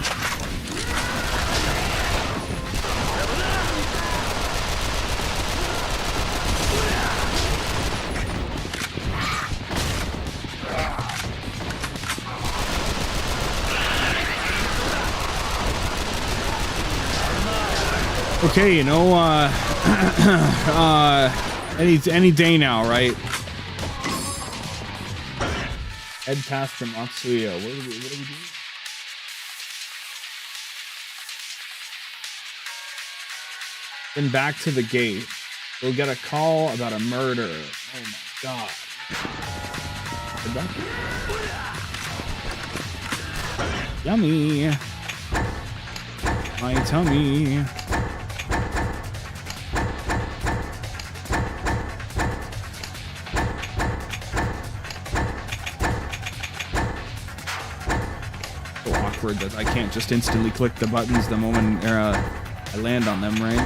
Okay, you know, any day now, right? Head past the Matsuya. What do we do? Then back to the gate. We'll get a call about a murder. Oh my god. Yummy. My tummy. That I can't just instantly click the buttons the moment I land on them, right?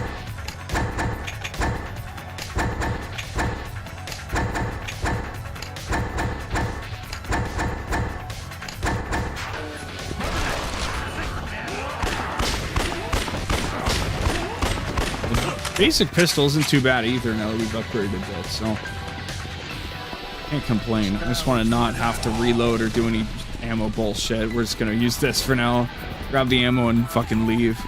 The basic pistol isn't too bad either now that we've upgraded this, so can't complain. I just want to not have to reload or do any ammo bullshit. We're just gonna use this for now. Grab the ammo and fucking leave.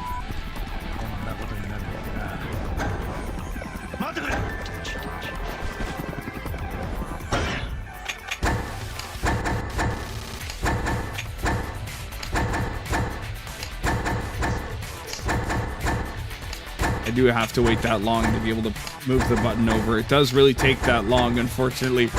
I do have to wait that long to be able to move the button over. It does really take that long, unfortunately.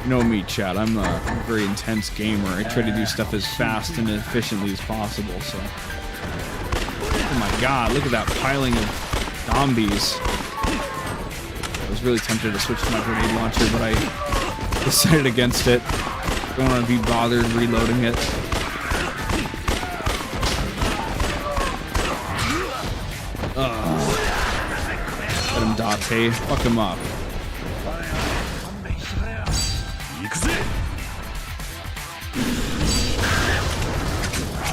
You know me, chat. I'm a very intense gamer. I try to do stuff as fast and efficiently as possible, so. Oh my god, look at that piling of zombies. I was really tempted to switch to my grenade launcher, but I decided against it. Don't want to be bothered reloading it. Let him Date. Fuck him up.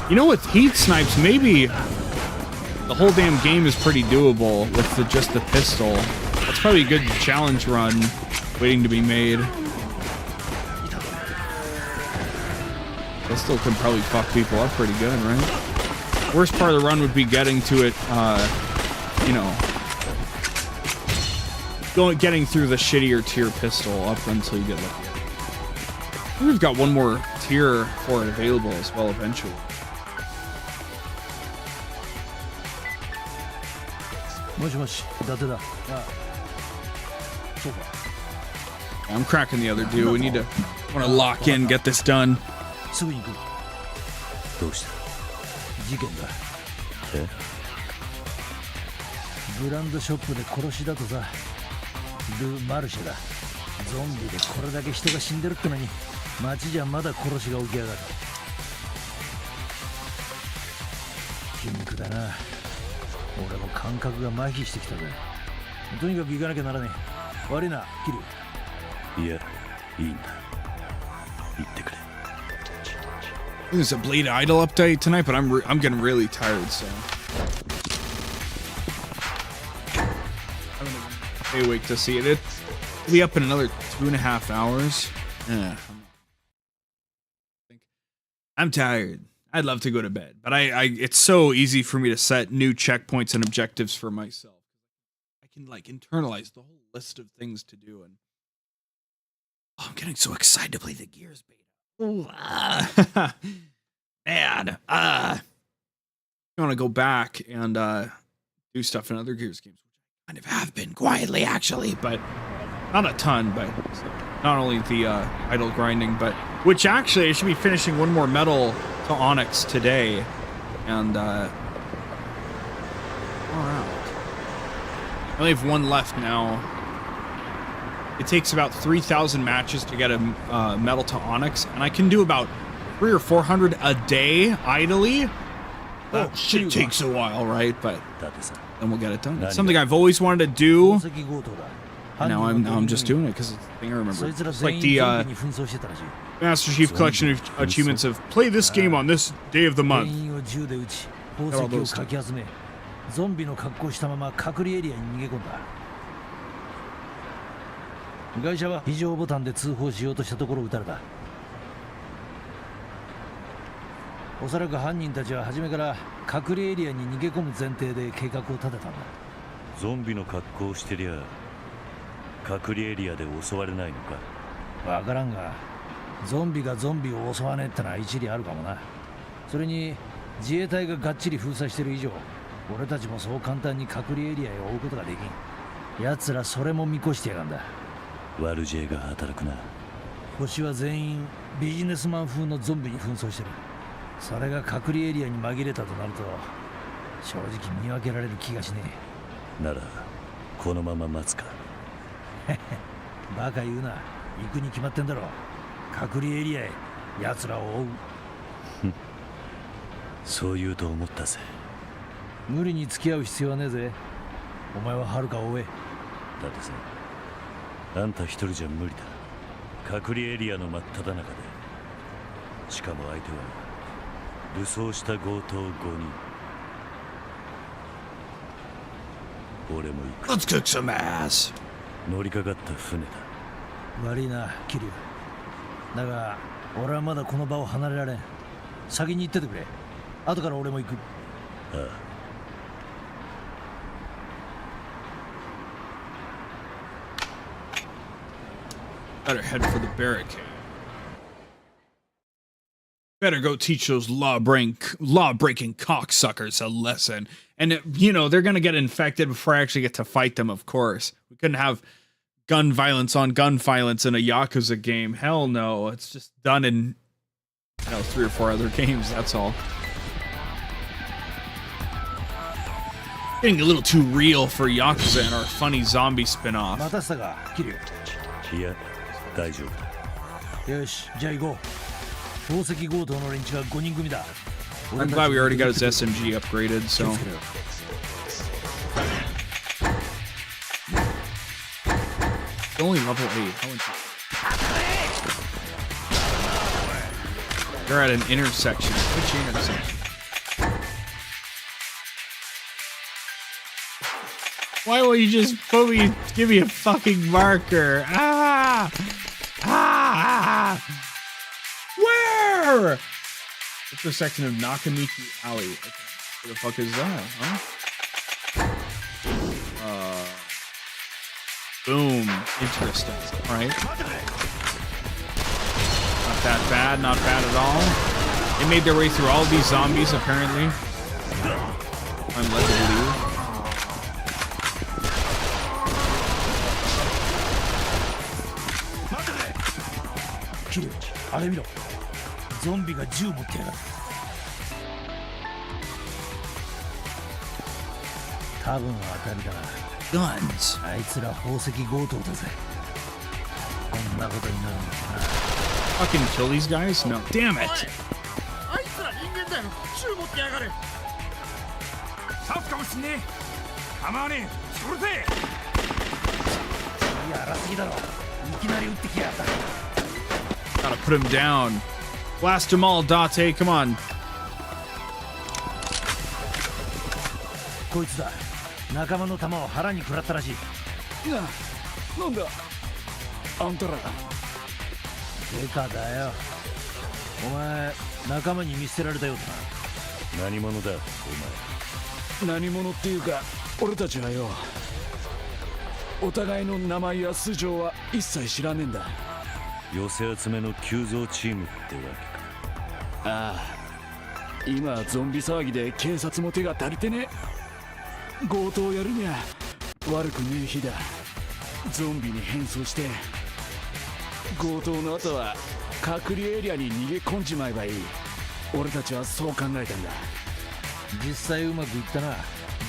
You know, with heat snipes, maybe the whole damn game is pretty doable with just the pistol. That's probably a good challenge run waiting to be made. Pistol can probably fuck people up pretty good, right? Worst part of the run would be getting to it, you know, getting through the shittier tier pistol up until you get lucky. I think we've got one more tier for it available as well eventually. I'm cracking the other dude. We need to want to lock in, get this done. いいんだ。言ってくれ。 There's a Blade Idol update tonight, but I'm getting really tired, so I'm gonna stay awake to see it. It'll be up in another 2.5 hours. Yeah. I'm tired. I'd love to go to bed, but it's so easy for me to set new checkpoints and objectives for myself. I can like internalize the whole list of things to do, and I'm getting so excited to play the Gears beta. Ooh, man, I want to go back and do stuff in other Gears games, which I kind of have been quietly, actually, but not a ton. But not only the idle grinding, but which actually I should be finishing one more medal to Onyx today, and all right. I only have one left now. It takes about 3,000 matches to get a medal to Onyx, and I can do about 300 or 400 a day idly. That shit takes a while, right? But then we'll get it done. It's something I've always wanted to do. Now I'm just doing it because it's the thing I remember. It's like the Master Chief Collection of achievements of play this game on this day of the month. Got all those stuff. ゾンビの格好したまま隔離エリアに逃げ込んだ。会社は非常ボタンで通報しようとしたところ撃たれた。おそらく犯人たちは初めから隔離エリアに逃げ込む前提で計画を立てたんだ。ゾンビの格好をしてりゃ隔離エリアで襲われないのか。わからんが、ゾンビがゾンビを襲わねえってのは一理あるかもな。それに自衛隊ががっちり封鎖してる以上、俺たちもそう簡単に隔離エリアへ追うことができん。奴らそれも見越してやがんだ。𝑰𝑵𝑗が働くな。星は全員ビジネスマン風のゾンビに紛争してる。それが隔離エリアに紛れたとなると、正直見分けられる気がしねえ。ならこのまま待つか。バカ言うな。行くに決まってんだろ。隔離エリアへ奴らを追う。そう言うと思ったぜ。無理に付き合う必要はねえぜ。お前は遥か追え。だってさ、あんた一人じゃ無理だ。隔離エリアの真っ只中で。しかも相手は武装した強盗5人。俺も行く。 Let's cook some ass. 乗りかかった船だ。悪いな、キリュウ。だが俺はまだこの場を離れられん。先に行っててくれ。後から俺も行く。ああ。 Better head for the barricade. Better go teach those law-breaking cocksuckers a lesson. And, you know, they're going to get infected before I actually get to fight them, of course. We couldn't have gun violence on gun violence in a Yakuza game. Hell no. It's just done in, 3 or 4 other games, that's all. Getting a little too real for Yakuza and our funny zombie spin-off. 待たせたか、キリュウ。いや、大丈夫だ。よし、じゃあ行こう。宝石強盗の連中は5人組だ。 I'm glad we already got his SMG upgraded, so. Only level 8. You're at an intersection. Which intersection? Why will you just give me a fucking marker? Ah! Ah! Where? Intersection of Nakamiki Alley. Okay. What the fuck is that, huh? Boom. Interesting. Alright. Not that bad, not bad at all. They made their way through all these zombies, apparently. I'm led to believe. Kiryu, あれ見ろ。ゾンビが銃持ってやがる。多分当たりだな。Guns. あいつら宝石強盗だぜ。こんなことになるんだな。Fucking kill these guys? No. Damn it. あいつら人間だよ。銃持ってやがる。サフかもしんねえ。構わねえ。それで。やらすぎだろ。いきなり撃ってきやがった。 Gotta put him down. Blast them all, Date. Come on. こいつだ。仲間の弾を腹に食らったらしい。なんだあんたら。デカだよ。お前仲間に見捨てられたようだな。何者だお何者っていうか俺たちはよ、お互いの名前や素性は一切知らねえんだ。前。寄せ集めの急増チームってわけか。ああ、今ゾンビ騒ぎで警察も手が足りてねえ。強盗やるにゃ悪くねえ日だ。ゾンビに変装して強盗の後は隔離エリアに逃げ込んじまえばいい。俺たちはそう考えたんだ。実際うまくいったな。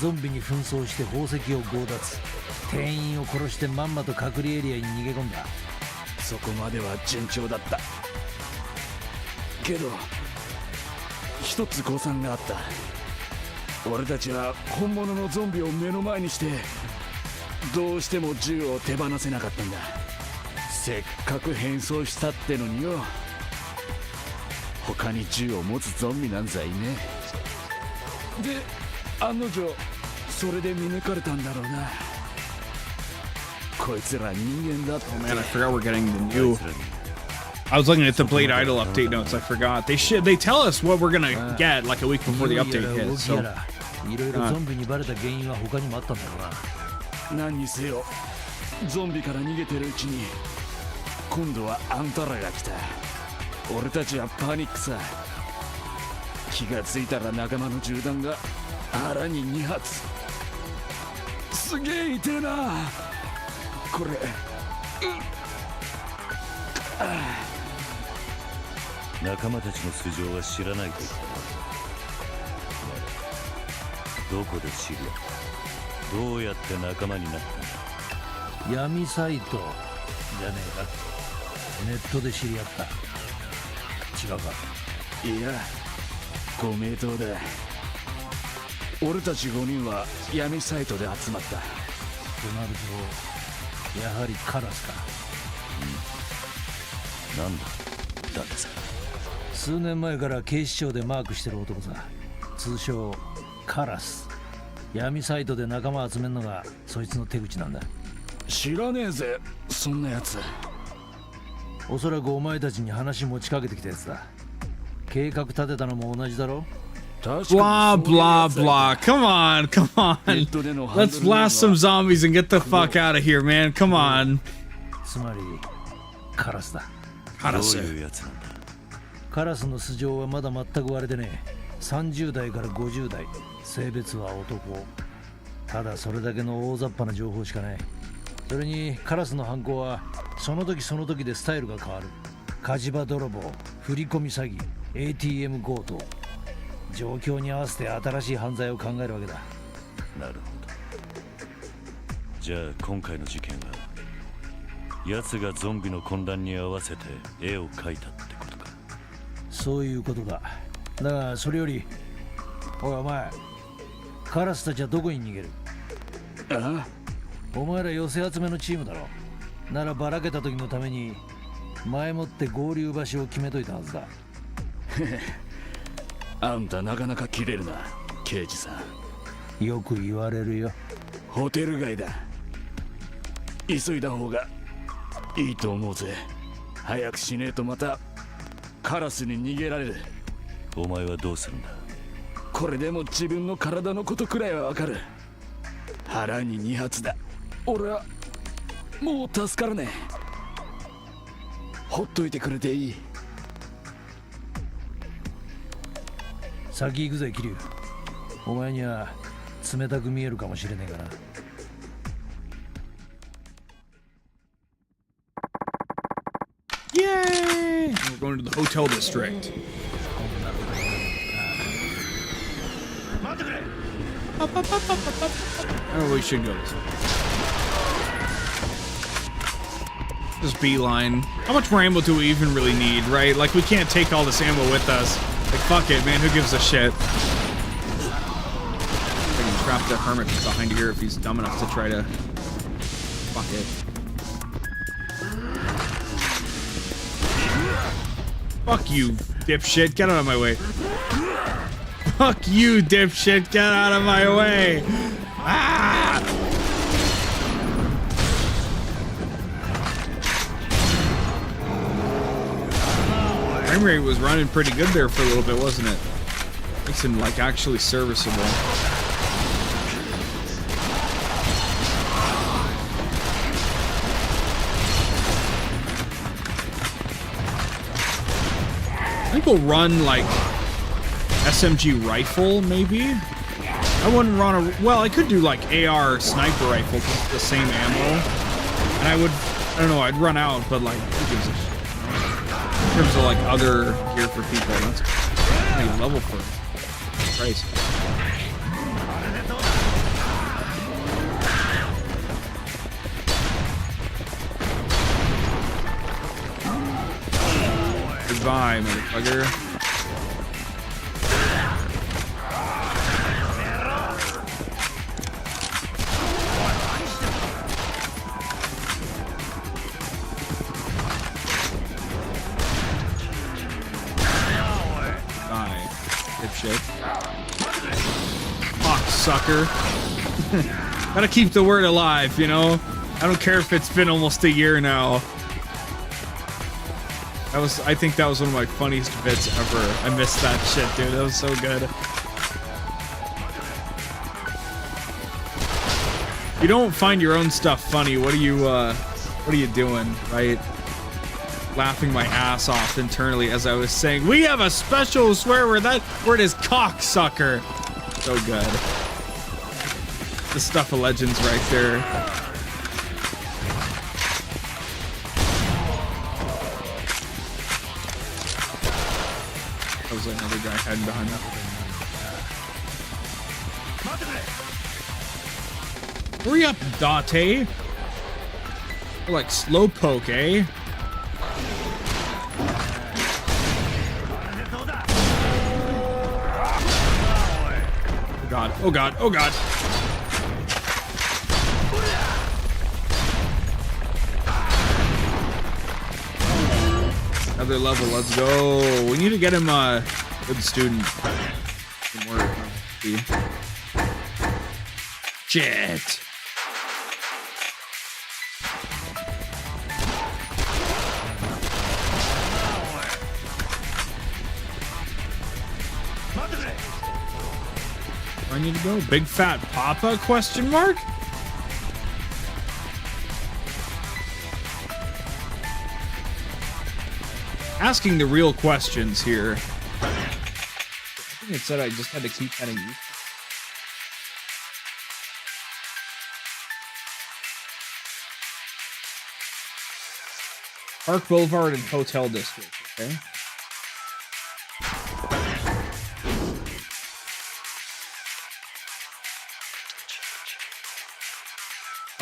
ゾンビに紛争して宝石を強奪、店員を殺してまんまと隔離エリアに逃げ込んだ。そこまでは順調だったけど、一つ誤算があった。俺たちは本物のゾンビを目の前にしてどうしても銃を手放せなかったんだ。せっかく変装したってのによ、他に銃を持つゾンビなんざいねえ。で、案の定それで見抜かれたんだろうな。こいつら人間だって。 Oh man, I forgot we're getting the new. I was looking at the Blade Idol update notes. I forgot. They tell us what we're gonna get like a week before the update hits. So いろいろゾンビにバレた原因は他にもあったんだろうな。何にせよゾンビから逃げてるうちに今度はあんたらが来た。俺たちはパニックさ。気がついたら仲間の銃弾が腹に2発。すげえ痛えなこれ。仲間たちの素性は知らないと言ったな。どこで知り合った？どうやって仲間になったんだ？闇サイトじゃねえか。ネットで知り合った。違うか？いや、ご名答だ。俺たち5人は闇サイトで集まった。となるとやはりカラスか。なんだだってさ。数年前から警視庁でマークしてる男さ。通称カラス。闇サイトで仲間集めるのがそいつの手口なんだ。知らねえぜそんなやつ。おそらくお前たちに話持ちかけてきたやつだ。計画立てたのも同じだろ。 blah blah blah. Come on, come on. Let's blast some zombies and get the fuck out of here, man. Come on. つまりカラスだ。カラス。どういうやつなんだ？カラスの素性はまだ全く割れてねえ。30代から50代、性別は男。ただそれだけの大雑把な情報しかない。それにカラスの犯行はその時その時でスタイルが変わる。火事場泥棒、振り込み詐欺、ATM 強盗。状況に合わせて新しい犯罪を考えるわけだ。なるほど。じゃあ今回の事件は奴がゾンビの混乱に合わせて絵を描いたってことか？そういうことだ。だがそれより、おいお前、カラスたちはどこに逃げる？ああ、お前ら寄せ集めのチームだろ。ならばらけた時のために前もって合流場所を決めといたはずだ。あんたなかなか切れるな刑事さん。よく言われるよ。ホテル街だ。急いだ方がいいと思うぜ。早くしねえとまたカラスに逃げられる。お前はどうするんだ？これでも自分の体のことくらいはわかる。腹に2発だ。俺はもう助からねえ。ほっといてくれていい。先行くぜ桐生。お前には冷たく見えるかもしれねえから。Yay! We're going to the hotel district. I don't know, we should go this way. Just beeline. How much more ammo do we even really need, right? Like, we can't take all this ammo with us. Like, fuck it, man. Who gives a shit? I can trap the hermit behind here if he's dumb enough to try to... Fuck it. Fuck you, dipshit. Get out of my way. Fuck you, dipshit. Get out of my way. Ah! Frame rate was running pretty good there for a little bit, wasn't it? Makes him like actually serviceable. I think we'll run like SMG rifle, maybe. I wouldn't run a, well, I could do like AR sniper rifle, the same ammo, and I don't know, I'd run out, but like, who gives a shit? In terms of like other gear for people, that's pretty level for price. Goodbye, motherfucker. Fuck, sucker. Gotta keep the word alive, you know? I don't care if it's been almost a year now. I think that was one of my funniest bits ever. I missed that shit, dude. That was so good. You don't find your own stuff funny. What are you doing, right? Laughing my ass off internally as I was saying, we have a special swear word. That word is cocksucker. So good. The stuff of legends right there. That was another guy hiding behind that. Hurry up, Date. You're like slowpoke, eh? Oh god, oh god, oh god. Another level, let's go. We need to get him a good student. Shit. I need to go. Big fat papa? Question mark? Asking the real questions here. I think it said I just had to keep heading east. Park Boulevard and Hotel District. Okay.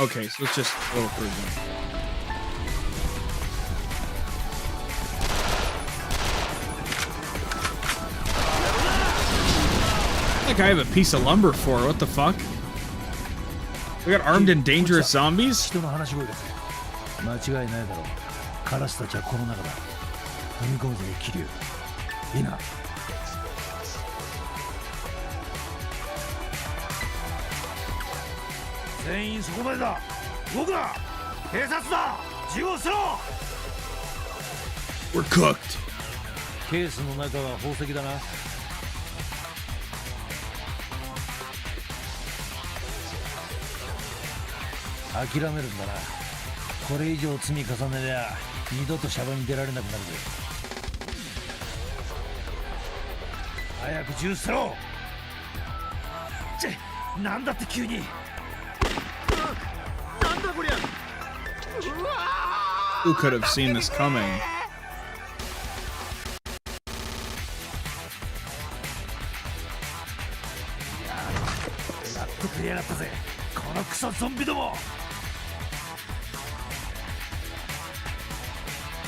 Okay, so it's just a little further. Like I have a piece of lumber for. What the fuck? We got armed and dangerous zombies? 間違いないだろう。カラスたちはこの中だ。踏み込むぜ、桐生。いいな。全員そこまでだ。動くな。警察だ。銃を捨てろ。We're cooked. ケースの中は宝石だな。諦めるんだな。これ以上積み重ねりゃ二度とシャバに出られなくなるぜ。早く銃捨てろ。なんだって急に。なんだこりゃ。Who could have seen this coming? やっとくれやがったぜ。このクソゾンビども。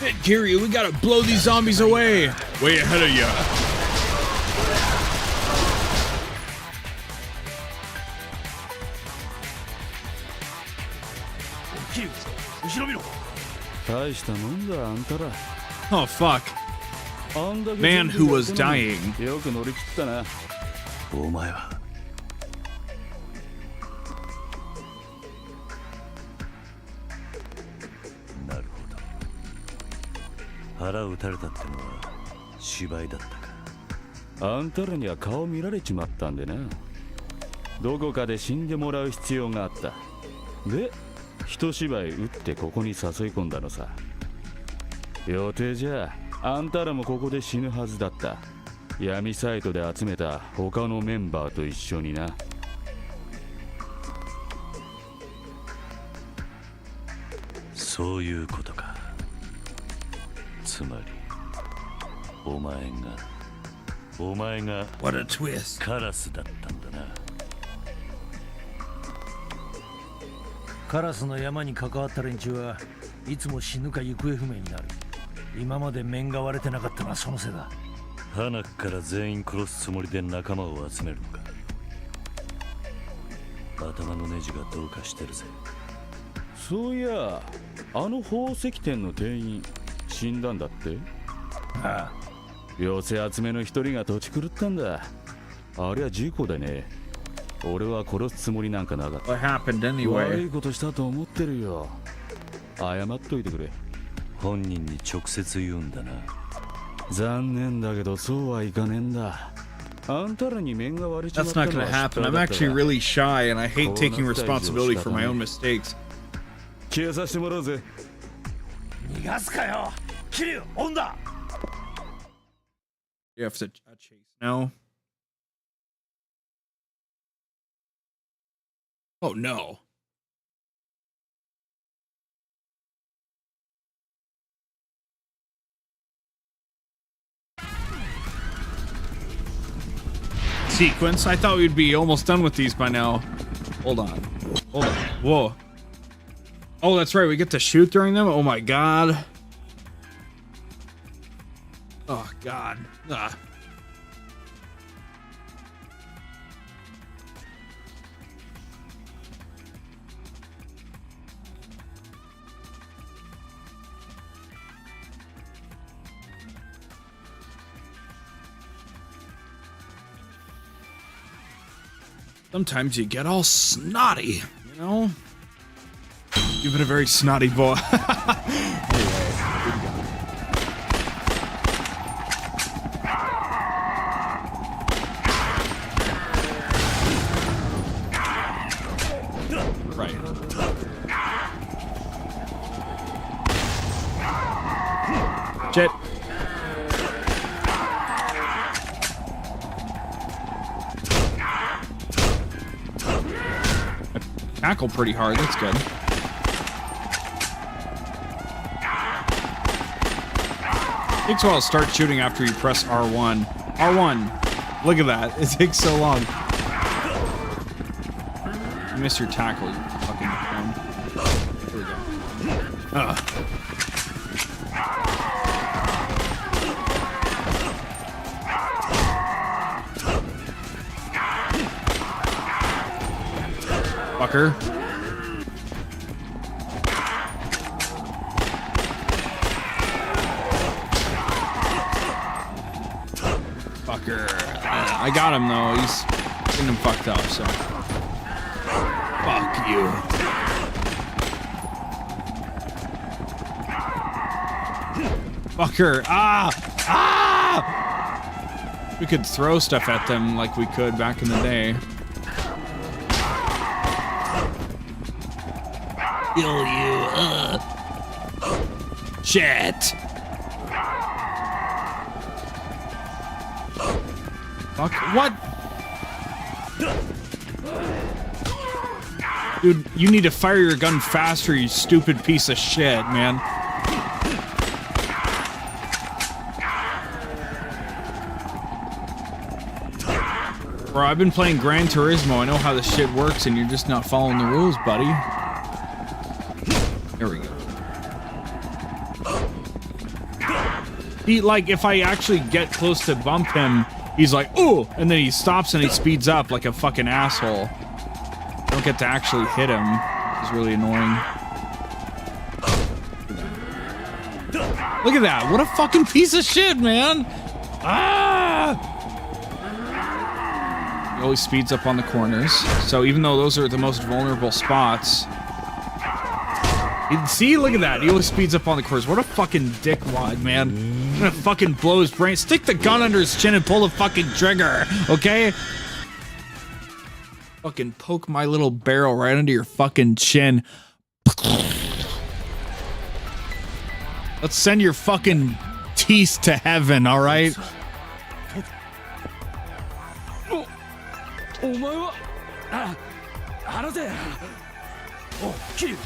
Hey, Kiryu, we gotta blow these zombies away. Way ahead of ya. 大したもんだあんたら。 Oh, fuck. あんだけ Man who was dying. よく乗り切ったな。お前はなるほど。腹を打たれたってのは芝居だったか。あんたらには顔見られちまったんでな。どこかで死んでもらう必要があった。で、一芝居打ってここに誘い込んだのさ。予定じゃあんたらもここで死ぬはずだった。闇サイトで集めた他のメンバーと一緒にな。そういうことか。つまりお前が What a twist. カラスだったんだな。カラスの山に関わった連中はいつも死ぬか行方不明になる。今まで面が割れてなかったのはそのせいだ。花から全員殺すつもりで仲間を集めるのか。頭のネジがどうかしてるぜ。そういや、あの宝石店の店員死んだんだって。ああ、寄せ集めの一人が土地狂ったんだ。あれは事故でね。俺は殺すつもりなんかなかった。 What happened 悪 anyway? いことしたと思ってるよ。謝っといてくれ。本人に直接言うんだな。残念だけどそうはいかねえんだ。あんたらに面が割れちまっ That's た not の gonna は happen. 失 I'm 敗だった actually が really shy and I hate taking responsibility for my own mistakes. 消えさせてもらうぜ。逃がすかよ。キリュウ、オンだ。 You have to chase now. Oh no. Sequence? I thought we'd be almost done with these by now. Hold on. Hold on. Whoa. Oh, that's right. We get to shoot during them? Oh my god. Oh god. Ah. Sometimes you get all snotty, you know? You've been a very snotty boy. Right. Shit. Tackle pretty hard, that's good. Takes a while to start shooting after you press R1. R1! Look at that, it takes so long. You missed your tackle, you fucking clown. Here we go. Ugh. Fucker. Fucker. I got him though. He's getting him fucked up, so. Fuck you. Fucker. Ah! Ah! We could throw stuff at them like we could back in the day. Kill you. Shit. Fuck. What? Dude, you need to fire your gun faster, you stupid piece of shit, man. Bro, I've been playing Gran Turismo. I know how this shit works, and you're just not following the rules, buddy. There we go. He, like, if I actually get close to bump him, he's like, ooh, and then he stops and he speeds up like a fucking asshole. I don't get to actually hit him. It's really annoying. Look at that. What a fucking piece of shit, man. Ah! He always speeds up on the corners. So even though those are the most vulnerable spots... See, look at that. He always speeds up on the corners. What a fucking dickwad, man. I'm gonna fucking blow his brain. Stick the gun under his chin and pull the fucking trigger, okay? Fucking poke my little barrel right under your fucking chin. Let's send your fucking teeth to heaven, all right? お前は話せ。お、キリュウ、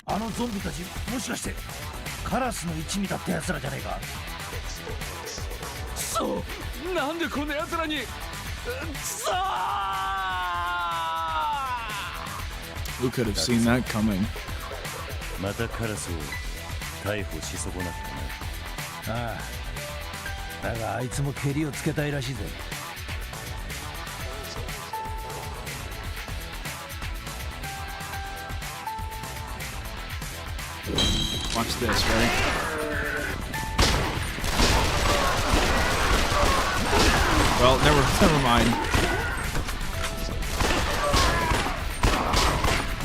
あのゾンビたちもしかしてカラスの一味だって奴らじゃねえか。そう、なんでこの奴らに。さあ。Who could have seen that coming? またカラスを逮捕し損なったな。ああ、だがあいつもケリをつけたいらしいぜ。Watch this, right? Well, never mind.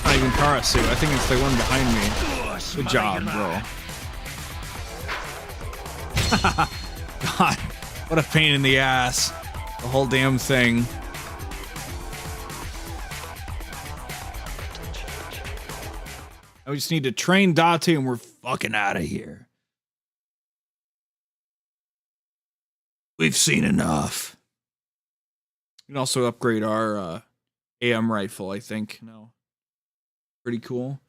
Not even Karasu. I think it's the one behind me. Good job, bro. God, what a pain in the ass. The whole damn thing. We just need to train Date and we're fucking out of here. We've seen enough. We can also upgrade our AM rifle, I think. No. Pretty cool.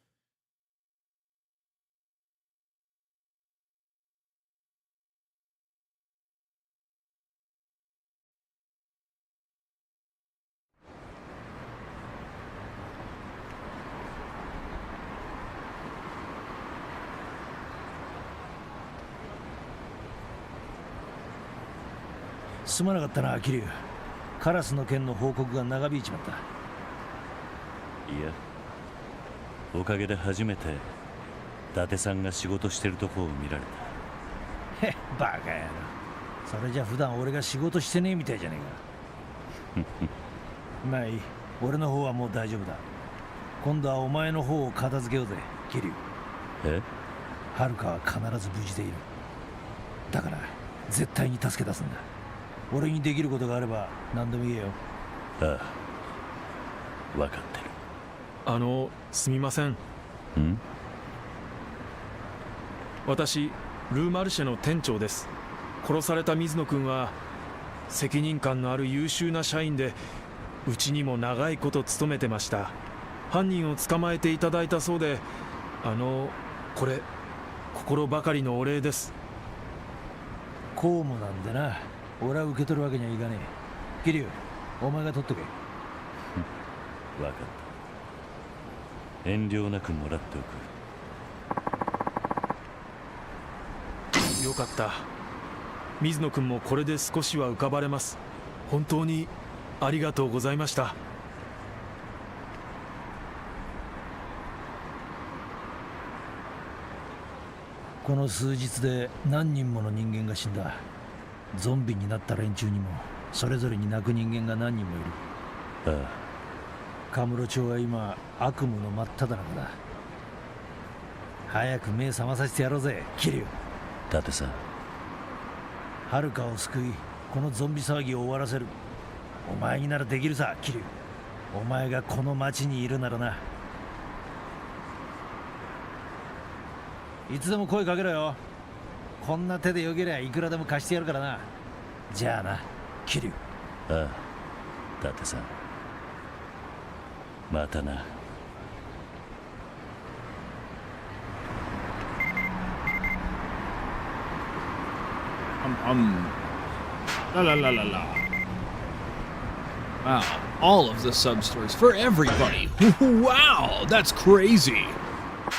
すまなかったな、キリュウ。カラスの件の報告が長引いちまった。いや、おかげで初めて伊達さんが仕事してるとこを見られた。へっ、バカやな。それじゃ普段俺が仕事してねえみたいじゃねえか。まあいい、俺の方はもう大丈夫だ。今度はお前の方を片付けようぜ、キリュウ。え？はるかは必ず無事でいる。だから絶対に助け出すんだ。俺にできることがあれば何でも言えよ。ああ、分かってる。すみません。私、ルーマルシェの店長です。殺された水野君は責任感のある優秀な社員で、うちにも長いこと勤めてました。犯人を捕まえていただいたそうで、これ心ばかりのお礼です。公務なんでな。俺は受け取るわけにはいかねえ。キリュウ、お前が取っとけ。分かった。遠慮なくもらっておく。よかった。水野君もこれで少しは浮かばれます。本当にありがとうございました。この数日で何人もの人間が死んだ。ゾンビになった連中にもそれぞれに泣く人間が何人もいる。ああ、カムロ町は今悪夢の真っ只中だ。早く目覚まさせてやろうぜ、キリュウ。伊達さん、はるかを救い、このゾンビ騒ぎを終わらせる。お前にならできるさ、キリュウ。お前がこの町にいるならな。いつでも声かけろよ。こんな手でよけりゃいくらでも貸してやるからな。じゃあな、キリュウ。ああ、伊達さん、またな。La la la la la. Wow, all of the sub-stories for everybody. Wow, that's crazy.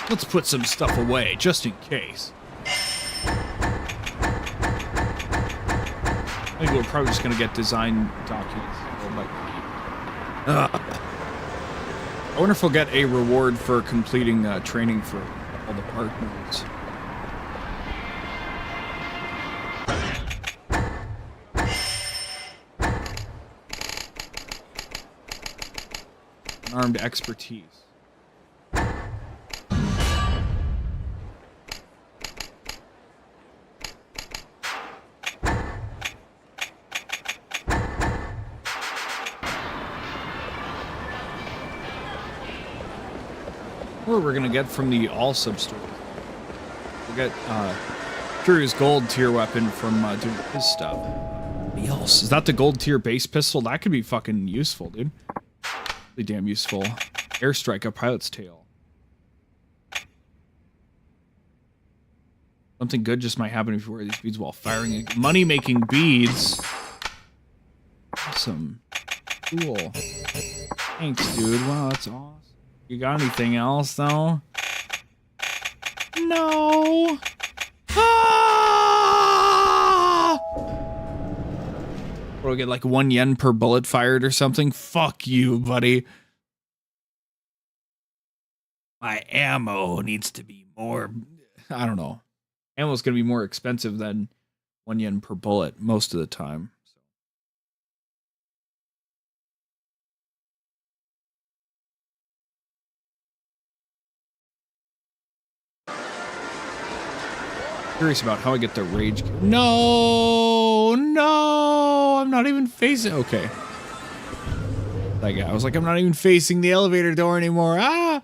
Let's put some stuff away, just in case. I think we're probably just gonna get design documents. I wonder if we'll get a reward for completing training for all the partners. Armed expertise. What we're gonna get from the all sub store. We'll get Curious gold tier weapon from doing his stuff. What else? Is that the gold tier base pistol? That could be fucking useful, dude. Really damn useful. Airstrike, a pilot's tail. Something good just might happen if you wear these beads while firing. Money-making beads. Awesome. Cool. Thanks, dude. Wow, that's awesome. You got anything else, though? No. Ah! We'll get like 1 yen per bullet fired or something. Fuck you, buddy. My ammo needs to be more. I don't know. Ammo's gonna be more expensive than 1 yen per bullet most of the time. Curious about how I get the rage. No, I'm not even facing. Okay. That guy. I was like, I'm not even facing the elevator door anymore. Ah!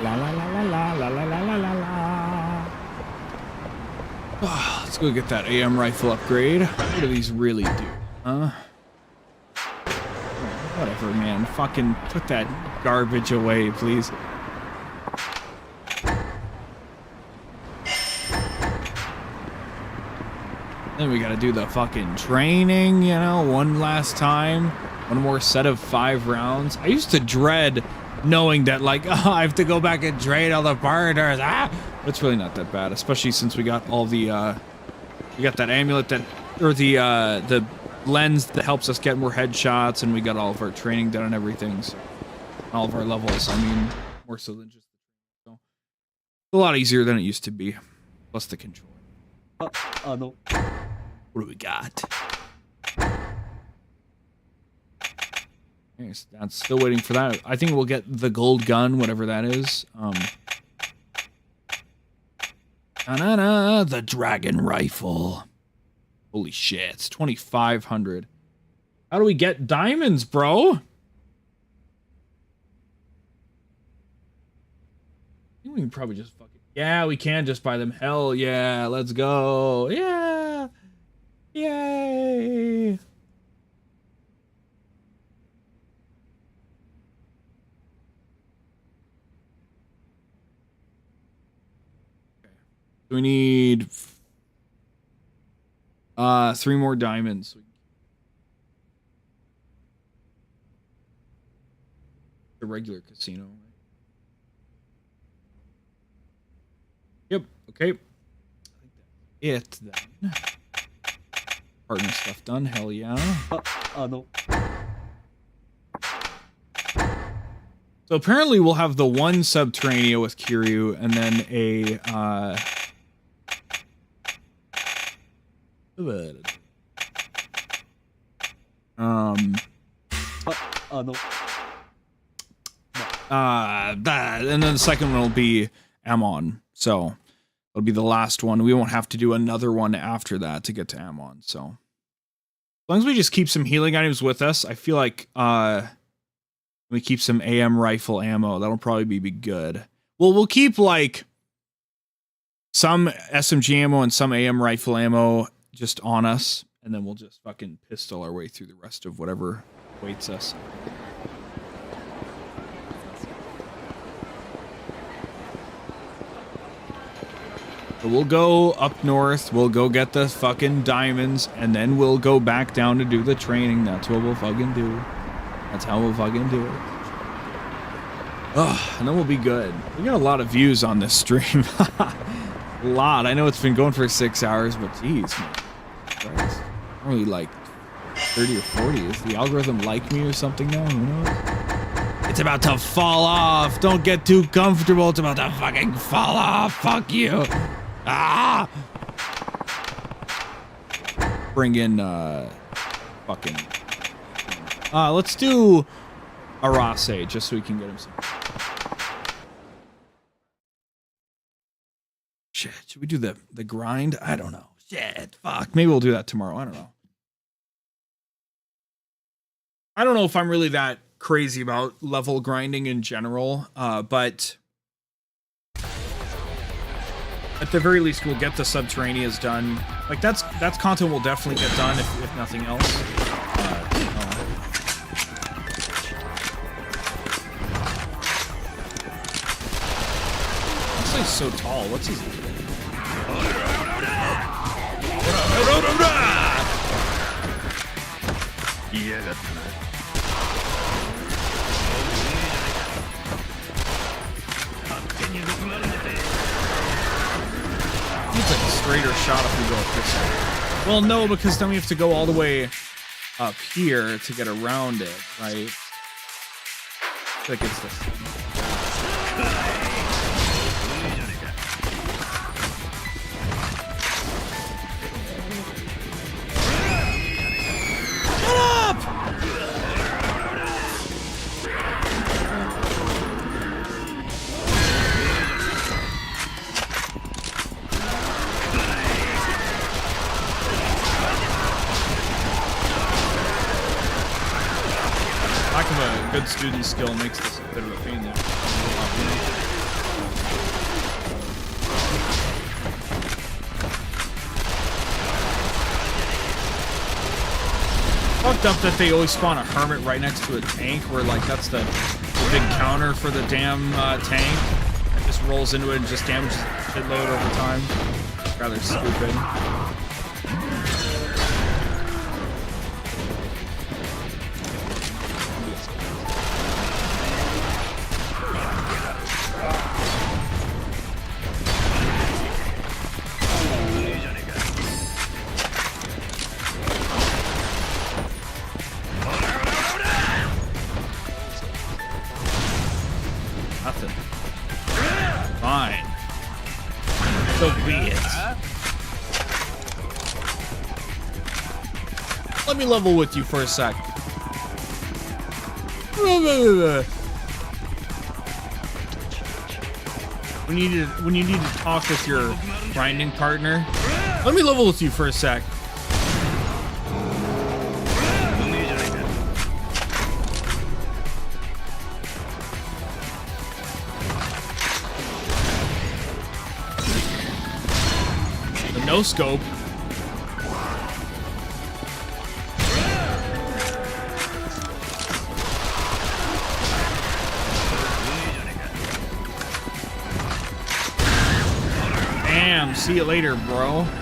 La la la la la la la la la la la. Let's go get that AM rifle upgrade. What do these really do? Whatever, man. Fucking put that garbage away, please. Then we gotta do the fucking training, you know, one last time. One more set of 5 rounds. I used to dread knowing that, like, I have to go back and train all the partners. It's really not that bad, especially since we got all the, we got that amulet that, or the lens that helps us get more headshots, and we got all of our training done and everything, so all of our levels. I mean, more so than just the so a lot easier than it used to be. Plus the control. What do we got? Okay, so that's still waiting for that. I think we'll get the gold gun, whatever that is. The dragon rifle. Holy shit, it's 2,500. How do we get diamonds, bro? I think we can probably just fucking... Yeah, we can just buy them. Hell yeah, let's go. Yeah. Yay. We need 3 more diamonds. The regular casino. Yep. Okay. It then. Partner stuff done. Hell yeah. So apparently we'll have the 1 subterranea with Kiryu, and then a and then the second one will be Amon. So it'll be the last one. We won't have to do another one after that to get to Amon. So as long as we just keep some healing items with us, I feel like we keep some AM rifle ammo. That'll probably be good. Well, we'll keep like some SMG ammo and some AM rifle ammo just on us, and then we'll just fucking pistol our way through the rest of whatever awaits us. So we'll go up north, we'll go get the fucking diamonds, and then we'll go back down to do the training. That's what we'll fucking do. That's how we'll fucking do it. Oh, and then we'll be good. We got a lot of views on this stream. A lot. I know it's been going for 6 hours, but geez, man. Christ. Probably like 30 or 40. Is the algorithm like me or something now? Who knows? It's about to fall off. Don't get too comfortable. It's about to fucking fall off. Fuck you. Ah! Bring in, fucking... let's do Arase, just so we can get him some... Shit, should we do the grind? I don't know. Shit, fuck. Maybe we'll do that tomorrow. I don't know. I don't know if I'm really that crazy about level grinding in general, but at the very least, we'll get the Subterraneans done. Like, that's content we'll definitely get done, if nothing else. This guy's so tall. What's his name? It's like a straighter shot if we go up this way. Well, no, because then we have to go all the way up here to get around it, right? I think it's this. Shut up! Lack of a good student skill makes this a bit of a pain there. Fucked up that they always spawn a hermit right next to a tank, where like that's the big counter for the damn tank. It just rolls into it and just damages the shitload over time. Rather stupid. Let me level with you for a sec. When you need to talk with your grinding partner, let me level with you for a sec. The no scope. See you later, bro. Hey,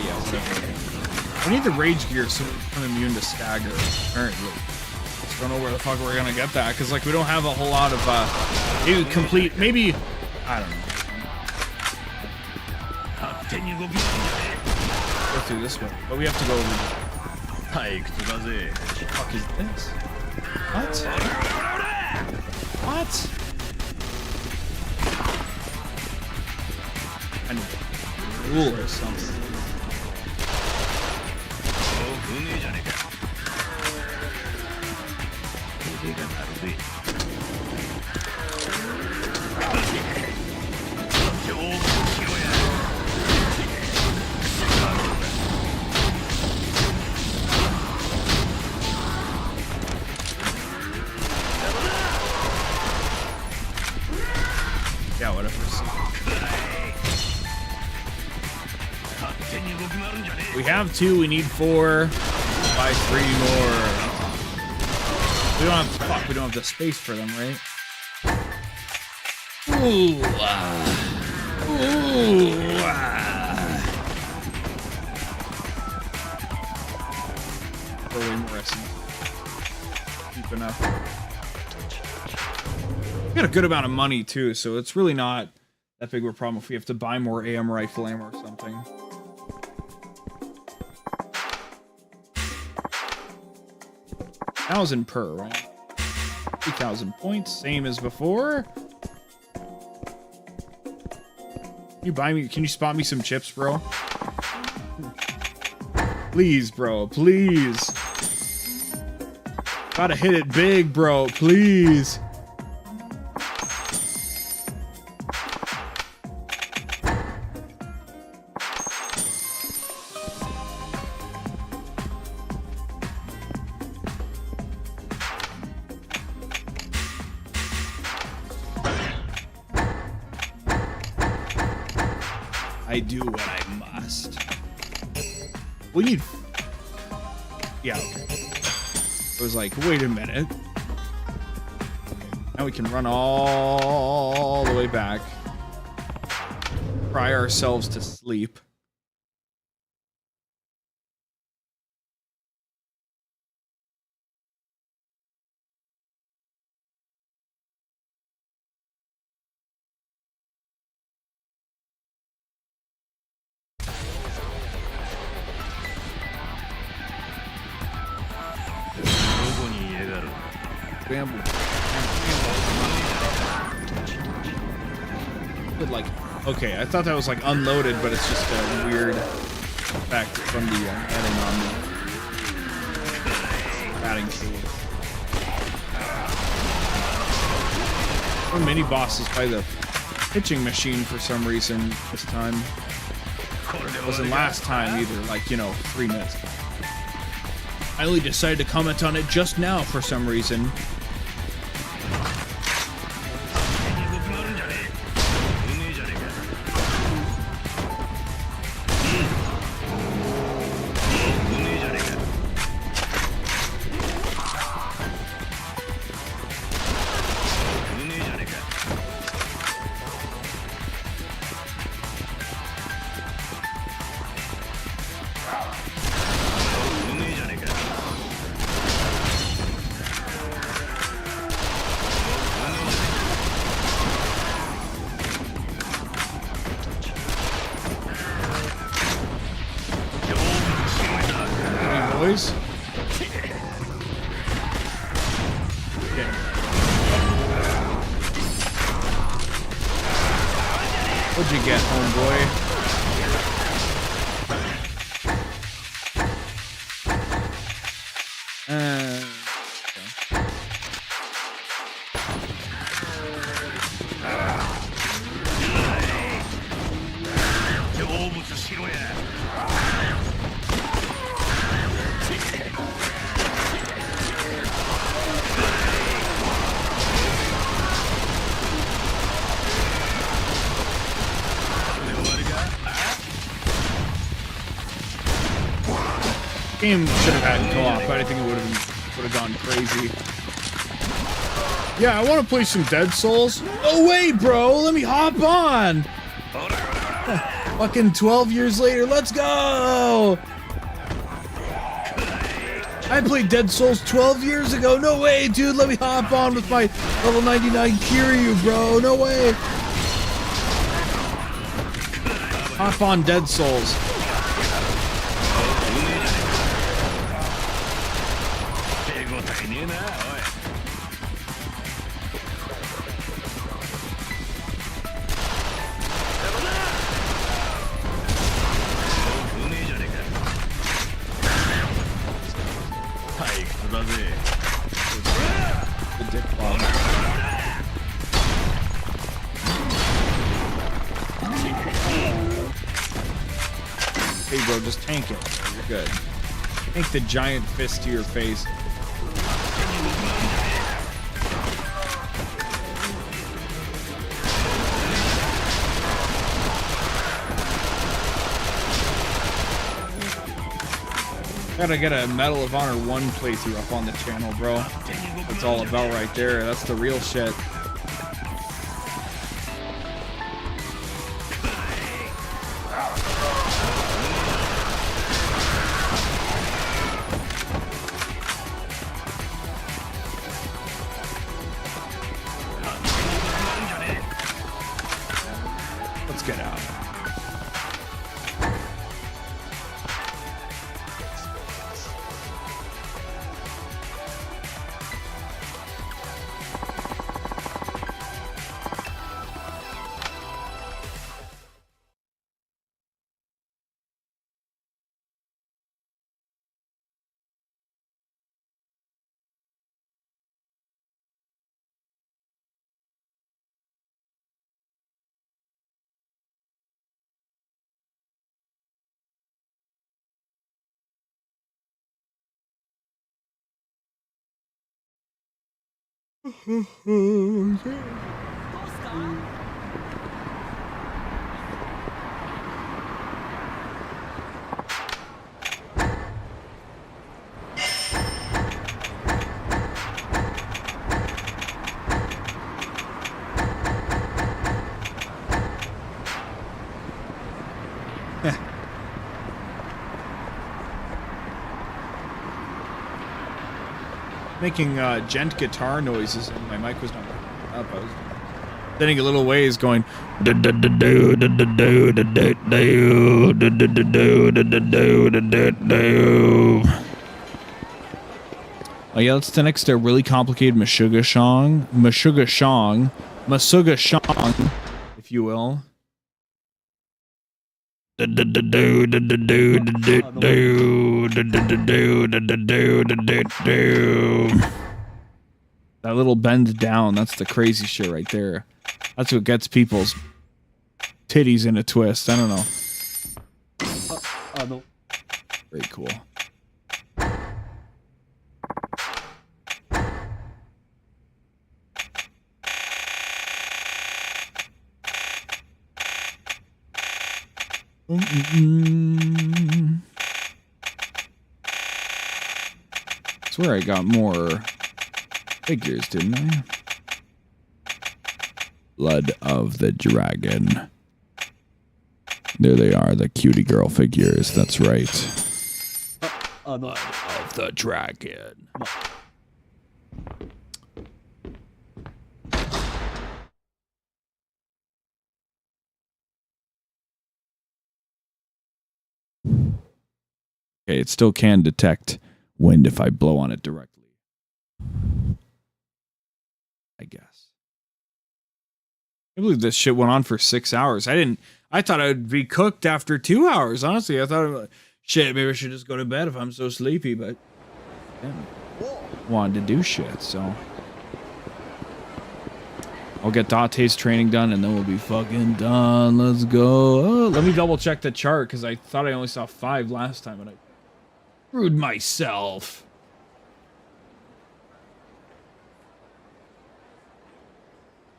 yeah, we need the rage gear so we're immune to stagger, apparently. Just don't know where the fuck we're gonna get that, because like we don't have a whole lot of maybe complete, maybe I don't know. Go through this way, but we have to go over there. What the fuck is this? What? What? I need a rule or something. Yeah, whatever. We have 2, we need 4, 5, buy 3 more. We don't have, fuck, we don't have the space for them, right? Ooh, ooh, For way more essence. Deep enough. We got a good amount of money too, so it's really not that big of a problem if we have to buy more AM rifle ammo or something. $1,000 per, right? 3,000 points, same as before. Can you spot me some chips, bro? Please, bro, please. Gotta hit it big, bro, please. I do what I must. We need... Yeah, okay. I was like, wait a minute. Now we can run all the way back. Cry ourselves to sleep. But like, okay, I thought that was like unloaded, but it's just a weird effect from the adding on the adding tool. One mini boss is by the pitching machine for some reason this time. It wasn't last time either, like, you know, 3 minutes. I only decided to comment on it just now for some reason. Boys. What'd you get, homeboy? Game should have had co-op, but I think it would have gone crazy. Yeah, I want to play some Dead Souls. Oh wait, bro, let me hop on. Fucking 12 years later, let's go. I played Dead Souls 12 years ago. No way, dude. Let me hop on with my level 99 Kiryu, bro. No way. Hop on Dead Souls. Hey bro, just tank it. You're good. Tank the giant fist to your face. Gotta get a Medal of Honor 1 playthrough up on the channel, bro. That's all about right there. That's the real shit. Let's get out. Making gent guitar noises and my mic was not up. I was sitting a little ways going. Oh yeah, that's the next really complicated Masuga song, if you will. That little bend down, that's the crazy shit right there. That's what gets people's titties in a twist. I don't know. Very cool. I swear I got more figures, didn't I? Blood of the Dragon. There they are, the cutie girl figures. That's right. Blood of the Dragon. Okay, it still can detect wind if I blow on it directly. I guess. I believe this shit went on for 6 hours. I thought I would be cooked after 2 hours, honestly. I thought, shit, maybe I should just go to bed if I'm so sleepy, but yeah, wanted to do shit, so. I'll get Date's training done and then we'll be fucking done. Let's go. Oh, let me double check the chart because I thought I only saw 5 last time and I screwed myself.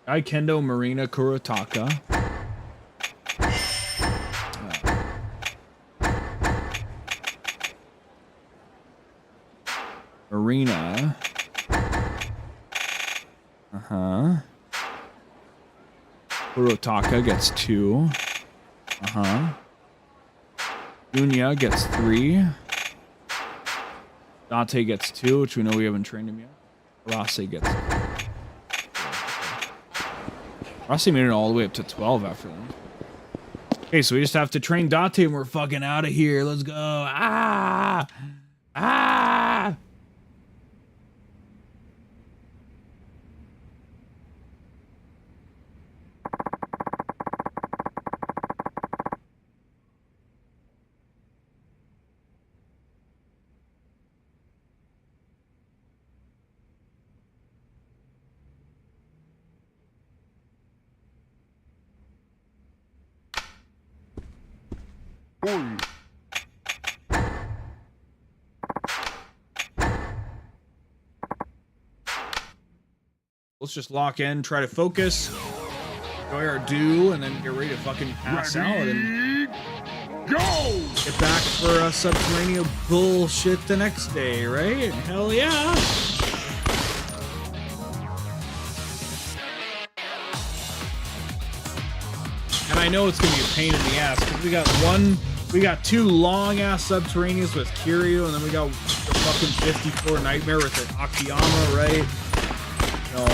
Aikendo Marina Kurotaka. Marina. Kurotaka gets 2. Junya gets 3. Date gets 2, which we know we haven't trained him yet. Rase gets 2. Rase made it all the way up to 12 after that. Okay, so we just have to train Date and we're fucking out of here. Let's go. Ah! Ah! Let's just lock in, try to focus, enjoy our dew, and then get ready to fucking pass out. And Go! get back for subterranean bullshit the next day, right? Hell yeah. And I know it's gonna be a pain in the ass because we got two long ass subterraneans with Kiryu, and then we got the fucking 54 nightmare with the Akiyama, right? No.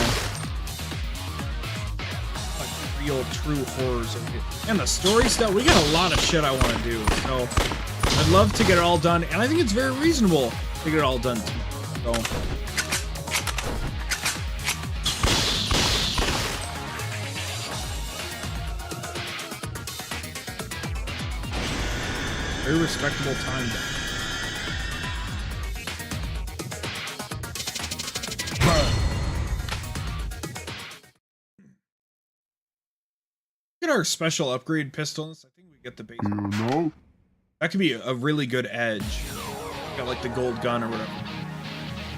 Like real true horrors of it. And the story stuff, we got a lot of shit I want to do. So I'd love to get it all done, and I think it's very reasonable to get it all done tomorrow. So very respectable time down. Look at our special upgrade pistols. I think we get the base. You know? That could be a really good edge. Got like the gold gun or whatever.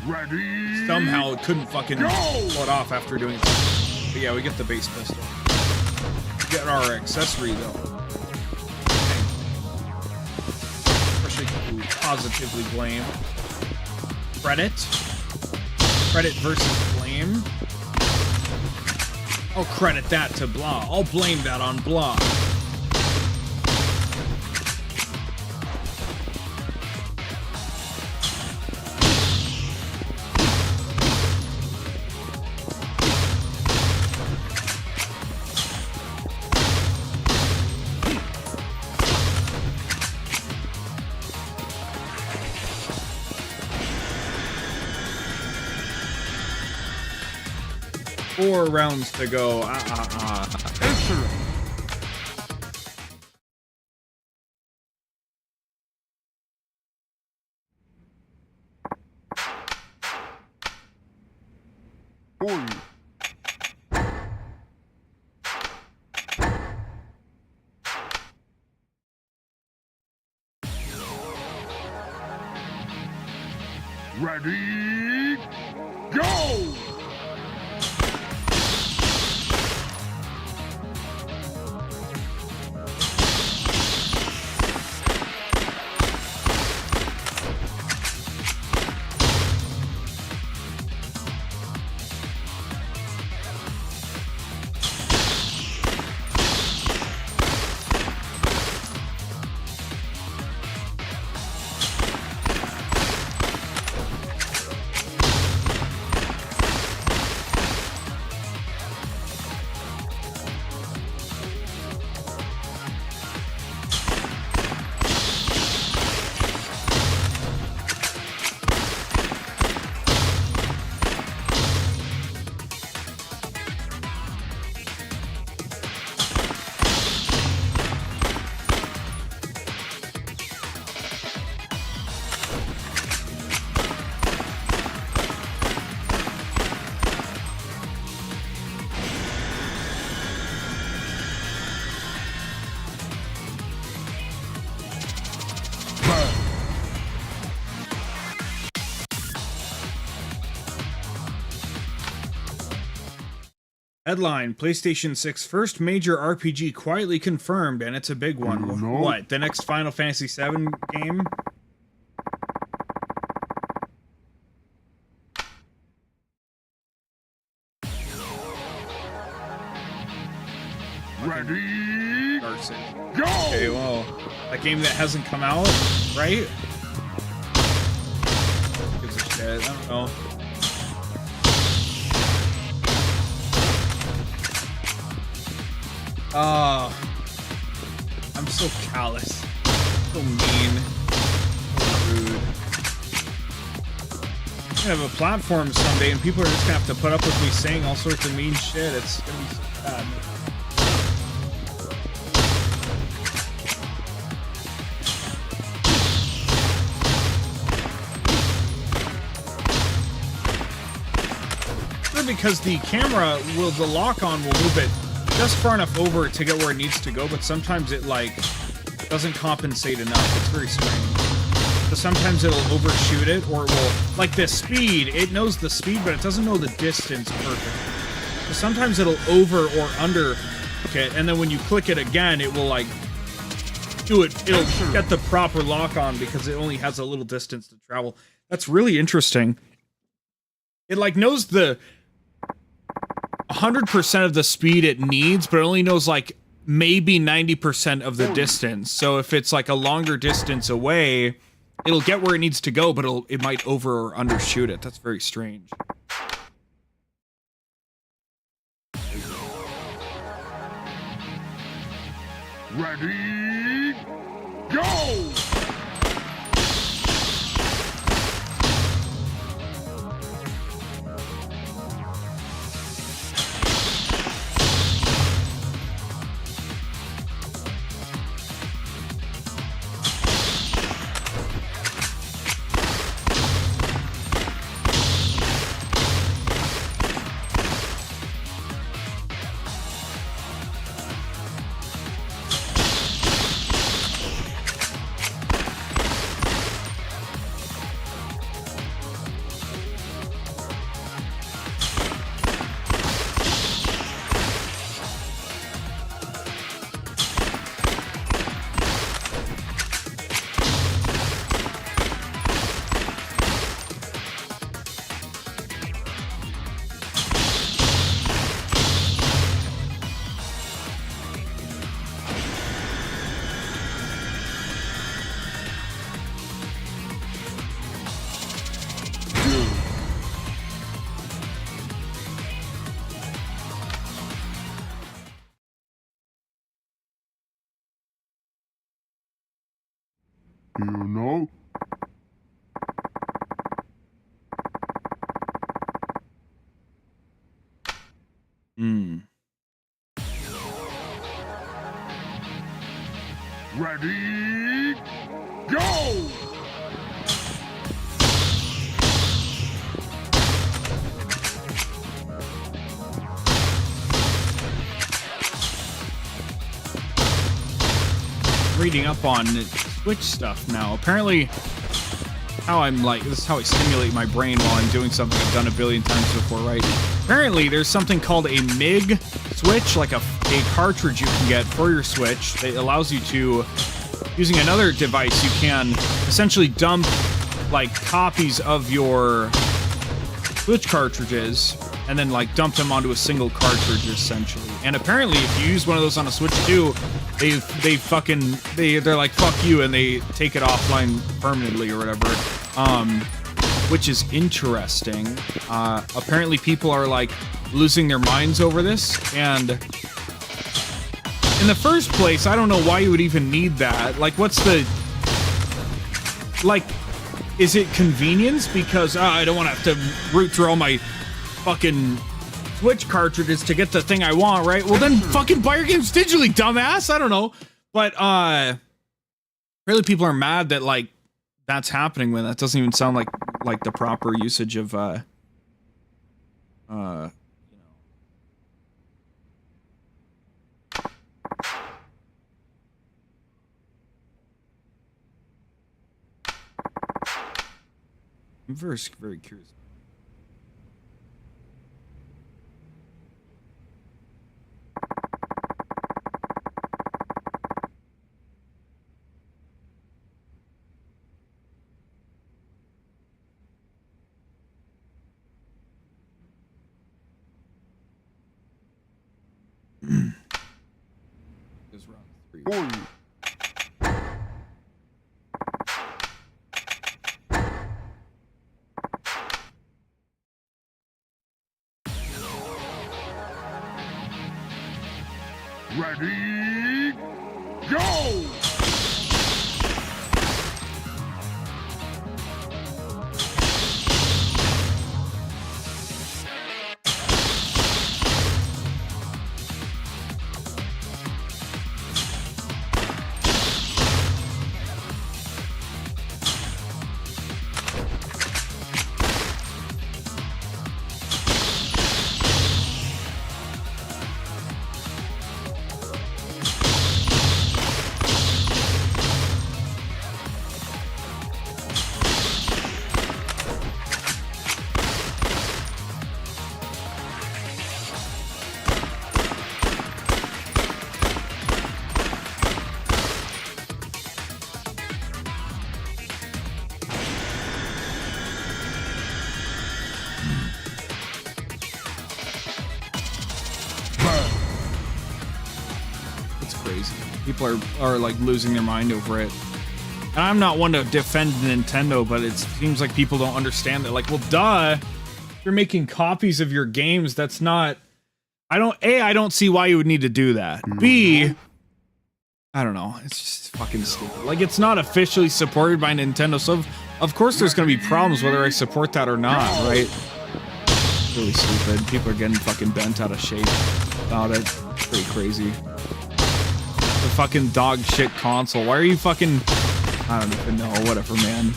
Ready? Somehow it couldn't fucking pull it off after doing it. But yeah, we get the base pistol. We get our accessory though. Who positively blame. Credit versus blame. I'll credit that to blah. I'll blame that on blah. Four rounds to go. Excellent. Oi. Ready? Go! Headline: PlayStation 6 first major RPG quietly confirmed, and it's a big one. What? The next Final Fantasy VII game? Ready? Go! Okay, well, that game that hasn't come out, right? Gives a shit. I don't know. I'm so callous. So mean. So rude. I'm gonna have a platform someday and people are just gonna have to put up with me saying all sorts of mean shit. It's gonna be so bad. Because the camera the lock on will move it just far enough over to get where it needs to go, but sometimes it like doesn't compensate enough. It's very strange. So sometimes it'll overshoot it, or it will, like the speed, it knows the speed, but it doesn't know the distance perfectly. So sometimes it'll over or under it, and then when you click it again, it will like do it, it'll get the proper lock on because it only has a little distance to travel. That's really interesting. It like knows the 100% of the speed it needs, but it only knows like maybe 90% of the distance. So if it's like a longer distance away, it'll get where it needs to go, but it might over or undershoot it. That's very strange. Ready, go! You know? Ready, go! Reading up on Switch stuff now. Apparently, how I'm like, this is how I stimulate my brain while I'm doing something I've done a billion times before, right? Apparently, there's something called a MIG switch, like a cartridge you can get for your Switch that allows you to, using another device, you can essentially dump like copies of your Switch cartridges and then like dump them onto a single cartridge essentially. And apparently, if you use one of those on a Switch 2, they're like fuck you and they take it offline permanently or whatever, which is interesting. Apparently people are like losing their minds over this, and in the first place I don't know why you would even need that. Like, what's the, like, is it convenience because I don't want to have to root through all my fucking Switch cartridges to get the thing I want, right? Well, then fucking buy your games digitally, dumbass. I don't know. But really people are mad that like that's happening when that doesn't even sound like the proper usage of you know. I'm very curious. This round 3. Boy. Ready, go! People are like losing their mind over it. And I'm not one to defend Nintendo, but it seems like people don't understand that. Like, well, duh, if you're making copies of your games. That's not. I don't see why you would need to do that. B, I don't know. It's just fucking stupid. Like, it's not officially supported by Nintendo, so of course there's gonna be problems whether I support that or not, right? It's really stupid. People are getting fucking bent out of shape about it. It's pretty crazy. The fucking dog shit console. Why are you fucking... I don't even know. Whatever, man.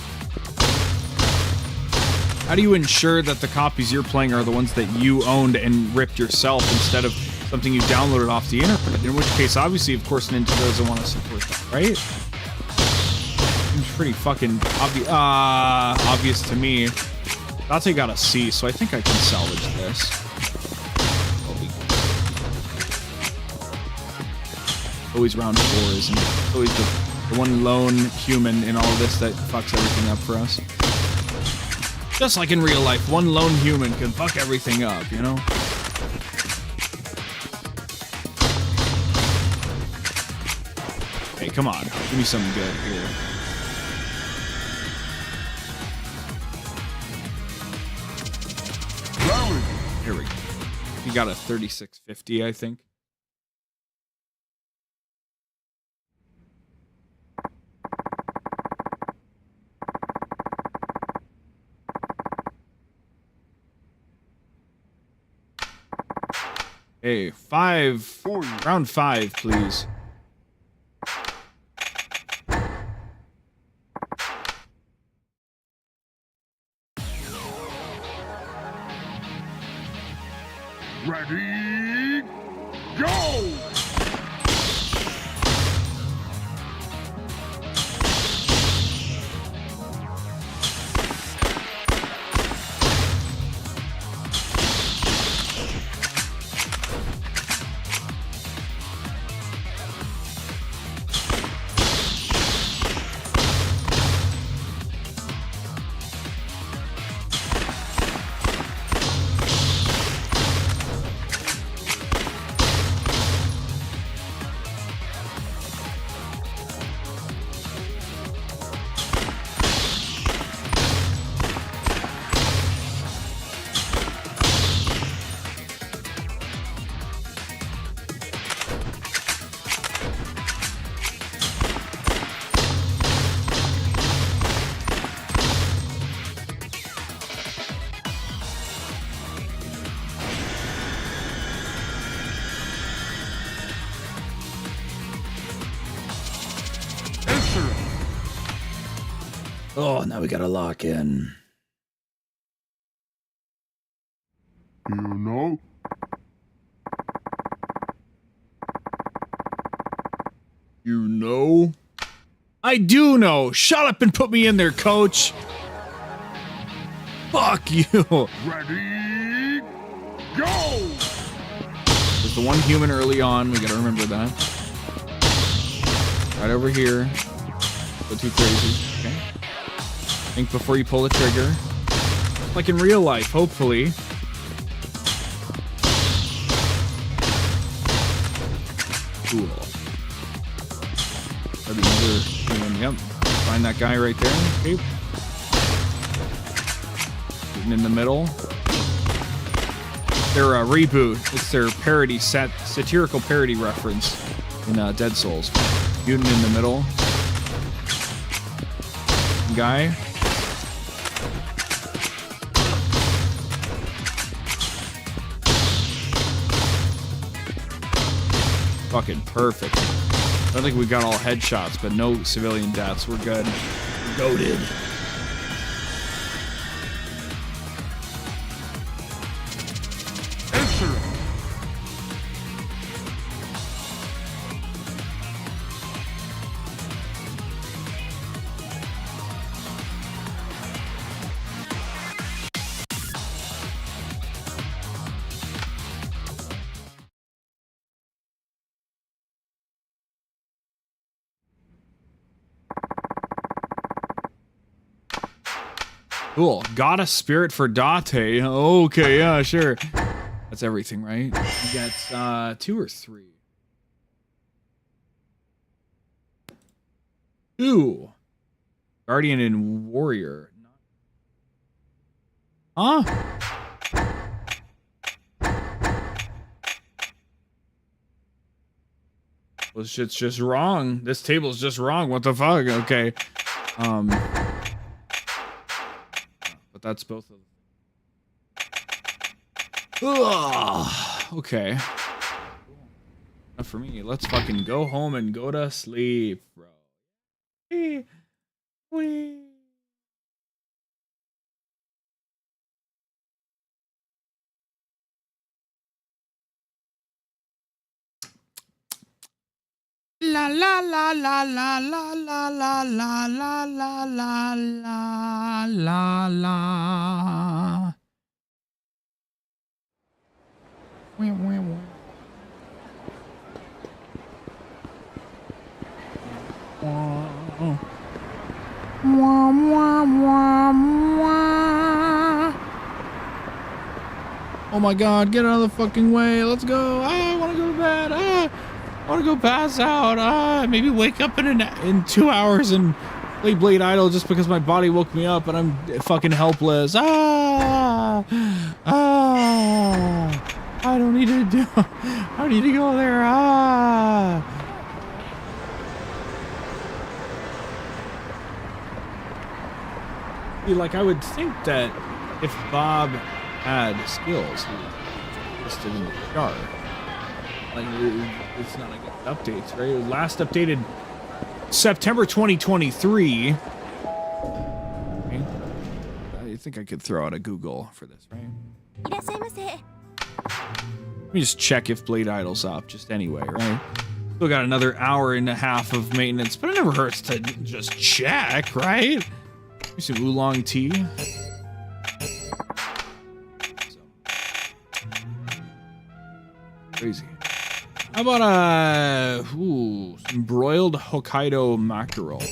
How do you ensure that the copies you're playing are the ones that you owned and ripped yourself instead of something you downloaded off the internet? In which case, obviously, of course, Nintendo doesn't want to support that, right? Seems pretty fucking obvious to me. Date got a C, so I think I can salvage this. Always round 4, isn't it? It's always the one lone human in all of this that fucks everything up for us. Just like in real life, one lone human can fuck everything up, you know? Hey, come on. Give me something good here. Here we go. You got a 3650, I think. Hey, round 5, please. Ready, go! Oh, now we gotta lock in. You know? You know? I do know. Shut up and put me in there, coach. Fuck you. Ready, go! There's the one human early on. We gotta remember that. Right over here. Go too crazy. Okay. Think before you pull the trigger. Like in real life, hopefully. Cool. That'd be another human. Yep. Find that guy right there. Okay. Shooting in the middle. Their reboot. It's their parody satirical parody reference in Dead Souls. Mutant in the middle. Guy. Fucking perfect. I don't think we got all headshots, but no civilian deaths. We're good. We're goated. Cool. Got a spirit for Date. Okay, yeah, sure. That's everything, right? You get 2 or 3. 2. Guardian and Warrior. Huh? Well, shit's just wrong. This table's just wrong. What the fuck? Okay. But that's both of them. Ugh. Okay. Enough for me. Let's fucking go home and go to sleep, bro. Wee. La la la la la la la la la la la la la la la. Oh my god, get out of the fucking way. Let's go. I want to go to bed. I want to go pass out. Maybe wake up in 2 hours and play Blade Idol just because my body woke me up and I'm fucking helpless. I don't need to do. I don't need to go there. Like, I would think that if Bob had skills, he would listed in the chart. Like, it's not against updates, right? It was last updated September 2023. Okay. I think I could throw out a Google for this, right? Let me just check if Blade Idol's up, just anyway, right? Still got another hour and a half of maintenance, but it never hurts to just check, right? Some oolong tea. Crazy. How about some broiled Hokkaido mackerel?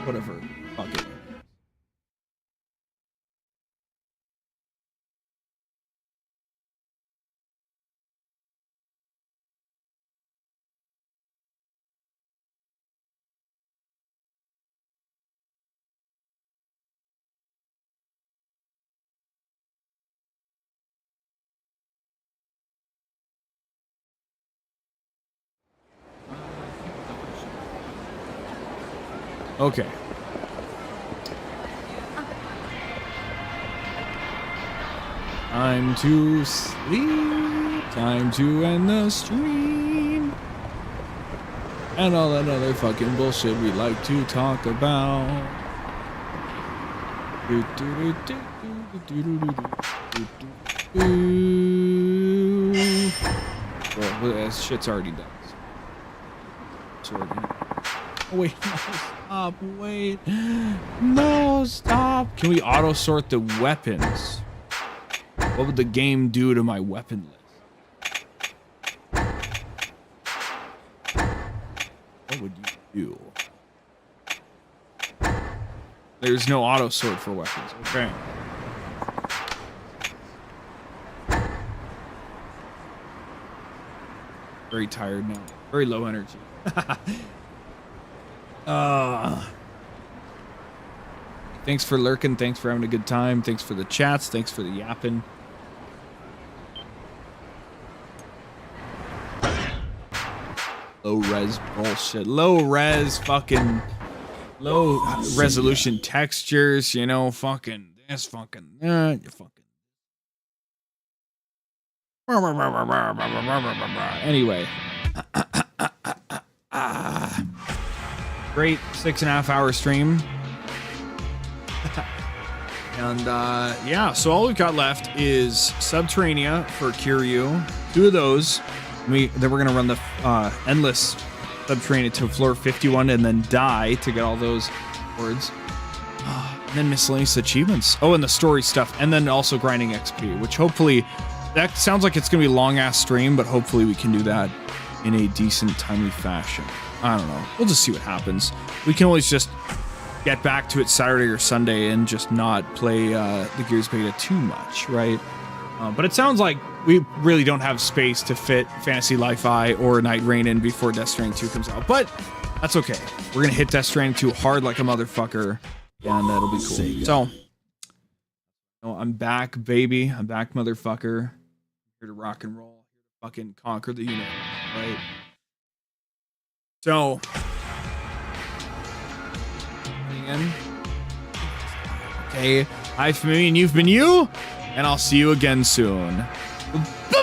Whatever. Fuck it. Okay. Time to sleep. Time to end the stream. And all that other fucking bullshit we like to talk about. Well, that shit's already done. Oh, wait, no, stop, wait. No, stop. Can we auto sort the weapons? What would the game do to my weapon list? What would you do? There's no auto sort for weapons. Okay. Very tired now. Very low energy. Thanks for lurking. Thanks for having a good time. Thanks for the chats. Thanks for the yapping. Low res bullshit. Low res fucking low resolution textures, you know, fucking this fucking you fucking anyway. Great 6.5 hour stream. And yeah, so all we've got left is Subterranea for Kiryu. 2 of those. Then we're gonna run the endless Subterranea to floor 51 and then die to get all those words. And then miscellaneous achievements. Oh, and the story stuff, and then also grinding XP, which hopefully that sounds like it's gonna be a long ass stream, but hopefully we can do that in a decent, timely fashion. I don't know. We'll just see what happens. We can always just get back to it Saturday or Sunday and just not play the Gears beta too much, right? But it sounds like we really don't have space to fit Fantasy Life-I or Night Rain in before Death Stranding 2 comes out. But that's okay. We're gonna hit Death Stranding 2 hard like a motherfucker, and that'll be cool. So, I'm back, baby. I'm back, motherfucker. Here to rock and roll. Fucking conquer the universe, right? So, again. Okay, I've been me and you've been you, and I'll see you again soon. Bye!